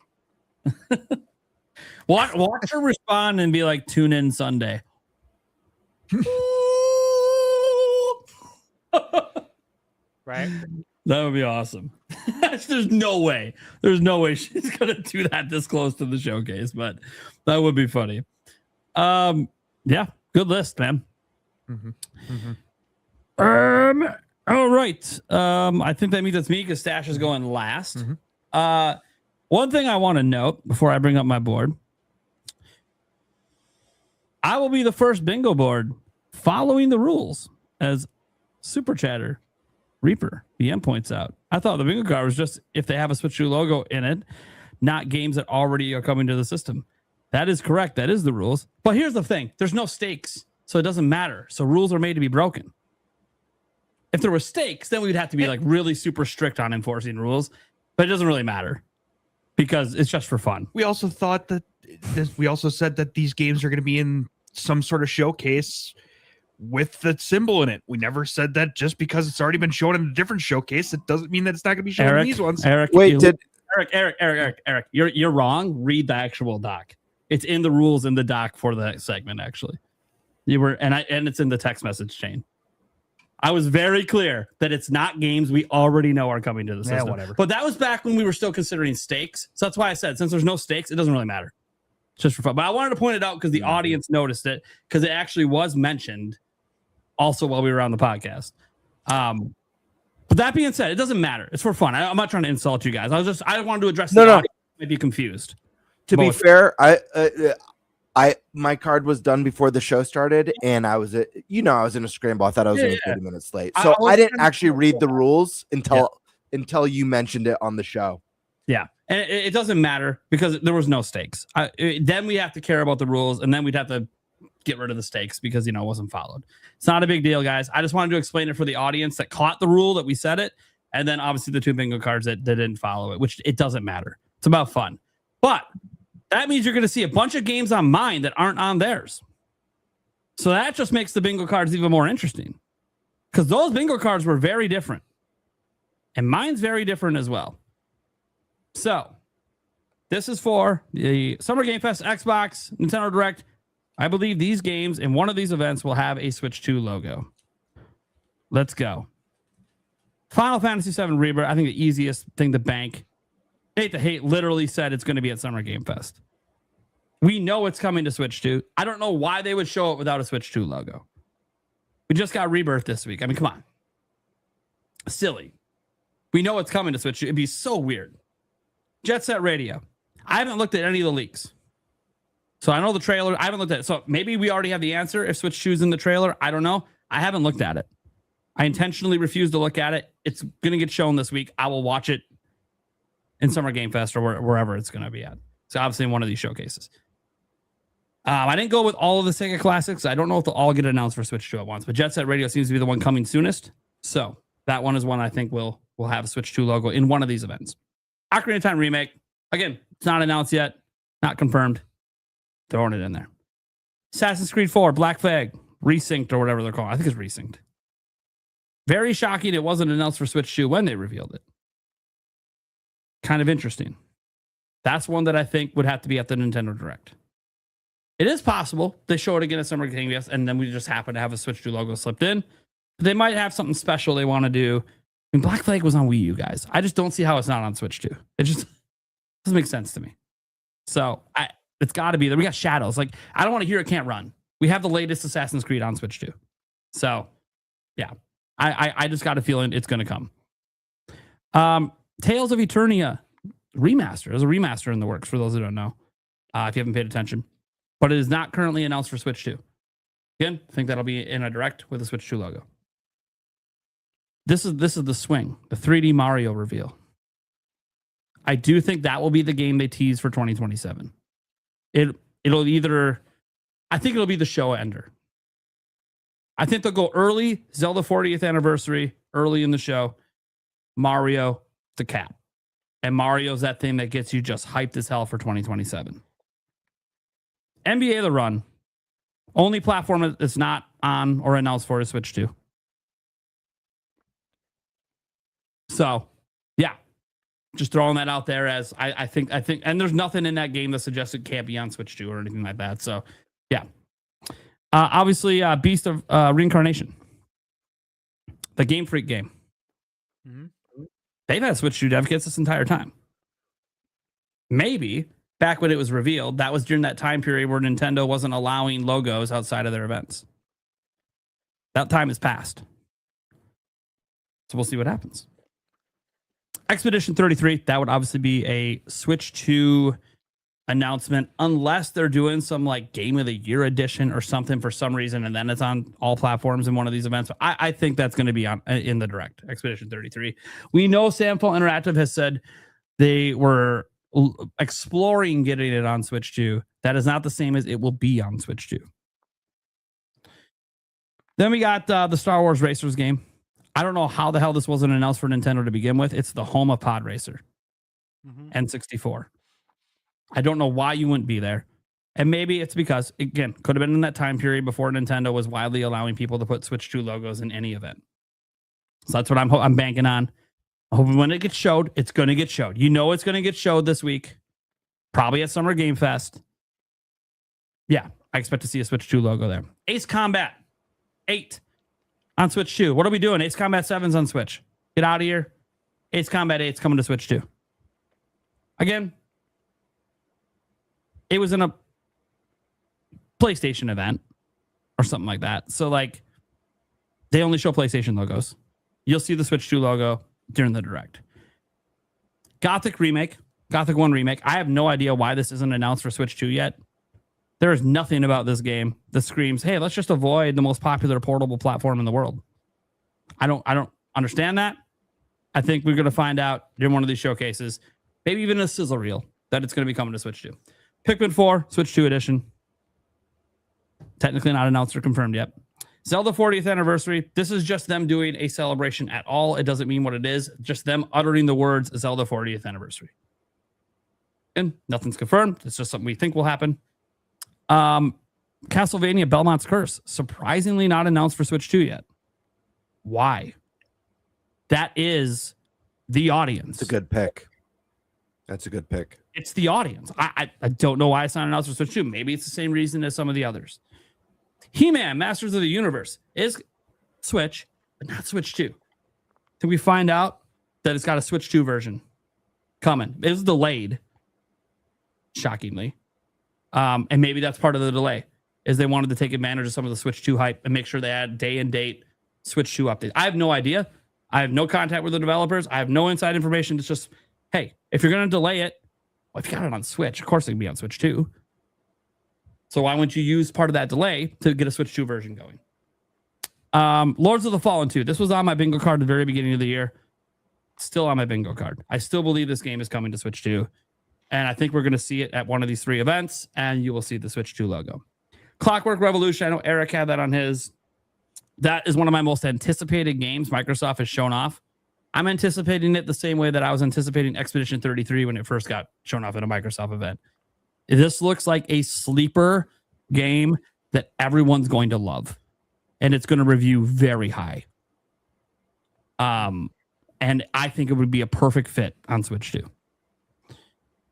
Watch her respond and be like, tune in Sunday. Right? That would be awesome. There's no way she's going to do that this close to the showcase, but that would be funny. Yeah, good list, man. All right. I think that means it's me because Stash is going last. One thing I want to note before I bring up my board, I will be the first bingo board following the rules as Super Chatter Reaper, BM points out. I thought the bingo card was just if they have a Switch 2 logo in it, not games that already are coming to the system. That is correct. That is the rules. But here's the thing. There's no stakes, so it doesn't matter. So rules are made to be broken. If there were stakes, then we'd have to be like really super strict on enforcing rules. But it doesn't really matter because it's just for fun. We also thought that we also said that these games are going to be in some sort of showcase with the symbol in it. We never said that just because it's already been shown in a different showcase, it doesn't mean that it's not going to be shown in these ones. Eric, you're wrong. Read the actual doc. It's in the rules in the doc for the segment. Actually, and it's in the text message chain. I was very clear that it's not games we already know are coming to the system. Whatever. But that was back when we were still considering stakes. So that's why I said, since there's no stakes, it doesn't really matter. It's just for fun. But I wanted to point it out because the audience noticed it, because it actually was mentioned also while we were on the podcast. But that being said, it doesn't matter. It's for fun. I'm not trying to insult you guys. I wanted to address the audience who might be confused. To be fair, my card was done before the show started, and I was in a scramble. I thought I was 30 minutes late, so I didn't actually read the rules until you mentioned it on the show. Yeah, and it doesn't matter because there was no stakes. Then we have to care about the rules, and then we'd have to get rid of the stakes because it wasn't followed. It's not a big deal, guys. I just wanted to explain it for the audience that caught the rule that we said it, and then obviously the 2 bingo cards that didn't follow it, which it doesn't matter. It's about fun, but that means you're going to see a bunch of games on mine that aren't on theirs. So that just makes the bingo cards even more interesting because those bingo cards were very different, and mine's very different as well. So this is for the Summer Game Fest, Xbox, Nintendo Direct. I believe these games in one of these events will have a Switch 2 logo. Let's go. Final Fantasy VII Rebirth. I think the easiest thing to bank. Hate to Hate literally said it's going to be at Summer Game Fest. We know it's coming to Switch 2. I don't know why they would show it without a Switch 2 logo. We just got Rebirth this week. I mean, come on. Silly. We know it's coming to Switch 2. It'd be so weird. Jet Set Radio. I haven't looked at any of the leaks. So I know the trailer. I haven't looked at it. So maybe we already have the answer if Switch 2's in the trailer. I don't know. I haven't looked at it. I intentionally refuse to look at it. It's going to get shown this week. I will watch it in Summer Game Fest or wherever it's going to be at. So obviously in one of these showcases. I didn't go with all of the Sega classics. I don't know if they'll all get announced for Switch 2 at once, but Jet Set Radio seems to be the one coming soonest. So that one is one I think will have a Switch 2 logo in one of these events. Ocarina of Time Remake. Again, it's not announced yet. Not confirmed. Throwing it in there. Assassin's Creed 4, Black Flag, resynced or whatever they're called. I think it's resynced. Very shocking it wasn't announced for Switch 2 when they revealed it. Kind of interesting. That's one that I think would have to be at the Nintendo Direct. It is possible they show it again at Summer Game Fest, and then we just happen to have a Switch 2 logo slipped in. But they might have something special they want to do. I mean, Black Flag was on Wii U, guys. I just don't see how it's not on Switch 2. It just doesn't make sense to me. So it's got to be there. We got Shadows. Like, I don't want to hear It Can't Run. We have the latest Assassin's Creed on Switch 2. So, yeah. I just got a feeling it's going to come. Tales of Eternia remaster. There's a remaster in the works for those who don't know, if you haven't paid attention. But it is not currently announced for Switch 2. Again, I think that'll be in a Direct with a Switch 2 logo. This is the swing, the 3D Mario reveal. I do think that will be the game they tease for 2027. It'll either, I think it'll be the show ender. I think they'll go early, Zelda 40th anniversary, early in the show, Mario to cap. And Mario's that thing that gets you just hyped as hell for 2027. NBA The Run. Only platform that's not on or announced for is Switch 2. So, yeah. Just throwing that out there as I think, and there's nothing in that game that suggests it can't be on Switch 2 or anything like that. So, yeah. Obviously, Beast of Reincarnation. The Game Freak game. Mm-hmm. They've had Switch 2 dev kits this entire time. Maybe back when it was revealed, that was during that time period where Nintendo wasn't allowing logos outside of their events. That time has passed. So we'll see what happens. Expedition 33, that would obviously be a Switch 2 announcement unless they're doing some like Game of the Year edition or something for some reason, and then it's on all platforms in one of these events. I think that's going to be on in the Direct Expedition 33. We know Samful Interactive has said they were exploring getting it on Switch 2. That is not the same as it will be on Switch 2. Then we got the Star Wars Racers game. I don't know how the hell this wasn't announced for Nintendo to begin with. It's the home of Pod Racer. N64. I don't know why you wouldn't be there. And maybe it's because, again, could have been in that time period before Nintendo was widely allowing people to put Switch 2 logos in any event. So that's what I'm banking on. I'm hoping when it gets showed, it's going to get showed. You know it's going to get showed this week. Probably at Summer Game Fest. Yeah, I expect to see a Switch 2 logo there. Ace Combat 8 on Switch 2. What are we doing? Ace Combat 7's on Switch. Get out of here. Ace Combat 8's coming to Switch 2. Again, it was in a PlayStation event or something like that. So, like, they only show PlayStation logos. You'll see the Switch 2 logo during the Direct. Gothic 1 Remake. I have no idea why this isn't announced for Switch 2 yet. There is nothing about this game that screams, hey, let's just avoid the most popular portable platform in the world. I don't understand that. I think we're going to find out during one of these showcases, maybe even a sizzle reel, that it's going to be coming to Switch 2. Pikmin 4, Switch 2 edition. Technically not announced or confirmed yet. Zelda 40th anniversary. This is just them doing a celebration at all. It doesn't mean what it is. Just them uttering the words Zelda 40th anniversary. And nothing's confirmed. It's just something we think will happen. Castlevania Belmont's Curse. Surprisingly not announced for Switch 2 yet. Why? That is the audience. It's a good pick. That's a good pick. It's the audience. I don't know why it's not announced for Switch 2. Maybe it's the same reason as some of the others. He-Man, Masters of the Universe is Switch, but not Switch 2. Till we find out that it's got a Switch 2 version coming. It was delayed, shockingly. And maybe that's part of the delay, is they wanted to take advantage of some of the Switch 2 hype and make sure they had day and date Switch 2 updates. I have no idea. I have no contact with the developers. I have no inside information. It's just, hey, if you're going to delay it, well, if you got it on Switch, of course it can be on Switch 2. So why wouldn't you use part of that delay to get a Switch 2 version going? Lords of the Fallen 2. This was on my bingo card at the very beginning of the year. Still on my bingo card. I still believe this game is coming to Switch 2. And I think we're going to see it at one of these 3 events, and you will see the Switch 2 logo. Clockwork Revolution. I know Eric had that on his. That is one of my most anticipated games Microsoft has shown off. I'm anticipating it the same way that I was anticipating Expedition 33 when it first got shown off at a Microsoft event. This looks like a sleeper game that everyone's going to love, and it's going to review very high. And I think it would be a perfect fit on Switch 2.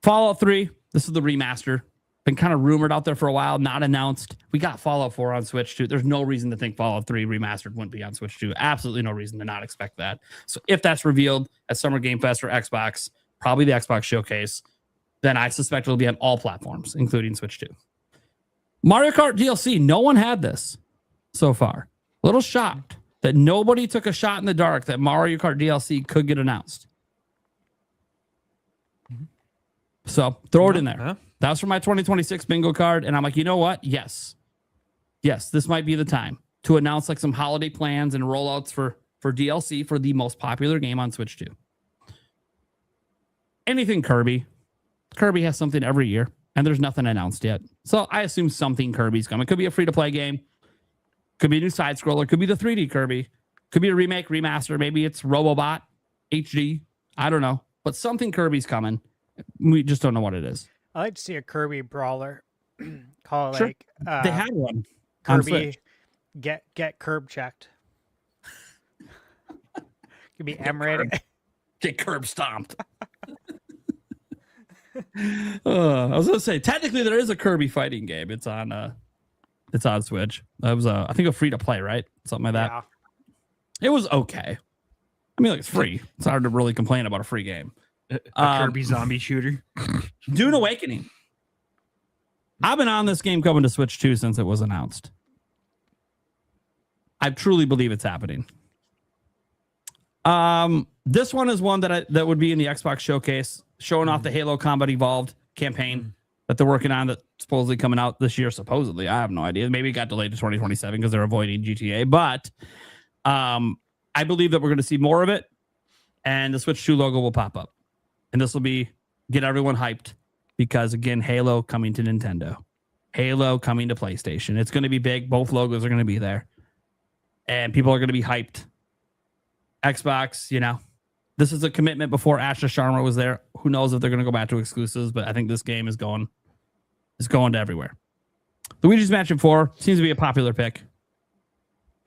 Fallout 3, this is the remaster. Been kind of rumored out there for a while, not announced. We got Fallout 4 on Switch 2. There's no reason to think Fallout 3 remastered wouldn't be on Switch 2. Absolutely no reason to not expect that. So if that's revealed at Summer Game Fest or Xbox, probably the Xbox Showcase, then I suspect it'll be on all platforms, including Switch 2. Mario Kart DLC, no one had this so far. A little shocked that nobody took a shot in the dark that Mario Kart DLC could get announced. So throw it in there. That was for my 2026 bingo card. And I'm like, you know what? Yes, this might be the time to announce like some holiday plans and rollouts for DLC for the most popular game on Switch 2. Anything Kirby. Kirby has something every year, and there's nothing announced yet. So I assume something Kirby's coming. Could be a free-to-play game. Could be a new side-scroller. Could be the 3D Kirby. Could be a remake, remaster. Maybe it's Robobot HD. I don't know. But something Kirby's coming. We just don't know what it is. I like to see a Kirby brawler. Call it Sure. like They had one. on Kirby Switch. get curb checked. Could be M-rated. Get curb stomped. I was gonna say technically there is a Kirby fighting game. It's on Switch. That was I think a free to play, right? Something like that. Yeah. It was okay. I mean, like, it's free. It's hard to really complain about a free game. A Kirby zombie shooter. Dune Awakening. I've been on this game coming to Switch 2 since it was announced. I truly believe it's happening. This one is one that would be in the Xbox Showcase, showing off the Halo Combat Evolved campaign. that they're working on, that supposedly coming out this year. Supposedly, I have no idea. Maybe it got delayed to 2027 because they're avoiding GTA. But I believe that we're going to see more of it, and the Switch 2 logo will pop up, and this will get everyone hyped because, again, Halo coming to Nintendo, Halo coming to PlayStation. It's going to be big. Both logos are going to be there, and people are going to be hyped. Xbox, this is a commitment before Asha Sharma was there. Who knows if they're going to go back to exclusives, but I think this game is going to everywhere. Luigi's Mansion 4 seems to be a popular pick.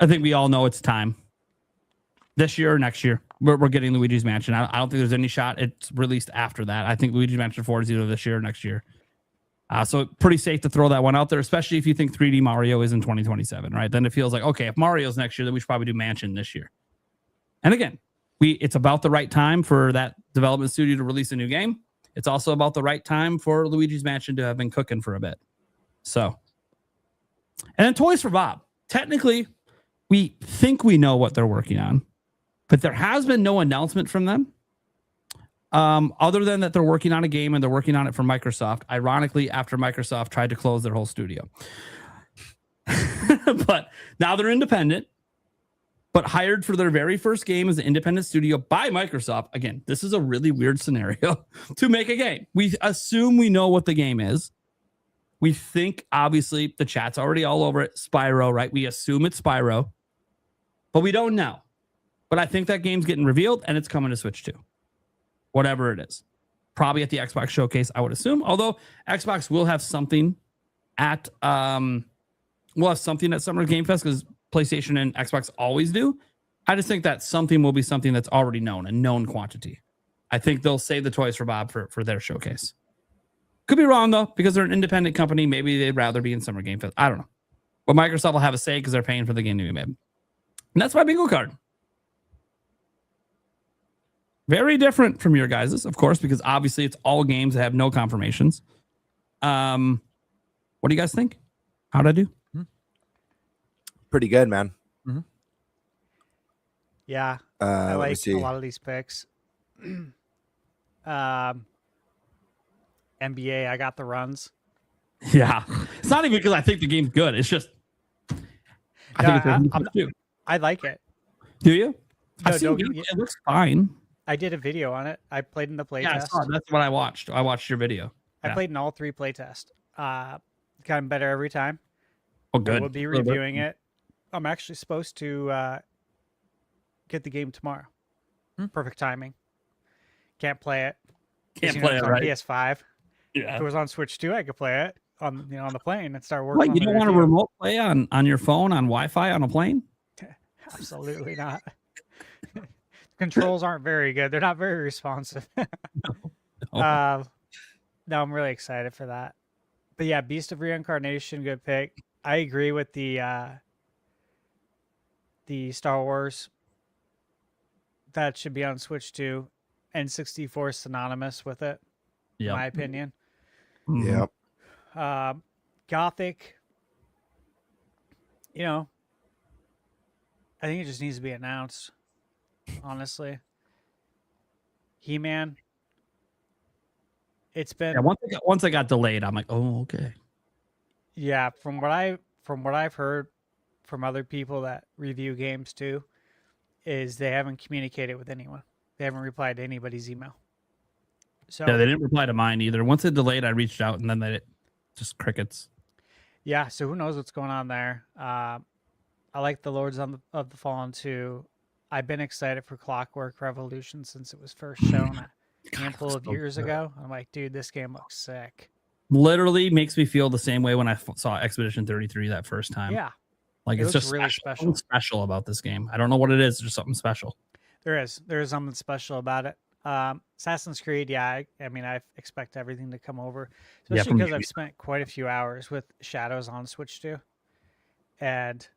I think we all know it's time. This year or next year, we're getting Luigi's Mansion. I don't think there's any shot it's released after that. I think Luigi's Mansion 4 is either this year or next year. So pretty safe to throw that one out there, especially if you think 3D Mario is in 2027, right? Then it feels like, okay, if Mario's next year, then we should probably do Mansion this year. And again, it's about the right time for that development studio to release a new game. It's also about the right time for Luigi's Mansion to have been cooking for a bit. So, and then Toys for Bob. Technically, we think we know what they're working on, but there has been no announcement from them other than that they're working on a game and they're working on it for Microsoft. Ironically, after Microsoft tried to close their whole studio. But now they're independent, but hired for their very first game as an independent studio by Microsoft. Again, this is a really weird scenario to make a game. We assume we know what the game is. We think, obviously, the chat's already all over it. Spyro, right? We assume it's Spyro, but we don't know. But I think that game's getting revealed and it's coming to Switch 2. Whatever it is. Probably at the Xbox showcase, I would assume. Although Xbox will have something at Summer Game Fest because PlayStation and Xbox always do. I just think that something will be something that's already known, a known quantity. I think they'll save the Toys for Bob for their showcase. Could be wrong, though, because they're an independent company. Maybe they'd rather be in Summer Game Fest. I don't know. But Microsoft will have a say because they're paying for the game to be made. And that's my bingo card. Very different from your guys's, of course, because obviously it's all games that have no confirmations. What do you guys think? How'd I do? Pretty good, man. Mm-hmm. Yeah, I like a lot of these picks. NBA, I got the runs. Yeah, it's not even because I think the game's good. It's just I like it. Do you? It looks fine. I did a video on it. I played in the playtest. Yeah, that's what I watched. I watched your video. I played in all 3 playtests. Gotten better every time. Oh, good. We'll be reviewing it. I'm actually supposed to get the game tomorrow. Perfect timing. Can't play it. Can't play it on right. PS5. Yeah. If it was on Switch 2, I could play it on the plane and start working. What, you don't want to remote play on your phone on Wi-Fi on a plane? Absolutely not. Controls aren't very good. They're not very responsive. No, I'm really excited for that. But yeah, Beast of Reincarnation, good pick. I agree with the Star Wars. That should be on Switch 2. N64 is synonymous with it, in my opinion. Yep. Gothic, I think it just needs to be announced, honestly. He-Man. It's been once I got delayed, I'm like, oh, okay. Yeah, from what I've heard from other people that review games too, is they haven't communicated with anyone. They haven't replied to anybody's email. So yeah, they didn't reply to mine either. Once it delayed, I reached out and then they just crickets. Yeah, so who knows what's going on there. I like the Lords of the Fallen 2. I've been excited for Clockwork Revolution since it was first shown a handful of years ago. I'm like, dude, this game looks sick. Literally makes me feel the same way when I saw Expedition 33 that first time. Yeah. Like it's just really special. Something special about this game. I don't know what it is. There's something special. There is something special about it. Assassin's Creed, yeah, I mean, I expect everything to come over, especially because I've spent quite a few hours with Shadows on Switch 2. And,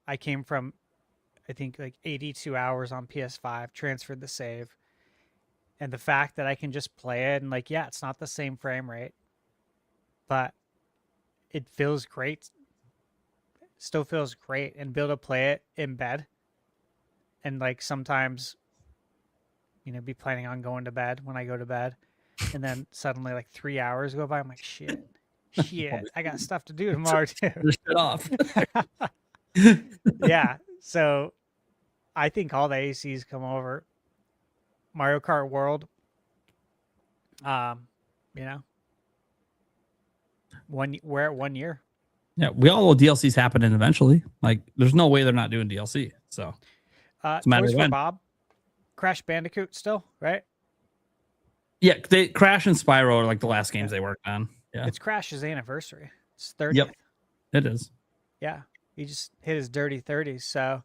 I came from, I think, like 82 hours on PS5, transferred the save. And the fact that I can just play it and, like, yeah, it's not the same frame rate, but it feels great. Still feels great, and be able to play it in bed. And, like, sometimes, be planning on going to bed when I go to bed. And then suddenly, like 3 hours go by. I'm like, shit, I got stuff to do tomorrow too. Just shut off. Yeah. So I think all the ACs come over. Mario Kart World. You know, we're at 1 year. Yeah, we all know DLC's happening eventually. Like, there's no way they're not doing DLC. So it's a matter Toys of for when. Bob, Crash Bandicoot still, right? Yeah, they Crash and Spyro are like the last games they worked on. Yeah, It's Crash's anniversary. It's 30th. Yep. It is. Yeah. He just hit his dirty 30s. So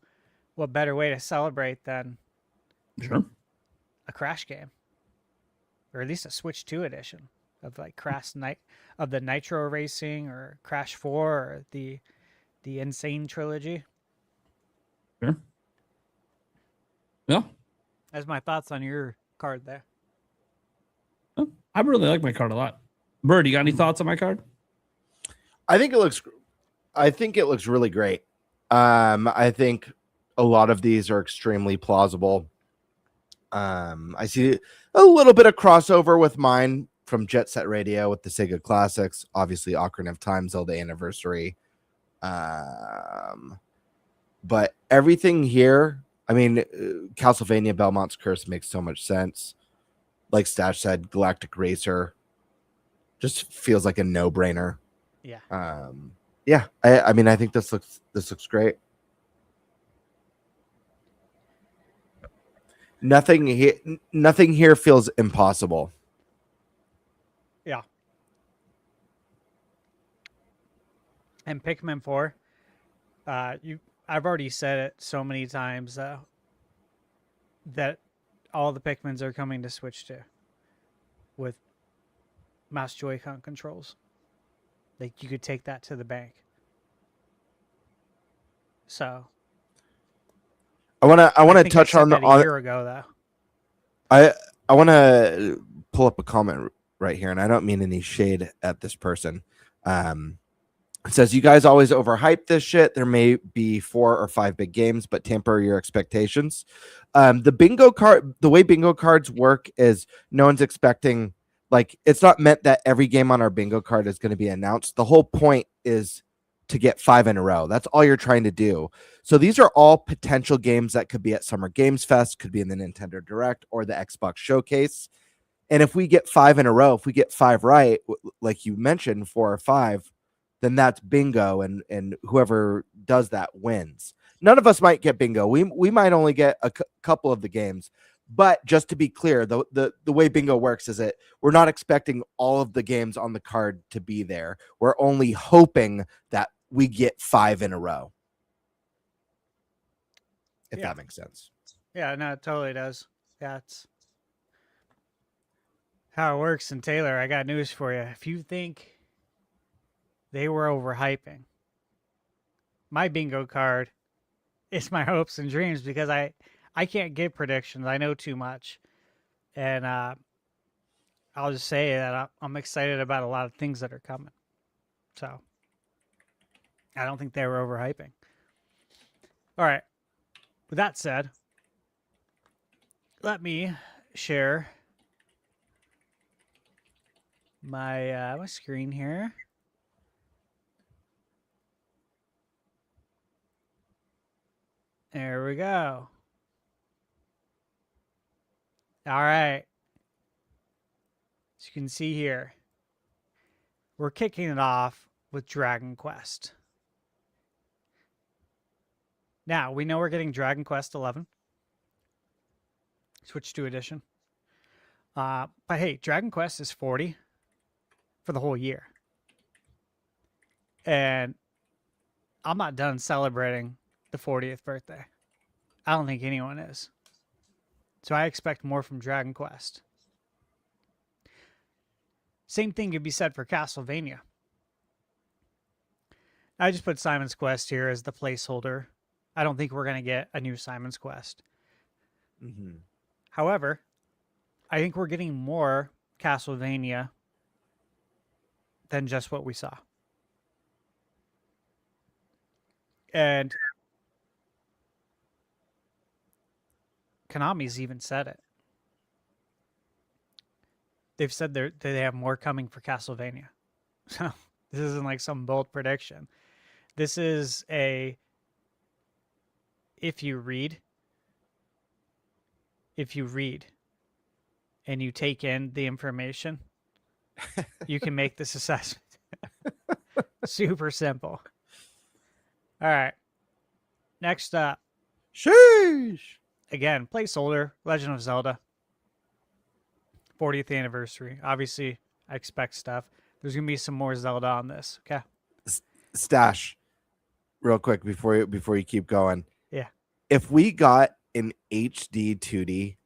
what better way to celebrate than Sure. a Crash game? Or at least a Switch 2 edition of like Crash Night of the Nitro Racing or Crash 4 or the Insane trilogy. Sure. Yeah. That's my thoughts on your card there. I really like my card a lot. Bird, you got any thoughts on my card? I think it looks really great. I think a lot of these are extremely plausible. I see a little bit of crossover with mine from Jet Set Radio with the Sega Classics, obviously Ocarina of Time, Zelda Anniversary. But everything here, I mean, Castlevania Belmont's Curse makes so much sense. Like Stash said, Galactic Racer just feels like a no-brainer. Yeah. Yeah. I mean, I think this looks great. Nothing here feels impossible. Yeah. And Pikmin 4, I've already said it so many times that all the Pikmins are coming to Switch 2 with mouse Joy-Con controls. Like you could take that to the bank. So I want to I think I touch said on that a year ago though. I want to pull up a comment right here, and I don't mean any shade at this person. It says, you guys always overhype this shit. There may be 4 or 5 big games, but temper your expectations. The way bingo cards work is no one's expecting, like, it's not meant that every game on our bingo card is going to be announced. The whole point is to get 5 in a row. That's all you're trying to do. So these are all potential games that could be at Summer Games Fest, could be in the Nintendo Direct or the Xbox Showcase. And if we get 5 in a row, if we get 5 right, like you mentioned, 4 or 5, then that's bingo, and whoever does that wins. None of us might get bingo. We might only get a couple of the games. But just to be clear, the way bingo works is that we're not expecting all of the games on the card to be there. We're only hoping that we get 5 in a row. If that makes sense. Yeah, no, it totally does. Yeah, it's how it works. And Taylor, I got news for you. If you think they were overhyping my bingo card, it's my hopes and dreams because I can't give predictions. I know too much. And I'll just say that I'm excited about a lot of things that are coming. So I don't think they were overhyping. All right. With that said, let me share my my screen here. There we go. All right. As you can see here, we're kicking it off with Dragon Quest. Now, we know we're getting Dragon Quest 11. Switch 2 edition. But hey, Dragon Quest is 40 for the whole year. And I'm not done celebrating the 40th birthday. I don't think anyone is. So I expect more from Dragon Quest. Same thing could be said for Castlevania. I just put Simon's Quest here as the placeholder. I don't think we're going to get a new Simon's Quest. Mm-hmm. However, I think we're getting more Castlevania than just what we saw. And Konami's even said it. they've said they have more coming for Castlevania. So this isn't like some bold prediction. This is if you read and you take in the information, you can make this assessment. Super simple. All right. Next up. Sheesh. Again, placeholder, Legend of Zelda. 40th anniversary. Obviously, I expect stuff. There's going to be some more Zelda on this. Okay. Stash, real quick before you keep going. Yeah. If we got an HD 2D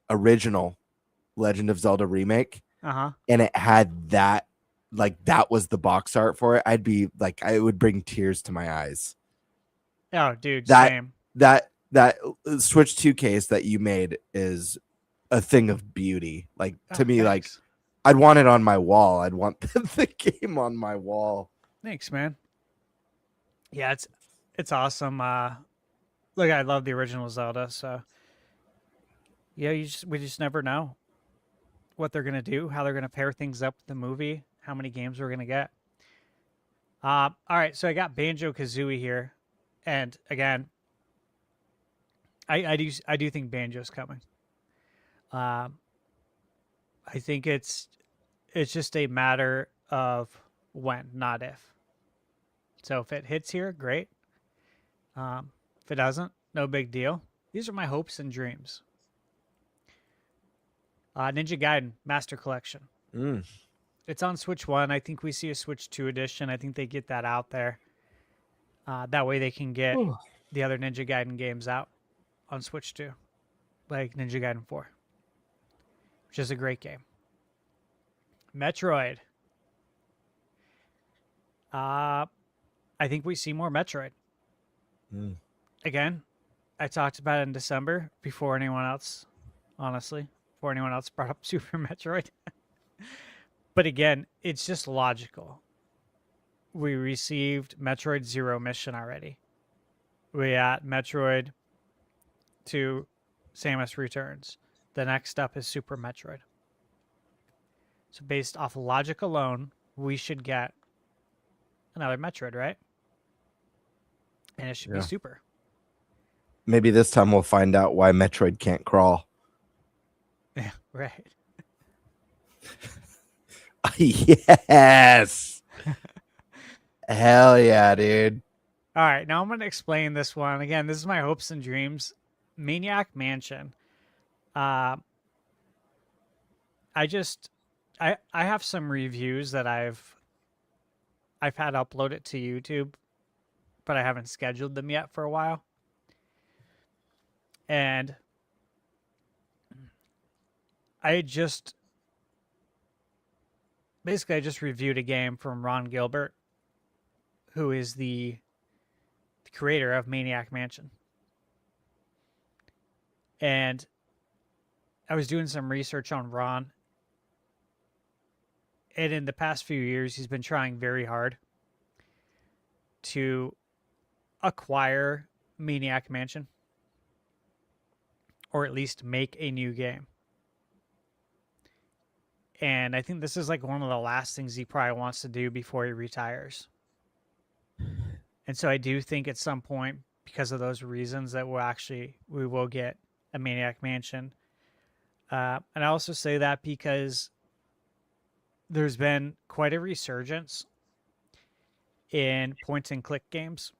original Legend of Zelda remake, and it had that, like that was the box art for it, I'd be like, I would bring tears to my eyes. Oh, dude, That same. Switch 2 case that you made is a thing of beauty. Like to me, thanks. like I'd want it on my wall. I'd want the game on my wall. Thanks, man. Yeah, it's awesome. Look, I love the original Zelda, so yeah, we just never know what they're gonna do, how they're gonna pair things up with the movie, how many games we're gonna get. All right, so I got Banjo-Kazooie here, and again, I do think Banjo's coming. I think it's just a matter of when, not if. So if it hits here, great. If it doesn't, no big deal. These are my hopes and dreams. Ninja Gaiden Master Collection. It's on Switch 1. I think we see a Switch 2 edition. I think they get that out there. That way they can get the other Ninja Gaiden games out on Switch 2. Like Ninja Gaiden 4. Which is a great game. Metroid. I think we see more Metroid. Again, I talked about it in December before anyone else, honestly, before anyone else brought up Super Metroid. But again, it's just logical. We received Metroid Zero Mission already. We got Metroid 2 Samus Returns. The next up is Super Metroid. So based off logic alone, we should get another Metroid, right? And it should be super. Maybe this time we'll find out why Metroid can't crawl. Yeah, right. Yes. Hell yeah, dude. All right, now I'm going to explain this one. Again, this is my hopes and dreams. Maniac Mansion. I have some reviews that I've had uploaded to YouTube, but I haven't scheduled them yet for a while. And I just reviewed a game from Ron Gilbert, who is the creator of Maniac Mansion. And I was doing some research on Ron. And in the past few years, he's been trying very hard to acquire Maniac Mansion. Or at least make a new game. And I think this is like one of the last things he probably wants to do before he retires. And so I do think at some point, because of those reasons, that we will get a Maniac Mansion. And I also say that because there's been quite a resurgence in point and click games.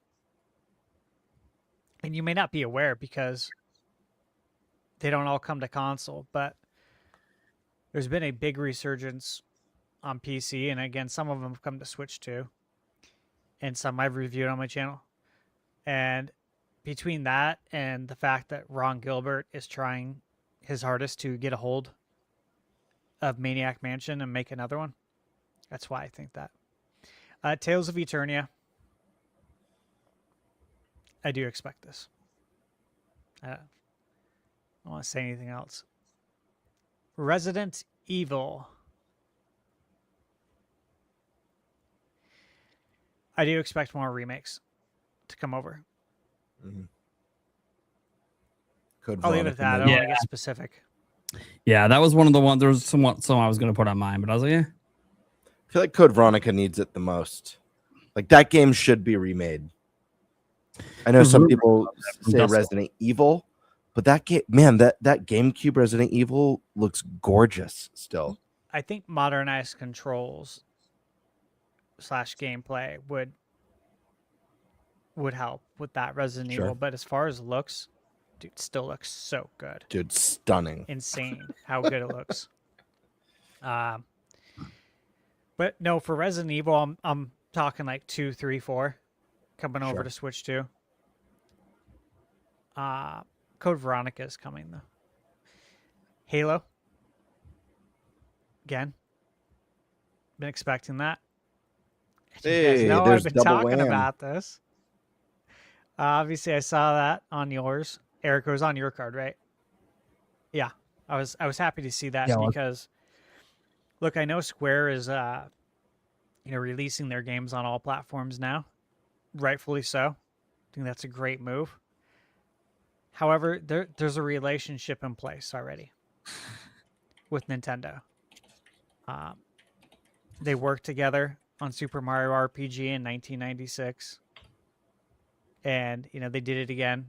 And you may not be aware because they don't all come to console, but there's been a big resurgence on PC. And again, some of them have come to Switch too. And some I've reviewed on my channel. And between that and the fact that Ron Gilbert is trying his hardest to get a hold of Maniac Mansion and make another one, that's why I think that. Tales of Eternia. I do expect this. I don't want to say anything else. Resident Evil. I do expect more remakes to come over. Code I'll leave it at that. I don't want to get specific. Yeah, that was one of the ones. There was some I was going to put on mine, but I was like, yeah. I feel like Code Veronica needs it the most. Like that game should be remade. I know some people say Resident Evil, but that game, man, that GameCube Resident Evil looks gorgeous still. I think modernized controls / gameplay would help with that Resident Evil. But as far as looks, dude, still looks so good. Dude, stunning. Insane how good it looks. But no, for Resident Evil, I'm talking like 2, 3, 4 coming over to Switch 2. Code Veronica is coming though. Halo. Again. Been expecting that. Hey, you guys know there's I've been double talking wham. about this. Obviously, I saw that on yours. Eric, it was on your card, right? Yeah, I was happy to see that because, look, I know Square is releasing their games on all platforms now, rightfully so. I think that's a great move. However, there's a relationship in place already with Nintendo. They worked together on Super Mario RPG in 1996. And, they did it again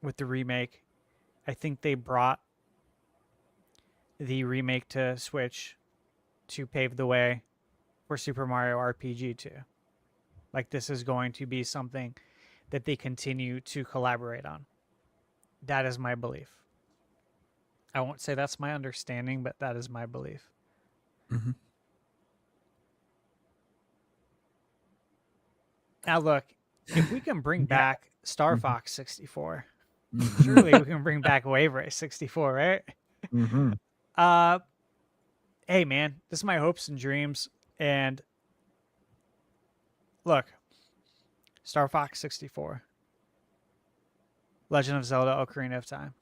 with the remake. I think they brought the remake to Switch to pave the way for Super Mario RPG 2. Like, this is going to be something that they continue to collaborate on. That is my belief. I won't say that's my understanding, but that is my belief. Mm-hmm. Now, look, if we can bring back Star Fox 64, surely we can bring back Wave Race 64, right? Mm-hmm. Hey, man, this is my hopes and dreams. And look, Star Fox 64, Legend of Zelda: Ocarina of Time.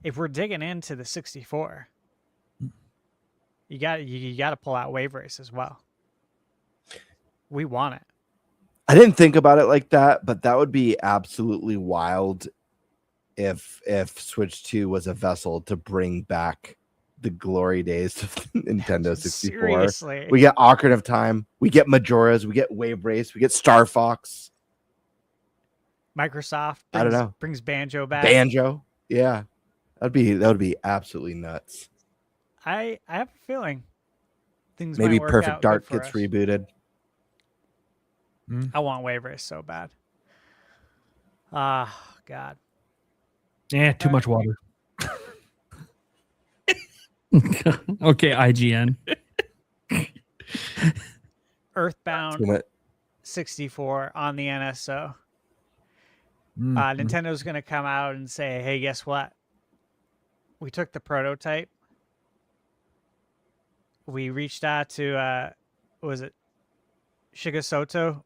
If we're digging into the 64, you got to pull out Wave Race as well. We want it. I didn't think about it like that, but that would be absolutely wild if Switch 2 was a vessel to bring back the glory days of Nintendo 64. Seriously. We get Ocarina of Time, we get Majora's, we get Wave Race, we get Star Fox. Microsoft brings Banjo back. Banjo. Yeah. That would be absolutely nuts. I have a feeling things Maybe might work Perfect out Dark good for gets us. rebooted. I want Wave Race so bad. God. Yeah, too much water. Okay, IGN. Earthbound 64 on the NSO. Nintendo's going to come out and say, hey, guess what? We took the prototype. We reached out to, was it Shigesato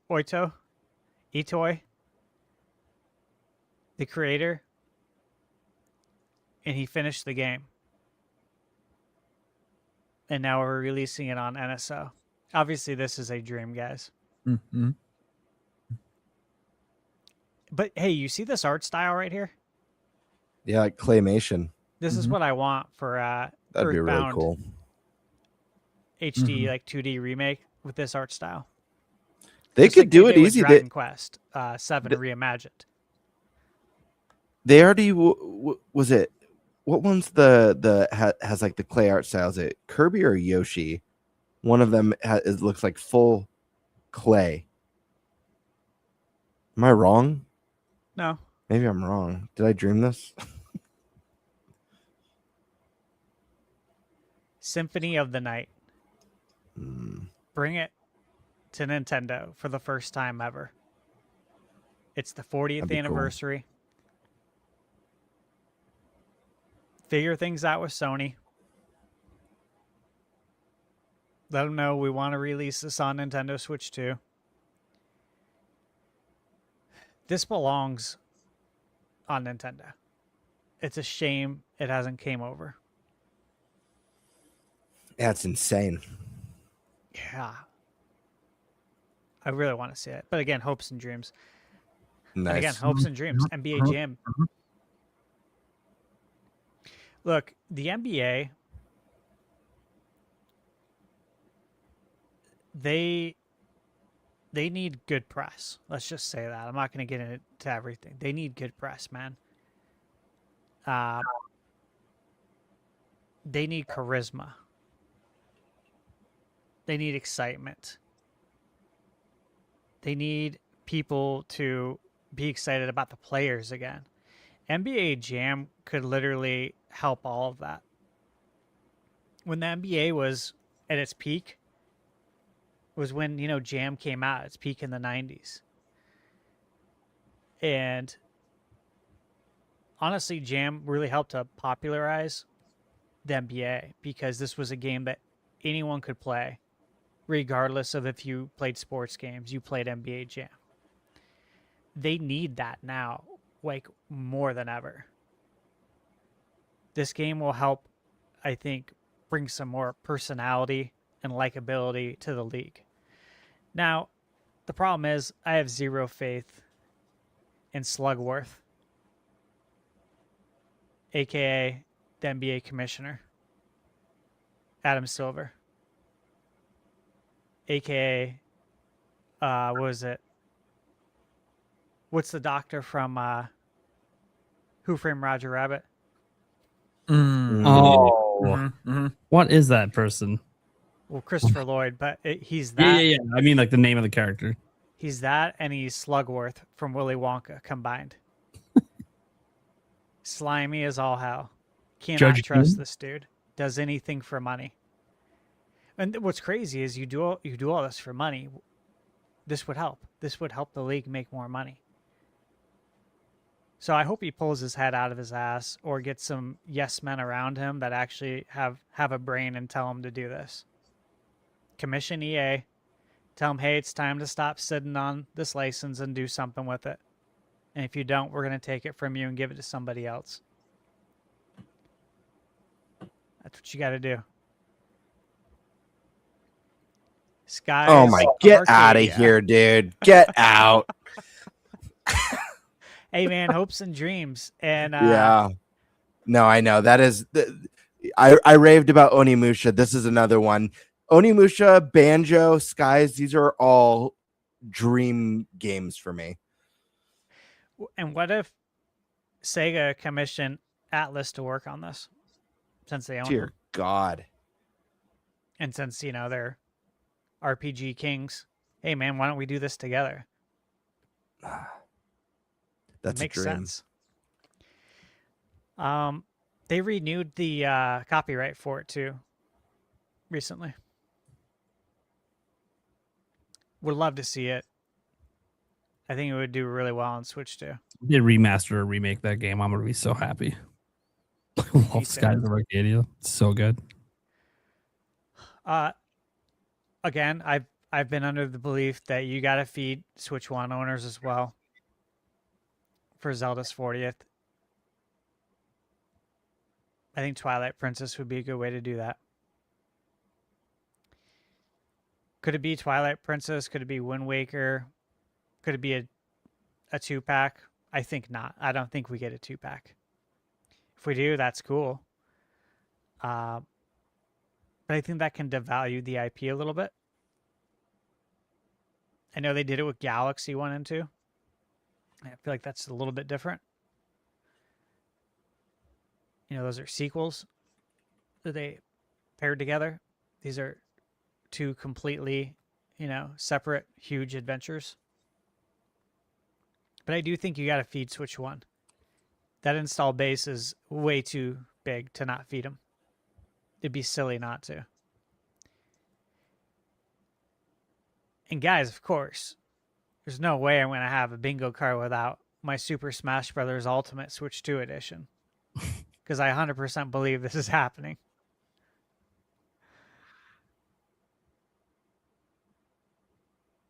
Itoi, the creator, and he finished the game. And now we're releasing it on NSO. Obviously, this is a dream, guys. Mm-hmm. But hey, you see this art style right here? Yeah, like claymation. This is what I want for That'd be really Earthbound cool. HD like 2D remake with this art style. They Just could like do they it did with easy. Dragon Quest 7 reimagined. They already was it? What one's has like the clay art style? Is it Kirby or Yoshi? One of them it looks like full clay. Am I wrong? No. Maybe I'm wrong. Did I dream this? Symphony of the Night. Bring it to Nintendo for the first time ever. It's the 40th anniversary. Figure things out with Sony. Let them know we want to release this on Nintendo Switch 2. This belongs on Nintendo. It's a shame it hasn't came over. Yeah, it's insane. Yeah. I really want to see it. But again, hopes and dreams. Nice. And again, hopes and dreams. NBA Jam. Look, the NBA, they need good press. Let's just say that. I'm not going to get into everything. They need good press, man. They need charisma. They need excitement. They need people to be excited about the players again. NBA Jam could literally help all of that. When the NBA was at its peak, was when, Jam came out, its peak in the 90s. And honestly, Jam really helped to popularize the NBA because this was a game that anyone could play, regardless of if you played sports games, you played NBA Jam. They need that now, like more than ever. This game will help, I think, bring some more personality and likability to the league. Now, the problem is I have zero faith in Slugworth, aka the NBA commissioner, Adam Silver, aka what was it? What's the doctor from Who Framed Roger Rabbit? What is that person? Well, Christopher Lloyd, but he's that. Yeah. I mean, like the name of the character. He's that, and he's Slugworth from Willy Wonka combined. Slimy as all hell. Cannot Judge trust Doom? this dude. Does anything for money. And what's crazy is you do all this for money. This would help. This would help the league make more money. So I hope he pulls his head out of his ass or gets some yes men around him that actually have a brain and tell him to do this. Commission EA. Tell him, hey, it's time to stop sitting on this license and do something with it. And if you don't, we're going to take it from you and give it to somebody else. That's what you got to do. Sky. Oh my, get out of here, dude. Get out. Hey, man, hopes and dreams. And yeah. No, I know. That is... I raved about Onimusha. This is another one. Onimusha, Banjo, Skies, these are all dream games for me. And what if Sega commissioned Atlas to work on this? Since they own Dear them. God. And since, they're RPG kings. Hey, man, why don't we do this together? That's Makes a dream. sense. They renewed the copyright for it, too, recently. Would love to see it. I think it would do really well on Switch, too. They remaster or remake that game. I'm going to be so happy. Wolf Skies of Arcadia. It's so good. Again, I've been under the belief that you got to feed Switch One owners as well for Zelda's 40th. I think Twilight Princess would be a good way to do that. Could it be Twilight Princess? Could it be Wind Waker? Could it be a 2-pack? I think not. I don't think we get a 2-pack. If we do, that's cool. But I think that can devalue the IP a little bit. I know they did it with Galaxy 1 and 2. I feel like that's a little bit different. Those are sequels that they paired together. These are two completely, separate, huge adventures. But I do think you got to feed Switch One. That install base is way too big to not feed them. It'd be silly not to. And guys, of course, there's no way I'm going to have a bingo card without my Super Smash Bros. Ultimate Switch 2 edition. Because I 100% believe this is happening.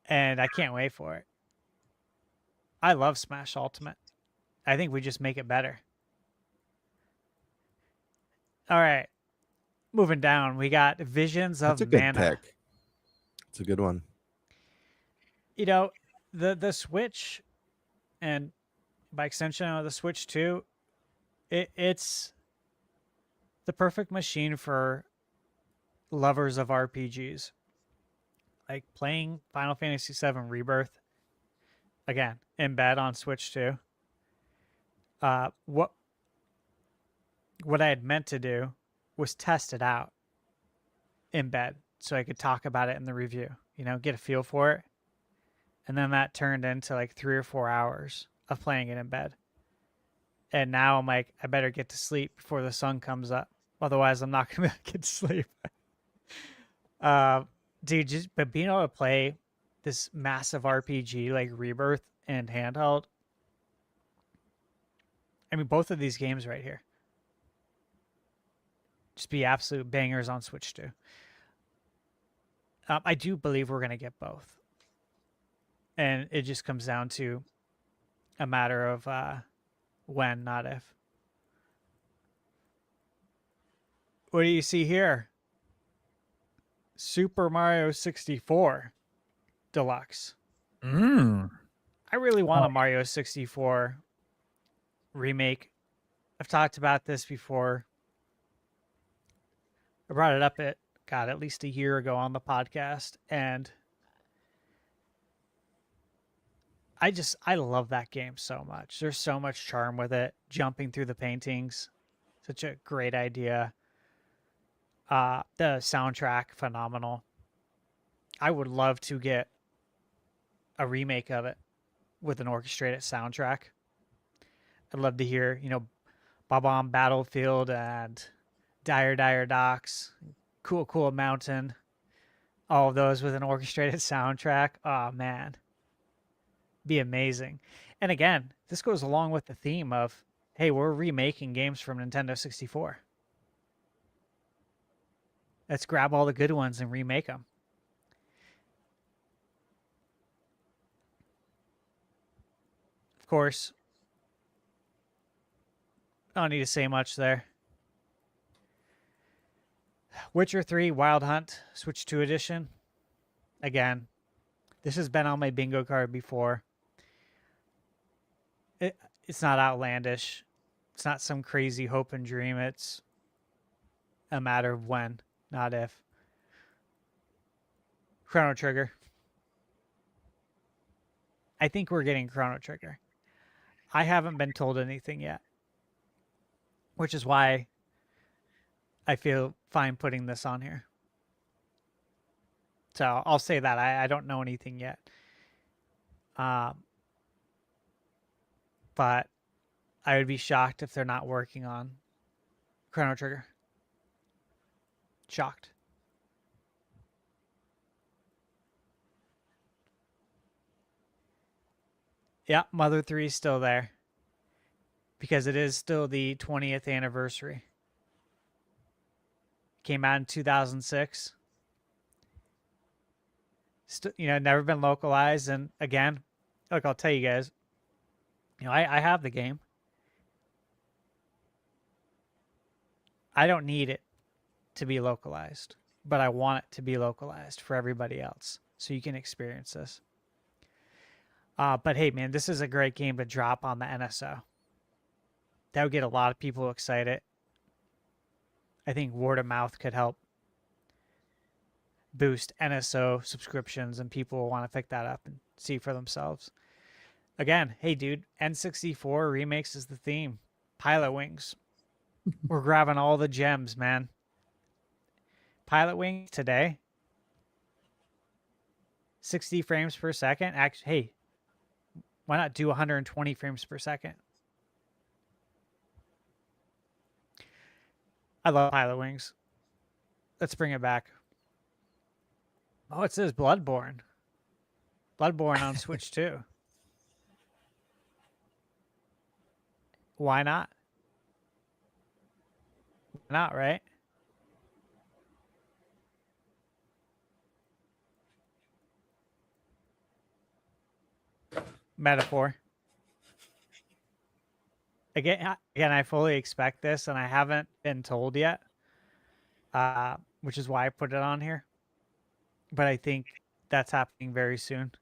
And I can't wait for it. I love Smash Ultimate. I think we just make it better. All right. Moving down, we got Visions of That's a good Mana. pick. It's a good one. The Switch, and by extension, the Switch 2, it's the perfect machine for lovers of RPGs. Like playing Final Fantasy VII Rebirth, again, in bed on Switch 2. What I had meant to do was test it out in bed so I could talk about it in the review, get a feel for it. And then that turned into like 3 or 4 hours of playing it in bed. And now I'm like, I better get to sleep before the sun comes up. Otherwise, I'm not going to get to sleep. Dude, but being able to play this massive RPG like Rebirth and handheld, I mean, both of these games right here, just be absolute bangers on Switch 2. I do believe we're going to get both. And it just comes down to a matter of when, not if. What do you see here? Super Mario 64 Deluxe. I really want a Mario 64 remake. I've talked about this before. I brought it up at least a year ago on the podcast, and I love that game so much. There's so much charm with it. Jumping through the paintings, such a great idea. The soundtrack, phenomenal. I would love to get a remake of it with an orchestrated soundtrack. I'd love to hear, Bob-omb Battlefield and Dire Dire Docks, Cool Cool Mountain, all of those with an orchestrated soundtrack. Oh, man. Be amazing. And again, this goes along with the theme of, hey, we're remaking games from Nintendo 64. Let's grab all the good ones and remake them. Of course, I don't need to say much there. Witcher 3 Wild Hunt Switch 2 edition. Again, this has been on my bingo card before. It's not outlandish. It's not some crazy hope and dream. It's a matter of when, not if. Chrono Trigger. I think we're getting Chrono Trigger. I haven't been told anything yet, which is why I feel fine putting this on here. So I'll say that. I don't know anything yet. But I would be shocked if they're not working on Chrono Trigger. Shocked. Yeah, Mother 3 is still there. Because it is still the 20th anniversary. Came out in 2006. Never been localized. And again, look, I'll tell you guys, I have the game. I don't need it to be localized, but I want it to be localized for everybody else so you can experience this. But hey, man, this is a great game to drop on the NSO. That would get a lot of people excited. I think word of mouth could help boost NSO subscriptions, and people will want to pick that up and see for themselves. Again, hey, dude, N64 remakes is the theme. Pilot Wings. We're grabbing all the gems, man. Pilot Wings today, 60 frames per second. Actually, hey, why not do 120 frames per second? I love Pilot Wings. Let's bring it back. Oh, it says Bloodborne. Bloodborne on Switch 2. Why not? Why not, right? Metaphor. Again, I fully expect this, and I haven't been told yet, which is why I put it on here. But I think that's happening very soon.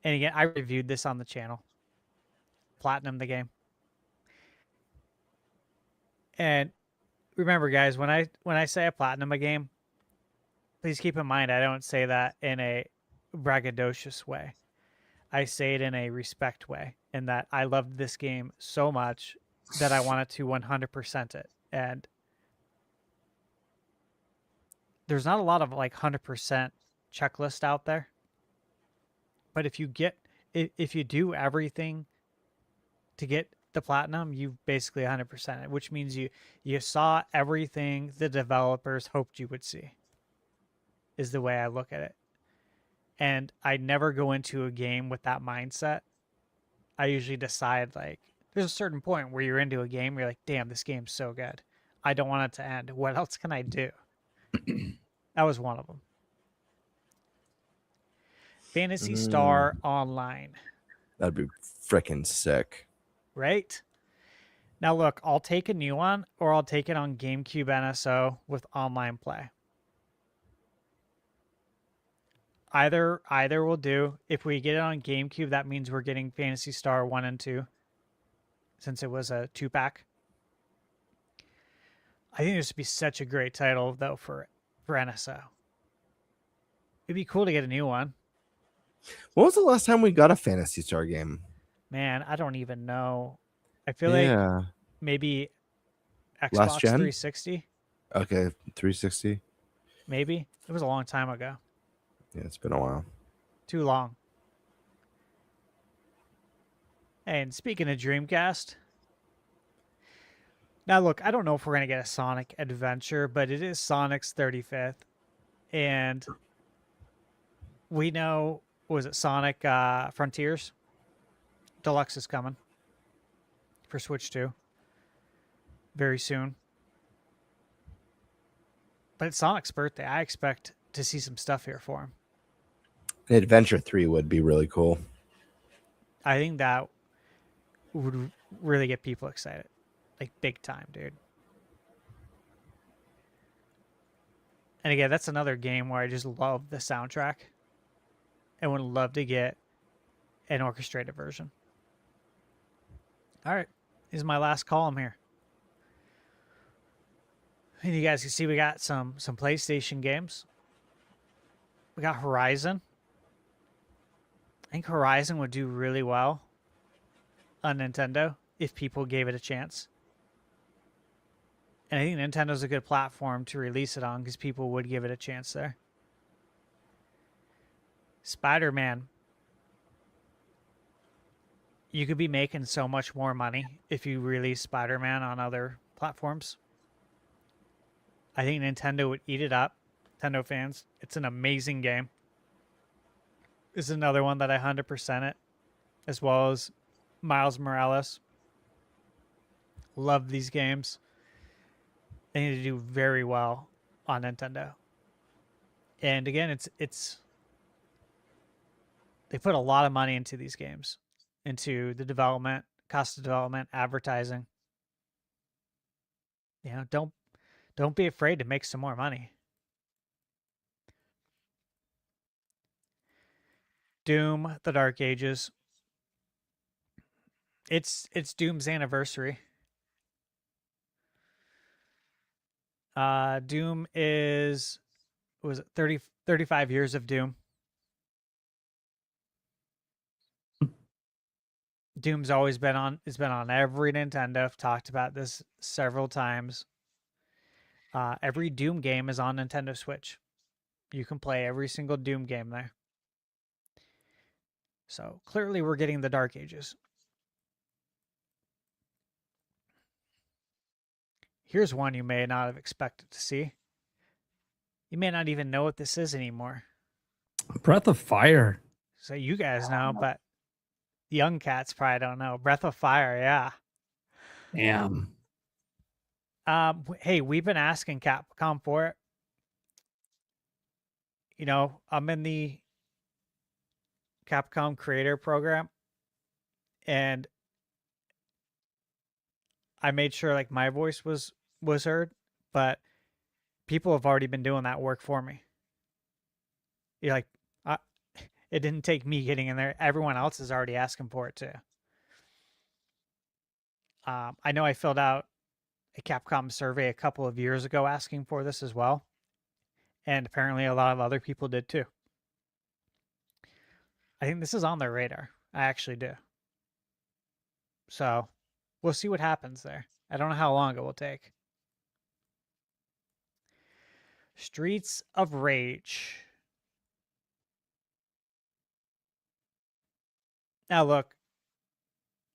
And again, I reviewed this on the channel. Platinum the game. And remember, guys, when I say I platinum a game, please keep in mind I don't say that in a braggadocious way. I say it in a respect way, in that I loved this game so much that I wanted to 100% it. And there's not a lot of like 100% checklist out there. But if you do everything to get the platinum, you basically 100% it, which means you saw everything the developers hoped you would see, is the way I look at it. And I never go into a game with that mindset. I usually decide, like, there's a certain point where you're into a game, you're like, damn, this game's so good. I don't want it to end. What else can I do? That was one of them. Phantasy Star Online. That'd be freaking sick. Right? Now, look, I'll take a new one, or I'll take it on GameCube NSO with online play. Either will do. If we get it on GameCube, that means we're getting Phantasy Star 1 and 2, since it was a 2-pack. I think this would be such a great title, though, for NSO. It'd be cool to get a new one. When was the last time we got a Phantasy Star game? Man, I don't even know. I feel like maybe Xbox Last gen? 360. Okay, 360. Maybe. It was a long time ago. Yeah, it's been a while. Too long. And speaking of Dreamcast, now look, I don't know if we're going to get a Sonic Adventure, but it is Sonic's 35th. And we know, was it Sonic Frontiers? Deluxe is coming for Switch 2 very soon. But it's Sonic's birthday. I expect to see some stuff here for him. Adventure 3 would be really cool. I think that would really get people excited. Like, big time, dude. And again, that's another game where I just love the soundtrack and would love to get an orchestrated version. All right. This is my last column here. And you guys can see we got some PlayStation games. We got Horizon. I think Horizon would do really well on Nintendo if people gave it a chance. And I think Nintendo's a good platform to release it on because people would give it a chance there. Spider-Man. You could be making so much more money if you release Spider-Man on other platforms. I think Nintendo would eat it up. Nintendo fans, it's an amazing game. This is another one that I 100% it, as well as Miles Morales. Love these games. They need to do very well on Nintendo. And again, it's they put a lot of money into these games, into the development, cost of development, advertising. You know, don't be afraid to make some more money. Doom: The Dark Ages. It's Doom's anniversary. Doom is, was it 35 years of Doom? Doom's always been on, it's been on every Nintendo. I've talked about this several times. Every Doom game is on Nintendo Switch. You can play every single Doom game there. So clearly we're getting the Dark Ages. Here's one you may not have expected to see. You may not even know what this is anymore. Breath of Fire. So you guys know, but young cats probably don't know. Breath of Fire, yeah. Damn. Hey, we've been asking Capcom for it. You know, I'm in the Capcom Creator Program, and I made sure like my voice was heard, but people have already been doing that work for me. You're like, it didn't take me getting in there. Everyone else is already asking for it too. I know I filled out a Capcom survey a couple of years ago asking for this as well. And apparently a lot of other people did too. I think this is on their radar. I actually do. So we'll see what happens there. I don't know how long it will take. Streets of Rage. Now look,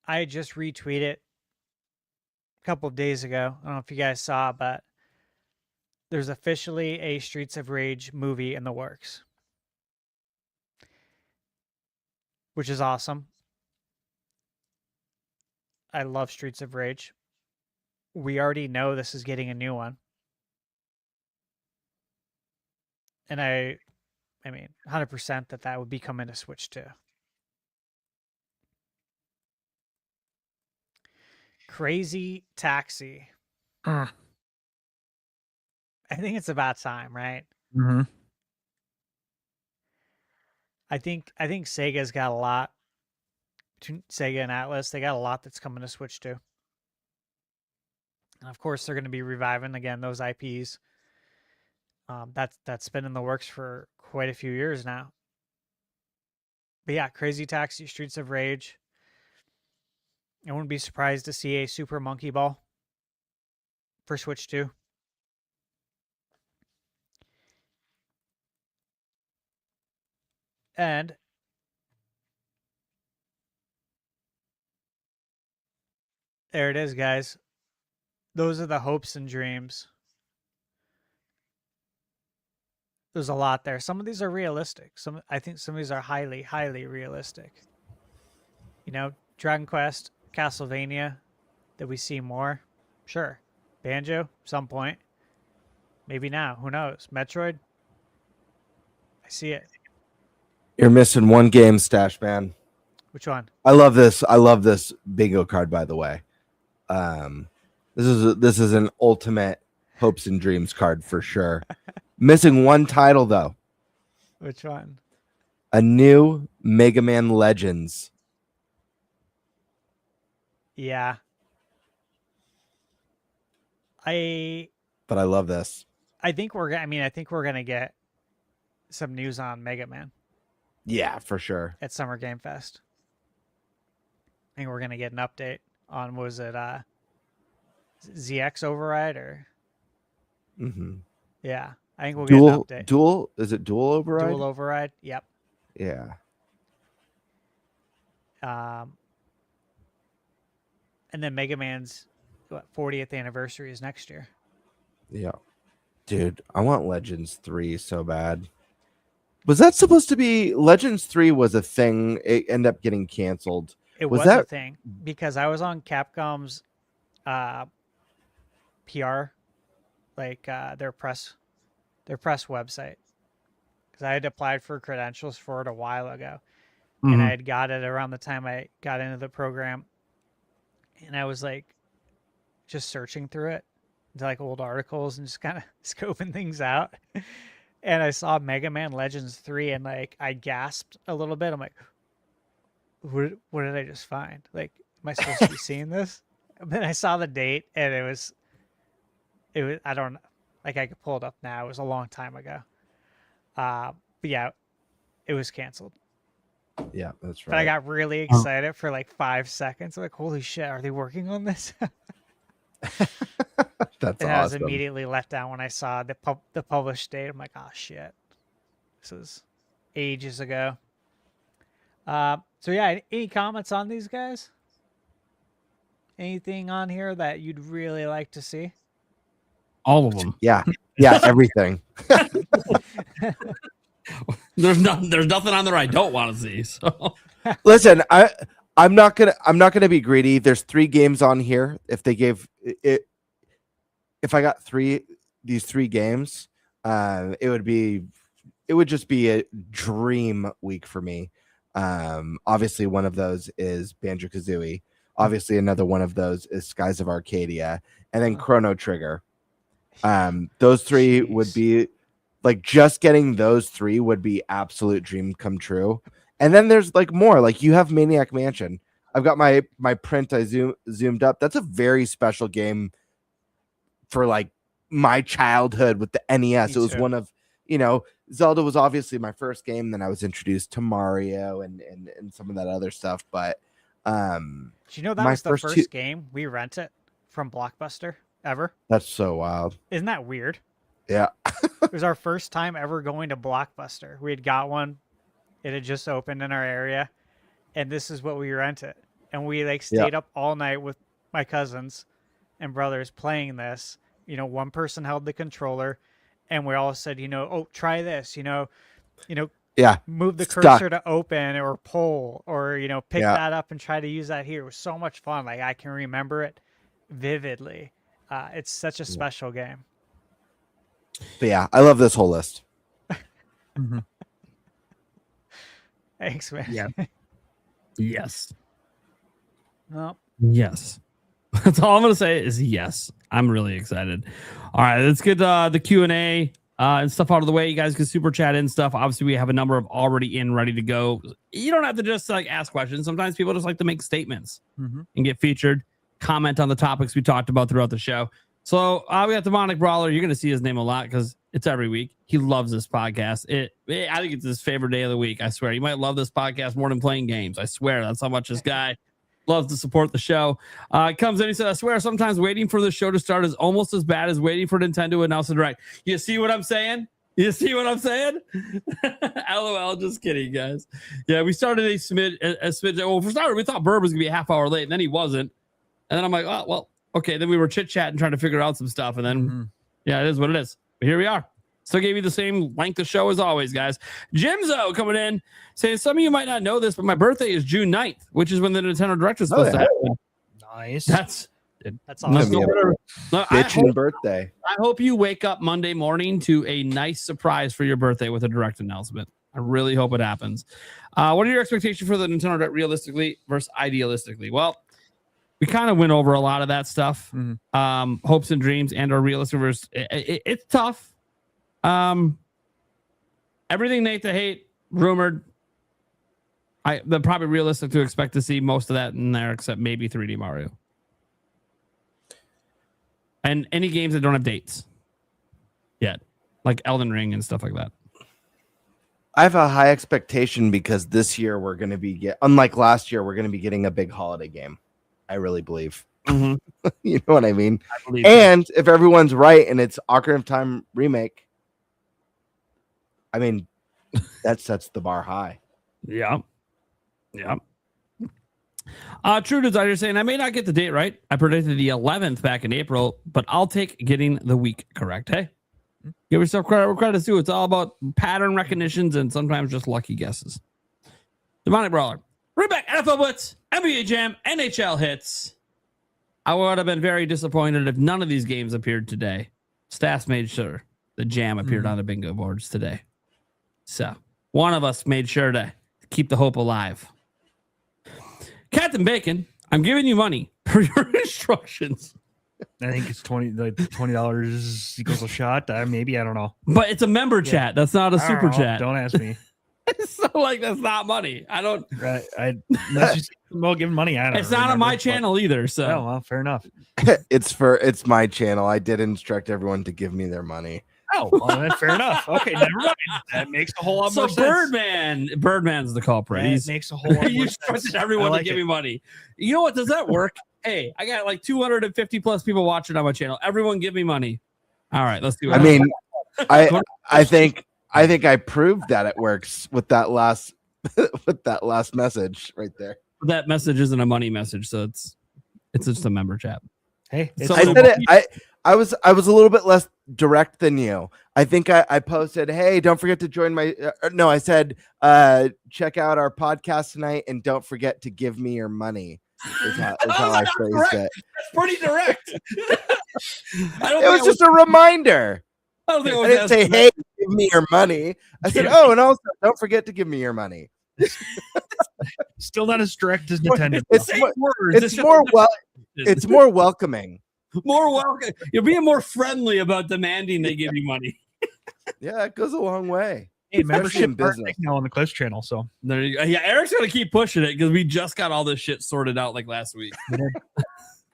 I just retweeted a couple of days ago. I don't know if you guys saw, but there's officially a Streets of Rage movie in the works, which is awesome. I love Streets of Rage. We already know this is getting a new one. And I mean, 100% that would be coming to Switch too. Crazy Taxi. I think it's about time, right? Mm-hmm. I think Sega's got a lot. Sega and Atlas, they got a lot that's coming to Switch too. And of course, they're going to be reviving again those IPs. That's been in the works for quite a few years now. But yeah, Crazy Taxi, Streets of Rage. I wouldn't be surprised to see a Super Monkey Ball for Switch 2. And there it is, guys. Those are the hopes and dreams. There's a lot there. Some of these are realistic. I think some of these are highly, highly realistic. You know, Dragon Quest, Castlevania, that we see more. Sure. Banjo, some point. Maybe now. Who knows? Metroid? I see it. You're missing one game, Stash Man. Which one? I love this. I love this bingo card, by the way. This is an ultimate hopes and dreams card for sure. Missing one title though. Which one? A new Mega Man Legends. Yeah. But I love this. I think we're gonna get some news on Mega Man Yeah, for sure. at Summer Game Fest. I think we're gonna get an update on, was it ZX Override or Mm-hmm. yeah. I think we'll get an update. Dual is it Dual Override? Dual Override. Yep. Yeah. And then Mega Man's 40th anniversary is next year. Yeah. Dude, I want Legends 3 so bad. Was that supposed to be Legends 3 was a thing? It ended up getting canceled. It was a thing because I was on Capcom's PR, like their press website, because I had applied for credentials for it a while ago, and I had got it around the time I got into the program, and I was like just searching through it, to like old articles and just kind of scoping things out, and I saw Mega Man Legends 3, and like I gasped a little bit. I'm like, what did I just find? Like, am I supposed to be seeing this? But then I saw the date, and it was I don't know, like I could pull it up now. It was a long time ago. But yeah, it was canceled. Yeah, that's right. But I got really excited for like 5 seconds. I'm like, holy shit, are they working on this? That's and I was awesome. immediately let down when I saw the published date. I'm like, oh shit, this was ages ago. So yeah, any comments on these guys? Anything on here that you'd really like to see? All of them. Yeah, everything. There's nothing on there I don't want to see. So Listen, I'm not gonna be greedy. There's 3 games on here. If they gave it, if I got these 3 games, it would just be a dream week for me. Obviously one of those is Banjo-Kazooie. Obviously another one of those is Skies of Arcadia, and then Chrono Trigger. Those 3 would be like, just getting those 3 would be absolute dream come true. And then there's like more, like you have Maniac Mansion. I've got my print I zoomed up. That's a very special game for like my childhood with the NES. It was one of, Zelda was obviously my first game. Then I was introduced to Mario and some of that other stuff. But do you know that was the first game we rented from Blockbuster ever? That's so wild. Isn't that weird? Yeah. It was our first time ever going to Blockbuster. We had got one. It had just opened in our area, and this is what we rented. And we like stayed up all night with my cousins and brothers playing this. One person held the controller, and we all said, oh, try this, move the cursor to open or pull or, pick that up and try to use that here. It was so much fun. Like I can remember it vividly. It's such a special game. But yeah, I love this whole list. Thanks, man. Yeah. Yes. Well, yes. That's all I'm going to say is yes. I'm really excited. All right, let's get the Q&A and stuff out of the way. You guys can super chat in stuff. Obviously, we have a number of already in, ready to go. You don't have to just like ask questions. Sometimes people just like to make statements and get featured, comment on the topics we talked about throughout the show. So we got Demonic Brawler. You're going to see his name a lot because it's every week. He loves this podcast. I think it's his favorite day of the week. I swear. You might love this podcast more than playing games. I swear. That's how much this guy loves to support the show. Comes in, he said, I swear, sometimes waiting for the show to start is almost as bad as waiting for Nintendo to announce the direct. You see what I'm saying? LOL, just kidding, guys. Yeah, we started a smidge. Well, for starters, we thought Bird was going to be a half hour late, and then he wasn't. And then I'm like, oh, well, okay. Then we were chit-chatting, trying to figure out some stuff. And then, yeah, it is what it is. But here we are. Still gave you the same length of show as always, guys. Jimzo coming in saying, some of you might not know this, but my birthday is June 9th, which is when the Nintendo Direct is supposed to happen. Nice. That's awesome. Bitchin' birthday. I hope you wake up Monday morning to a nice surprise for your birthday with a Direct announcement. I really hope it happens. What are your expectations for the Nintendo Direct realistically versus idealistically? Well, we kind of went over a lot of that stuff. Hopes and dreams and our realistic versus it's tough. Everything Nate to hate, rumored. They're probably realistic to expect to see most of that in there, except maybe 3D Mario. And any games that don't have dates yet, like Elden Ring and stuff like that. I have a high expectation because this year we're going to be, unlike last year, we're going to be getting a big holiday game. I really believe. You know what I mean? I believe and if everyone's right and it's Ocarina of Time remake, I mean, that sets the bar high. Yeah. True Desire saying, I may not get the date right. I predicted the 11th back in April, but I'll take getting the week correct. Hey, give yourself credit where credit's due. It's all about pattern recognitions and sometimes just lucky guesses. Demonic Brawler. Right back. NFL Blitz, NBA Jam, NHL hits. I would have been very disappointed if none of these games appeared today. Stats made sure the Jam appeared on the bingo boards today. So one of us made sure to keep the hope alive. Captain Bacon, I'm giving you money for your instructions. I think it's $20 equals a shot. Maybe, I don't know. But it's a member chat. That's not a super chat. Don't ask me. So that's not money. I don't. Right. Unless you well, give money. I don't. It's not on my channel either. So oh, well, fair enough. It's my channel. I did instruct everyone to give me their money. Oh, well, then fair enough. Okay, never mind. That makes a whole lot more sense. Birdman's the culprit. That makes a whole lot more you sense. instructed everyone to give me money. You know what? Does that work? Hey, I got like 250 plus people watching on my channel. Everyone give me money. All right, let's do it. I mean, I think I proved that it works with that last message right there. That message isn't a money message, so it's just a member chat. Hey, So I said it. I was a little bit less direct than you. I think I posted, hey, don't forget to join my. No, I said, check out our podcast tonight and don't forget to give me your money. Is how I phrased it. That's pretty direct. It was just a reminder. I didn't say, hey, give me your money. I said, oh, and also don't forget to give me your money. Still not as direct as Nintendo. It's more welcoming. More welcome. You're being more friendly about demanding they give you money. Yeah, it goes a long way. Hey, membership business now on the Cliffs channel. So there you go. Yeah, Eric's gonna keep pushing it because we just got all this shit sorted out like last week.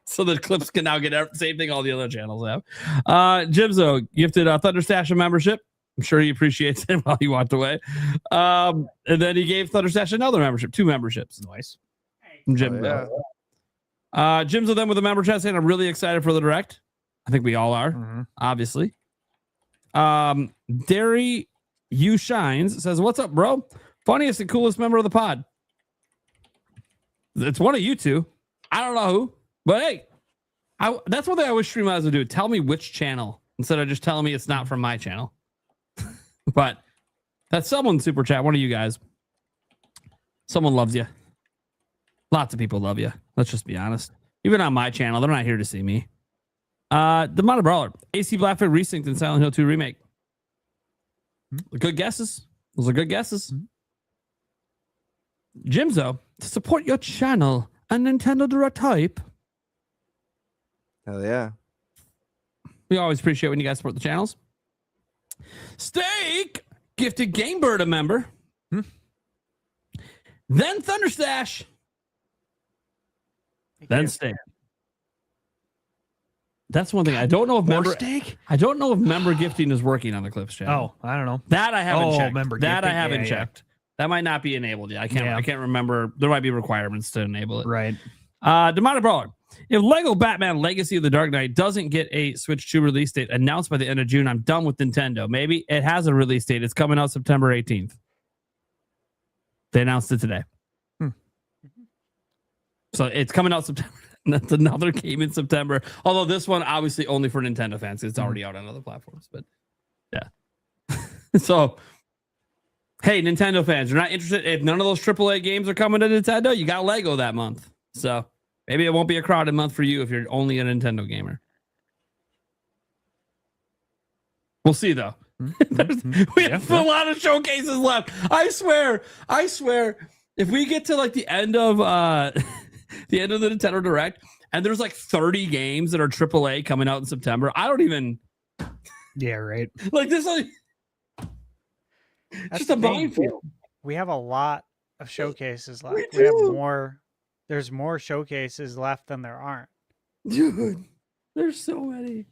So the clips can now get the same thing all the other channels have. Jimzo gifted ThunderStash a membership. I'm sure he appreciates it while he walked away. And then he gave ThunderStash another membership, 2 memberships. Nice. Jimzo. Jimzo then with a member chat saying, I'm really excited for the direct. I think we all are, obviously. Derry You Shines says, what's up, bro? Funniest and coolest member of the pod. It's one of you two. I don't know who, but hey, that's one thing I wish Streamlabs would do. Tell me which channel instead of just telling me it's not from my channel. But that's someone super chat. One of you guys. Someone loves you. Lots of people love you. Let's just be honest. Even on my channel, they're not here to see me. The Mono Brawler, AC Blackfoot Resynced and Silent Hill 2 Remake. Good guesses. Those are good guesses. Jimzo, to support your channel and Nintendo Direct hype. Hell yeah. We always appreciate when you guys support the channels. Steak gifted GameBird a member. Then ThunderStash. Then Steak. That's one thing. I don't know if member steak. I don't know if member gifting is working on the Clips channel. Oh, I don't know. That I haven't checked. Member that gifting? I haven't Yeah. checked. That might not be enabled yet. I can't remember. There might be requirements to enable it. Right. Demonic Brawler. If Lego Batman Legacy of the Dark Knight doesn't get a Switch 2 release date announced by the end of June, I'm done with Nintendo. Maybe it has a release date. It's coming out September 18th. They announced it today. So it's coming out September. That's another game in September. Although this one, obviously, only for Nintendo fans. It's already out on other platforms. But yeah. So, hey, Nintendo fans, you're not interested. If none of those AAA games are coming to Nintendo, you got Lego that month. So maybe it won't be a crowded month for you if you're only a Nintendo gamer. We'll see, though. We have a lot of showcases left. I swear, if we get to like the end of the end of the Nintendo Direct, and there's like 30 games that are AAA coming out in September, I don't even. Yeah, right. Like this, like, just a minefield. We have a lot of showcases left. We have more. There's more showcases left than there aren't. Dude, there's so many.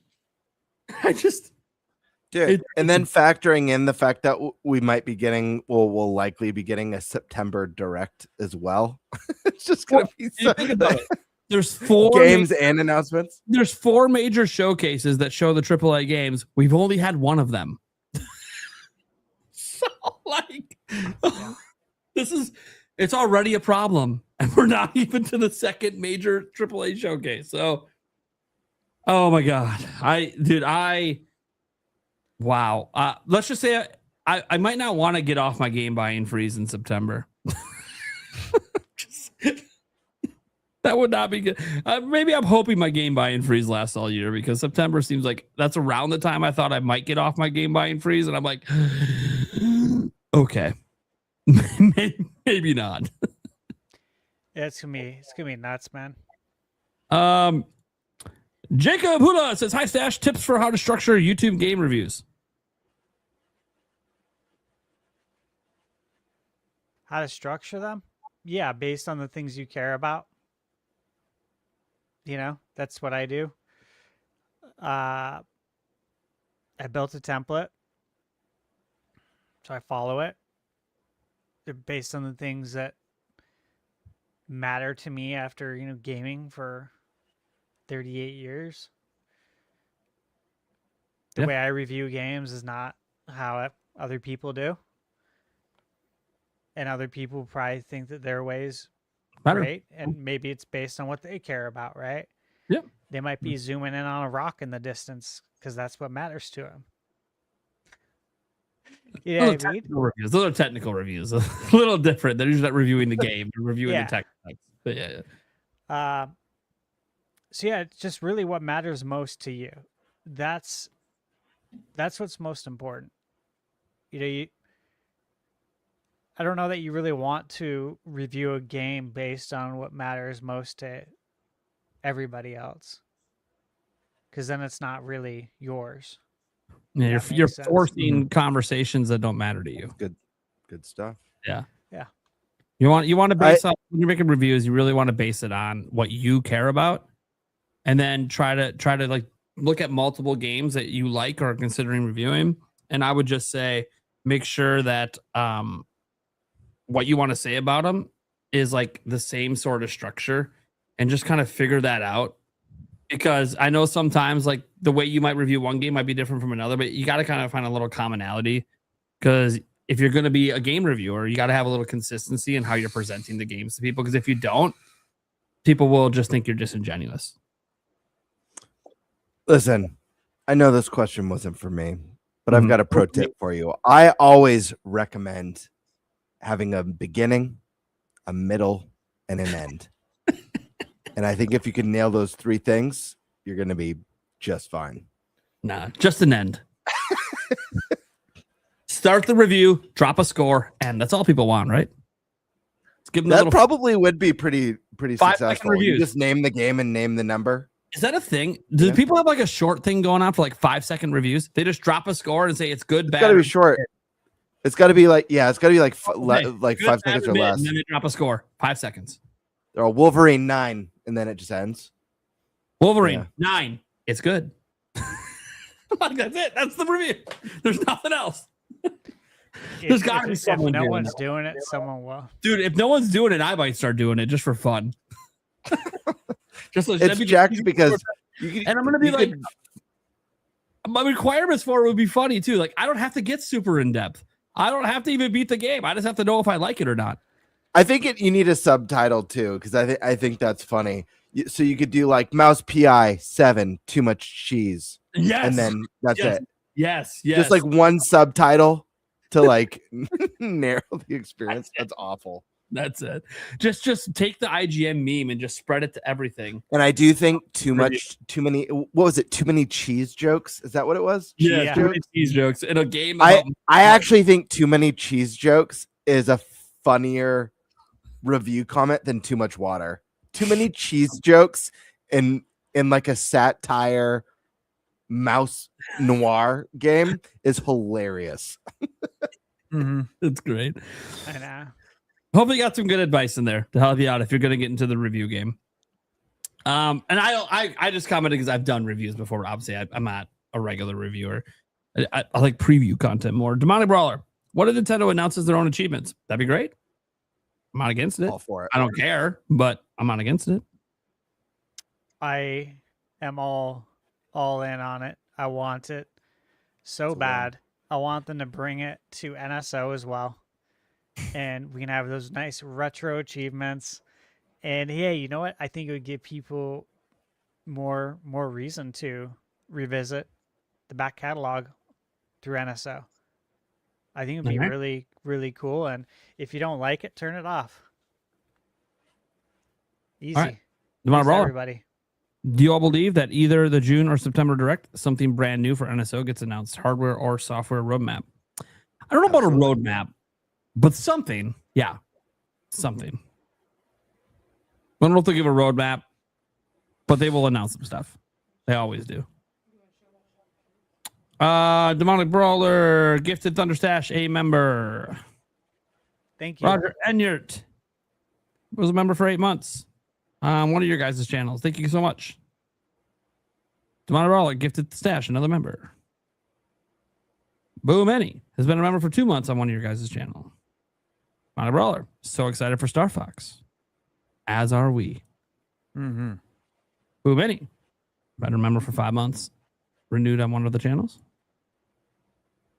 And then factoring in the fact that we might be getting, we'll likely be getting a September Direct as well. It's just gonna be so, think about it. There's 4 games and announcements. There's 4 major showcases that show the AAA games. We've only had one of them. So like, it's already a problem, and we're not even to the second major AAA showcase. So, oh my god, wow. Let's just say I might not want to get off my game buying freeze in September. That would not be good. Maybe I'm hoping my game buying freeze lasts all year, because September seems like that's around the time I thought I might get off my game buying freeze, and I'm like, okay, maybe not. Yeah, it's gonna be nuts, man. Jacob Hula says, hi Stash, tips for how to structure YouTube game reviews. How to structure them? Yeah, based on the things you care about. You know, that's what I do. I built a template, so I follow it. They're based on the things that matter to me after, gaming for 38 years. The way I review games is not how other people do. And other people probably think that their ways great, and maybe it's based on what they care about, right? Yep. They might be zooming in on a rock in the distance because that's what matters to them. Yeah, those are technical reviews. A little different. They're usually not reviewing the game, they're reviewing the tech. But yeah. So yeah, it's just really what matters most to you. That's what's most important. I don't know that you really want to review a game based on what matters most to everybody else, because then it's not really yours. Yeah, you're forcing conversations that don't matter to you. Good stuff. Yeah. Yeah. You want to base on, when you're making reviews, you really want to base it on what you care about and then try to like look at multiple games that you like or are considering reviewing. And I would just say, make sure that what you want to say about them is like the same sort of structure, and just kind of figure that out. Because I know sometimes like the way you might review one game might be different from another, but you got to kind of find a little commonality. Because if you're going to be a game reviewer, you got to have a little consistency in how you're presenting the games to people. Because if you don't, people will just think you're disingenuous. Listen, I know this question wasn't for me, but I've got a pro tip for you. I always recommend having a beginning, a middle, and an end. And I think if you can nail those three things, you're going to be just fine. Nah, just an end. Start the review, drop a score, and that's all people want, right? Let's give them that probably would be pretty successful. You reviews. just name the game and name the number. Is that a thing? Do people have like a short thing going on for like 5-second reviews? They just drop a score and say it's good, bad. It's got to be short. It's got to be like, it's got to be like good, 5 seconds or less. And then they drop a score, 5 seconds. Or Wolverine 9, and then it just ends. Wolverine 9. It's good. That's it. That's the review. There's nothing else. There's got to be someone. If no one's doing it, someone will. Dude, if no one's doing it, I might start doing it just for fun. Just so it's jacked because and I'm gonna be like, my requirements for it would be funny too. Like, I don't have to get super in depth. I don't have to even beat the game. I just have to know if I like it or not. I think you need a subtitle too, because I think that's funny. So you could do like Mouse PI 7, too much cheese. Yes, and then that's it. Yes. Just like one subtitle to like narrow the experience. That's awful. That's it. Just take the IGN meme and just spread it to everything. And I do think too many. What was it? Too many cheese jokes? Is that what it was? Yeah, too many cheese jokes in a game. I actually think too many cheese jokes is a funnier review comment than too much water. Too many cheese jokes in like a satire mouse noir game is hilarious. That's great. I know. Hopefully you got some good advice in there to help you out if you're going to get into the review game. And I just commented because I've done reviews before. Obviously, I'm not a regular reviewer. I like preview content more. Demonic Brawler. What if Nintendo announces their own achievements? That'd be great. I'm not against it. All for it. I don't care, but I'm not against it. I am all in on it. I want it so bad. I want them to bring it to NSO as well. And we can have those nice retro achievements. And hey, you know what? I think it would give people more reason to revisit the back catalog through NSO. I think it'd be really, really cool. And if you don't like it, turn it off. Easy. All right. Everybody. Do you all believe that either the June or September Direct, something brand new for NSO gets announced, hardware or software roadmap? I don't know about a roadmap, but something. Yeah, something. I don't know if they'll give a roadmap, but they will announce some stuff. They always do. Demonic Brawler, gifted ThunderStash, a member. Thank you. Roger Enyart was a member for 8 months. One of your guys' channels. Thank you so much. Demonic Brawler, gifted Stash, another member. Boom Any has been a member for 2 months on one of your guys' channel. Demonic Brawler, so excited for Star Fox. As are we. Mm-hmm. Boom Any, been a member for 5 months. Renewed on one of the channels.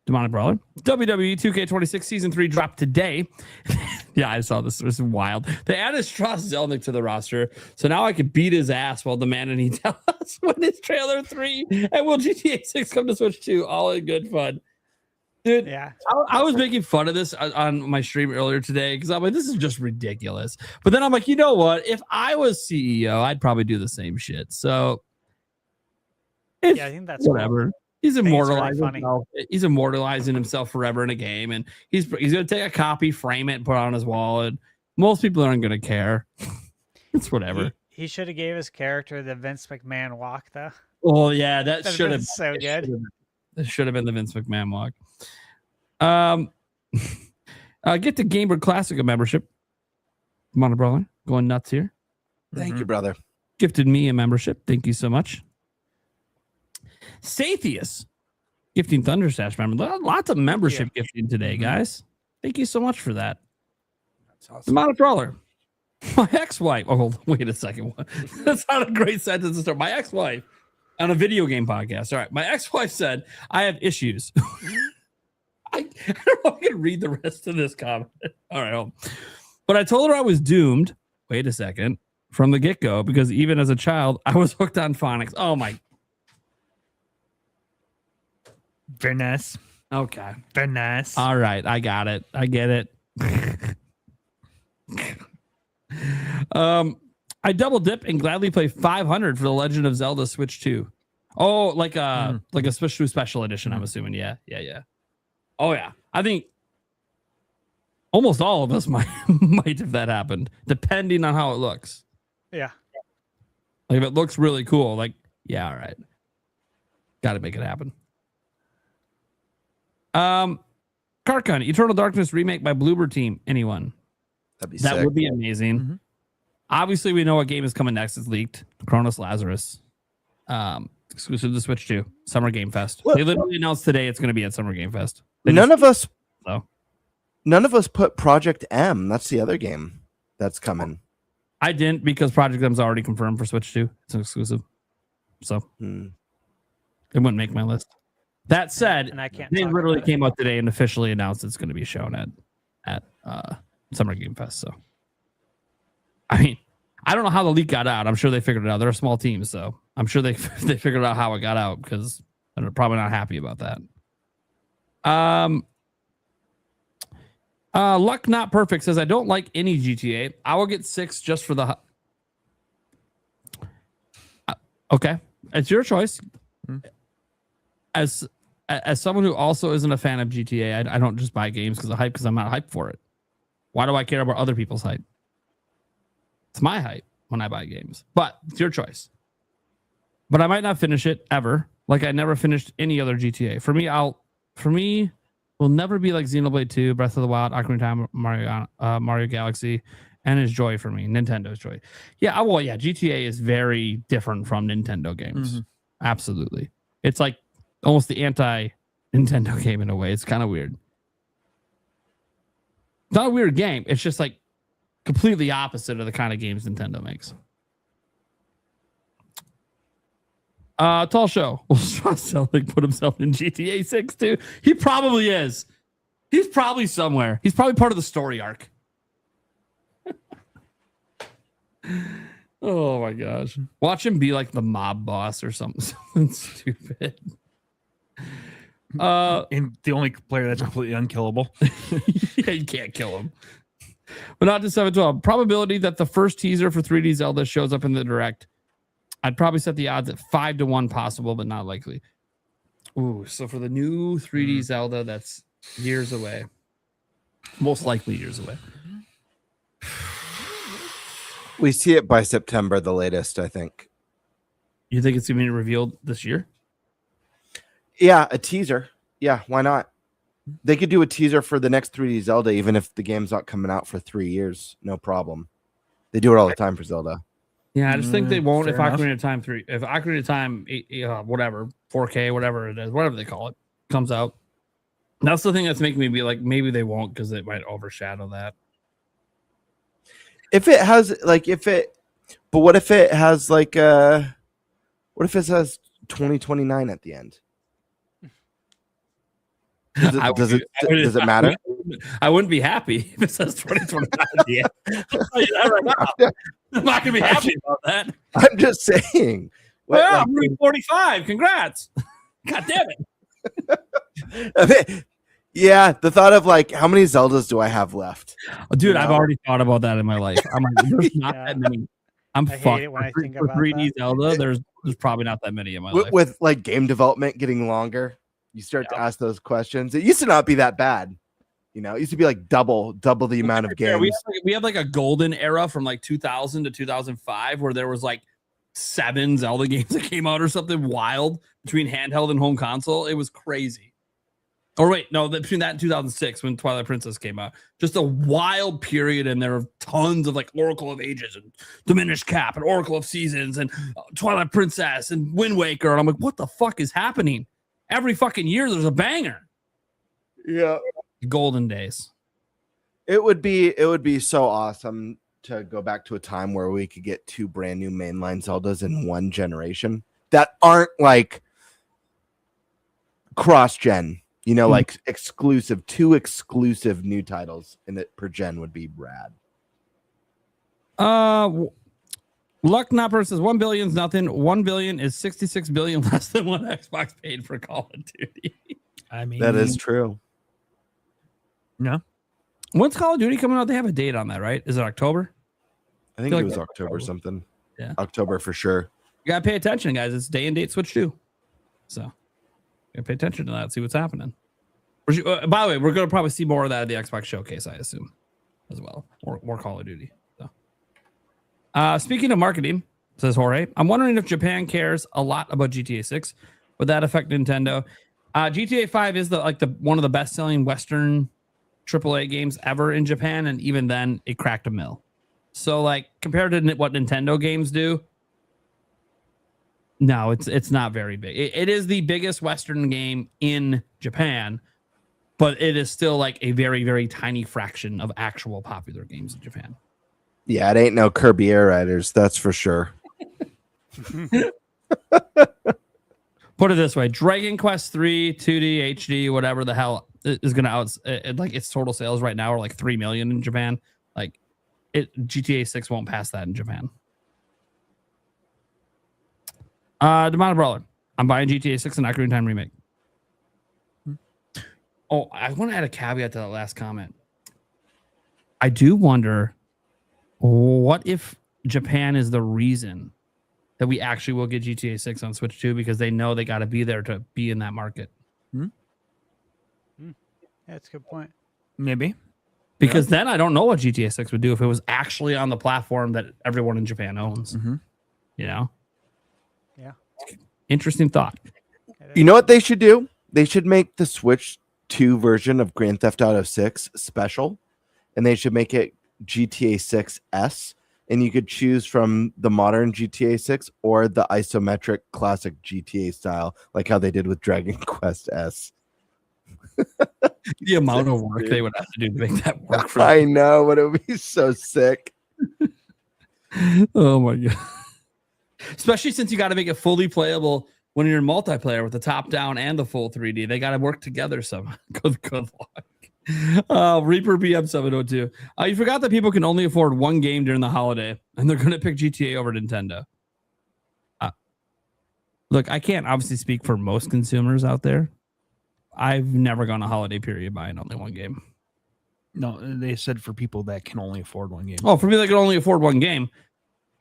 Demonic Brawler. WWE 2K26 Season 3 dropped today. Yeah, I saw this. It was wild. They added Strauss Zelnick to the roster, so now I can beat his ass while demanding he tell us when is trailer 3 and will GTA 6 come to Switch 2. All in good fun. Dude, yeah. I was making fun of this on my stream earlier today because I'm like, this is just ridiculous. But then I'm like, you know what? If I was CEO, I'd probably do the same shit. So, yeah, I think that's whatever. Cool. He's immortalizing really himself. He's immortalizing himself forever in a game, and he's gonna take a copy, frame it, and put it on his wall. And most people aren't gonna care. It's whatever. He should have gave his character the Vince McMahon walk, though. Oh yeah, that should have been so good. It should have been the Vince McMahon walk. Get the GameBird Classic a membership. Mohr Brawler going nuts here. Thank you, brother. gifted me a membership. Thank you so much. Sathius gifting ThunderStash member. Lots of membership gifting today, guys. Thank you so much for that. That's awesome. Amount of Brawler. My ex-wife. Oh, wait a second. That's not a great sentence to start. My ex-wife on a video game podcast. All right. My ex-wife said, I have issues. I don't know if I can read the rest of this comment. All right. But I told her I was doomed. Wait a second. From the get-go, because even as a child, I was hooked on phonics. Oh, my. Very nice. Okay. Very nice. All right. I got it. I get it. I double dip and gladly play 500 for the Legend of Zelda Switch 2. Oh, like a Switch 2 special edition, I'm assuming. Yeah. Oh yeah. I think almost all of us might if that happened, depending on how it looks. Yeah. Like if it looks really cool, like, yeah, all right. Gotta make it happen. Karkun, Eternal Darkness remake by Bloober Team. Anyone? That'd be That sick. would be amazing. Obviously, we know what game is coming next. It's leaked. Chronos Lazarus. Exclusive to Switch 2. Summer Game Fest. What? They literally announced today it's going to be at Summer Game Fest. None of us So put Project M. That's the other game that's coming. I didn't because Project M's already confirmed for Switch 2. It's an exclusive. So it wouldn't make my list. That said, And I can't they talk literally about it. came out today and officially announced it's going to be shown at Summer Game Fest. So, I mean, I don't know how the leak got out. I'm sure they figured it out. They're a small team, so I'm sure they figured out how it got out because they're probably not happy about that. Luck Not Perfect says, I don't like any GTA. I will get 6 just for the... okay. It's your choice. As someone who also isn't a fan of GTA, I don't just buy games because of hype because I'm not hyped for it. Why do I care about other people's hype? It's my hype when I buy games. But it's your choice. But I might not finish it ever. Like I never finished any other GTA. For me, will never be like Xenoblade 2, Breath of the Wild, Ocarina of Time, Mario Galaxy, and it's joy for me. Nintendo's joy. Yeah, well, yeah, GTA is very different from Nintendo games. Absolutely. It's like almost the anti-Nintendo game in a way. It's kind of weird. It's not a weird game. It's just like completely opposite of the kind of games Nintendo makes. Tall Show. Will Selling put himself in GTA 6 too? He probably is. He's probably somewhere. He's probably part of the story arc. Oh my gosh. Watch him be like the mob boss or something stupid. And the only player that's completely unkillable. Yeah, you can't kill him. But not to 712. Probability that the first teaser for 3D Zelda shows up in the direct. I'd probably set the odds at 5-1 possible, but not likely. Ooh, so for the new 3D Zelda, that's years away. Most likely years away. We see it by September, the latest, I think. You think it's going to be revealed this year? Yeah, a teaser. Yeah, why not? They could do a teaser for the next 3D Zelda, even if the game's not coming out for 3 years. No problem. They do it all the time for Zelda. Yeah, I just think they won't if fair enough. Ocarina of Time 3, if Ocarina of Time, whatever, 4K, whatever it is, whatever they call it, comes out. That's the thing that's making me be like, maybe they won't because it might overshadow that. If it has, like, but what if it has, like, what if it says 2029 at the end? Does it matter? I wouldn't be happy if it says 2029 at the end. I'll tell you that right now. I'm not going to be happy about that. I'm just saying. Well, I'm reading 45. Congrats. God damn it. Yeah, the thought of like, how many Zeldas do I have left? Oh, dude, I've already thought about that in my life. I'm like, there's not that many. I'm I hate fucked. it when I think For about 3D that. Zelda, there's probably not that many in my life. With like game development getting longer, you start to ask those questions. It used to not be that bad. You know, it used to be like double the amount of games. We had like a golden era from like 2000 to 2005 where there was like 7 Zelda games that came out or something wild between handheld and home console. It was crazy. Or wait, no, between that and 2006 when Twilight Princess came out. Just a wild period, and there are tons of like Oracle of Ages and Diminished Cap and Oracle of Seasons and Twilight Princess and Wind Waker. And I'm like, what the fuck is happening? Every fucking year there's a banger. Yeah. Golden days. It would be so awesome to go back to a time where we could get 2 brand new mainline Zeldas in one generation that aren't like cross-gen. You know, like exclusive, 2 exclusive new titles in it per gen would be rad. Luck Napper says 1 billion is nothing. 1 billion is 66 billion less than what Xbox paid for Call of Duty. I mean, That is true. No. When's Call of Duty coming out? They have a date on that, right? Is it October? I think it was October something. Yeah. October for sure. You gotta pay attention, guys. It's day and date switch too. So you gotta pay attention to that, see what's happening. By the way, we're gonna probably see more of that at the Xbox showcase, I assume, as well. More Call of Duty. So speaking of marketing, says Jorge, I'm wondering if Japan cares a lot about GTA 6. Would that affect Nintendo? GTA 5 is the one of the best selling Western AAA games ever in Japan, and even then it cracked a mill. So like compared to what Nintendo games do, no, it's not very big. It is the biggest Western game in Japan, but it is still like a very, very tiny fraction of actual popular games in Japan. Yeah, it ain't no Kirby Air Riders, that's for sure. Put it this way, Dragon Quest 3, 2D, HD, whatever the hell is going to like its total sales right now are like 3 million in Japan. Like GTA 6 won't pass that in Japan. Demonic Brawler. I'm buying GTA 6 and Ocarina of Time remake. Oh, I want to add a caveat to that last comment. I do wonder, what if Japan is the reason that we actually will get GTA 6 on Switch 2 because they know they got to be there to be in that market? Yeah, that's a good point. Maybe. Because then I don't know what GTA 6 would do if it was actually on the platform that everyone in Japan owns. Mm-hmm. You know? Yeah. Interesting thought. You know what they should do? They should make the Switch 2 version of Grand Theft Auto 6 special, and they should make it GTA 6 S, and you could choose from the modern GTA 6 or the isometric classic GTA style, like how they did with Dragon Quest S. The amount of work they would have to do to make that work for I know, but it would be so sick. Oh my god. Especially since you got to make it fully playable when you're in multiplayer with the top down and the full 3D. They got to work together some. Good luck. Reaper BM 702. You forgot that people can only afford one game during the holiday, and they're going to pick GTA over Nintendo. Look, I can't obviously speak for most consumers out there. I've never gone a holiday period buying only one game. No, they said for people that can only afford one game. Oh, for people that can only afford one game.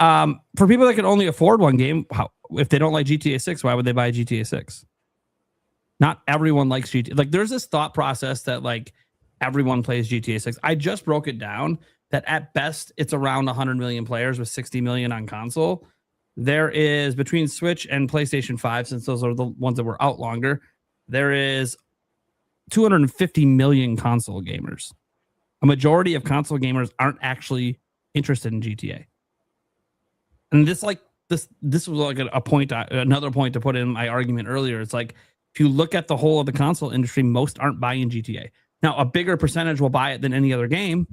For people that can only afford one game, if they don't like GTA 6, why would they buy GTA 6? Not everyone likes GTA. Like, there's this thought process that like everyone plays GTA 6. I just broke it down that at best it's around 100 million players with 60 million on console. There is between Switch and PlayStation 5, since those are the ones that were out longer, there is 250 million console gamers. A majority of console gamers aren't actually interested in GTA. And this was like a point, another point to put in my argument earlier. It's like, if you look at the whole of the console industry, most aren't buying GTA. Now, a bigger percentage will buy it than any other game,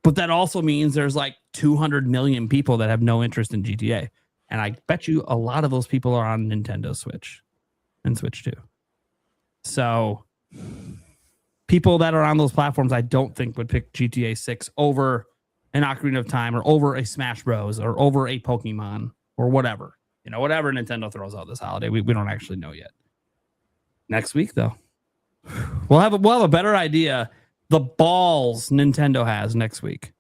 but that also means there's like 200 million people that have no interest in GTA. And I bet you a lot of those people are on Nintendo Switch and Switch 2. So people that are on those platforms, I don't think would pick GTA 6 over an Ocarina of Time or over a Smash Bros. Or over a Pokemon or whatever. You know, whatever Nintendo throws out this holiday. We don't actually know yet. Next week, though, we'll have a better idea the balls Nintendo has next week.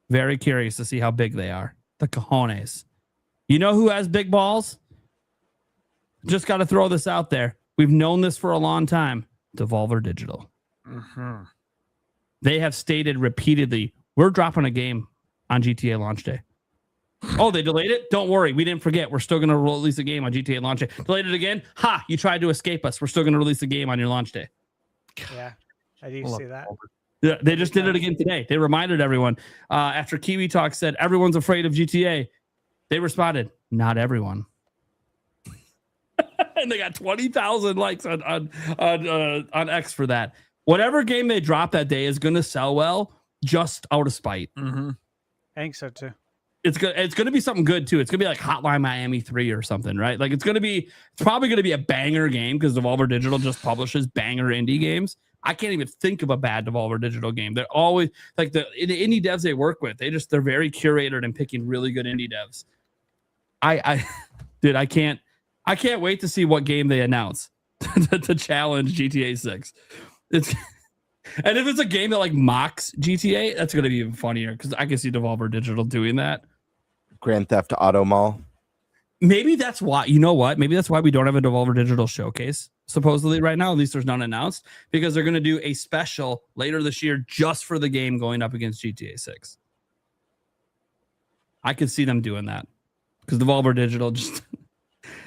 Very curious to see how big they are. The cojones. You know who has big balls? Just got to throw this out there. We've known this for a long time. Devolver Digital. Mm-hmm. They have stated repeatedly, we're dropping a game on GTA launch day. Oh, they delayed it? Don't worry. We didn't forget. We're still going to release a game on GTA launch day. Delayed it again? Ha! You tried to escape us. We're still going to release a game on your launch day. Yeah, I do see that. Yeah, they just did it again today. They reminded everyone after Kiwi Talk said everyone's afraid of GTA. They responded, not everyone. And they got 20,000 likes on X for that. Whatever game they drop that day is going to sell well, just out of spite. I think so too. It's going to be something good too. It's going to be like Hotline Miami 3 or something, right? Like it's probably going to be a banger game because Devolver Digital just publishes banger indie games. I can't even think of a bad Devolver Digital game. They're always like the indie devs they work with. They're very curated and picking really good indie devs. Dude, I can't wait to see what game they announce to challenge GTA 6. And if it's a game that like mocks GTA, that's going to be even funnier because I can see Devolver Digital doing that. Grand Theft Auto Mall. Maybe that's why, you know what? Maybe that's why we don't have a Devolver Digital showcase supposedly right now. At least there's none announced because they're going to do a special later this year just for the game going up against GTA 6. I could see them doing that because Devolver Digital just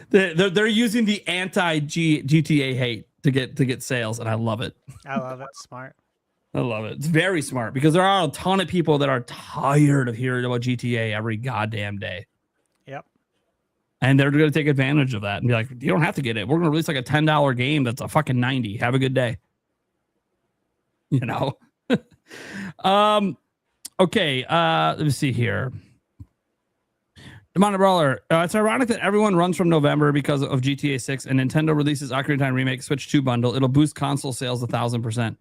they're using the anti-GTA hate to get sales, and I love it. I love it. Smart. I love it. It's very smart because there are a ton of people that are tired of hearing about GTA every goddamn day. Yep. And they're going to take advantage of that and be like, you don't have to get it. We're going to release like a $10 game that's a fucking 90. Have a good day. You know? Okay. Let me see here. Demonic Brawler. It's ironic that everyone runs from November because of GTA 6 and Nintendo releases Ocarina of Time Remake Switch 2 bundle. It'll boost console sales 1,000%.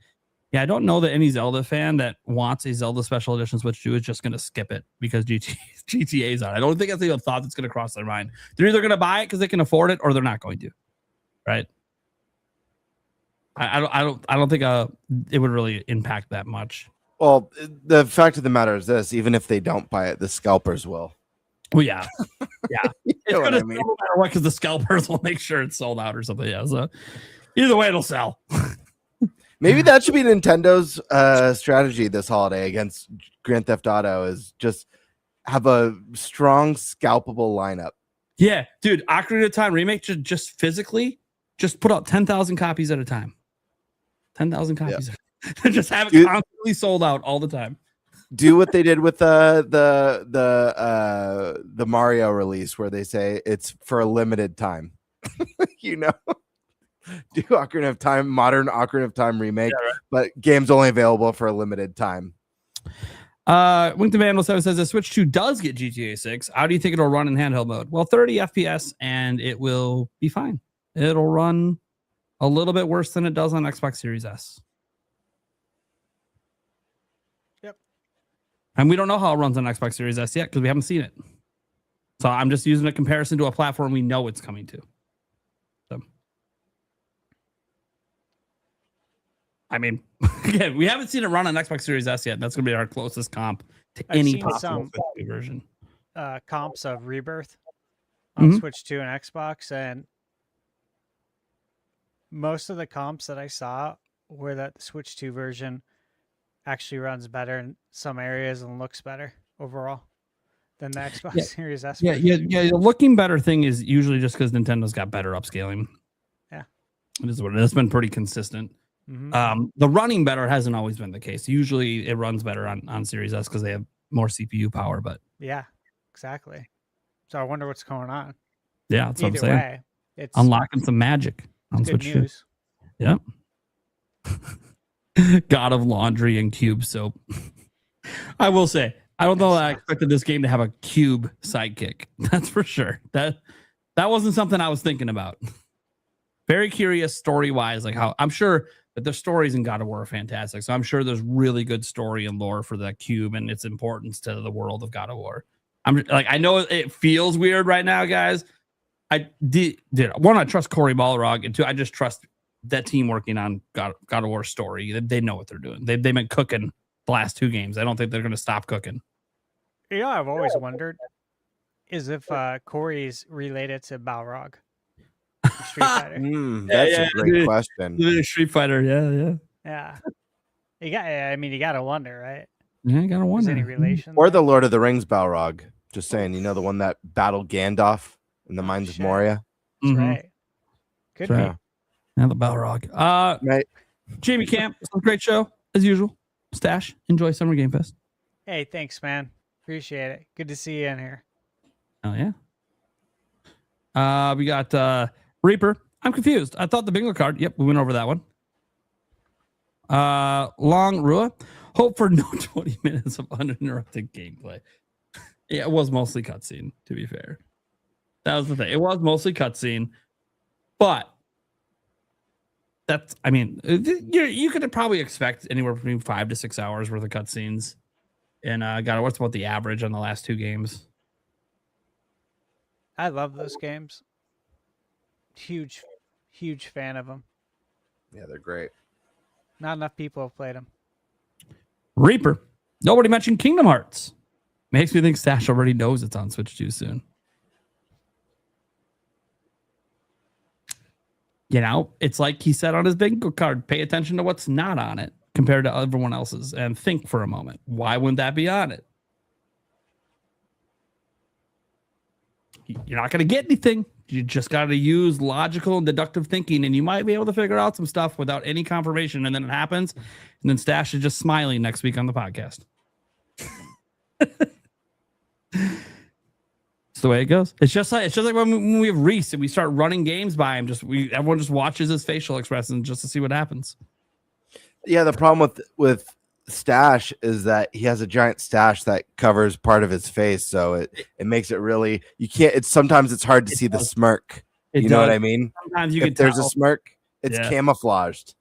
Yeah, I don't know that any Zelda fan that wants a Zelda Special Edition Switch 2 is just going to skip it because GTA's on. I don't think that's even a thought that's going to cross their mind. They're either going to buy it because they can afford it or they're not going to. Right? I don't think it would really impact that much. Well, the fact of the matter is this: even if they don't buy it, the scalpers will. Well, yeah, yeah. It's what going to I mean? sell no matter what because the scalpers will make sure it's sold out or something. Yeah. So either way, it'll sell. Maybe that should be Nintendo's strategy this holiday against Grand Theft Auto is just have a strong scalpable lineup. Yeah, dude, Ocarina of Time Remake should just physically just put out 10,000 copies at a time. 10,000 copies. Yeah. Just have it constantly sold out all the time. Do what they did with the Mario release where they say it's for a limited time. You know? Do Ocarina of Time, modern Ocarina of Time remake, but game's only available for a limited time. Wink the Vandal 7 says the Switch 2 does get GTA 6. How do you think it'll run in handheld mode? Well, 30 FPS and it will be fine. It'll run a little bit worse than it does on Xbox Series S. Yep. And we don't know how it runs on Xbox Series S yet because we haven't seen it. So I'm just using a comparison to a platform we know it's coming to. I mean, again, we haven't seen it run on Xbox Series S yet. That's going to be our closest comp to any possible version. Comps of Rebirth on Switch 2 and Xbox, and most of the comps that I saw were that the Switch 2 version actually runs better in some areas and looks better overall than the Xbox Series S. Yeah. The looking better thing is usually just because Nintendo's got better upscaling. Yeah, it is what it is. It's been pretty consistent. Mm-hmm. The running better hasn't always been the case. Usually it runs better on Series S because they have more CPU power, but yeah, exactly. So I wonder what's going on. Yeah, that's what I'm saying. Way, it's unlocking some magic on Switch 2. Yep. God of Laundry and Cube Soap. I will say, I don't know that I expected this game to have a cube sidekick. That's for sure. That wasn't something I was thinking about. Very curious story-wise, like how I'm sure that the stories in God of War are fantastic. So I'm sure there's really good story and lore for that cube and its importance to the world of God of War. I'm like, I know it feels weird right now, guys. I did one, I trust Cory Balrog, and two, I just trust that team working on God of War story. They know what they're doing. They've been cooking the last two games. I don't think they're going to stop cooking. You know, I've always wondered is if Cory's related to Balrog. Street Fighter. That's a great question. Street Fighter, yeah. You got to wonder, right? Yeah, you gotta wonder. Any relation? Or the Lord of the Rings Balrog. Just saying, you know, the one that battled Gandalf in the Mines of shit. Moria. That's Mhm. right. Could That's be. right. And the Balrog. Right. Jamie Camp, it was a great show as usual. Stash, enjoy Summer Game Fest. Hey, thanks, man. Appreciate it. Good to see you in here. Oh yeah. We got Reaper. I'm confused. I thought the bingo card. Yep, we went over that one. Long Rua. Hope for no 20 minutes of uninterrupted gameplay. Yeah, it was mostly cutscene, to be fair. That was the thing. It was mostly cutscene, but that's, I mean, you could probably expect anywhere between 5 to 6 hours worth of cutscenes. And God, what's about the average on the last 2 games? I love those games. Huge fan of them. Yeah, they're great. Not enough people have played them. Reaper. Nobody mentioned Kingdom Hearts. Makes me think Stash already knows it's on Switch too soon. You know, it's like he said on his bingo card, pay attention to what's not on it compared to everyone else's and think for a moment. Why wouldn't that be on it? You're not going to get anything. You just got to use logical and deductive thinking, and you might be able to figure out some stuff without any confirmation, and then it happens, and then Stash is just smiling next week on the podcast. It's the way it goes. It's just like when we have Reese and we start running games by him. Everyone just watches his facial expressions just to see what happens. Yeah, the problem with Stash is that he has a giant stash that covers part of his face, so it makes it really, you can't, sometimes it's hard to see the smirk. You know what I mean? Sometimes you if can there's tell. a smirk, it's camouflaged.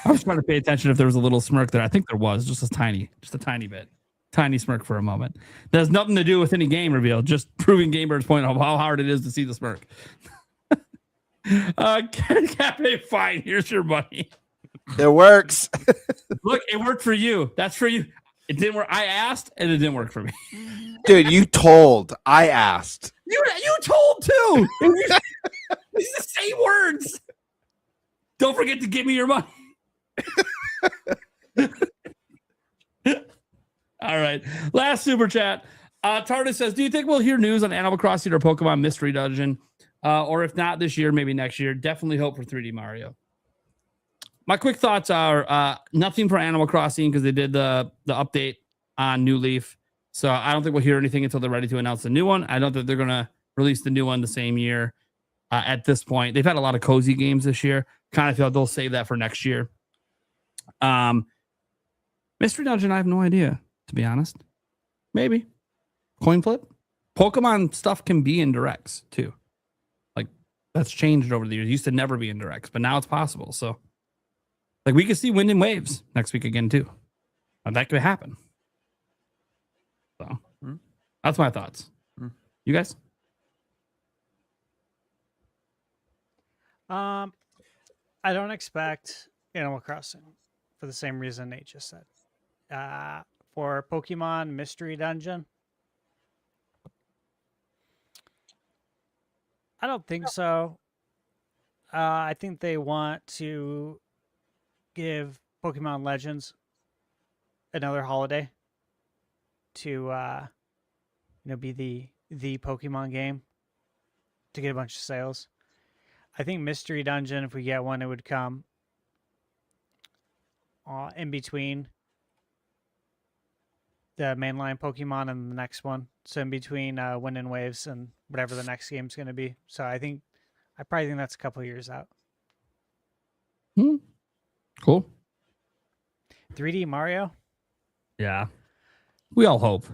I was trying to pay attention if there was a little smirk there. I think there was, just a tiny bit. Tiny smirk for a moment. That has nothing to do with any game reveal, just proving GameBird's point of how hard it is to see the smirk. Cafe, fine. Here's your money. It works. Look, it worked for you. That's for you. It didn't work. I asked, and it didn't work for me. Dude, you told. I asked. You told too. It's the same words. Don't forget to give me your money. All right. Last super chat. Tardis says, do you think we'll hear news on Animal Crossing or Pokemon Mystery Dungeon? Or if not this year, maybe next year. Definitely hope for 3D Mario. My quick thoughts are nothing for Animal Crossing because they did the update on New Leaf. So I don't think we'll hear anything until they're ready to announce the new one. I don't think they're going to release the new one the same year at this point. They've had a lot of cozy games this year. Kind of feel they'll save that for next year. Mystery Dungeon, I have no idea, to be honest. Maybe. Coin flip. Pokemon stuff can be in directs, too. Like, that's changed over the years. It used to never be in directs, but now it's possible. So, like, we could see Wind and Waves next week again, too. And that could happen. So, that's my thoughts. You guys? I don't expect Animal Crossing for the same reason Nate just said. For Pokemon Mystery Dungeon, I don't think so. I think they want to give Pokemon Legends another holiday to be the Pokemon game to get a bunch of sales. I think Mystery Dungeon, if we get one, it would come in between the mainline Pokemon and the next one. So in between Wind and Waves and whatever the next game's going to be. So I probably think that's a couple of years out. Cool. 3D Mario? Yeah. We all hope.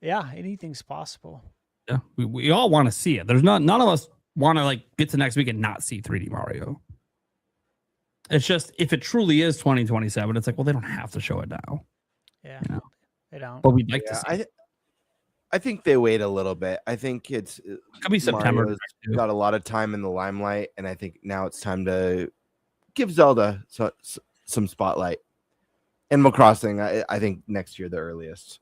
Yeah, anything's possible. Yeah. We all want to see it. There's none of us want to get to next week and not see 3D Mario. It's just, if it truly is 2027, it's like, well, they don't have to show it now. Yeah. You know? They don't. But we'd like to see it. I think they wait a little bit. I think it could be September. Mario's got a lot of time in the limelight, and I think now it's time to give Zelda some spotlight. Animal Crossing, I think next year the earliest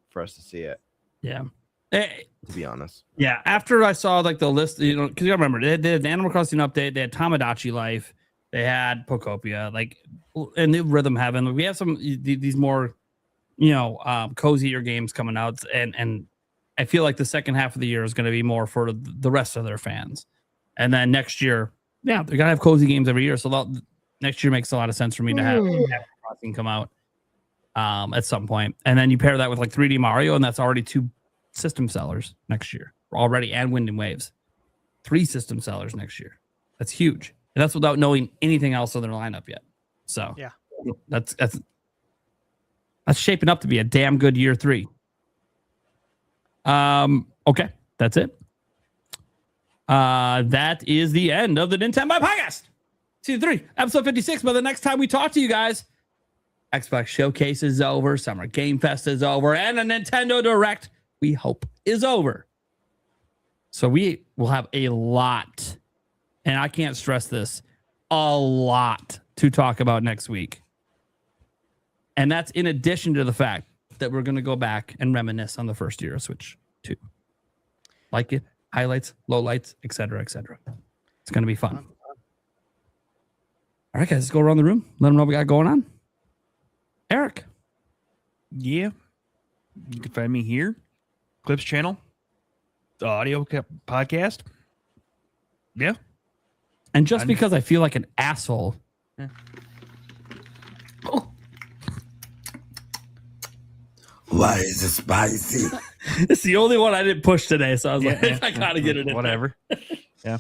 for us to see it. Yeah. To be honest. Yeah. After I saw the list, because you remember they did the Animal Crossing update, they had Tamagotchi Life, they had Pokopia, and the Rhythm Heaven. We have some these more cozier games coming out, and I feel like the second half of the year is going to be more for the rest of their fans. And then next year, they're going to have cozy games every year. So next year makes a lot of sense for me to have Crossing come out at some point. And then you pair that with like 3D Mario, and that's already 2 system sellers next year already, and Wind and Waves. 3 system sellers next year. That's huge. And that's without knowing anything else on their lineup yet. So Yeah. that's shaping up to be a damn good year 3. Okay, that's it. That is the end of the Nintenbyte Podcast. Season 3, episode 56. By the next time we talk to you guys, Xbox Showcase is over, Summer Game Fest is over, and a Nintendo Direct, we hope, is over. So we will have a lot, and I can't stress this, a lot to talk about next week. And that's in addition to the fact that we're going to go back and reminisce on the first year of Switch 2. Like it, highlights, lowlights, etc., etc. It's going to be fun. All right, guys, let's go around the room. Let them know what we got going on. Eric. Yeah. You can find me here. Clips channel. The audio podcast. Yeah. And just because I feel like an asshole. Why is it spicy? It's the only one I didn't push today, so I was like, I gotta get it in. Whatever. Yeah.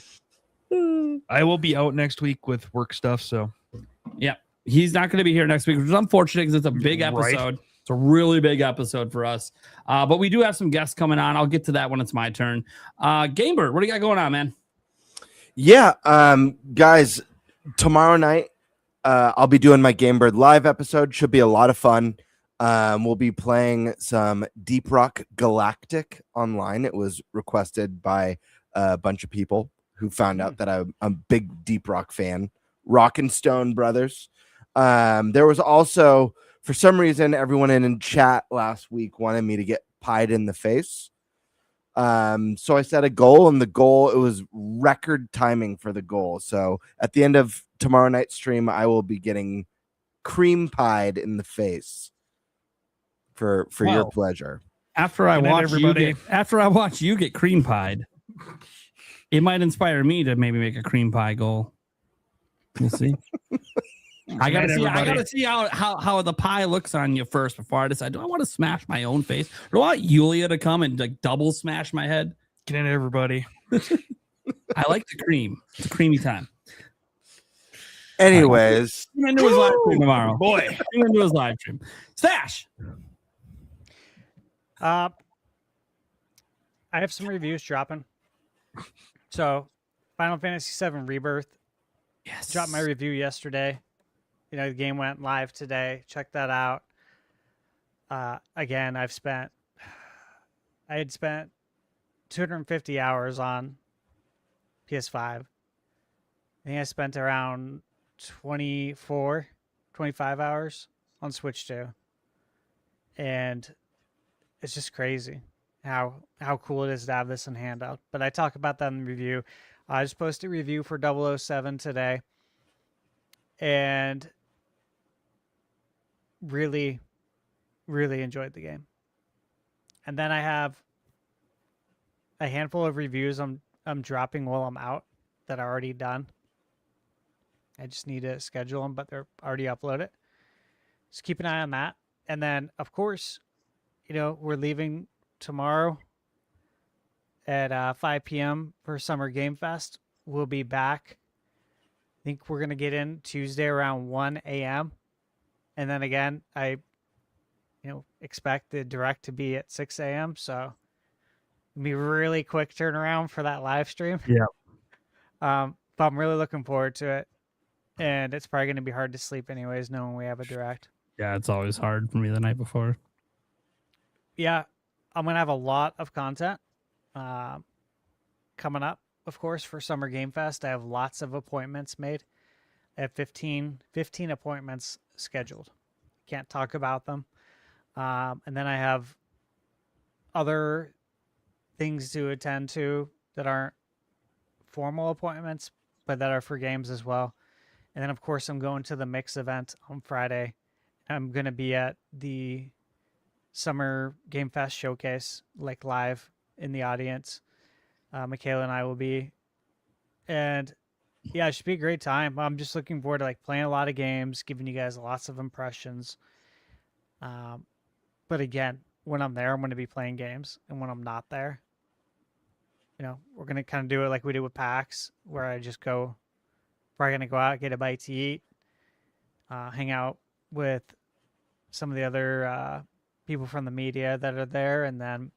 I will be out next week with work stuff, so. Yeah. He's not going to be here next week, which is unfortunate because it's a big episode. Right. It's a really big episode for us. But we do have some guests coming on. I'll get to that when it's my turn. GameBird, what do you got going on, man? Yeah, guys, tomorrow night, I'll be doing my GameBird Live episode. Should be a lot of fun. We'll be playing some Deep Rock Galactic online. It was requested by a bunch of people who found out that I'm a big Deep Rock fan. Rock and Stone Brothers. There was also, for some reason, everyone in chat last week wanted me to get pied in the face. So I set a goal, and the goal, it was record timing for the goal. So at the end of tomorrow night's stream, I will be getting cream pied in the face for your pleasure. After I watch you get cream pied, it might inspire me to maybe make a cream pie goal. We'll see. I gotta see how the pie looks on you first before I decide. Do I want to smash my own face, or do I want Yulia to come and like double smash my head? Get in, everybody. I like the cream. It's a creamy time. Anyways, I'm into his live stream tomorrow. Boy, I'm into his live stream. Stash. I have some reviews dropping. So, Final Fantasy VII Rebirth. Yes. Dropped my review yesterday. The game went live today. Check that out. Again, I had spent 250 hours on PS5. I think I spent around 25 hours on Switch 2. And it's just crazy how cool it is to have this in handout. But I talk about that in the review. I just posted a review for 007 today. And really, really enjoyed the game. And then I have a handful of reviews I'm dropping while I'm out that are already done. I just need to schedule them, but they're already uploaded. Just keep an eye on that. And then, of course, we're leaving tomorrow at 5 p.m. for Summer Game Fest. We'll be back. I think we're going to get in Tuesday around 1 a.m. And then again, I expect the direct to be at 6 a.m. So it'll be really quick turnaround for that live stream. Yeah. But I'm really looking forward to it. And it's probably going to be hard to sleep anyways, knowing we have a direct. Yeah, it's always hard for me the night before. Yeah, I'm going to have a lot of content coming up, of course, for Summer Game Fest. I have lots of appointments made. I have 15 appointments scheduled. Can't talk about them. And then I have other things to attend to that aren't formal appointments, but that are for games as well. And then, of course, I'm going to the Mix event on Friday. I'm going to be at the Summer Game Fest showcase, like live in the audience. Michaela and I will be, and yeah, it should be a great time. I'm just looking forward to like playing a lot of games, giving you guys lots of impressions. But again, when I'm there, I'm going to be playing games, and when I'm not there, we're going to kind of do it like we did with PAX, where I just probably going to go out, get a bite to eat, hang out with some of the other people from the media that are there, and then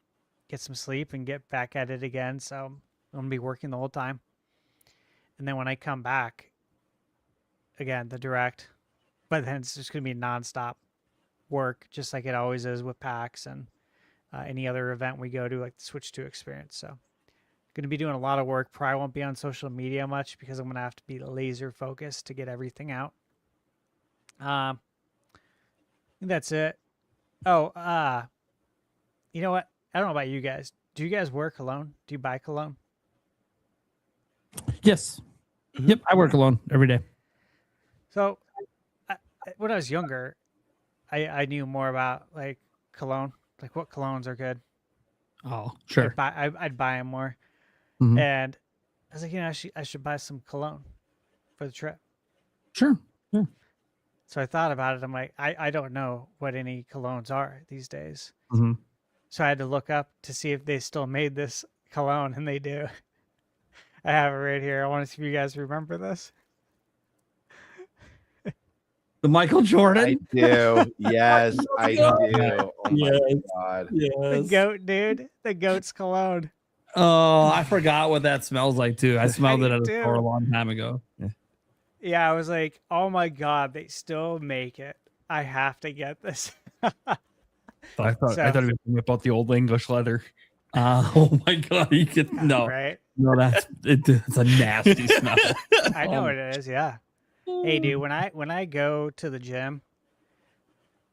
get some sleep and get back at it again. So I'm going to be working the whole time. And then when I come back, again, the direct, but then it's just going to be nonstop work, just like it always is with PAX and any other event we go to, like the Switch 2 experience. So going to be doing a lot of work. Probably won't be on social media much because I'm going to have to be laser focused to get everything out. I think that's it. Oh, you know what? I don't know about you guys. Do you guys wear cologne? Do you buy cologne? Yes. Yep. I work alone every day. So when I was younger, I knew more about like cologne, like what colognes are good. Oh, sure. I'd buy them more. Mhm. And I was like, I should buy some cologne for the trip. Sure. Yeah. So I thought about it. I'm like, I don't know what any colognes are these days. Mhm. So I had to look up to see if they still made this cologne, and they do. I have it right here. I want to see if you guys remember this. The Michael Jordan. I do. Yes, I do. Oh my God. The goat, dude. The goat's cologne. Oh, I forgot what that smells like too. I smelled it at a do. store a long time ago. Yeah, I was like, oh my God, they still make it. I have to get this. I thought it was about the old English leather. Oh my God, you could no, Right? no, it's a nasty smell. I know it is, yeah. Hey, dude, when I go to the gym,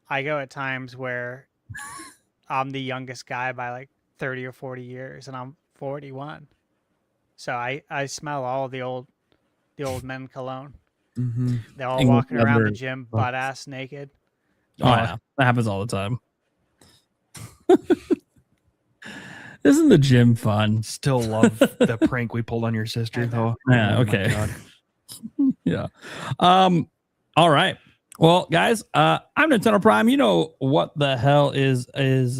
I go at times where I'm the youngest guy by like 30 or 40 years, and I'm 41. So I smell all the old men cologne. Mm-hmm. They're all English walking around the leather. gym butt ass naked. Oh yeah, that happens all the time. Isn't the gym fun? Still love the prank we pulled on your sister, though. Yeah, Oh, my okay. God. Yeah. All right. Well, guys, I'm Nintendo Prime. You know what the hell is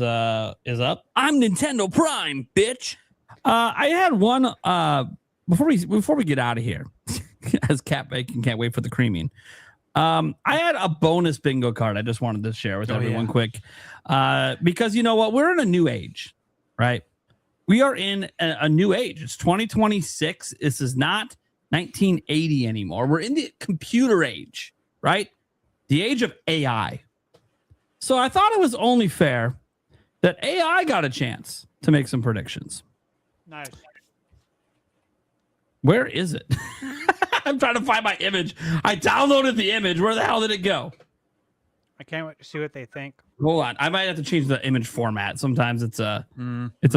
up? I'm Nintendo Prime, bitch. I had one before we get out of here, as Cat Bacon can't wait for the creaming. I had a bonus bingo card I just wanted to share with everyone quick. Because you know what? We're in a new age, right? We are in a new age. It's 2026. This is not 1980 anymore. We're in the computer age, right? The age of AI. So I thought it was only fair that AI got a chance to make some predictions. Nice. Where is it? I'm trying to find my image. I downloaded the image. Where the hell did it go? I can't wait to see what they think. Hold on. I might have to change the image format. Sometimes it's a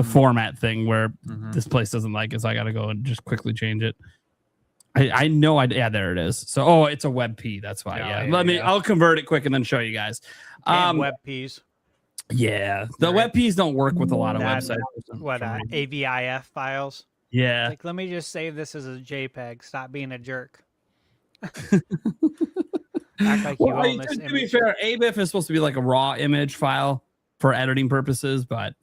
format thing where this place doesn't like it, so I got to go and just quickly change it. I know. Yeah, there it is. So, it's a WebP. That's why. I'll convert it quick and then show you guys. WebPs. Yeah, the WebPs don't work with a lot of websites. What AVIF files? Yeah. Like, let me just save this as a JPEG. Stop being a jerk. Act like you own this to be image. fair, AVIF is supposed to be like a raw image file for editing purposes, but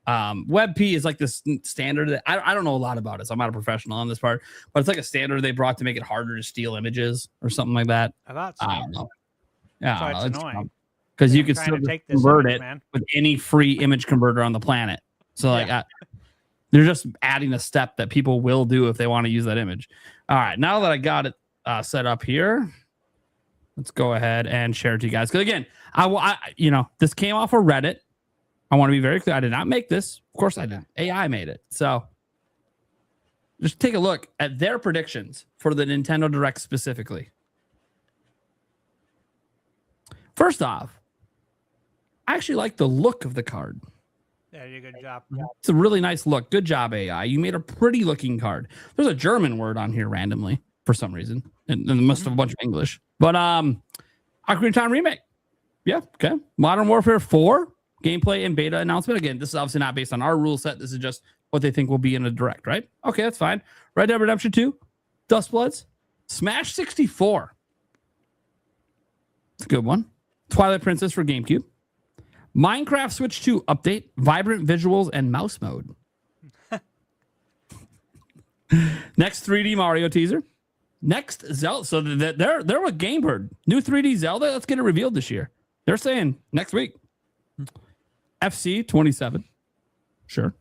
WebP is like this standard that I don't know a lot about it, so I'm not a professional on this part, but it's like a standard they brought to make it harder to steal images or something like that. I thought so. I don't know. Yeah, So it's annoying. because you I'm could trying still to just take this convert image, it man. with any free image converter on the planet. So like they're just adding a step that people will do if they want to use that image. All right, now that I got it set up here, let's go ahead and share it to you guys. Because again, this came off of Reddit. I want to be very clear. I did not make this. Of course I didn't. AI made it. So just take a look at their predictions for the Nintendo Direct specifically. First off, I actually like the look of the card. Yeah, you did a good job. It's a really nice look. Good job, AI. You made a pretty looking card. There's a German word on here randomly for some reason. And then must have a bunch of English. But Ocarina of Time remake. Yeah, okay. Modern Warfare 4. gameplay and beta announcement. Again, this is obviously not based on our rule set. This is just what they think will be in a direct, right? Okay, that's fine. Red Dead Redemption 2, Dustbloods, Smash 64. It's a good one. Twilight Princess for GameCube. Minecraft Switch 2 update, vibrant visuals, and mouse mode. Next 3D Mario teaser. Next Zelda. So they're with GameBird. New 3D Zelda. Let's get it revealed this year. They're saying next week. FC 27. Sure.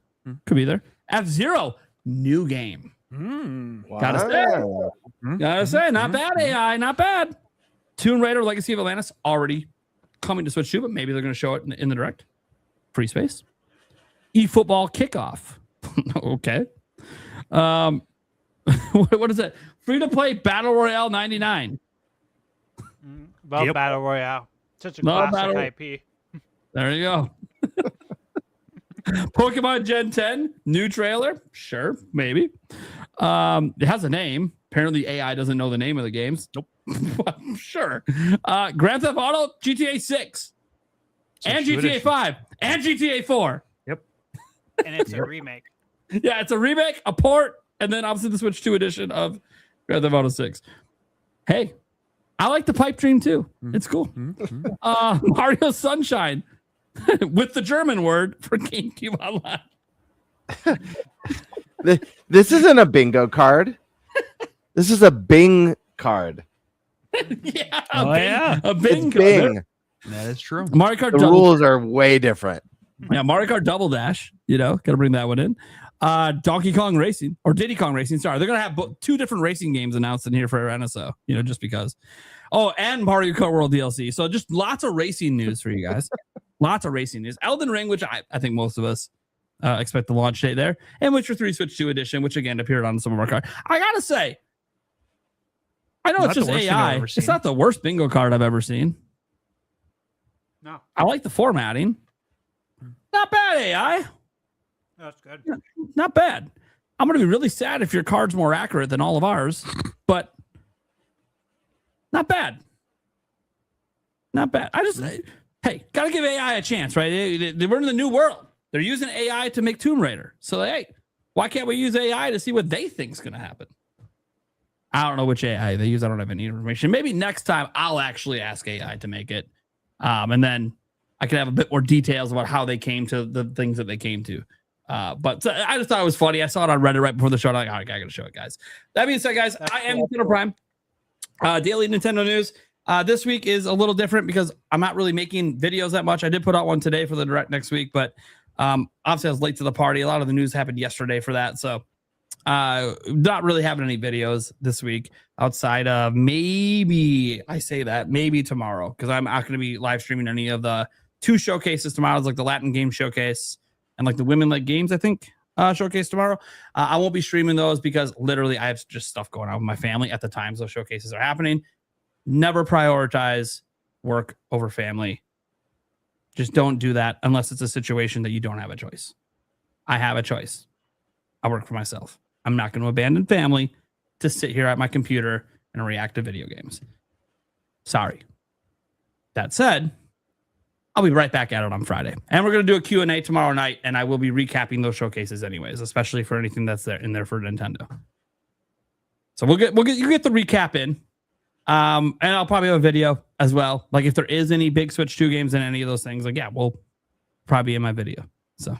Could be there. F-Zero. New game. Gotta say, not bad, AI. Not bad. Tomb Raider Legacy of Atlantis already coming to Switch 2, but maybe they're going to show it in the direct. Free space. eFootball Kickoff. Okay. What is it? Free to play Battle Royale 99. Well, Battle Royale. Such a classic IP. There you go. Pokemon Gen 10, new trailer. Sure, maybe. It has a name. Apparently, AI doesn't know the name of the games. Nope. Sure. Grand Theft Auto, GTA 6, and GTA 5, and GTA 4. Yep. And it's a remake. Yeah, it's a remake, a port, and then obviously the Switch 2 edition of Grand Theft Auto 6. Hey, I like the pipe dream too. It's cool. Mario Sunshine with the German word for GameCube Online. This isn't a bingo card. This is a Bing card. Yeah, a Bing. It's Bing. That is true. Mario Kart The Double. rules are way different. Yeah, Mario Kart Double Dash. Gotta bring that one in. Donkey Kong Racing or Diddy Kong Racing. Sorry, they're gonna have two different racing games announced in here for NSO. Just because. Oh, and Mario Kart World DLC. So just lots of racing news for you guys. Lots of racing news. Elden Ring, which I think most of us expect the launch date there, and Witcher 3 Switch 2 edition, which again appeared on some of our cards. I gotta say, I know it's just AI. It's not the worst bingo card I've ever seen. No, I like the formatting. Not bad, AI. that's good. Not bad. I'm going to be really sad if your card's more accurate than all of ours, but not bad. Not bad. Hey, got to give AI a chance, right? We're in the new world. They're using AI to make Tomb Raider. So, hey, why can't we use AI to see what they think is going to happen? I don't know which AI they use. I don't have any information. Maybe next time I'll actually ask AI to make it. And then I can have a bit more details about how they came to the things that they came to. But I just thought it was funny. I saw it on Reddit right before the show. I'm like, all right, I got to show it, guys. That being said, guys, I am Nintendo Prime. Daily Nintendo news. This week is a little different because I'm not really making videos that much. I did put out one today for the direct next week, but obviously I was late to the party. A lot of the news happened yesterday for that. So not really having any videos this week outside of maybe tomorrow, because I'm not going to be live streaming any of the two showcases tomorrow. It's like the Latin Game Showcase and like the Women Like Games, I think, showcase tomorrow. I won't be streaming those because literally I have just stuff going on with my family at the times those showcases are happening. Never prioritize work over family. Just don't do that unless it's a situation that you don't have a choice. I have a choice. I work for myself. I'm not going to abandon family to sit here at my computer and react to video games. Sorry. That said, I'll be right back at it on Friday. And we're going to do a Q&A tomorrow night, and I will be recapping those showcases anyways, especially for anything that's in there for Nintendo. So you get the recap in. And I'll probably have a video as well. Like if there is any big Switch 2 games in any of those things, like, yeah, we'll probably be in my video. So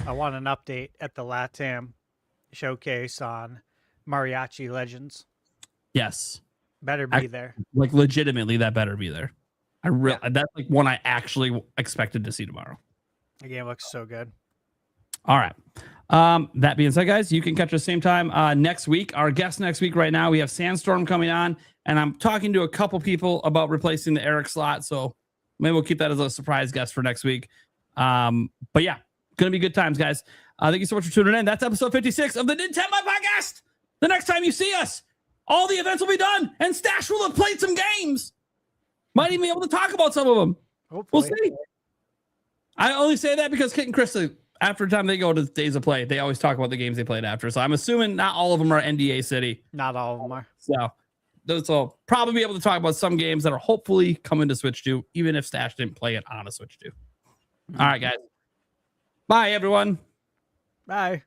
I want an update at the LATAM showcase on Mariachi Legends. Yes. Better be there. Like legitimately, that better be there. That's like one I actually expected to see tomorrow. The game looks so good. All right. That being said, guys, you can catch us same time next week. Our guest next week right now, we have Sandstorm coming on, and I'm talking to a couple people about replacing the Eric slot. So maybe we'll keep that as a surprise guest for next week. But yeah, gonna be good times, guys. Thank you so much for tuning in. That's episode 56 of the Nintenbyte Podcast. The next time you see us, all the events will be done, and Stash will have played some games. Might even be able to talk about some of them. Hopefully. We'll see. I only say that because Kit and Chris, after the time they go to Days of Play, they always talk about the games they played after. So I'm assuming not all of them are NDA City. Not all of them are. So those will probably be able to talk about some games that are hopefully coming to Switch 2, even if Stash didn't play it on a Switch 2. All right, guys. Bye, everyone. Bye.